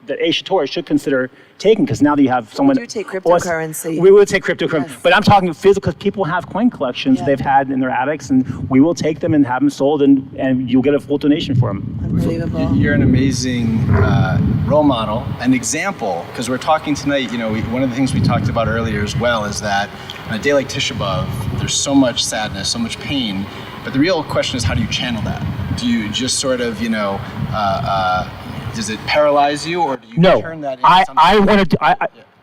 Aish Torah should consider taking, because now that you have someone. We do take cryptocurrency. We will take cryptocurrency, Yes. but I'm talking physical, because people have coin collections they've had in their attics, and we will take them and have them sold, and you'll get a full donation for them. Unbelievable. You're an amazing role model, an example, because we're talking tonight, one of the things we talked about earlier as well is that on a day like Tisha B'Av, there's so much sadness, so much pain, but the real question is, how do you channel that? Do you just sort of, does it paralyze you, or do you turn that into something?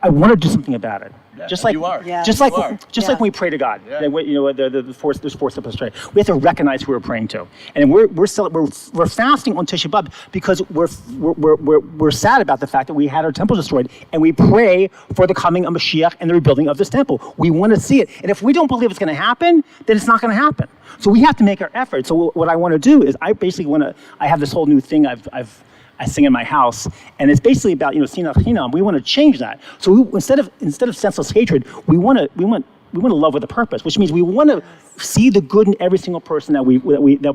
I want to do something about it. Yeah, Just like you are. Yeah. just like You are. just like when we pray to God. Yeah. The force, there's four steps astray. We have to recognize who we're praying to, and we're fasting on Tisha B'Av because we're sad about the fact that we had our temple destroyed, and we pray for the coming of Mashiach and the rebuilding of this temple. We want to see it, and if we don't believe it's going to happen, then it's not going to happen. So we have to make our effort. So what I want to do is I have this whole new thing I sing in my house, and it's basically about sinat chinam. We want to change that. So instead of senseless hatred, we want to love with a purpose, which means we want to see the good in every single person that we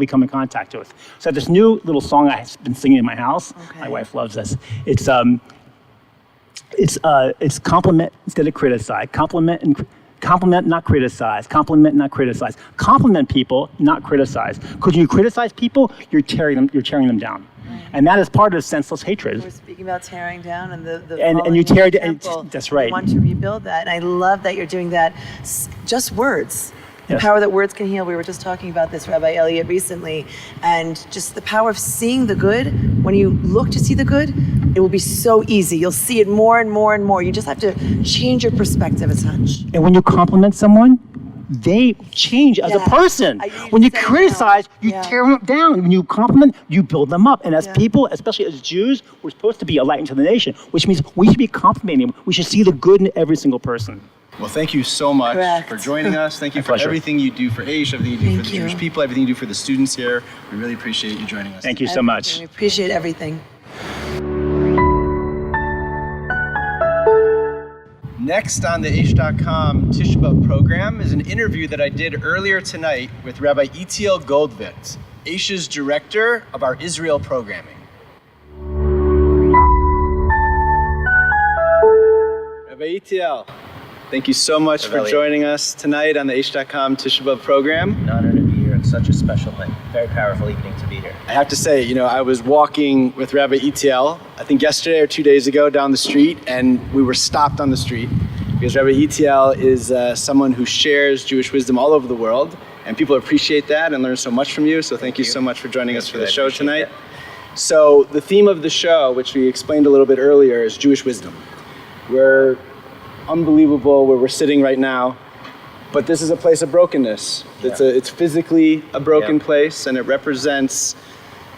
come in contact with. So I have this new little song I've been singing in my house. Okay. My wife loves this. It's compliment instead of criticize. Compliment, not criticize. Compliment, not criticize. Compliment people, not criticize. Because when you criticize people, you're tearing them down. And that is part of senseless hatred. We're speaking about tearing down and the and you tear down. temple. That's right. You want to rebuild that, and I love that you're doing that. Just words. The Yes. power that words can heal. We were just talking about this, Rabbi Elliott, recently, and just the power of seeing the good. When you look to see the good, it will be so easy. You'll see it more and more and more. You just have to change your perspective a touch. And when you compliment someone, they change as a person. When you criticize, you tear them down. When you compliment, you build them up. And as people, especially as Jews, we're supposed to be a light into the nation, which means we should be complimenting them. We should see the good in every single person. Well, thank you so much Correct. for joining us. Thank you My for pleasure. everything you do for Aish, everything you do for the Thank you. Jewish people, everything you do for the students here. We really appreciate you joining us. Thank you so much. We appreciate everything. Next on the Aish.com Tisha B'Av program is an interview that I did earlier tonight with Rabbi Itiel Goldvitz, Aish's director of our Israel programming. Rabbi Itiel, thank you so much for joining us tonight on the Aish.com Tisha B'Av program. An honor to be here. It's such a special night. Very powerful evening to be here. I have to say, I was walking with Rabbi Itiel, I think yesterday or 2 days ago, down the street, and we were stopped on the street because Rabbi Itiel is someone who shares Jewish wisdom all over the world, and people appreciate that and learn so much from you. So thank you so much for joining us for the show tonight. So the theme of the show, which we explained a little bit earlier, is Jewish wisdom. We're unbelievable where we're sitting right now, but this is a place of brokenness. It's physically a broken place, and it represents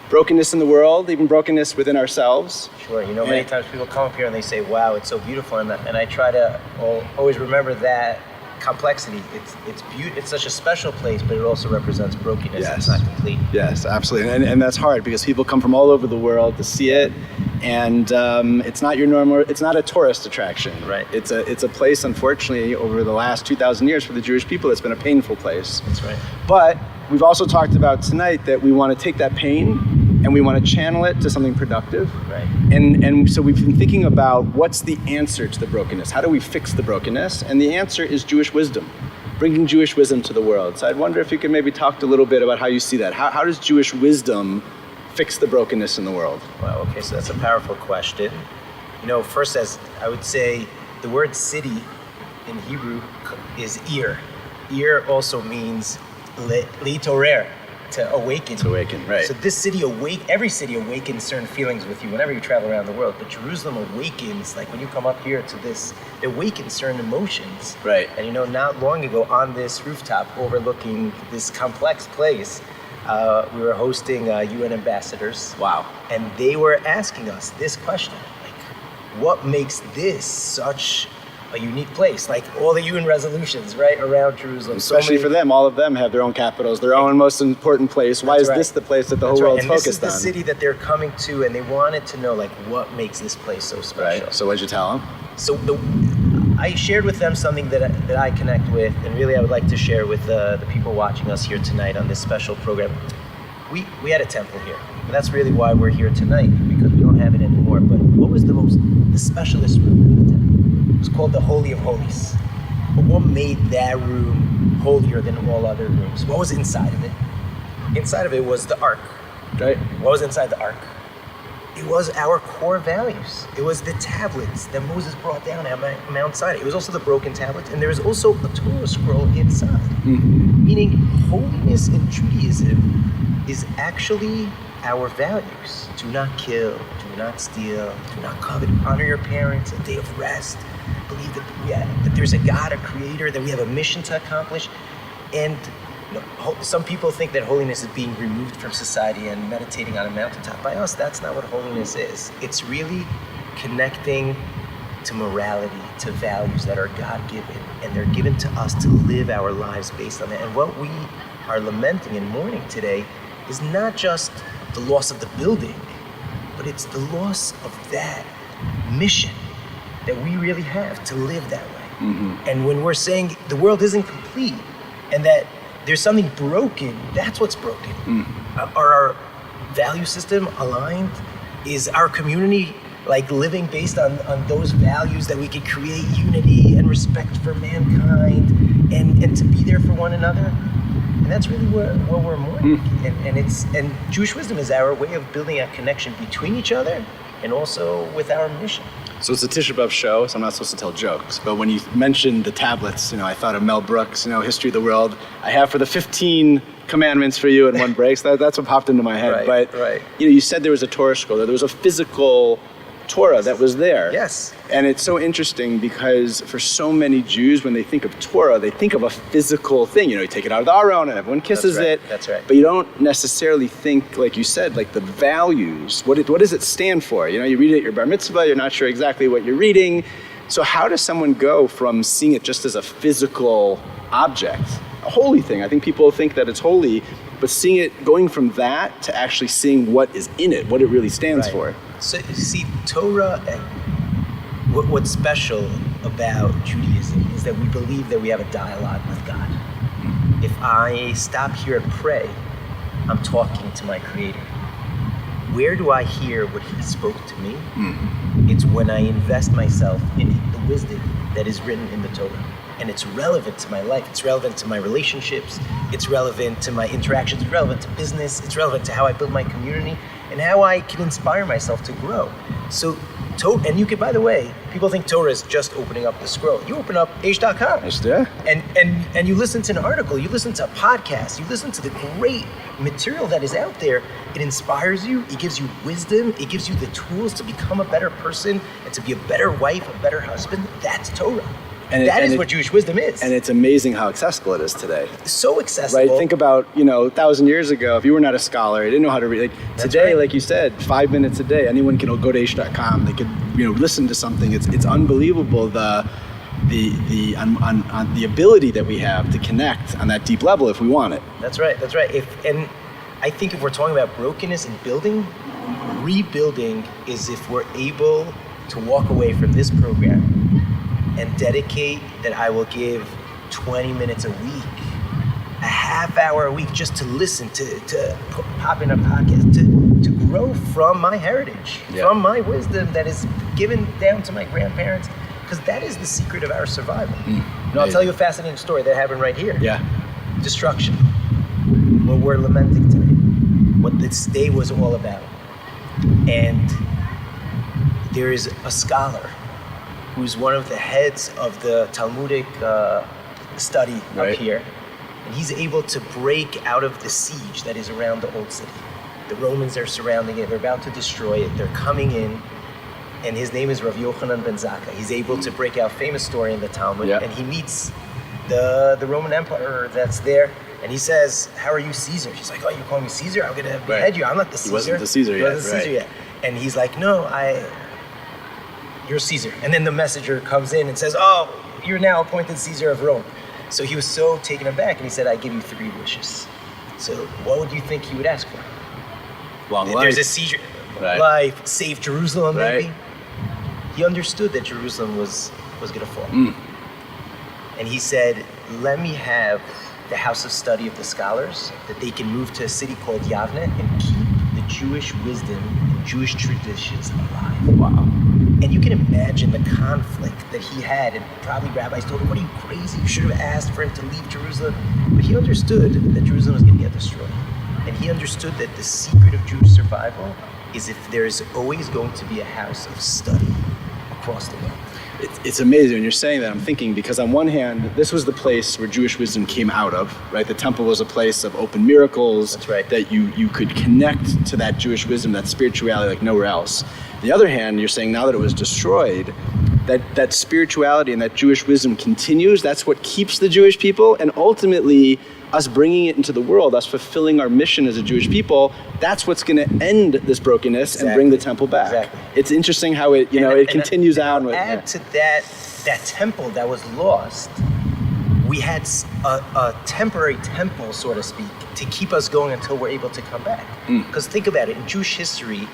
brokenness in the world, even brokenness within ourselves. Sure. Many times people come up here and they say, wow, it's so beautiful. And I try to always remember that complexity. It's such a special place, but it also represents brokenness. Yes. It's not complete. Yes, absolutely. And that's hard because people come from all over the world to see it. And it's not it's not a tourist attraction. Right. It's a place, unfortunately, over the last 2,000 years for the Jewish people, it's been a painful place. That's right. But we've also talked about tonight that we want to take that pain and we want to channel it to something productive. Right. And so we've been thinking about what's the answer to the brokenness? How do we fix the brokenness? And the answer is Jewish wisdom, bringing Jewish wisdom to the world. So I'd wonder if you could maybe talk a little bit about how you see that. How does Jewish wisdom fix the brokenness in the world? Wow, okay, so that's a powerful question. First, as I would say, the word city in Hebrew is ir. Ir also means litorer, to awaken. To awaken, right. So this city every city awakens certain feelings with you whenever you travel around the world. But Jerusalem awakens, like when you come up here to this, it awakens certain emotions. Right. And not long ago on this rooftop overlooking this complex place, we were hosting UN ambassadors. Wow. And they were asking us this question, like, what makes this such a unique place? Like all the UN resolutions, right, around Jerusalem. Especially for them, all of them have their own capitals, their own most important place. Why is this the place that the whole world's focused on? This is the city that they're coming to, and they wanted to know, like, what makes this place so special. Right. So what did you tell them? So I shared with them something that I connect with, and really I would like to share with the people watching us here tonight on this special program. We had a temple here, and that's really why we're here tonight, because we don't have it anymore. But what was the specialist room in the temple? It was called the Holy of Holies. But what made that room holier than all other rooms? What was inside of it? Inside of it was the Ark. Right. What was inside the Ark? It was our core values. It was the tablets that Moses brought down at Mount Sinai. It was also the broken tablets, and there was also a Torah scroll inside. Mm-hmm. Meaning, holiness in Judaism is actually our values. Do not kill, do not steal, do not covet, honor your parents, a day of rest. Believe that there's a God, a creator, that we have a mission to accomplish. And some people think that holiness is being removed from society and meditating on a mountaintop. By us, that's not what holiness is. It's really connecting to morality, to values that are God-given, and they're given to us to live our lives based on that. And what we are lamenting and mourning today is not just the loss of the building, but it's the loss of that mission that we really have to live that way. Mm-hmm. And when we're saying the world isn't complete and that there's something broken, that's what's broken. Are our value system aligned? Is our community like living based on those values that we can create unity and respect for mankind and to be there for one another? And that's really what we're mourning. And Jewish wisdom is our way of building a connection between each other and also with our mission. So it's a Tisha B'Av show, so I'm not supposed to tell jokes. But when you mentioned the tablets, I thought of Mel Brooks, History of the World. I have for the 15 commandments for you in one break. So that's what popped into my head. Right. You said there was a Torah scroll. There was a physical Torah that was there. Yes. And it's so interesting because for so many Jews, when they think of Torah, they think of a physical thing. You take it out of the Aron and everyone kisses it. That's right. But you don't necessarily think, like you said, like the values. What does it stand for? You read it at your bar mitzvah, you're not sure exactly what you're reading. So how does someone go from seeing it just as a physical object, a holy thing? I think people think that it's holy, but seeing it, going from that to actually seeing what is in it, what it really stands for. So you see, Torah, what's special about Judaism is that we believe that we have a dialogue with God. If I stop here and pray, I'm talking to my Creator. Where do I hear what He spoke to me? It's when I invest myself in the wisdom that is written in the Torah. And it's relevant to my life, it's relevant to my relationships, it's relevant to my interactions, it's relevant to business, it's relevant to how I build my community, and how I can inspire myself to grow. So, and you can, by the way, people think Torah is just opening up the scroll. You open up Aish.com. And you listen to an article, you listen to a podcast, you listen to the great material that is out there. It inspires you, it gives you wisdom, it gives you the tools to become a better person and to be a better wife, a better husband. That's Torah. And that is what Jewish wisdom is. And it's amazing how accessible it is today. So accessible. Right? Think about, 1,000 years ago, if you were not a scholar, you didn't know how to read. Today, like you said, 5 minutes a day, anyone can go to Aish.com. They could, listen to something. It's unbelievable the ability that we have to connect on that deep level if we want it. That's right. And I think if we're talking about brokenness and building, rebuilding is if we're able to walk away from this program and dedicate that I will give 20 minutes a week, a half hour a week, just to listen, to pop in a podcast, to grow from my heritage, from my wisdom that is given down to my grandparents, because that is the secret of our survival. I'll tell you a fascinating story that happened right here. Destruction. What we're lamenting today, what this day was all about. And there is a scholar who's one of the heads of the Talmudic study up here. And he's able to break out of the siege that is around the old city. The Romans are surrounding it. They're about to destroy it. They're coming in. And his name is Rav Yochanan ben Zakkai. He's able to break out, famous story in the Talmud. Yeah. And he meets the Roman emperor that's there. And he says, how are you, Caesar? She's like, oh, you call me Caesar? I'm going to behead you. I'm not the Caesar. He wasn't the Caesar yet. Caesar. And he's like, no, you're Caesar. And then the messenger comes in and says, oh, you're now appointed Caesar of Rome. So he was so taken aback, and he said, I give you 3 wishes. So what would you think he would ask for? Long life. There's a Caesar life, save Jerusalem, maybe. He understood that Jerusalem was going to fall. And he said, let me have the house of study of the scholars, that they can move to a city called Yavne and keep the Jewish wisdom and Jewish traditions alive. Wow. And you can imagine the conflict that he had, and probably rabbis told him, what are you, crazy? You should have asked for him to leave Jerusalem. But he understood that Jerusalem was going to get destroyed. And he understood that the secret of Jewish survival is if there's always going to be a house of study across the world. It's amazing when you're saying that. I'm thinking, because on one hand, this was the place where Jewish wisdom came out of, right? The temple was a place of open miracles. That's right. That you could connect to that Jewish wisdom, that spirituality like nowhere else. On the other hand, you're saying now that it was destroyed, that spirituality and that Jewish wisdom continues. That's what keeps the Jewish people, and ultimately us bringing it into the world, us fulfilling our mission as a Jewish people, that's what's going to end this brokenness and bring the temple back. Exactly. It's interesting how it, it continues on with. Add to that temple that was lost, we had a temporary temple, so to speak, to keep us going until we're able to come back. Because think about it, in Jewish history,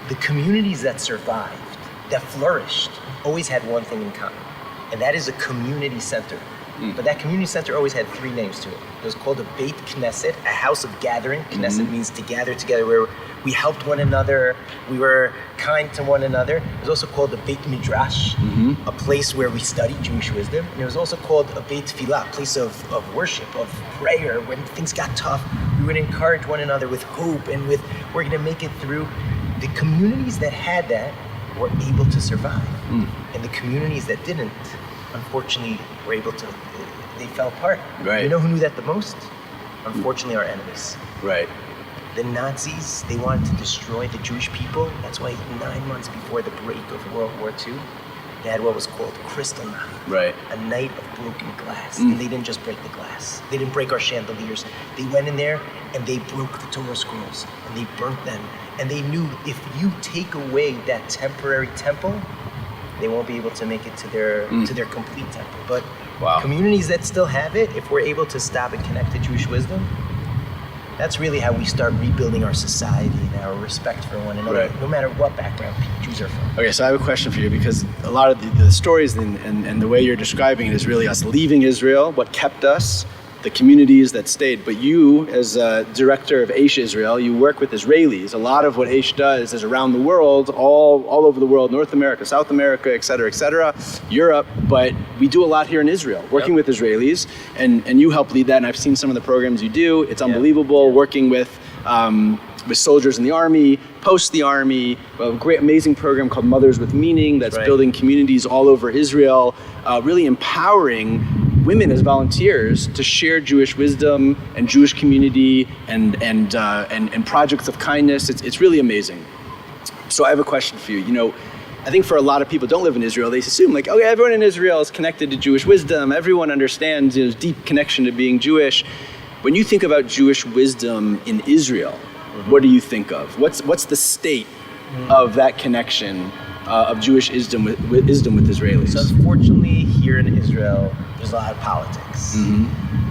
the communities that survived, that flourished, always had one thing in common, and that is a community center. But that community center always had 3 names to it. It was called a Beit Knesset, a house of gathering. Knesset means to gather together, where we helped one another, we were kind to one another. It was also called a Beit Midrash, a place where we studied Jewish wisdom. And it was also called a Beit Tfilah, a place of worship, of prayer. When things got tough, we would encourage one another with hope and with, we're gonna make it through. The communities that had that were able to survive. And the communities that didn't, unfortunately, were able to, they fell apart. Right. You know who knew that the most? Unfortunately, our enemies. Right. The Nazis, they wanted to destroy the Jewish people. That's why 9 months before the break of World War II, they had what was called Kristallnacht. Right. A night of broken glass. And they didn't just break the glass. They didn't break our chandeliers. They went in there and they broke the Torah scrolls and they burnt them. And they knew if you take away that temporary temple, they won't be able to make it to their complete temple. But communities that still have it, if we're able to stop and connect to Jewish wisdom, that's really how we start rebuilding our society and our respect for one another, no matter what background Jews are from. Okay, so I have a question for you, because a lot of the stories and the way you're describing it is really us leaving Israel, what kept us, the communities that stayed. But you, as a director of Aish Israel, you work with Israelis. A lot of what Aish does is around the world, all over the world, North America, South America, et cetera, Europe. But we do a lot here in Israel, working with Israelis, and you help lead that. And I've seen some of the programs you do. It's unbelievable, working with soldiers in the army, post the army, a great, amazing program called Mothers with Meaning that's building communities all over Israel, really empowering women as volunteers to share Jewish wisdom and Jewish community and projects of kindness. It's really amazing. So I have a question for you. I think for a lot of people who don't live in Israel, they assume like, okay, everyone in Israel is connected to Jewish wisdom. Everyone understands deep connection to being Jewish. When you think about Jewish wisdom in Israel, what do you think of? What's the state of that connection of Jewish wisdom with Israelis? So unfortunately, here in Israel, there's a lot of politics.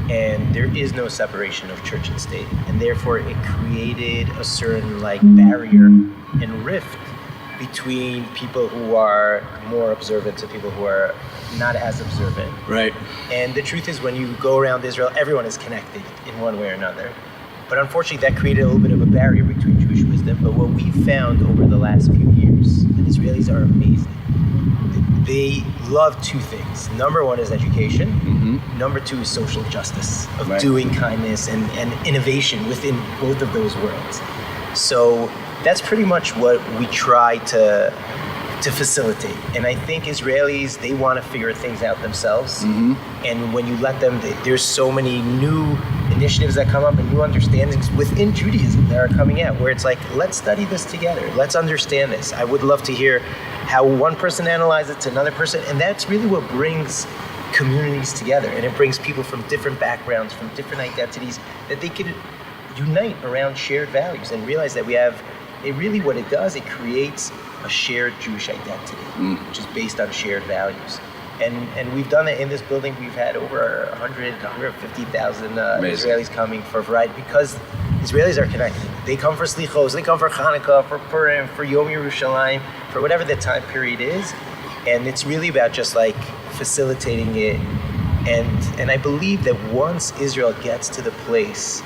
And there is no separation of church and state. And therefore, it created a certain barrier and rift between people who are more observant to people who are not as observant. Right. And the truth is, when you go around Israel, everyone is connected in one way or another. But unfortunately, that created a little bit of a barrier between Jewish wisdom. But what we found over the last few years, and Israelis are amazing, they love 2 things. Number 1 is education. Number 2 is social justice, of doing kindness and innovation within both of those worlds. So that's pretty much what we try to to facilitate. And I think Israelis, they want to figure things out themselves. And when you let them, there's so many new initiatives that come up and new understandings within Judaism that are coming out, where it's like, let's study this together. Let's understand this. I would love to hear how one person analyzes it to another person. And that's really what brings communities together. And it brings people from different backgrounds, from different identities, that they could unite around shared values and realize that we have, it really what it does, it creates a shared Jewish identity, which is based on shared values. And we've done it in this building. We've had over 150,000 Israelis coming for a variety, because Israelis are connected. They come for Slichos, they come for Hanukkah, for Purim, for Yom Yerushalayim, for whatever the time period is. And it's really about just like facilitating it. And I believe that once Israel gets to the place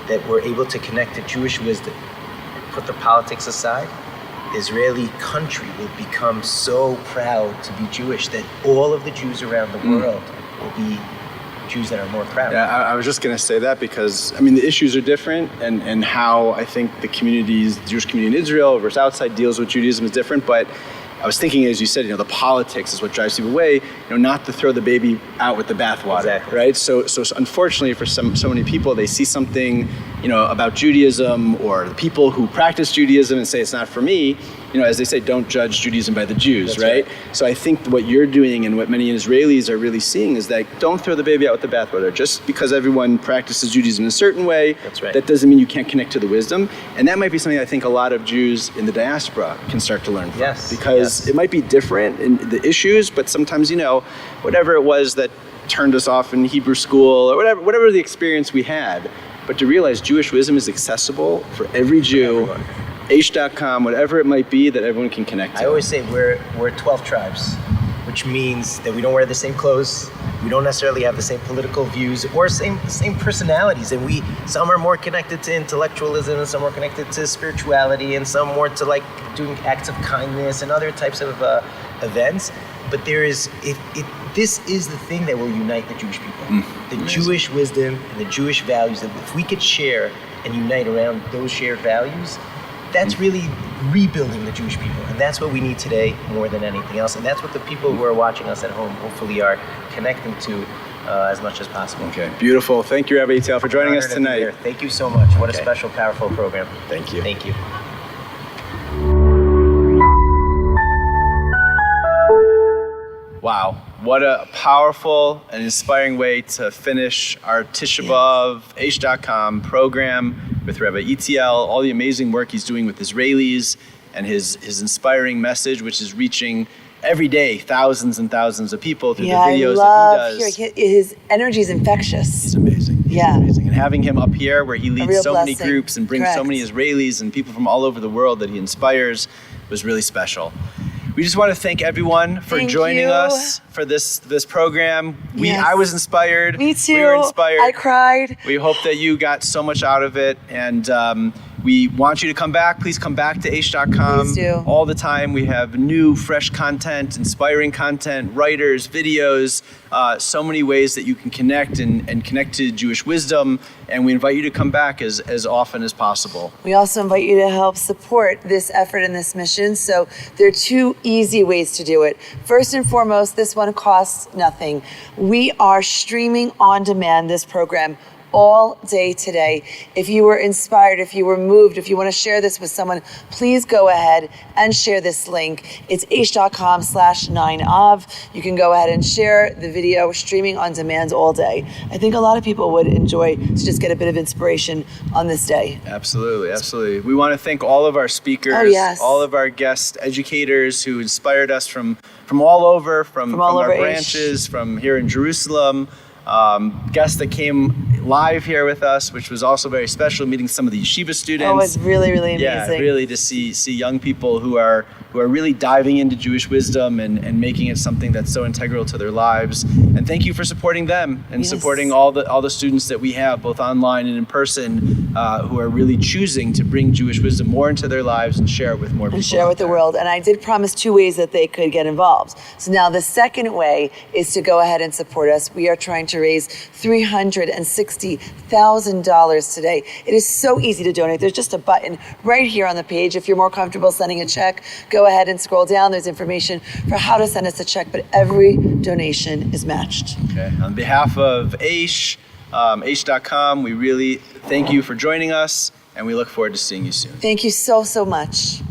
that we're able to connect to Jewish wisdom, put the politics aside, Israeli country will become so proud to be Jewish that all of the Jews around the world will be Jews that are more proud. Yeah, I was just going to say that because, I mean, the issues are different, and how I think the communities, the Jewish community in Israel versus outside deals with Judaism is different, but I was thinking, as you said, the politics is what drives people away, not to throw the baby out with the bathwater, right? So unfortunately for so many people, they see something, about Judaism or the people who practice Judaism and say it's not for me. As they say, don't judge Judaism by the Jews, right? So I think what you're doing and what many Israelis are really seeing is that don't throw the baby out with the bathwater. Just because everyone practices Judaism in a certain way, that doesn't mean you can't connect to the wisdom. And that might be something I think a lot of Jews in the diaspora can start to learn from. Because it might be different in the issues, but sometimes, whatever it was that turned us off in Hebrew school or whatever the experience we had, but to realize Jewish wisdom is accessible for every Jew, Aish.com, whatever it might be, that everyone can connect to. I always say we're 12 tribes, which means that we don't wear the same clothes, we don't necessarily have the same political views or same personalities, and some are more connected to intellectualism, and some are connected to spirituality, and some more to like doing acts of kindness and other types of events. But this is the thing that will unite the Jewish people. The Jewish wisdom and the Jewish values, that if we could share and unite around those shared values, that's really rebuilding the Jewish people. And that's what we need today more than anything else. And that's what the people who are watching us at home hopefully are connecting to as much as possible. Okay, beautiful. Thank you, Rabbi Yitzhak, for joining us tonight. Thank you so much. What a special, powerful program. Thank you. Thank you. Wow, what a powerful and inspiring way to finish our Tisha B'Av Aish.com program with Rabbi Yitzhak, all the amazing work he's doing with Israelis, and his inspiring message, which is reaching every day thousands and thousands of people through the videos that he does. His energy is infectious. He's amazing. He's amazing. And having him up here where he leads so many groups and brings so many Israelis and people from all over the world that he inspires was really special. We just want to thank everyone for joining us for this program. I was inspired. Me too. We were inspired. I cried. We hope that you got so much out of it, and we want you to come back. Please come back to Aish.com. Please do. All the time. We have new, fresh content, inspiring content, writers, videos, so many ways that you can connect and connect to Jewish wisdom. And we invite you to come back as often as possible. We also invite you to help support this effort and this mission. So there are two easy ways to do it. First and foremost, this one costs nothing. We are streaming on demand this program all day today. If you were inspired, if you were moved, if you want to share this with someone, please go ahead and share this link. It's aish.com/9av. You can go ahead and share the video streaming on demand all day. I think a lot of people would enjoy to just get a bit of inspiration on this day. Absolutely, absolutely. We want to thank all of our speakers, all of our guest educators who inspired us from all over, from our branches, from here in Jerusalem. Guests that came live here with us, which was also very special, meeting some of the yeshiva students. Oh, it was really, really amazing. Yeah, really to see young people who are really diving into Jewish wisdom and making it something that's so integral to their lives. And thank you for supporting them and supporting all the students that we have, both online and in person, who are really choosing to bring Jewish wisdom more into their lives and share it with more people. And share with the world. And I did promise 2 ways that they could get involved. So now the second way is to go ahead and support us. We are trying to raise $360 $60,000 today. It is so easy to donate. There's just a button right here on the page. If you're more comfortable sending a check, go ahead and scroll down. There's information for how to send us a check, but every donation is matched. Okay. On behalf of Aish, Aish.com, we really thank you for joining us, and we look forward to seeing you soon. Thank you so, so much.